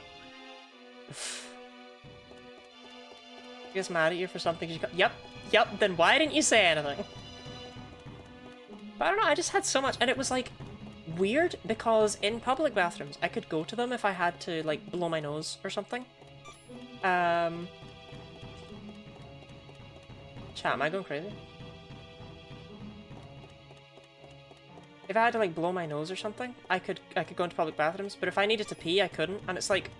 She gets mad at you for something she got. Yep, then why didn't you say anything? But I don't know, I just had so much, and it was like weird because in public bathrooms I could go to them if I had to like blow my nose or something. Chat, am I going crazy? If I had to like blow my nose or something, I could go into public bathrooms, but if I needed to pee, I couldn't, and it's like,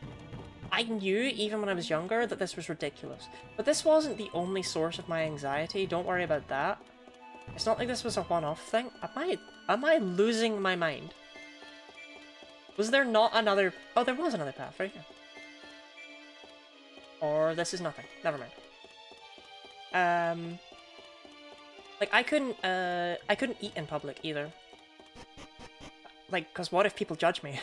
I knew even when I was younger that this was ridiculous. But this wasn't the only source of my anxiety, don't worry about that. It's not like this was a one-off thing. Am I losing my mind? Was there not another... Oh, there was another path right here. Or this is nothing. Never mind. Like, I couldn't eat in public either. Like, because what if people judge me?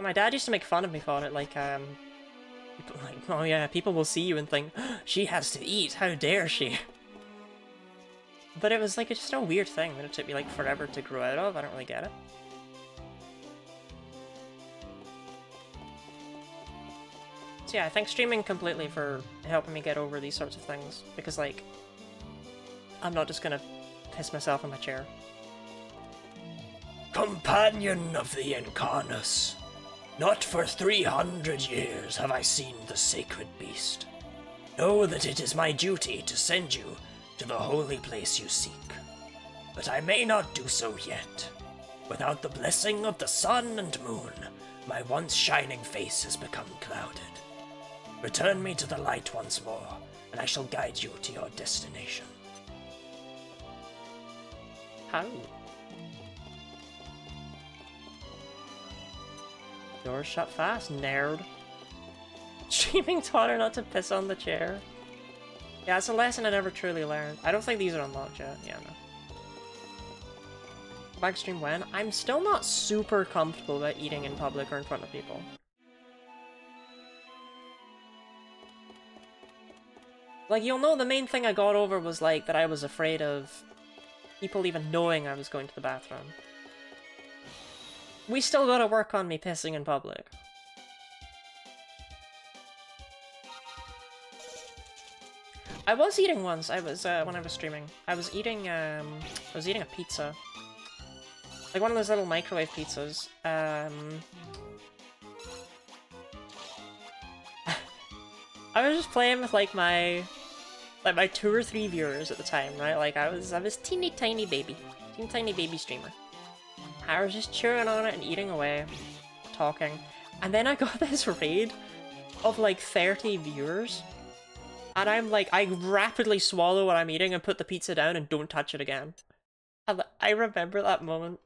My dad used to make fun of me for it, like, people like, oh yeah, people will see you and think, oh, she has to eat, how dare she? But it was like, it's just a weird thing that it took me like forever to grow out of, I don't really get it. So yeah, I thank streaming completely for helping me get over these sorts of things, because like, I'm not just gonna piss myself in my chair.
Companion of the Incarnus, not for 300 years have I seen the sacred beast. Know that it is my duty to send you to the holy place you seek. But I may not do so yet. Without the blessing of the sun and moon, my once shining face has become clouded. Return me to the light once more, and I shall guide you to your destination.
How? Doors shut fast, nerd. Streaming taught her not to piss on the chair. Yeah, it's a lesson I never truly learned. I don't think these are unlocked yet. Yeah, no. Back stream when? I'm still not super comfortable about eating in public or in front of people. Like, you'll know the main thing I got over was, like, that I was afraid of people even knowing I was going to the bathroom. We still gotta work on me pissing in public. I was eating once, I was, when I was streaming. I was eating a pizza. Like one of those little microwave pizzas. I was just playing with, like, my 2 or 3 viewers at the time, right? Like, I was teeny tiny baby streamer. I was just chewing on it and eating away, talking, and then I got this raid of like 30 viewers, and I'm like, I rapidly swallow what I'm eating and put the pizza down and don't touch it again. And I remember that moment.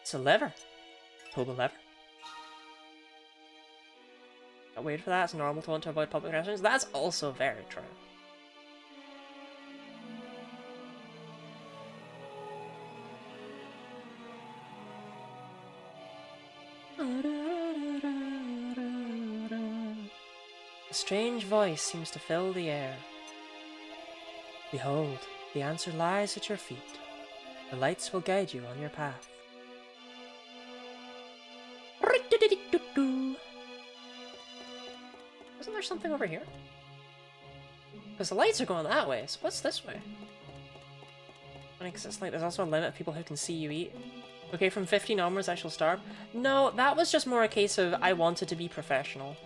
It's a lever. Pull the lever. Don't wait for that, it's normal to want to avoid public restrooms. That's also very true. A strange voice seems to fill the air. Behold, the answer lies at your feet. The lights will guide you on your path. Isn't there something over here? Because the lights are going that way, so what's this way? I mean, 'cause it's like there's also a limit of people who can see you eat. Okay, from 15 onwards I shall starve. No, that was just more a case of I wanted to be professional.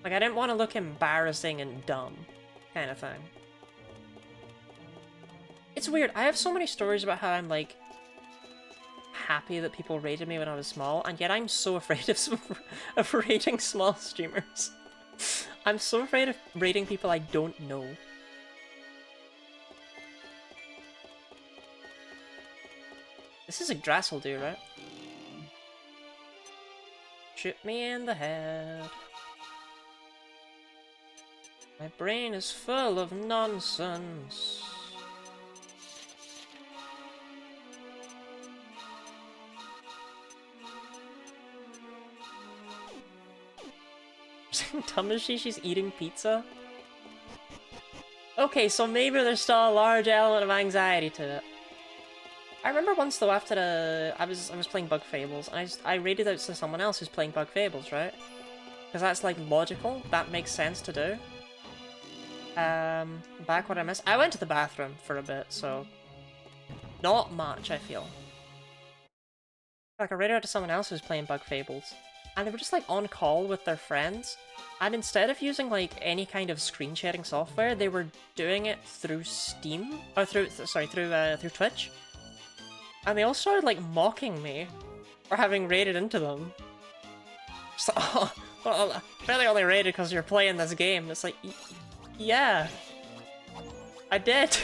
Like, I didn't want to look embarrassing and dumb, kind of thing. It's weird. I have so many stories about how I'm, like, happy that people rated me when I was small, and yet I'm so afraid of rating small streamers. I'm so afraid of rating people I don't know. This is Yggdrasil will do, right? Shoot me in the head. My brain is full of nonsense. Tamashi, she's eating pizza? Okay, so maybe there's still a large element of anxiety to it. I remember once though, after I was playing Bug Fables, and I rated out to someone else who's playing Bug Fables, right? Because that's like logical, that makes sense to do. Back what I missed. I went to the bathroom for a bit, so not much, I feel. Like, I rated out to someone else who's playing Bug Fables, and they were just like on call with their friends, and instead of using like any kind of screen sharing software, they were doing it through Steam, or through Twitch, and they all started like mocking me for having raided into them. Just like, oh, well, really only raided because you're playing this game. It's like, yeah, I did.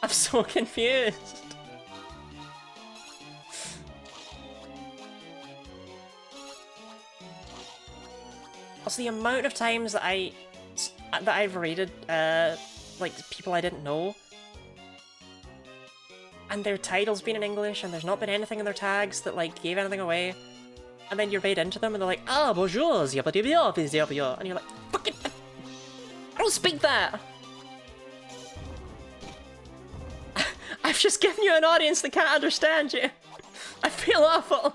I'm so confused. Also, the amount of times that I've raided like people I didn't know, and their title's been in English, and there's not been anything in their tags that like gave anything away, and then you raid into them, and they're like, "Ah, bonjour, and you're like, "Fucking, I don't speak that." I've just given you an audience that can't understand you. I feel awful.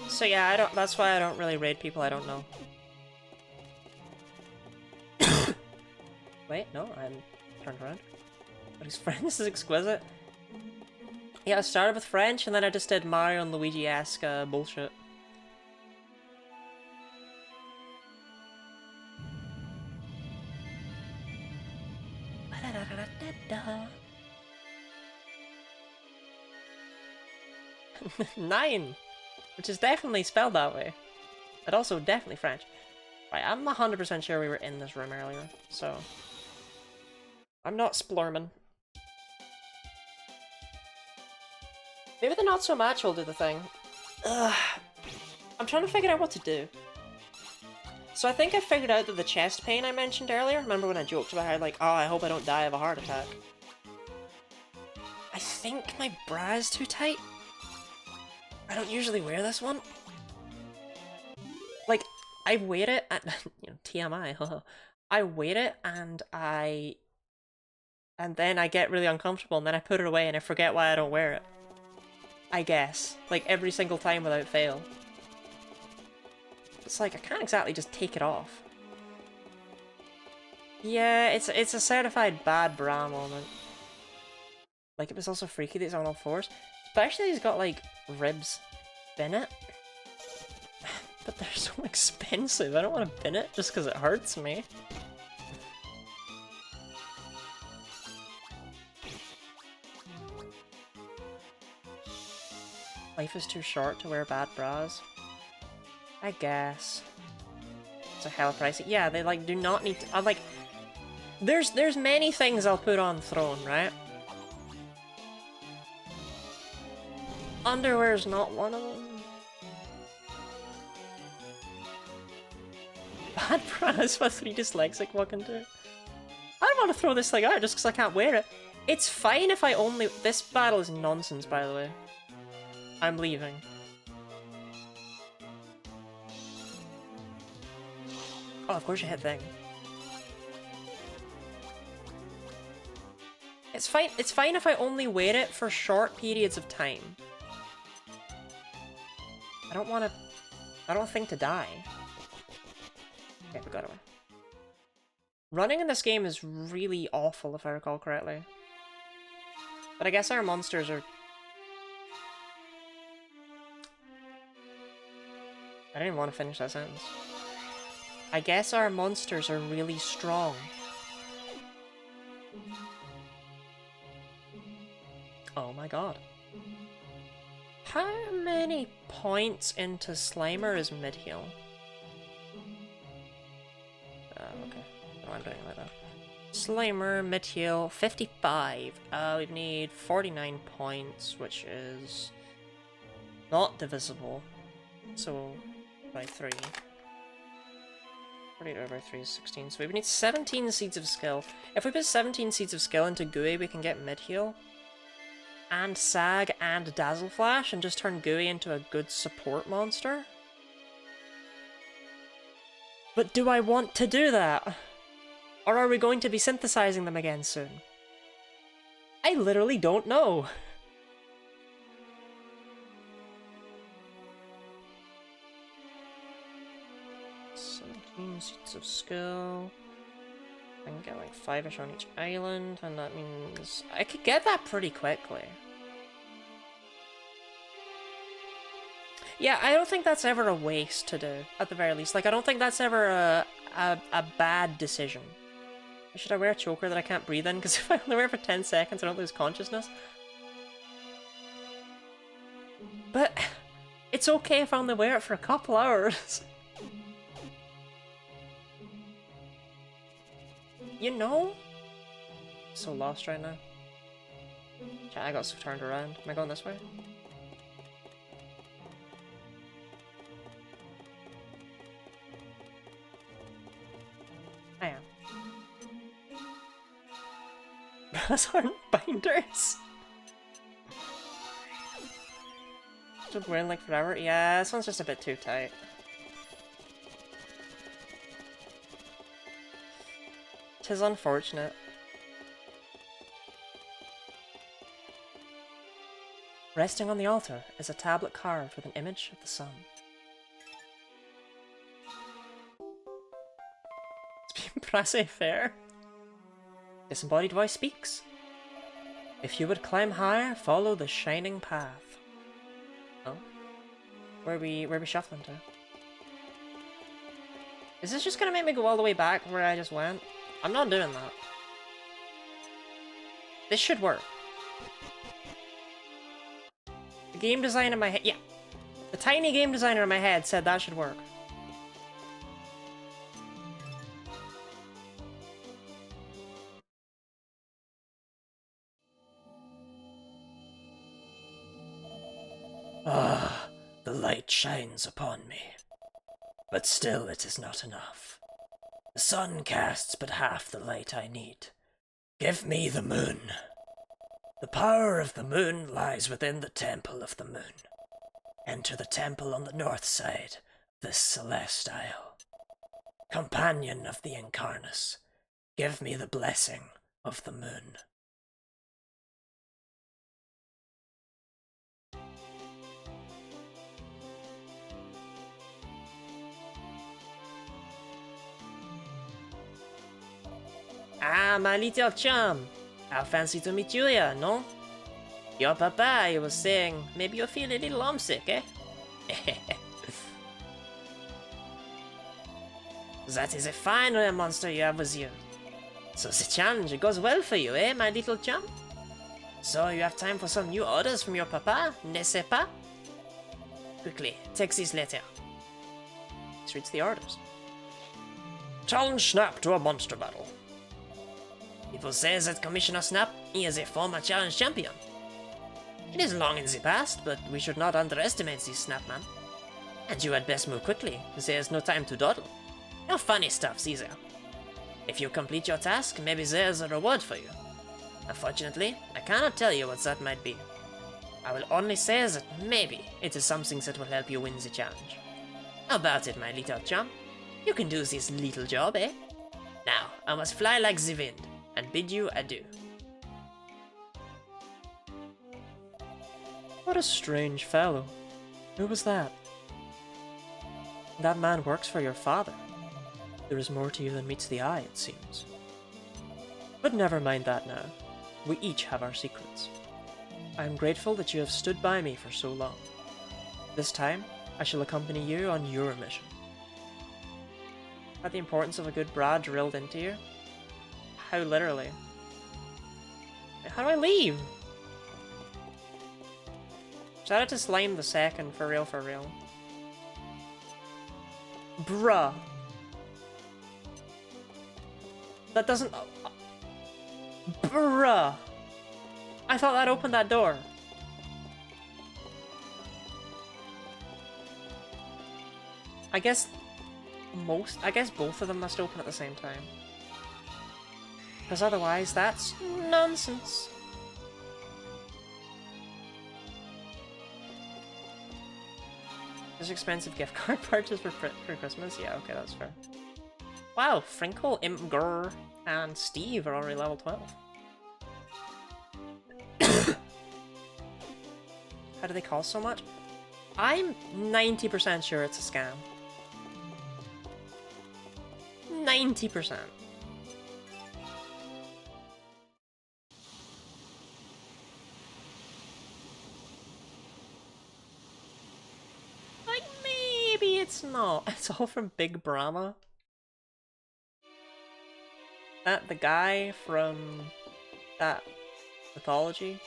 So yeah, that's why I don't really raid people I don't know. Wait, no, I'm turned around. But his French is exquisite. Yeah, I started with French, and then I just did Mario and Luigi-esque bullshit. Nine! Which is definitely spelled that way. But also definitely French. Right, I'm 100% sure we were in this room earlier, so... I'm not splorming. Maybe the not so much will do the thing. Ugh. I'm trying to figure out what to do. So I think I figured out that the chest pain I mentioned earlier, remember when I joked about how, like, oh, I hope I don't die of a heart attack. I think my bra is too tight. I don't usually wear this one. Like, I wear it and, you know, TMI, I wear it and then I get really uncomfortable and then I put it away and I forget why I don't wear it. I guess. Like, every single time without fail. It's like, I can't exactly just take it off. Yeah, it's a certified bad bra moment. Like, it was also freaky that he's on all fours. Especially he's got, like, ribs bin it. But they're so expensive, I don't want to bin it just because it hurts me. Life is too short to wear bad bras. I guess. It's a hell pricey. Yeah, they like do not need to. Like, there's many things I'll put on throne, right? Underwear's not one of them. Bad bras for 3 dyslexic walking to. I don't want to throw this thing out just because I can't wear it. It's fine if I only. This battle is nonsense, by the way. I'm leaving. Oh, of course you hit thing. It's fine if I only wear it for short periods of time. I don't think to die. Okay, we got away. Running in this game is really awful, if I recall correctly. But I guess our monsters are... I didn't want to finish that sentence. I guess our monsters are really strong. Oh my god. How many points into Slimer is mid-heal? Okay. No, I'm doing it like that. Slimer, mid-heal, 55. We need 49 points, which is not divisible. So, by 3. 48 over 3 is 16. So we need 17 Seeds of Skill. If we put 17 Seeds of Skill into Gooey, we can get mid-heal. And Sag and Dazzle Flash, and just turn Gooey into a good support monster. But do I want to do that? Or are we going to be synthesizing them again soon? I literally don't know. Seeds of Skill. I can get like 5-ish on each island, and that means I could get that pretty quickly. Yeah, I don't think that's ever a waste to do, at the very least. Like, I don't think that's ever a bad decision. Should I wear a choker that I can't breathe in? Because if I only wear it for 10 seconds, I don't lose consciousness. But it's okay if I only wear it for a couple hours. You know? So lost right now. Chat, I got so turned around. Am I going this way? I am. Those aren't binders. Just wearing like forever? Yeah, this one's just a bit too tight. Tis unfortunate. Resting on the altar is a tablet carved with an image of the sun. It's being brassy fair. Disembodied voice speaks. If you would climb higher, follow the shining path. Oh? Where are we shuffling to? Is this just gonna make me go all the way back where I just went? I'm not doing that. This should work. The game design in my head, yeah. The tiny game designer in my head said that should work. Ah, the light shines upon me. But still it is not enough. The sun casts but half the light I need. Give me the moon. The power of the moon lies within the temple of the moon. Enter the temple on the north side of this celeste isle. Companion of the Incarnus, give me the blessing of the moon. Ah, my little chum. How fancy to meet you here, no? Your papa, you was saying, maybe you feel a little homesick, eh? That is a fine rare monster you have with you. So the challenge goes well for you, eh, my little chum? So you have time for some new orders from your papa, n'est-ce pas? Quickly, take this letter. This reads the orders. Challenge Snap to a monster battle. People say that Commissioner Snap is a former challenge champion. It is long in the past, but we should not underestimate this Snapman. And you had best move quickly, there is no time to dawdle. No funny stuff, either. If you complete your task, maybe there is a reward for you. Unfortunately, I cannot tell you what that might be. I will only say that maybe it is something that will help you win the challenge. How about it, my little chum? You can do this little job, eh? Now, I must fly like the wind, and bid you adieu. What a strange fellow. Who was that? That man works for your father. There is more to you than meets the eye, it seems. But never mind that now. We each have our secrets. I am grateful that you have stood by me for so long. This time, I shall accompany you on your mission. Had the importance of a good bra drilled into you? How literally? How do I leave? Shout out to Slime the Second, for real, for real. Bruh. That doesn't... Bruh. I thought that opened that door. I guess both of them must open at the same time. Because otherwise, that's nonsense. This expensive gift card purchase for Christmas? Yeah, okay, that's fair. Wow, Frinkle, Imgur, and Steve are already level 12. How do they cost so much? I'm 90% sure it's a scam. 90%. Like, maybe it's not. It's all from Big Brahma. That the guy from that mythology.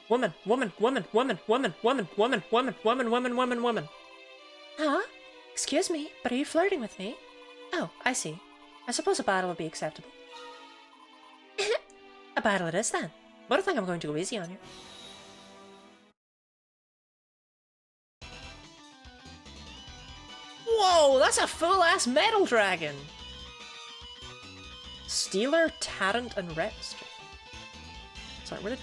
Woman, woman, woman, woman, woman, woman, woman, woman, woman, woman, woman, woman. Huh? Excuse me, but are you flirting with me? Oh, I see. I suppose a battle would be acceptable. A battle it is then. But I think I'm going to go easy on you. Whoa, that's a full-ass metal dragon! Stealer, Tarrant, and Rest. Sorry, where did...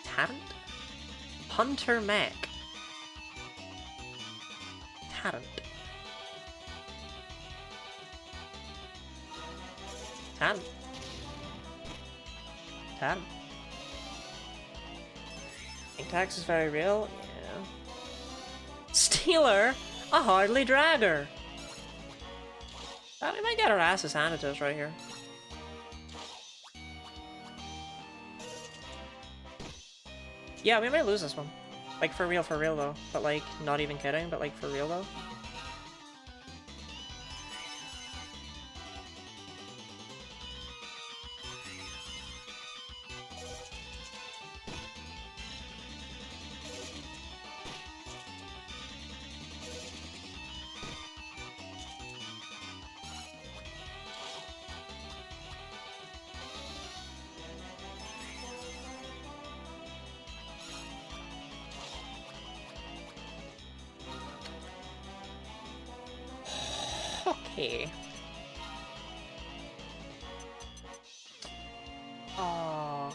Tarrant? Hunter Mech. Tarrant. Tarrant. Tarrant. Ink tax is very real, yeah. Stealer? A hardly dragger! We might get our asses handed to us right here. Yeah, we might lose this one. Like, for real though. But like, not even kidding, but like, for real though. Okay. Oh.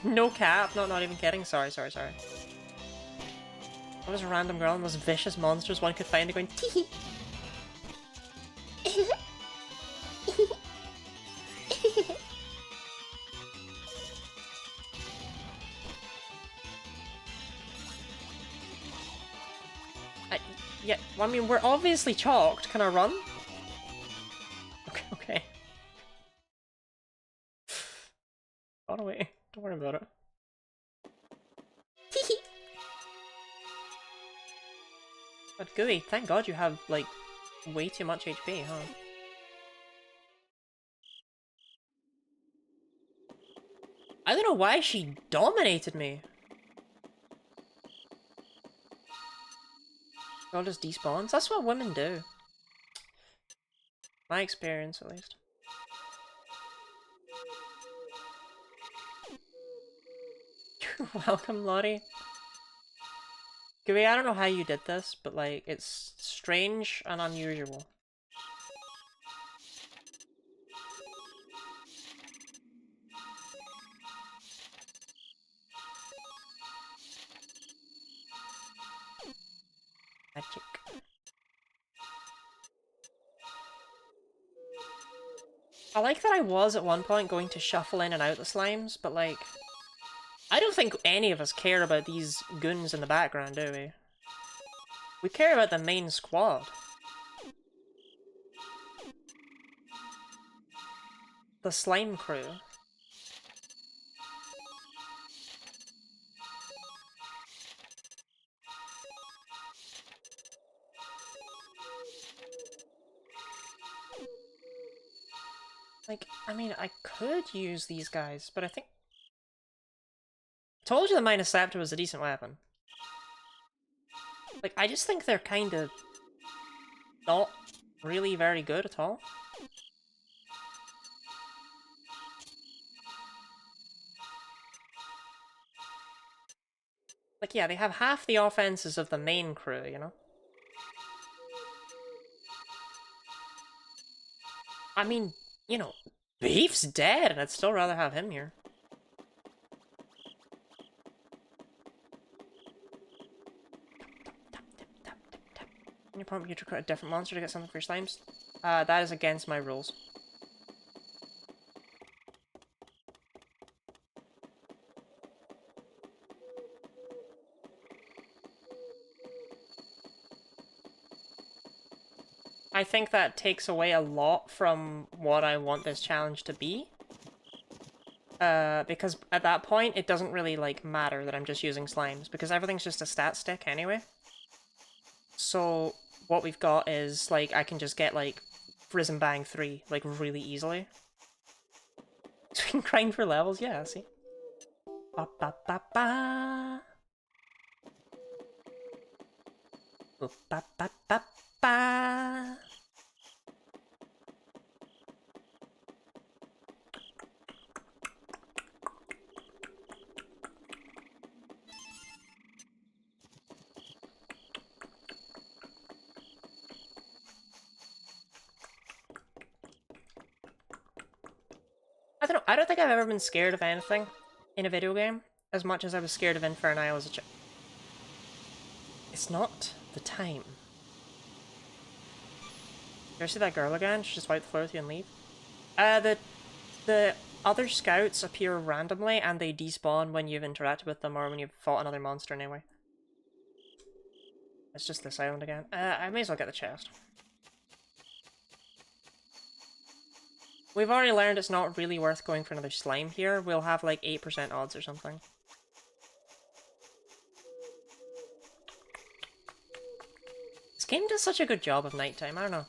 No cap, not even kidding. Sorry. What is a random girl and the most vicious monsters one could find going tee. Yeah, well, I mean, we're obviously chalked. Can I run? Okay. Run away. Don't worry about it. But Gooey, thank God you have, like, way too much HP, huh? I don't know why she dominated me. Girl just despawns? That's what women do. My experience, at least. Welcome, Lottie. Gooey, I don't know how you did this, but like, it's strange and unusual. Magic. I like that I was at one point going to shuffle in and out the slimes, but like, I don't think any of us care about these goons in the background, do we? We care about the main squad. The slime crew. Like, I mean, I could use these guys, but I think... I told you the Minus Scepter was a decent weapon. Like, I just think they're kind of not really very good at all. Like, yeah, they have half the offenses of the main crew, you know? I mean, you know, Beef's dead, and I'd still rather have him here. When you prompt you to recruit a different monster to get something for your slimes? That is against my rules. I think that takes away a lot from what I want this challenge to be. Because at that point, it doesn't really, like, matter that I'm just using slimes, because everything's just a stat stick anyway. So, what we've got is, like, I can just get, like, Risen Bang 3, like, really easily. So we can grind for levels, yeah, see? Ba ba ba ba! Ba ba ba ba ba! I don't know, I don't think I've ever been scared of anything in a video game as much as I was scared of Inferno as a child. It's not the time. You ever see that girl again? She just wipe the floor with you and leave? The other scouts appear randomly and they despawn when you've interacted with them or when you've fought another monster anyway. It's just this island again. I may as well get the chest. We've already learned it's not really worth going for another slime here. We'll have like 8% odds or something. This game does such a good job of nighttime, I don't know.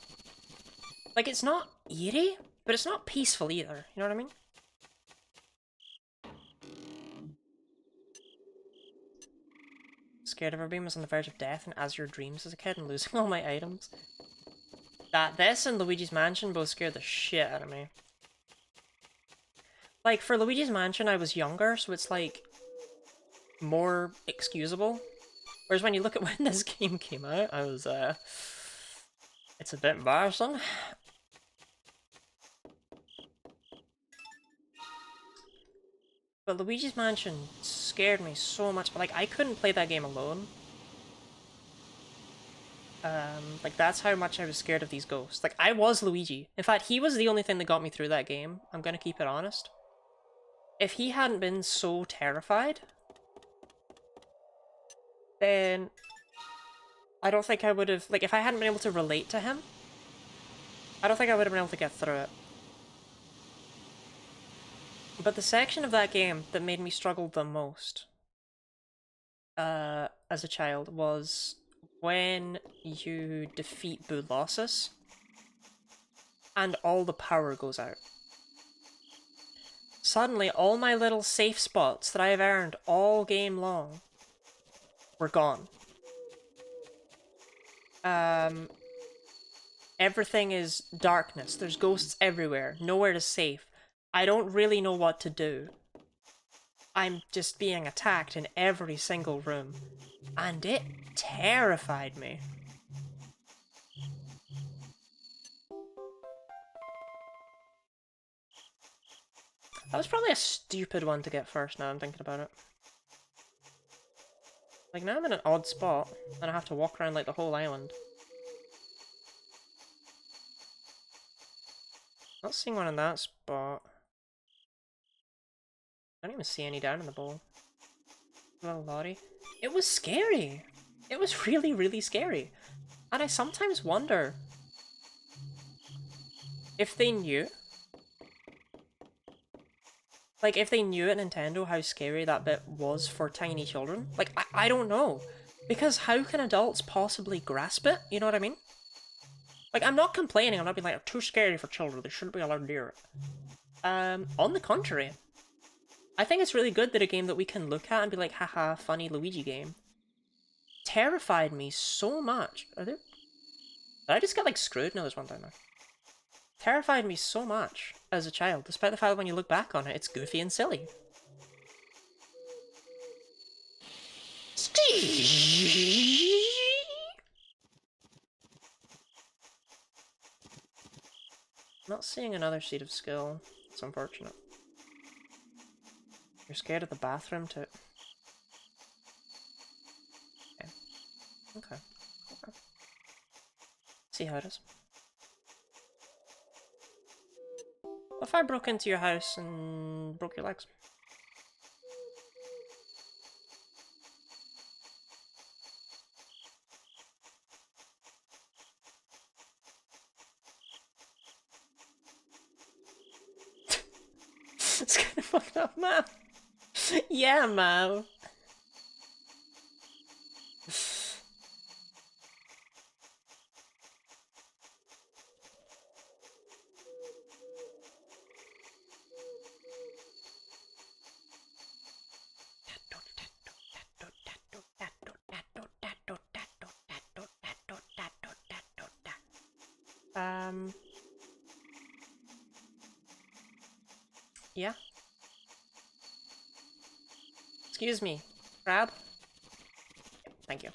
Like, it's not eerie, but it's not peaceful either, you know what I mean? Scared of being was on the verge of death and Azure Dreams as a kid and losing all my items. This and Luigi's Mansion both scared the shit out of me. Like, for Luigi's Mansion, I was younger, so it's, like, more excusable. Whereas when you look at when this game came out, I was, it's a bit embarrassing. But Luigi's Mansion scared me so much. Like, I couldn't play that game alone. Like, that's how much I was scared of these ghosts. Like, I was Luigi. In fact, he was the only thing that got me through that game. I'm gonna keep it honest. If he hadn't been so terrified, then I don't think I would have... Like, if I hadn't been able to relate to him, I don't think I would have been able to get through it. But the section of that game that made me struggle the most, as a child, was when you defeat Boolossus and all the power goes out. Suddenly, all my little safe spots that I have earned all game long were gone. Everything is darkness. There's ghosts everywhere. Nowhere to safe. I don't really know what to do. I'm just being attacked in every single room. And it terrified me. That was probably a stupid one to get first now I'm thinking about it. Like, now I'm in an odd spot, and I have to walk around like the whole island. Not seeing one in that spot. I don't even see any down in the bowl. Little Lottie. It was scary. It was really, really scary. And I sometimes wonder if they knew. Like, if they knew at Nintendo how scary that bit was for tiny children. Like, I don't know. Because how can adults possibly grasp it? You know what I mean? Like, I'm not complaining. I'm not being like, too scary for children. They shouldn't be allowed near it. On the contrary. I think it's really good that a game that we can look at and be like, haha, funny Luigi game, terrified me so much. Are there... Did I just get, like, screwed? No, there's one down there. Terrified me so much as a child, despite the fact that when you look back on it, it's goofy and silly. Not seeing another seed of skill. It's unfortunate. You're scared of the bathroom too. Okay. Okay. Okay. See how it is. What if I broke into your house and broke your legs? It's kind of fucked up, man. Yeah, man. Yeah. Excuse me, crab. Thank you.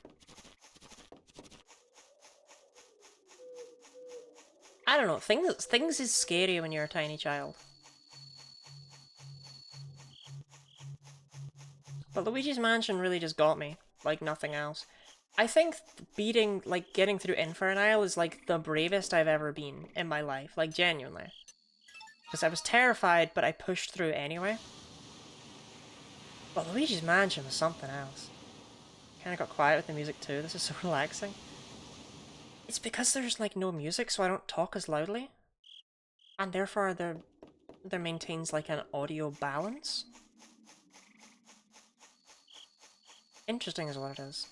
I don't know. Things is scary when you're a tiny child. But Luigi's Mansion really just got me, like nothing else. I think beating, like, getting through Infernal is, like, the bravest I've ever been in my life, like, genuinely. Because I was terrified, but I pushed through anyway. But Luigi's Mansion was something else. Kinda got quiet with the music too, this is so relaxing. It's because there's, like, no music, so I don't talk as loudly. And therefore there maintains, like, an audio balance. Interesting is what it is.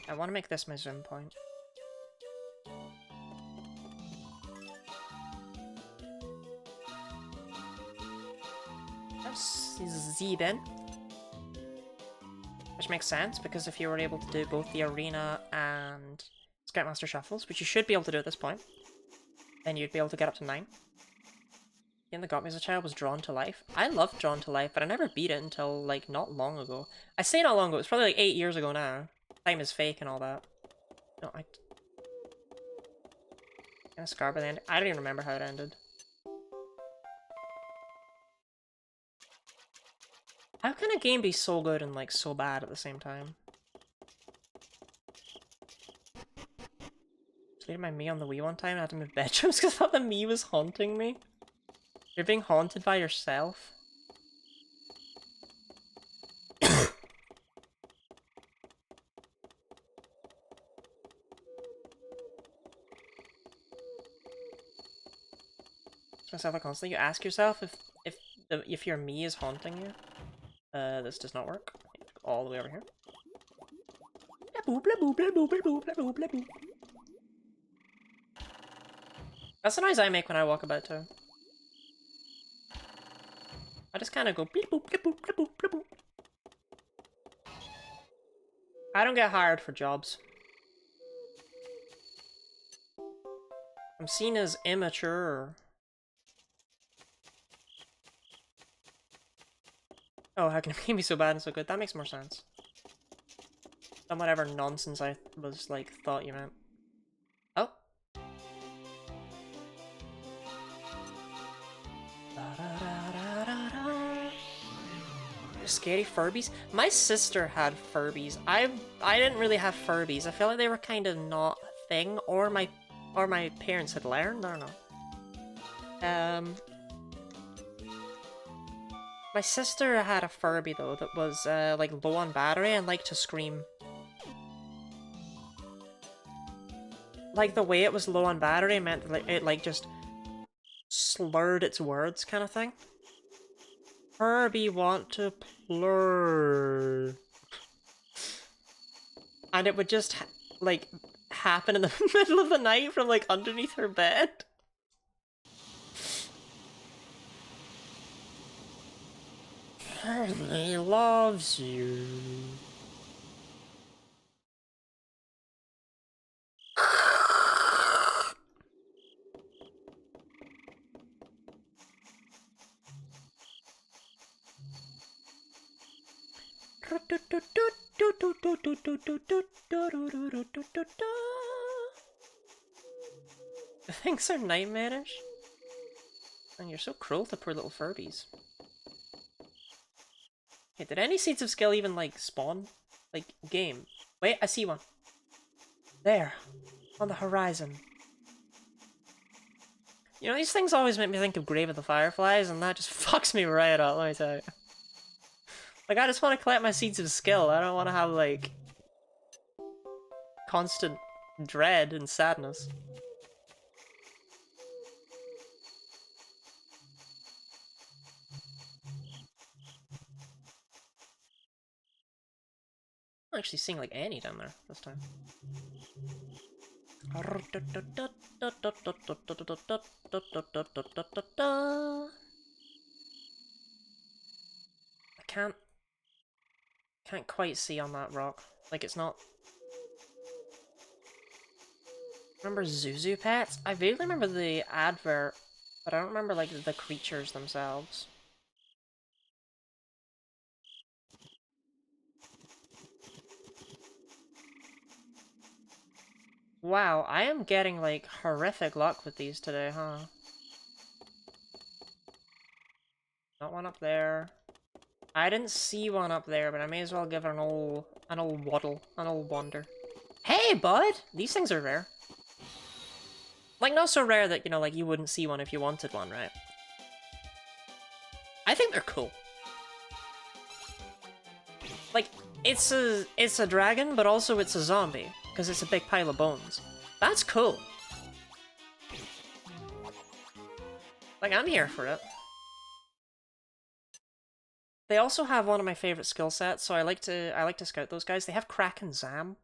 I want to make this my zoom point. That's Zeben. Which makes sense, because if you were able to do both the arena and Scoutmaster Shuffles, which you should be able to do at this point, then you'd be able to get up to 9. The game that got me as a child was Drawn to Life. I loved Drawn to Life, but I never beat it until, like, not long ago. I say not long ago, it's probably like 8 years ago now. Time is fake and all that. No, I... Kind of scarred by the end. I don't even remember how it ended. How can a game be so good and, like, so bad at the same time? Just leaving my Mii on the Wii one time and I had to move bedrooms because I thought the Mii was haunting me. You're being haunted by yourself. Myself constantly. You ask yourself if your Mii is haunting you. This does not work. All the way over here. That's the noise I make when I walk about too. I just kind of go beep boop beep boop beep boop beep boop. I don't get hired for jobs. I'm seen as immature. Oh, how can a game be so bad and so good? That makes more sense than whatever nonsense I was, like, thought you meant. Oh. Scary Furbies? My sister had Furbies. I didn't really have Furbies. I feel like they were kind of not a thing, or my parents had learned. I don't know. My sister had a Furby though that was like low on battery and liked to scream. Like the way it was low on battery meant that it like just slurred its words kind of thing. Furby want to plur. And it would just like happen in the middle of the night from like underneath her bed. Furby loves you. The things are nightmarish. And you're so cruel to poor little Furbies. Okay, did any seeds of skill even, like, spawn? Like, game? Wait, I see one. There. On the horizon. You know, these things always make me think of Grave of the Fireflies, and that just fucks me right up, let me tell you. Like, I just want to collect my seeds of skill. I don't want to have, like, constant dread and sadness. I'm actually seeing, like, any down there this time. I can't quite see on that rock. Like, it's not... Remember Zuzu Pets? I vaguely remember the advert, but I don't remember, like, the creatures themselves. Wow, I am getting, like, horrific luck with these today, huh? Not one up there. I didn't see one up there, but I may as well give it an old waddle, an old wander. Hey, bud! These things are rare. Like, not so rare that, you know, like, you wouldn't see one if you wanted one, right? I think they're cool. Like, it's a dragon, but also it's a zombie, because it's a big pile of bones. That's cool. Like, I'm here for it. They also have one of my favorite skill sets, so I like to scout those guys. They have Crack and Zam.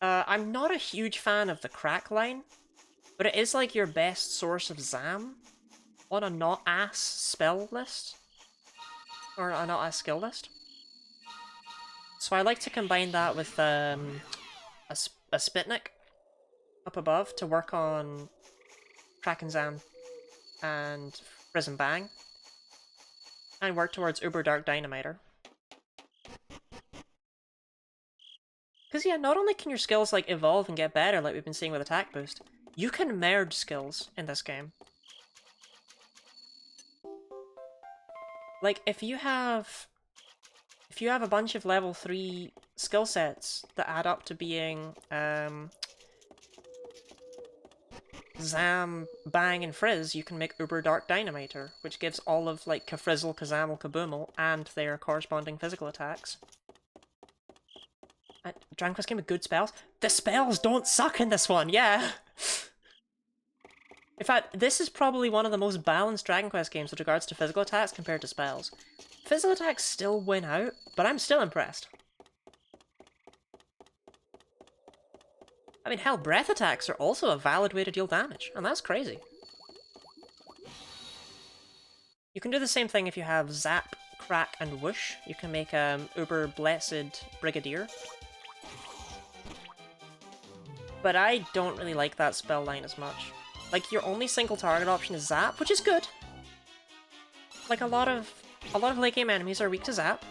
I'm not a huge fan of the Crack line, but it is like your best source of Zam on a not-ass spell list. Or a not-ass skill list. So I like to combine that with a Spitnik up above to work on Crack and Zam and Frizz and Bang. And work towards Uber Dark Dynamiter. Because yeah, not only can your skills like evolve and get better like we've been seeing with Attack Boost, you can merge skills in this game. Like, if you have a bunch of level 3 skill sets that add up to being Zam, Bang, and Frizz, you can make Uber Dark Dynamiter, which gives all of, like, Kafrizzle, Kazamel, Kaboomal, and their corresponding physical attacks. Dragon Quest game with good spells? The spells don't suck in this one, yeah! In fact, this is probably one of the most balanced Dragon Quest games with regards to physical attacks compared to spells. Physical attacks still win out, but I'm still impressed. I mean, hell, breath attacks are also a valid way to deal damage, and that's crazy. You can do the same thing if you have Zap, Crack, and Whoosh. You can make Uber Blessed Brigadier. But I don't really like that spell line as much. Like, your only single target option is Zap, which is good. Like, a lot of late game enemies are weak to Zap.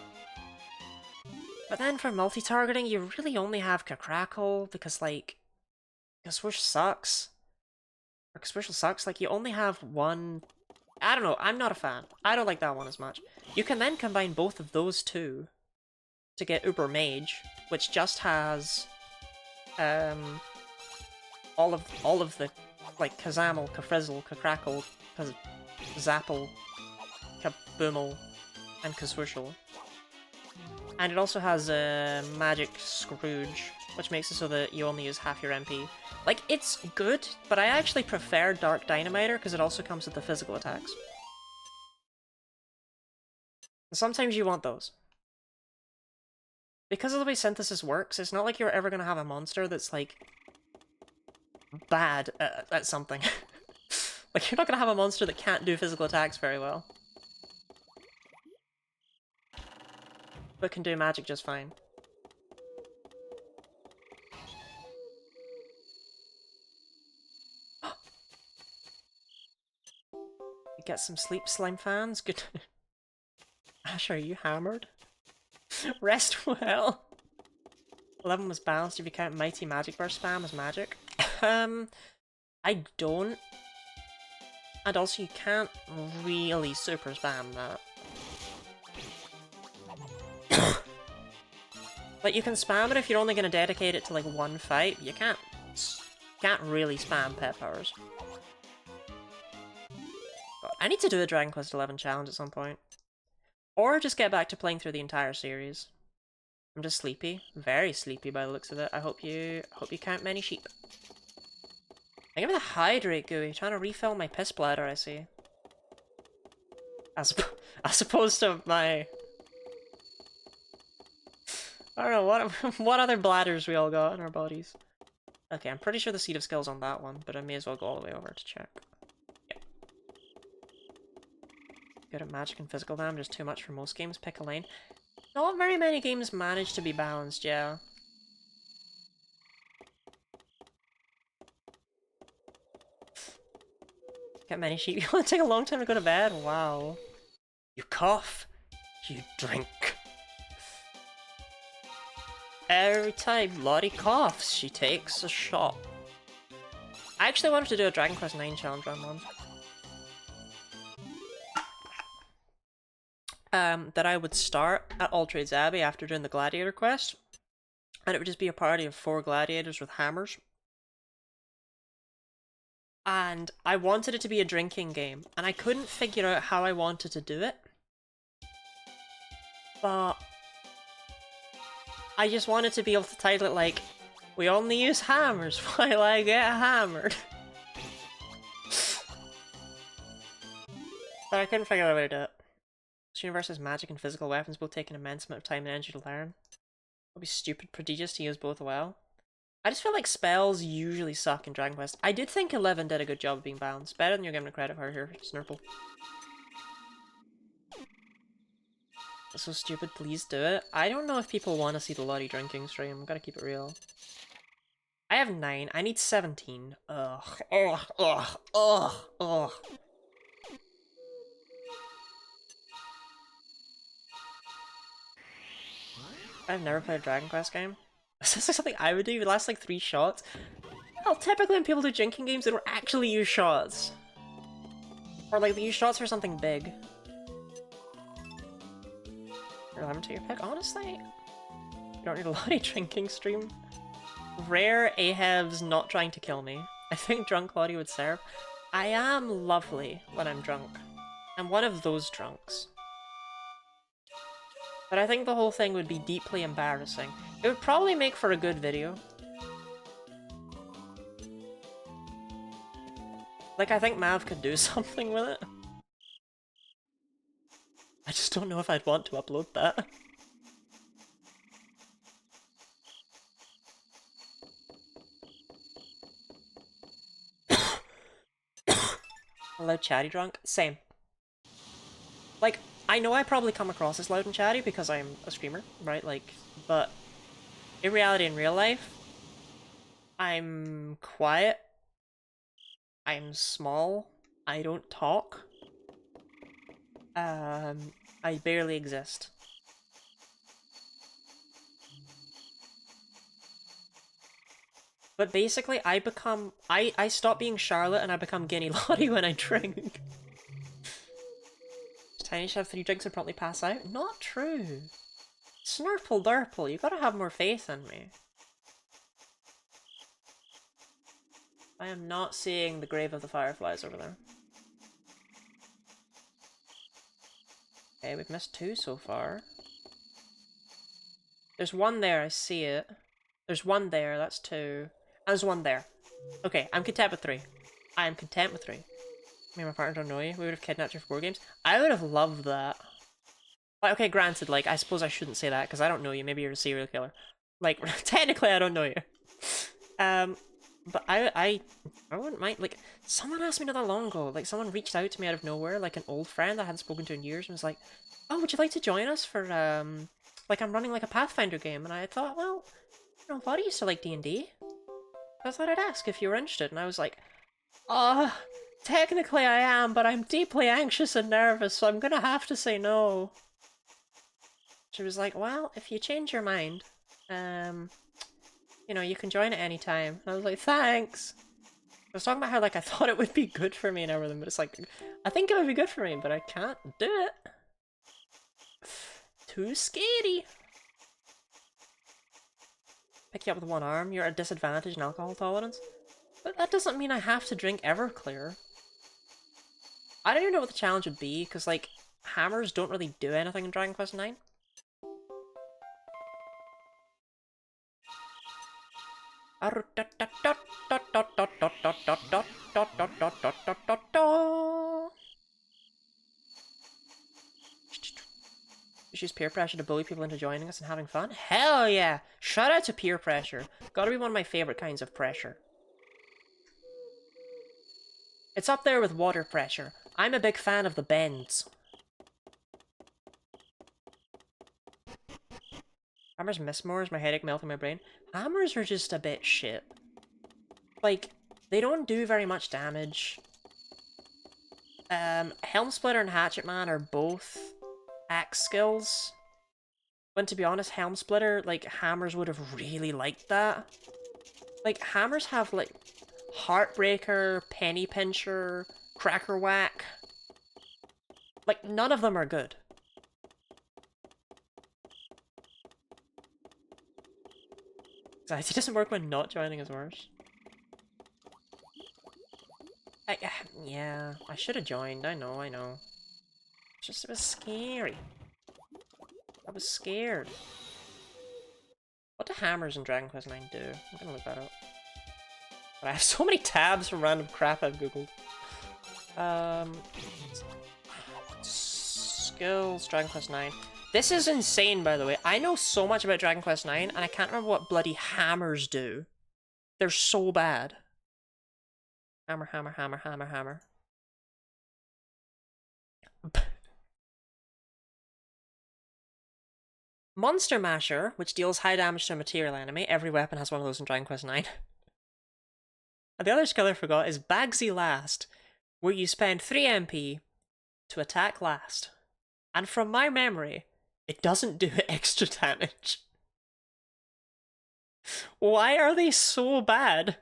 But then for multi-targeting, you really only have Crackle because, like, Swoosh sucks. Or Swishel sucks, like, you only have one... I don't know, I'm not a fan. I don't like that one as much. You can then combine both of those two to get Uber Mage, which just has... all of the, like, Kazamel, Kafrizzle, Kacrackle, Zapple, Kaboomel and Kaswooshel. And it also has a Magic Scrooge, which makes it so that you only use half your MP. Like, it's good, but I actually prefer Dark Dynamiter because it also comes with the physical attacks. Sometimes you want those. Because of the way Synthesis works, it's not like you're ever going to have a monster that's, like, bad at something. Like, you're not going to have a monster that can't do physical attacks very well. But can do magic just fine. Get some sleep, slime fans. Good. Ash, are you hammered? Rest well. 11 was balanced if you count Mighty Magic Burst spam as magic. I don't. And also you can't really super spam that. Like, you can spam it if you're only going to dedicate it to, like, one fight, but you can't really spam pet powers. God, I need to do a Dragon Quest XI challenge at some point. Or just get back to playing through the entire series. I'm just sleepy. Very sleepy by the looks of it. I hope you count many sheep. I give me the Hydrate Gooey, trying to refill my piss bladder, I see. As opposed to my... I don't know, what other bladders we all got in our bodies. Okay, I'm pretty sure the Seed of Skill's on that one, but I may as well go all the way over to check. Yeah. Good at magic and physical damage is too much for most games. Pick a lane. Not very many games manage to be balanced, yeah. Get many sheep. You want to take a long time to go to bed? Wow. You cough. You drink. Every time Lottie coughs, she takes a shot. I actually wanted to do a Dragon Quest IX challenge on one. That I would start at All Trades Abbey after doing the Gladiator quest. And it would just be a party of 4 gladiators with hammers. And I wanted it to be a drinking game. And I couldn't figure out how I wanted to do it. But I just wanted to be able to title it like, we only use hammers while I get hammered. But I couldn't figure out a way to do it. This universe has magic and physical weapons both take an immense amount of time and energy to learn. It would be stupid prodigious to use both well. I just feel like spells usually suck in Dragon Quest. I did think 11 did a good job of being balanced. Better than you're giving it credit for here, Snurple. That's so stupid, please do it. I don't know if people want to see the Lottie drinking stream. I'm gotta keep it real. I have 9. I need 17. Ugh. Ugh. Ugh. Ugh. Ugh. I've never played a Dragon Quest game. Is this like something I would do? It lasts like 3 shots? Well, typically when people do drinking games, they don't actually use shots. Or like, they use shots for something big. You're 11 to your pick, honestly? You don't need a Lottie drinking stream. Rare Ahab's not trying to kill me. I think drunk Lottie would serve. I am lovely when I'm drunk. I'm one of those drunks. But I think the whole thing would be deeply embarrassing. It would probably make for a good video. Like, I think Mav could do something with it. I just don't know if I'd want to upload that. Hello, chatty drunk? Same. Like, I know I probably come across as loud and chatty because I'm a streamer, right? Like, but in reality, in real life, I'm quiet. I'm small. I don't talk. I barely exist. But basically, I stop being Charlotte and I become Guinea Lottie when I drink. Tiny should have 3 drinks and promptly pass out? Not true. Snurple Durple, you gotta have more faith in me. I am not seeing the grave of the fireflies over there. Okay, we've missed 2 so far. There's 1 there, I see it. There's 1 there, that's 2. And there's 1 there. Okay, I'm content with 3. I am content with 3. Me and my partner don't know you. We would have kidnapped you for board games. I would have loved that. Like, okay, granted, like, I suppose I shouldn't say that, because I don't know you. Maybe you're a serial killer. Like, technically, I don't know you. But I wouldn't mind, like, someone asked me not that long ago, like, someone reached out to me out of nowhere, like, an old friend I hadn't spoken to in years, and was like, oh, would you like to join us for, like, I'm running, like, a Pathfinder game, and I thought, well, you know, Buddy used to like D&D. I thought I'd ask if you were interested, and I was like, technically I am, but I'm deeply anxious and nervous, so I'm gonna have to say no. She was like, well, if you change your mind, you know, you can join at any time. And I was like, thanks! I was talking about how, like, I thought it would be good for me and everything, but it's like, I think it would be good for me, but I can't do it. Too scary. Pick you up with 1 arm, you're at a disadvantage in alcohol tolerance. But that doesn't mean I have to drink Everclear. I don't even know what the challenge would be, because, like, hammers don't really do anything in Dragon Quest IX. Just use peer pressure to bully people into joining us and having fun? Hell yeah! Shout out to peer pressure. Gotta be one of my favorite kinds of pressure. It's up there with water pressure. I'm a big fan of the bends. Hammers miss more, is my headache melting my brain? Hammers are just a bit shit. Like, they don't do very much damage. Helm Splitter and Hatchet Man are both axe skills. When to be honest, Helm Splitter, like, hammers would have really liked that. Like, hammers have, like, Heartbreaker, Penny Pincher, Cracker Whack. Like, none of them are good. It doesn't work when not joining is worse. Yeah, I should have joined. I know. It was scary. I was scared. What do hammers in Dragon Quest IX do? I'm gonna look that up. But I have so many tabs from random crap I've googled. Skills, Dragon Quest IX. This is insane, by the way. I know so much about Dragon Quest IX, and I can't remember what bloody hammers do. They're so bad. Hammer, hammer, hammer, hammer, hammer. Monster Masher, which deals high damage to a material enemy. Every weapon has one of those in Dragon Quest IX. And the other skill I forgot is Bagsy Last, where you spend 3 MP to attack last. And from my memory, it doesn't do extra damage. Why are they so bad?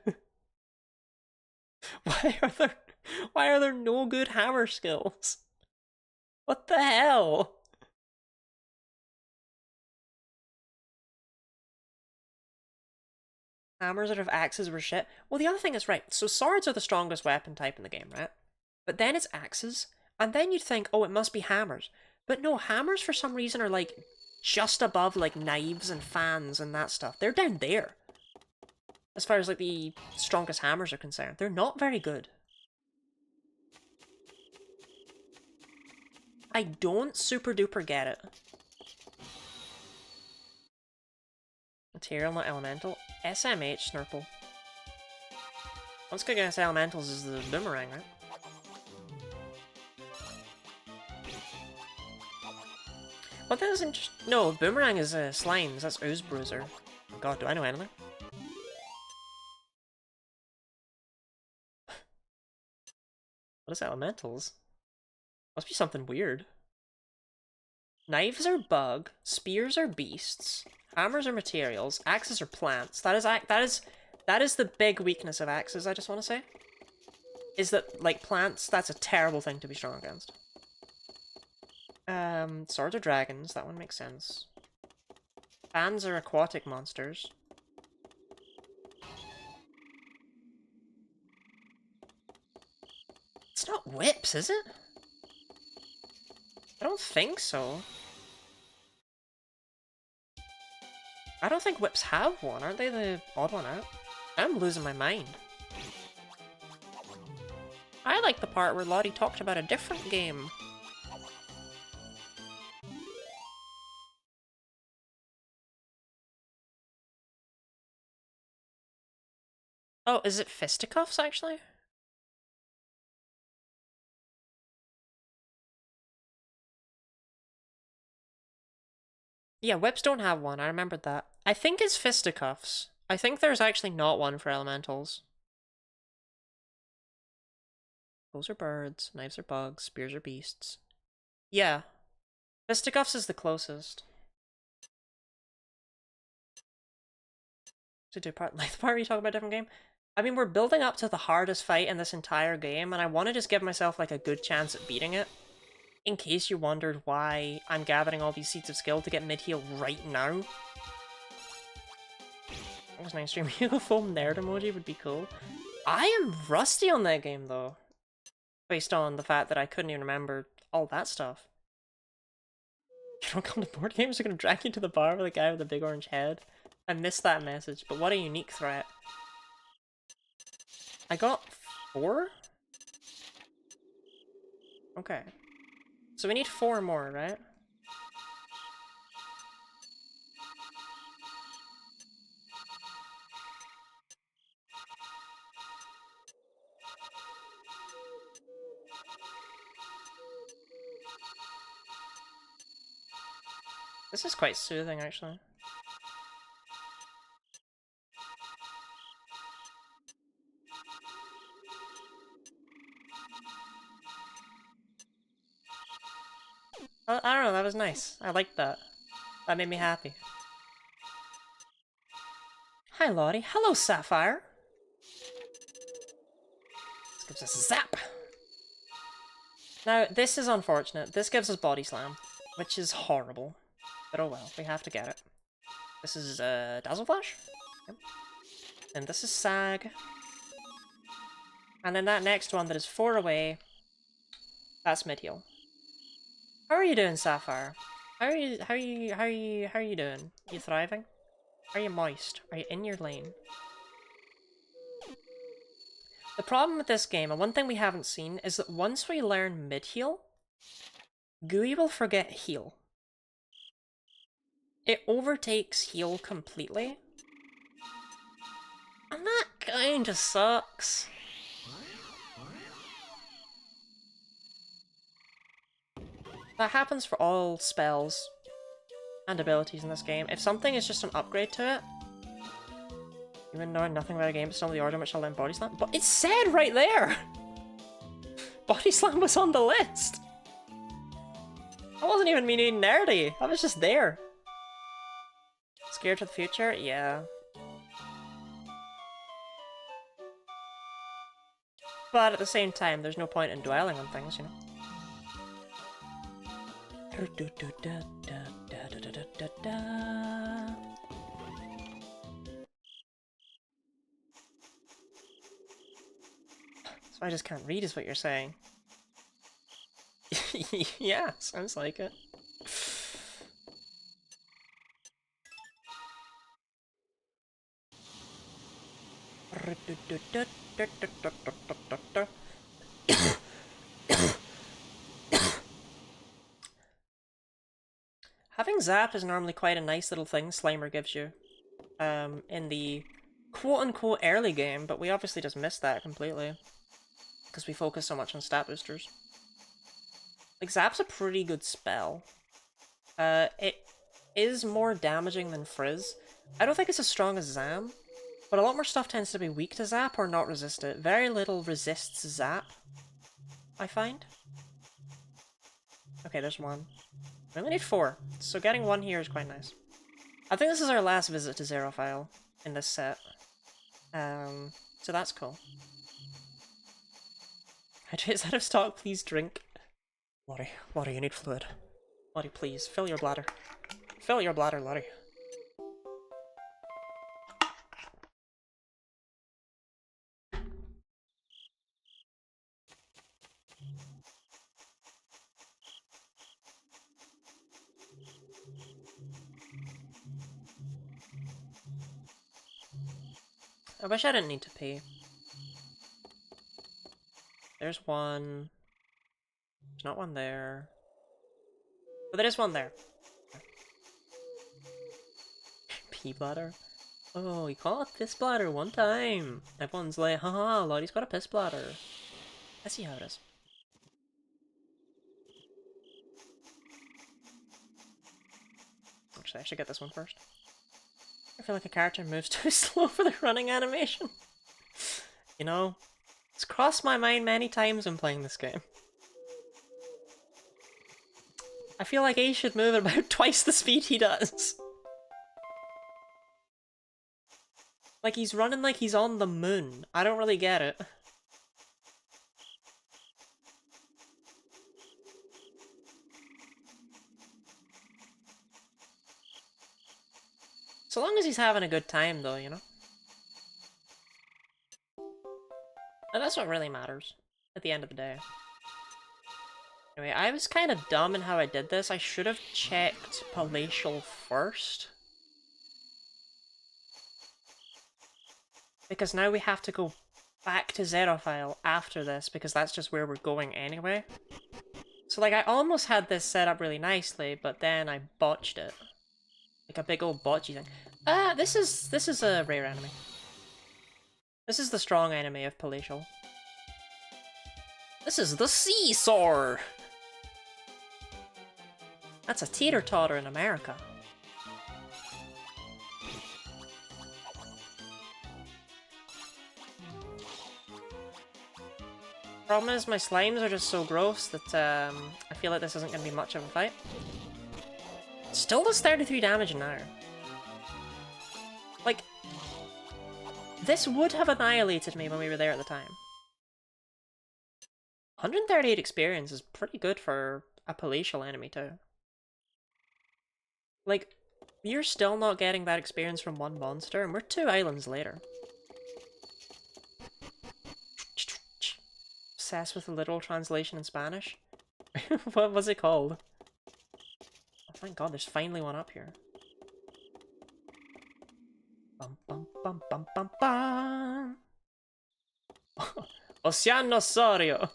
Why are there no good hammer skills? What the hell? Hammers out of axes were shit. Well, the other thing is, right, so swords are the strongest weapon type in the game, right? But then it's axes, and then you'd think, oh, it must be hammers. But no, hammers for some reason are, like, just above, like, knives and fans and that stuff. They're down there. As far as, like, the strongest hammers are concerned. They're not very good. I don't super duper get it. Material, not elemental. SMH, Snurple. What's good against elementals is the boomerang, right? Well, that isn't just... No, boomerang is slimes. That's Ooze Bruiser. Oh god, do I know anything? What is elementals? Must be something weird. Knives are bug, spears are beasts, hammers are materials, axes are plants. That is the big weakness of axes, I just want to say. Is that, like, plants, that's a terrible thing to be strong against. Swords are dragons, that one makes sense. Fans are aquatic monsters. It's not whips, is it? I don't think so. I don't think whips have one. Aren't they the odd one out? I'm losing my mind. I like the part where Lottie talked about a different game. Oh, is it fisticuffs, actually? Yeah, whips don't have one, I remembered that. I think it's fisticuffs. I think there's actually not one for elementals. Those are birds, knives are bugs, spears are beasts. Yeah, fisticuffs is the closest. To do part like the part where you talk about a different game. I mean, we're building up to the hardest fight in this entire game, and I want to just give myself like a good chance at beating it. In case you wondered why I'm gathering all these seeds of skill to get mid-heal right now. That was nice. Stream foam nerd emoji would be cool. I am rusty on that game though. Based on the fact that I couldn't even remember all that stuff. You don't come to board games, they're gonna drag you to the bar with a guy with a big orange head. I missed that message, but what a unique threat. I got 4? Okay. So we need 4 more, right? This is quite soothing, actually. I don't know, that was nice. I liked that. That made me happy. Hi, Lottie. Hello, Sapphire. This gives us a zap. Now, this is unfortunate. This gives us Body Slam, which is horrible. But oh well, we have to get it. This is Dazzle Flash. Yep. And this is Sag. And then that next one that is 4 away, that's mid-heal. How are you doing, Sapphire? How are you doing? You thriving? Are you moist? Are you in your lane? The problem with this game, and one thing we haven't seen, is that once we learn mid-heal, Gooey will forget heal. It overtakes heal completely. And that kinda sucks. That happens for all spells and abilities in this game. If something is just an upgrade to it, even knowing nothing about a game, but still the order in which I'll learn Body Slam. But it said right there! Body Slam was on the list! I wasn't even meaning nerdy, I was just there. Scared to the future? Yeah. But at the same time, there's no point in dwelling on things, you know? So I just can't read is what you're saying. Yeah, sounds like it. Having Zap is normally quite a nice little thing Slimer gives you in the quote-unquote early game, but we obviously just missed that completely because we focus so much on stat boosters. Like, Zap's a pretty good spell. It is more damaging than Frizz. I don't think it's as strong as Zam, but a lot more stuff tends to be weak to Zap or not resist it. Very little resists Zap, I find. Okay, there's 1. We only need 4, so getting 1 here is quite nice. I think this is our last visit to Zerophile in this set. So that's cool. Hydrate's out of stock, please drink. Lottie, you need fluid. Lottie, please, fill your bladder. Fill your bladder, Lottie. I wish I didn't need to pee. There's one. There's not one there. But there is one there. Pee bladder. Oh, he caught a piss bladder one time. Everyone's like, haha, Lottie's got a piss bladder. I see how it is. Actually, I should get this one first. I feel like a character moves too slow for the running animation. You know, it's crossed my mind many times when playing this game. I feel like Ace should move at about twice the speed he does. Like, he's running like he's on the moon. I don't really get it. So long as he's having a good time, though, you know? And that's what really matters at the end of the day. Anyway, I was kind of dumb in how I did this. I should have checked Palatial first. Because now we have to go back to Xerophile after this, because that's just where we're going anyway. So, like, I almost had this set up really nicely, but then I botched it. Like a big old botchy thing. This is a rare enemy. This is the strong enemy of Palatial. This is the Seesaw! That's a teeter-totter in America. Problem is, my slimes are just so gross that I feel like this isn't going to be much of a fight. Still does 33 damage now. Like, this would have annihilated me when we were there at the time. 138 experience is pretty good for a palatial enemy too. Like, you're still not getting that experience from one monster, and we're 2 islands later. Obsessed with the literal translation in Spanish? What was it called? Oh, thank God, there's finally one up here. Bum bum bum bum bum bum. Oceanosaureo.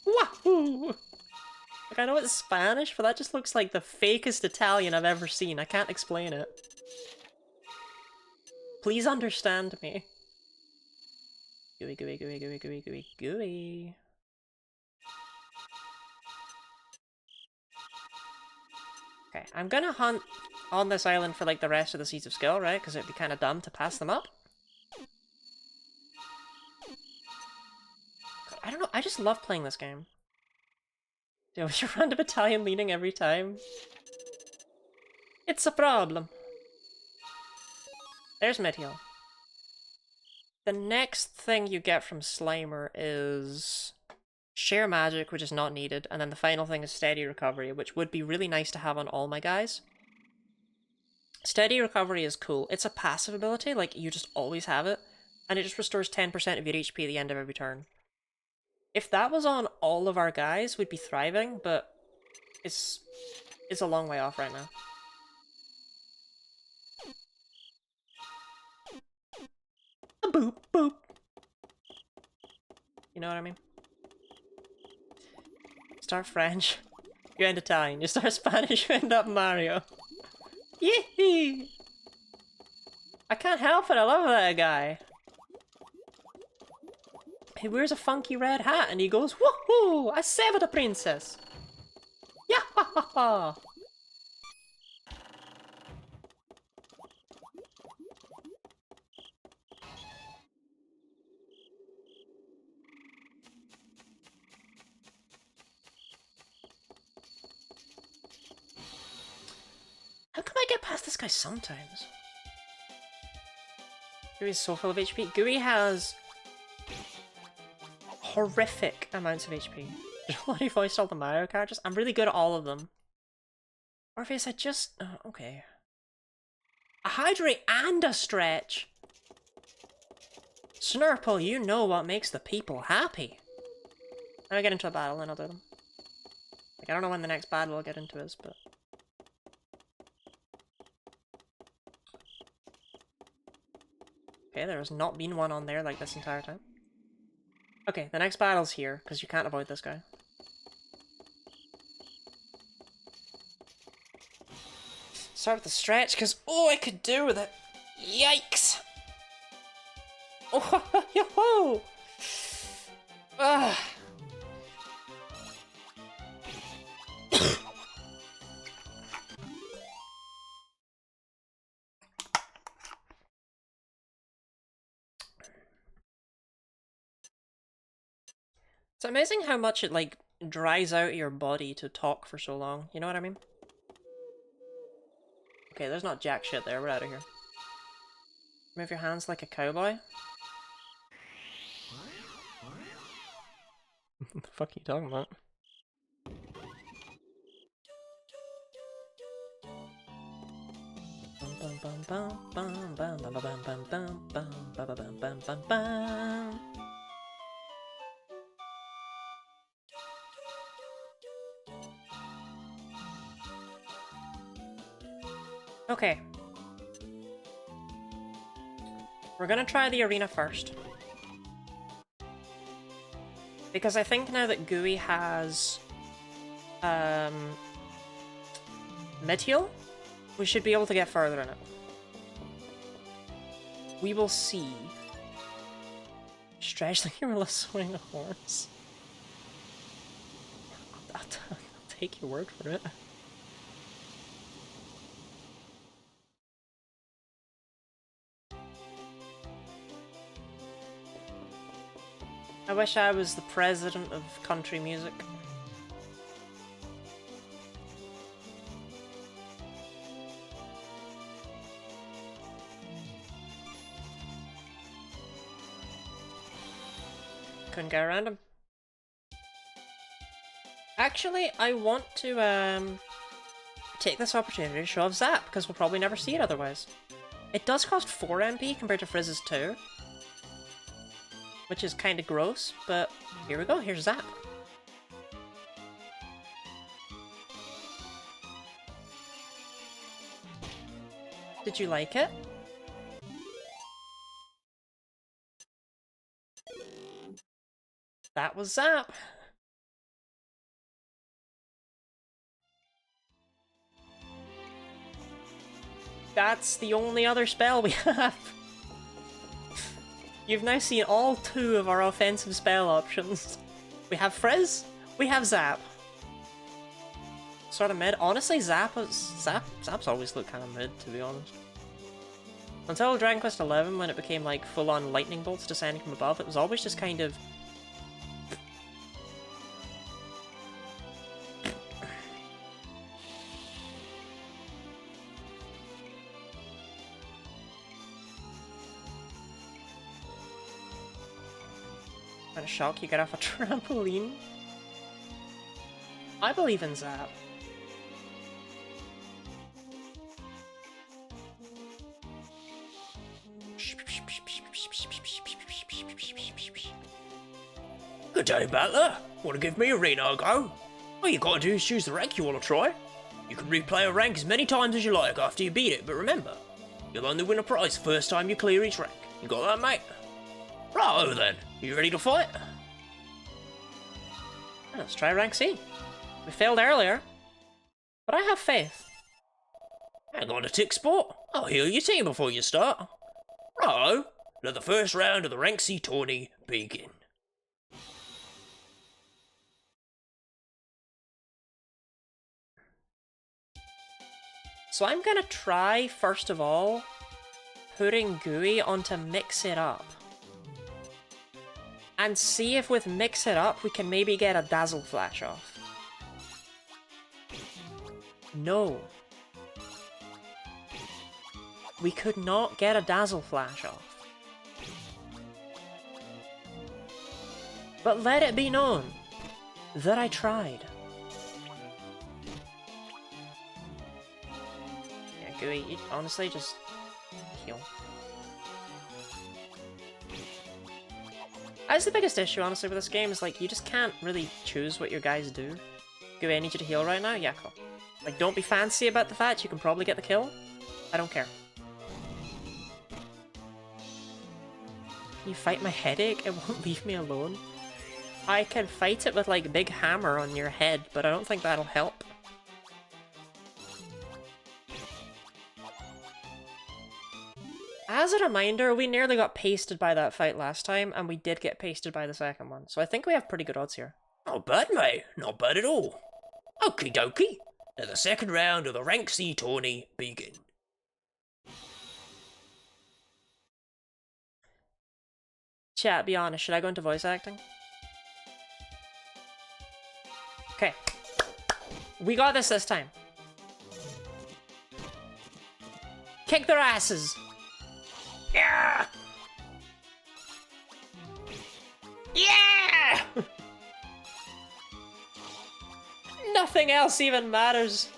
Wahoo! Like, I know it's Spanish, but that just looks like the fakest Italian I've ever seen. I can't explain it. Please understand me. Gooey, gooey, gooey, gooey, gooey, gooey, gooey. Okay, I'm gonna hunt on this island for like the rest of the Seeds of Skill, right? Because it'd be kind of dumb to pass them up. God, I don't know, I just love playing this game. Yo, your random Italian leaning every time. It's a problem. There's mid-heal. The next thing you get from Slimer is Share Magic, which is not needed, and then the final thing is Steady Recovery, which would be really nice to have on all my guys. Steady Recovery is cool. It's a passive ability, like, you just always have it, and it just restores 10% of your HP at the end of every turn. If that was on all of our guys, we'd be thriving, but it's a long way off right now. Boop, boop. You know what I mean? Start French, you end Italian. You start Spanish, you end up Mario. Yee! I can't help it, I love that guy. He wears a funky red hat and he goes, woohoo! I saved the princess! Yeah ha ha ha! How come I get past this guy sometimes? Gooey's so full of HP. Gooey has horrific amounts of HP. He voiced all the Mario characters. I'm really good at all of them. Orpheus, I just... okay. A Hydrate and a Stretch! Snurple, you know what makes the people happy. Let me get into a battle and I'll do them. Like, I don't know when the next battle I'll get into is, but... Okay, there has not been one on there like this entire time. Okay, the next battle's here, because you can't avoid this guy. Start with the stretch, because oh, I could do with it. Yikes! Oh, yo-ho! Ugh. It's amazing how much it, like, dries out your body to talk for so long. You know what I mean? Okay, there's not jack shit there. We're out of here. Move your hands like a cowboy. What the fuck are you talking about? Okay. We're gonna try the arena first. Because I think now that Gooey has mid-heal, we should be able to get further in it. We will see. Stretch like you were swinging a horse. I'll take your word for it. I wish I was the president of country music. Couldn't get around him. Actually, I want to take this opportunity to show off Zap, because we'll probably never see it otherwise. It does cost 4 MP compared to Frizz's 2. Which is kind of gross, but here we go, here's Zap. Did you like it? That was Zap. That's the only other spell we have. You've now seen all 2 of our offensive spell options. We have Frizz, we have Zap. Sort of mid. Honestly, Zap's always looked kind of mid, to be honest. Until Dragon Quest XI, when it became like full-on lightning bolts descending from above, it was always just kind of... What a shock, you get off a trampoline. I believe in Zap.
Good day, Battler. Want to give me arena a go? All you gotta do is choose the rank you want to try. You can replay a rank as many times as you like after you beat it, but remember, you'll only win a prize first time you clear each rank. You got that, mate? Righto then, you ready to fight?
Let's try rank C. We failed earlier, but I have faith.
Hang on a tick, sport. I'll heal your team before you start. Righto, let the first round of the rank C tourney begin.
So I'm gonna try, first of all, putting Gooey onto Mix It Up. And see if with Mix It Up we can maybe get a Dazzle Flash off. No. We could not get a Dazzle Flash off. But let it be known that I tried. Yeah, Gooey, you honestly just heal. That's the biggest issue, honestly, with this game, is like, you just can't really choose what your guys do. Gooey, I need you to heal right now? Yeah, cool. Like, don't be fancy about the fact you can probably get the kill. I don't care. You fight my headache? It won't leave me alone. I can fight it with like a big hammer on your head, but I don't think that'll help. As a reminder, we nearly got pasted by that fight last time, and we did get pasted by the second one, so I think we have pretty good odds here.
Not bad, mate. Not bad at all. Okie dokie. Let the second round of the Rank C tourney begin.
Chat, be honest, should I go into voice acting? Okay. We got this time. Kick their asses!
Yeah! Yeah!
Nothing else even matters.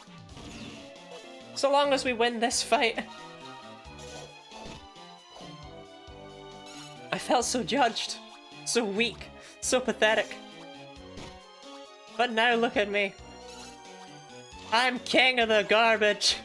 So long as we win this fight. I felt so judged. So weak. So pathetic. But now look at me. I'm king of the garbage.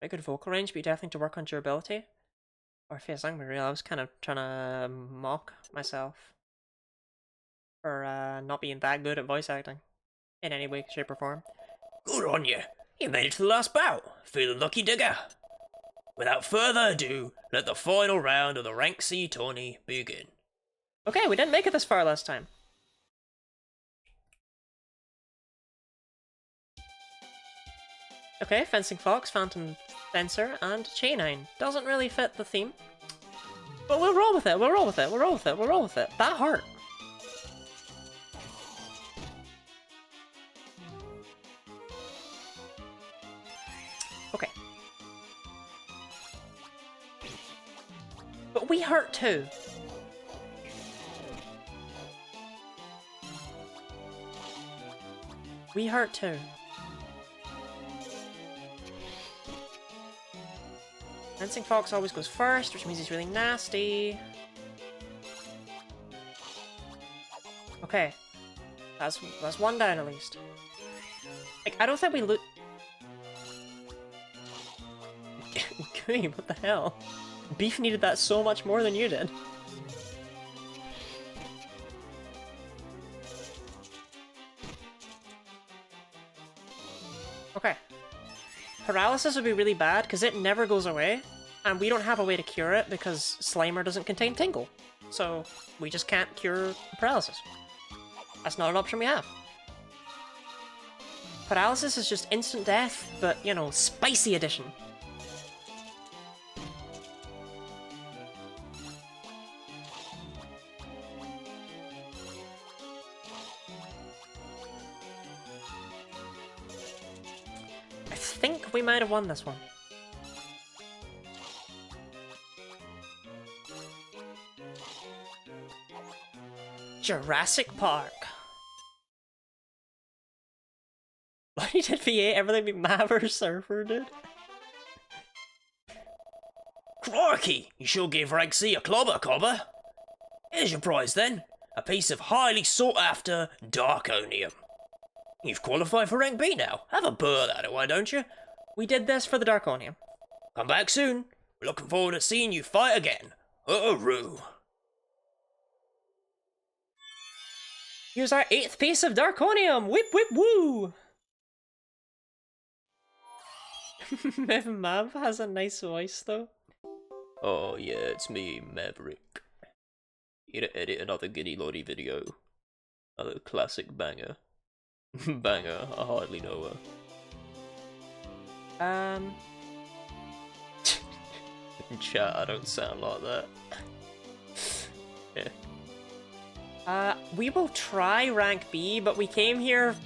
A good vocal range, but you definitely need to work on durability. Or face angry, I was kind of trying to mock myself for not being that good at voice acting in any way, shape, or form.
Good on you. You made it to the last bout. Feeling lucky, digger. Without further ado, let the final round of the Rank C tourney begin.
Okay, we didn't make it this far last time. Okay, Fencing Fox, Phantom Fencer, and Chainine. Doesn't really fit the theme. But we'll roll with it, we'll roll with it, we'll roll with it, we'll roll with it. That hurt. Okay. But we hurt too. We hurt too. Fencing Fox always goes first, which means he's really nasty. Okay. That's one down at least. Like, I don't think we loot. Gooey, what the hell? Beef needed that so much more than you did. Okay. Paralysis would be really bad because it never goes away, and we don't have a way to cure it because Slimer doesn't contain Tingle. So we just can't cure paralysis. That's not an option we have. Paralysis is just instant death, but, you know, spicy edition. I think we might have won this one. Jurassic Park. What he did V8, everything Maver Surfer did?
Crikey, you sure gave Rank C a clobber, cobber. Here's your prize then. A piece of highly sought after Darkonium. You've qualified for Rank B now. Have a bird at it, why don't you?
We did this for the Darkonium.
Come back soon. We're looking forward to seeing you fight again. Hooroo.
Here's our 8th piece of Darkonium! Whip whip woo! Mav has a nice voice though.
Oh yeah, it's me, Maverick. Here to edit another Giddy Lottie video. Another classic banger. Banger, I hardly know her. In chat, I don't sound like that. Yeah.
We will try rank B, but we came here.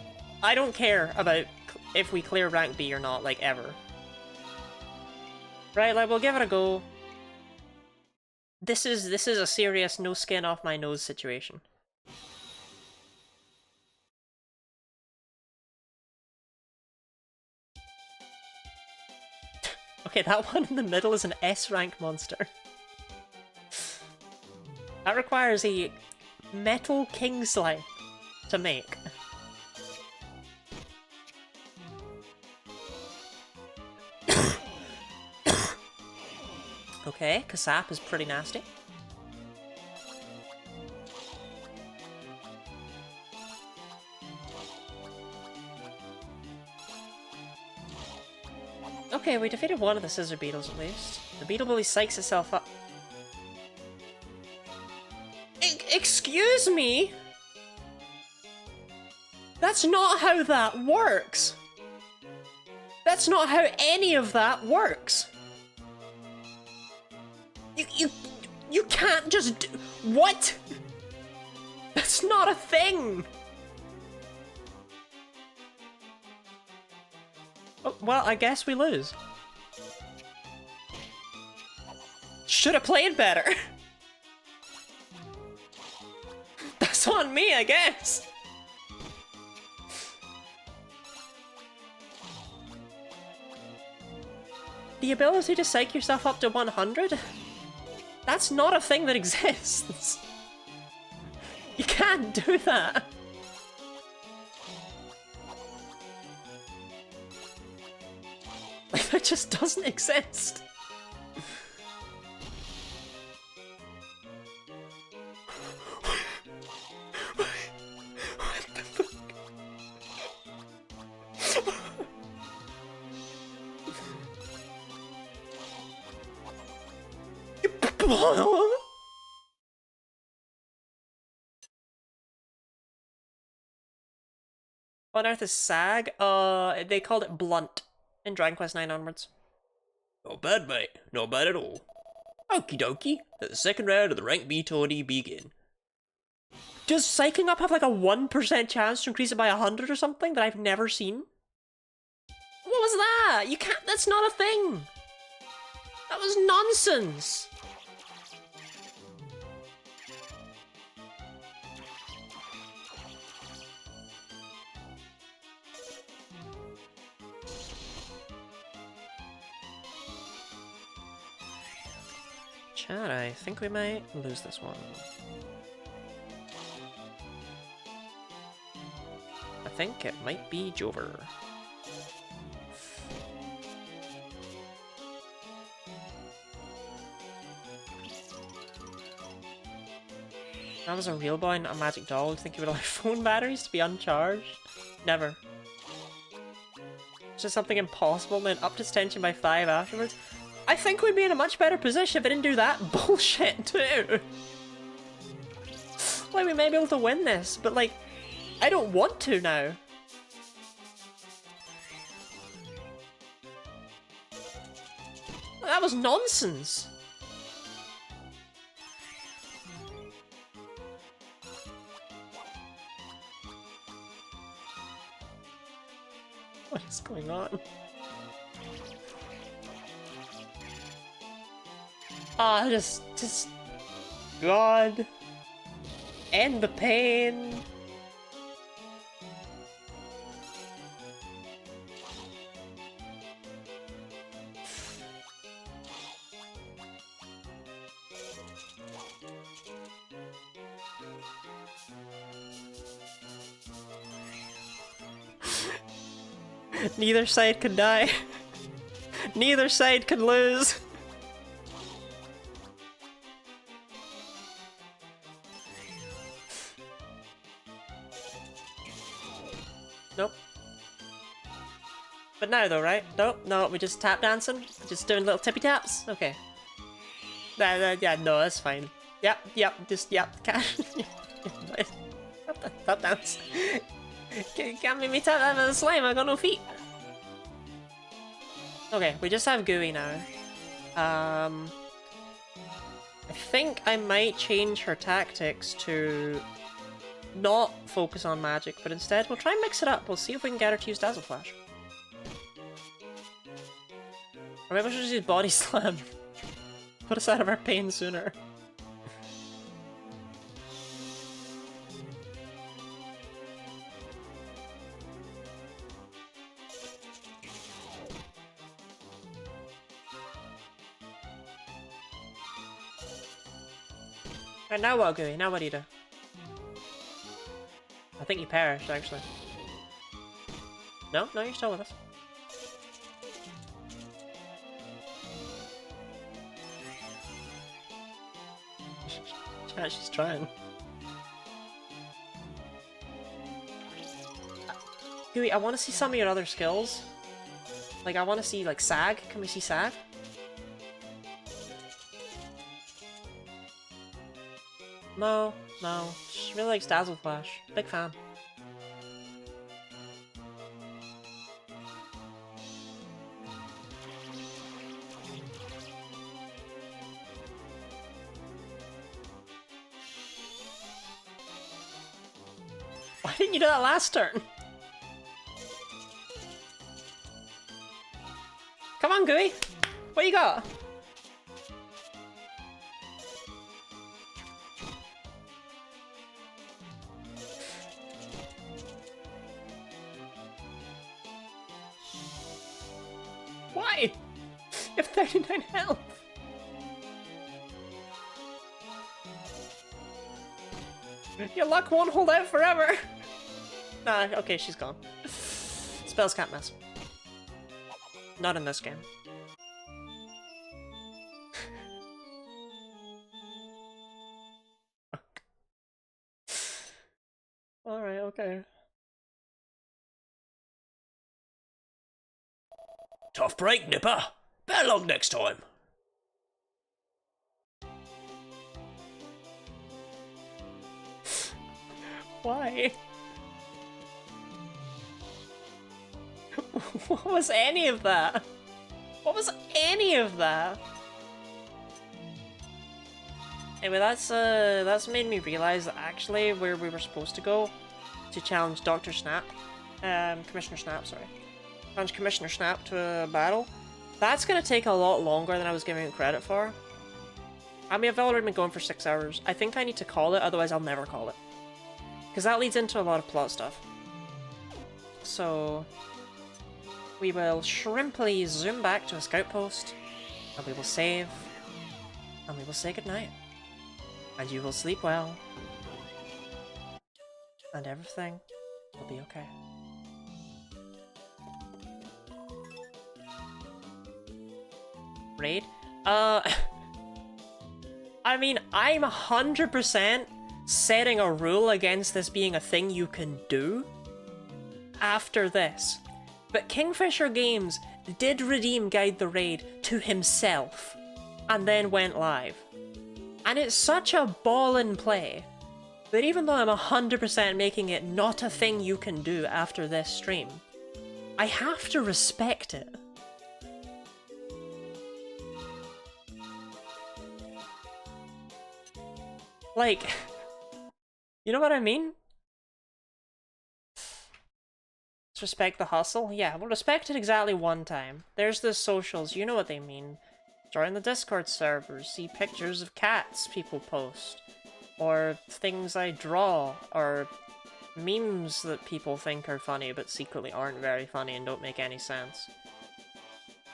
I don't care about if we clear rank B or not, like, ever. Right, like, we'll give it a go. This is a serious no skin off my nose situation. Okay, that one in the middle is an S rank monster. That requires a metal king slime to make. Okay, Kasap is pretty nasty. Okay, we defeated one of the scissor beetles at least. The beetle bully psychs itself up. Excuse me? That's not how that works! That's not how any of that works! You can't just do— what? That's not a thing! Oh, well, I guess we lose. Should have played better. That's on me, I guess. The ability to psych yourself up to 100? That's not a thing that exists. You can't do that. Like, that just doesn't exist. What the fuck? What on earth is SAG? They called it Blunt in Dragon Quest IX onwards. Not bad, mate. Not bad at all. Okie dokie. Let the second round of the rank B tourney begin. Does psyching up have like a 1% chance to increase it by 100 or something that I've never seen? What was that? You can't— that's not a thing! That was nonsense! Chat, I think we might lose this one. I think it might be Jover. If I was a real boy, not a magic doll, would think you would allow phone batteries to be uncharged? Never. It's just something impossible, then upped its tension by 5 afterwards. I think we'd be in a much better position if it didn't do that bullshit too. Like, we may be able to win this, but like, I don't want to now. That was nonsense. What is going on? Ah, just, God. End the pain. Neither side can die. Neither side can lose. Nope. But now though, right? Nope, no, we're just tap dancing. Just doing little tippy taps. Okay. Yeah, no, that's fine. Yep, just, yep. Tap dance. Can't make me tap that with the slime, I got no feet. Okay, we just have Gooey now. I think I might change her tactics to not focus on magic, but instead we'll try and mix it up. We'll see if we can get her to use Dazzle Flash. Or maybe we should just use Body Slam. Put us out of our pain sooner. And now what, Gooey? Now what do you do? I think you perished, actually. No? No, you're still with us. Yeah, she's trying. Gooey, I want to see some of your other skills. Like, I want to see, like, Sag. Can we see Sag? No, no. She really likes Dazzle Flash. Big fan. Why didn't you do that last turn? Come on, Gooey. What you got? Why? You have 39 health. Your luck won't hold out forever. Nah, okay, she's gone. Spells can't miss. Not in this game. Alright, okay.
Tough break, Nipper. Better luck next time.
Why? What was any of that? What was any of that? Anyway, that's made me realize that actually where we were supposed to go to challenge Dr. Snap, Commissioner Snap, sorry. Challenge Commissioner Snap to a battle. That's gonna take a lot longer than I was giving it credit for. I mean, I've already been going for 6 hours. I think I need to call it, otherwise I'll never call it. Because that leads into a lot of plot stuff. So we will shrimply zoom back to a scout post, and we will save, and we will say goodnight. And you will sleep well. And everything will be okay. Raid? I mean, I'm 100% setting a rule against this being a thing you can do after this. But Kingfisher Games did redeem Guide the Raid to himself, and then went live. And it's such a ballin' play that even though I'm 100% making it not a thing you can do after this stream, I have to respect it. Like, you know what I mean? Let's respect the hustle? Yeah, we'll respect it exactly one time. There's the socials, you know what they mean. Join the Discord servers, see pictures of cats people post. Or things I draw, or memes that people think are funny but secretly aren't very funny and don't make any sense.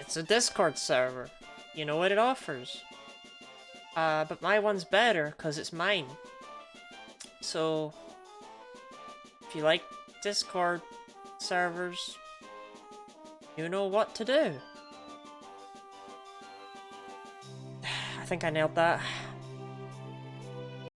It's a Discord server. You know what it offers. But my one's better, because it's mine. So, if you like Discord servers, you know what to do. I think I nailed that.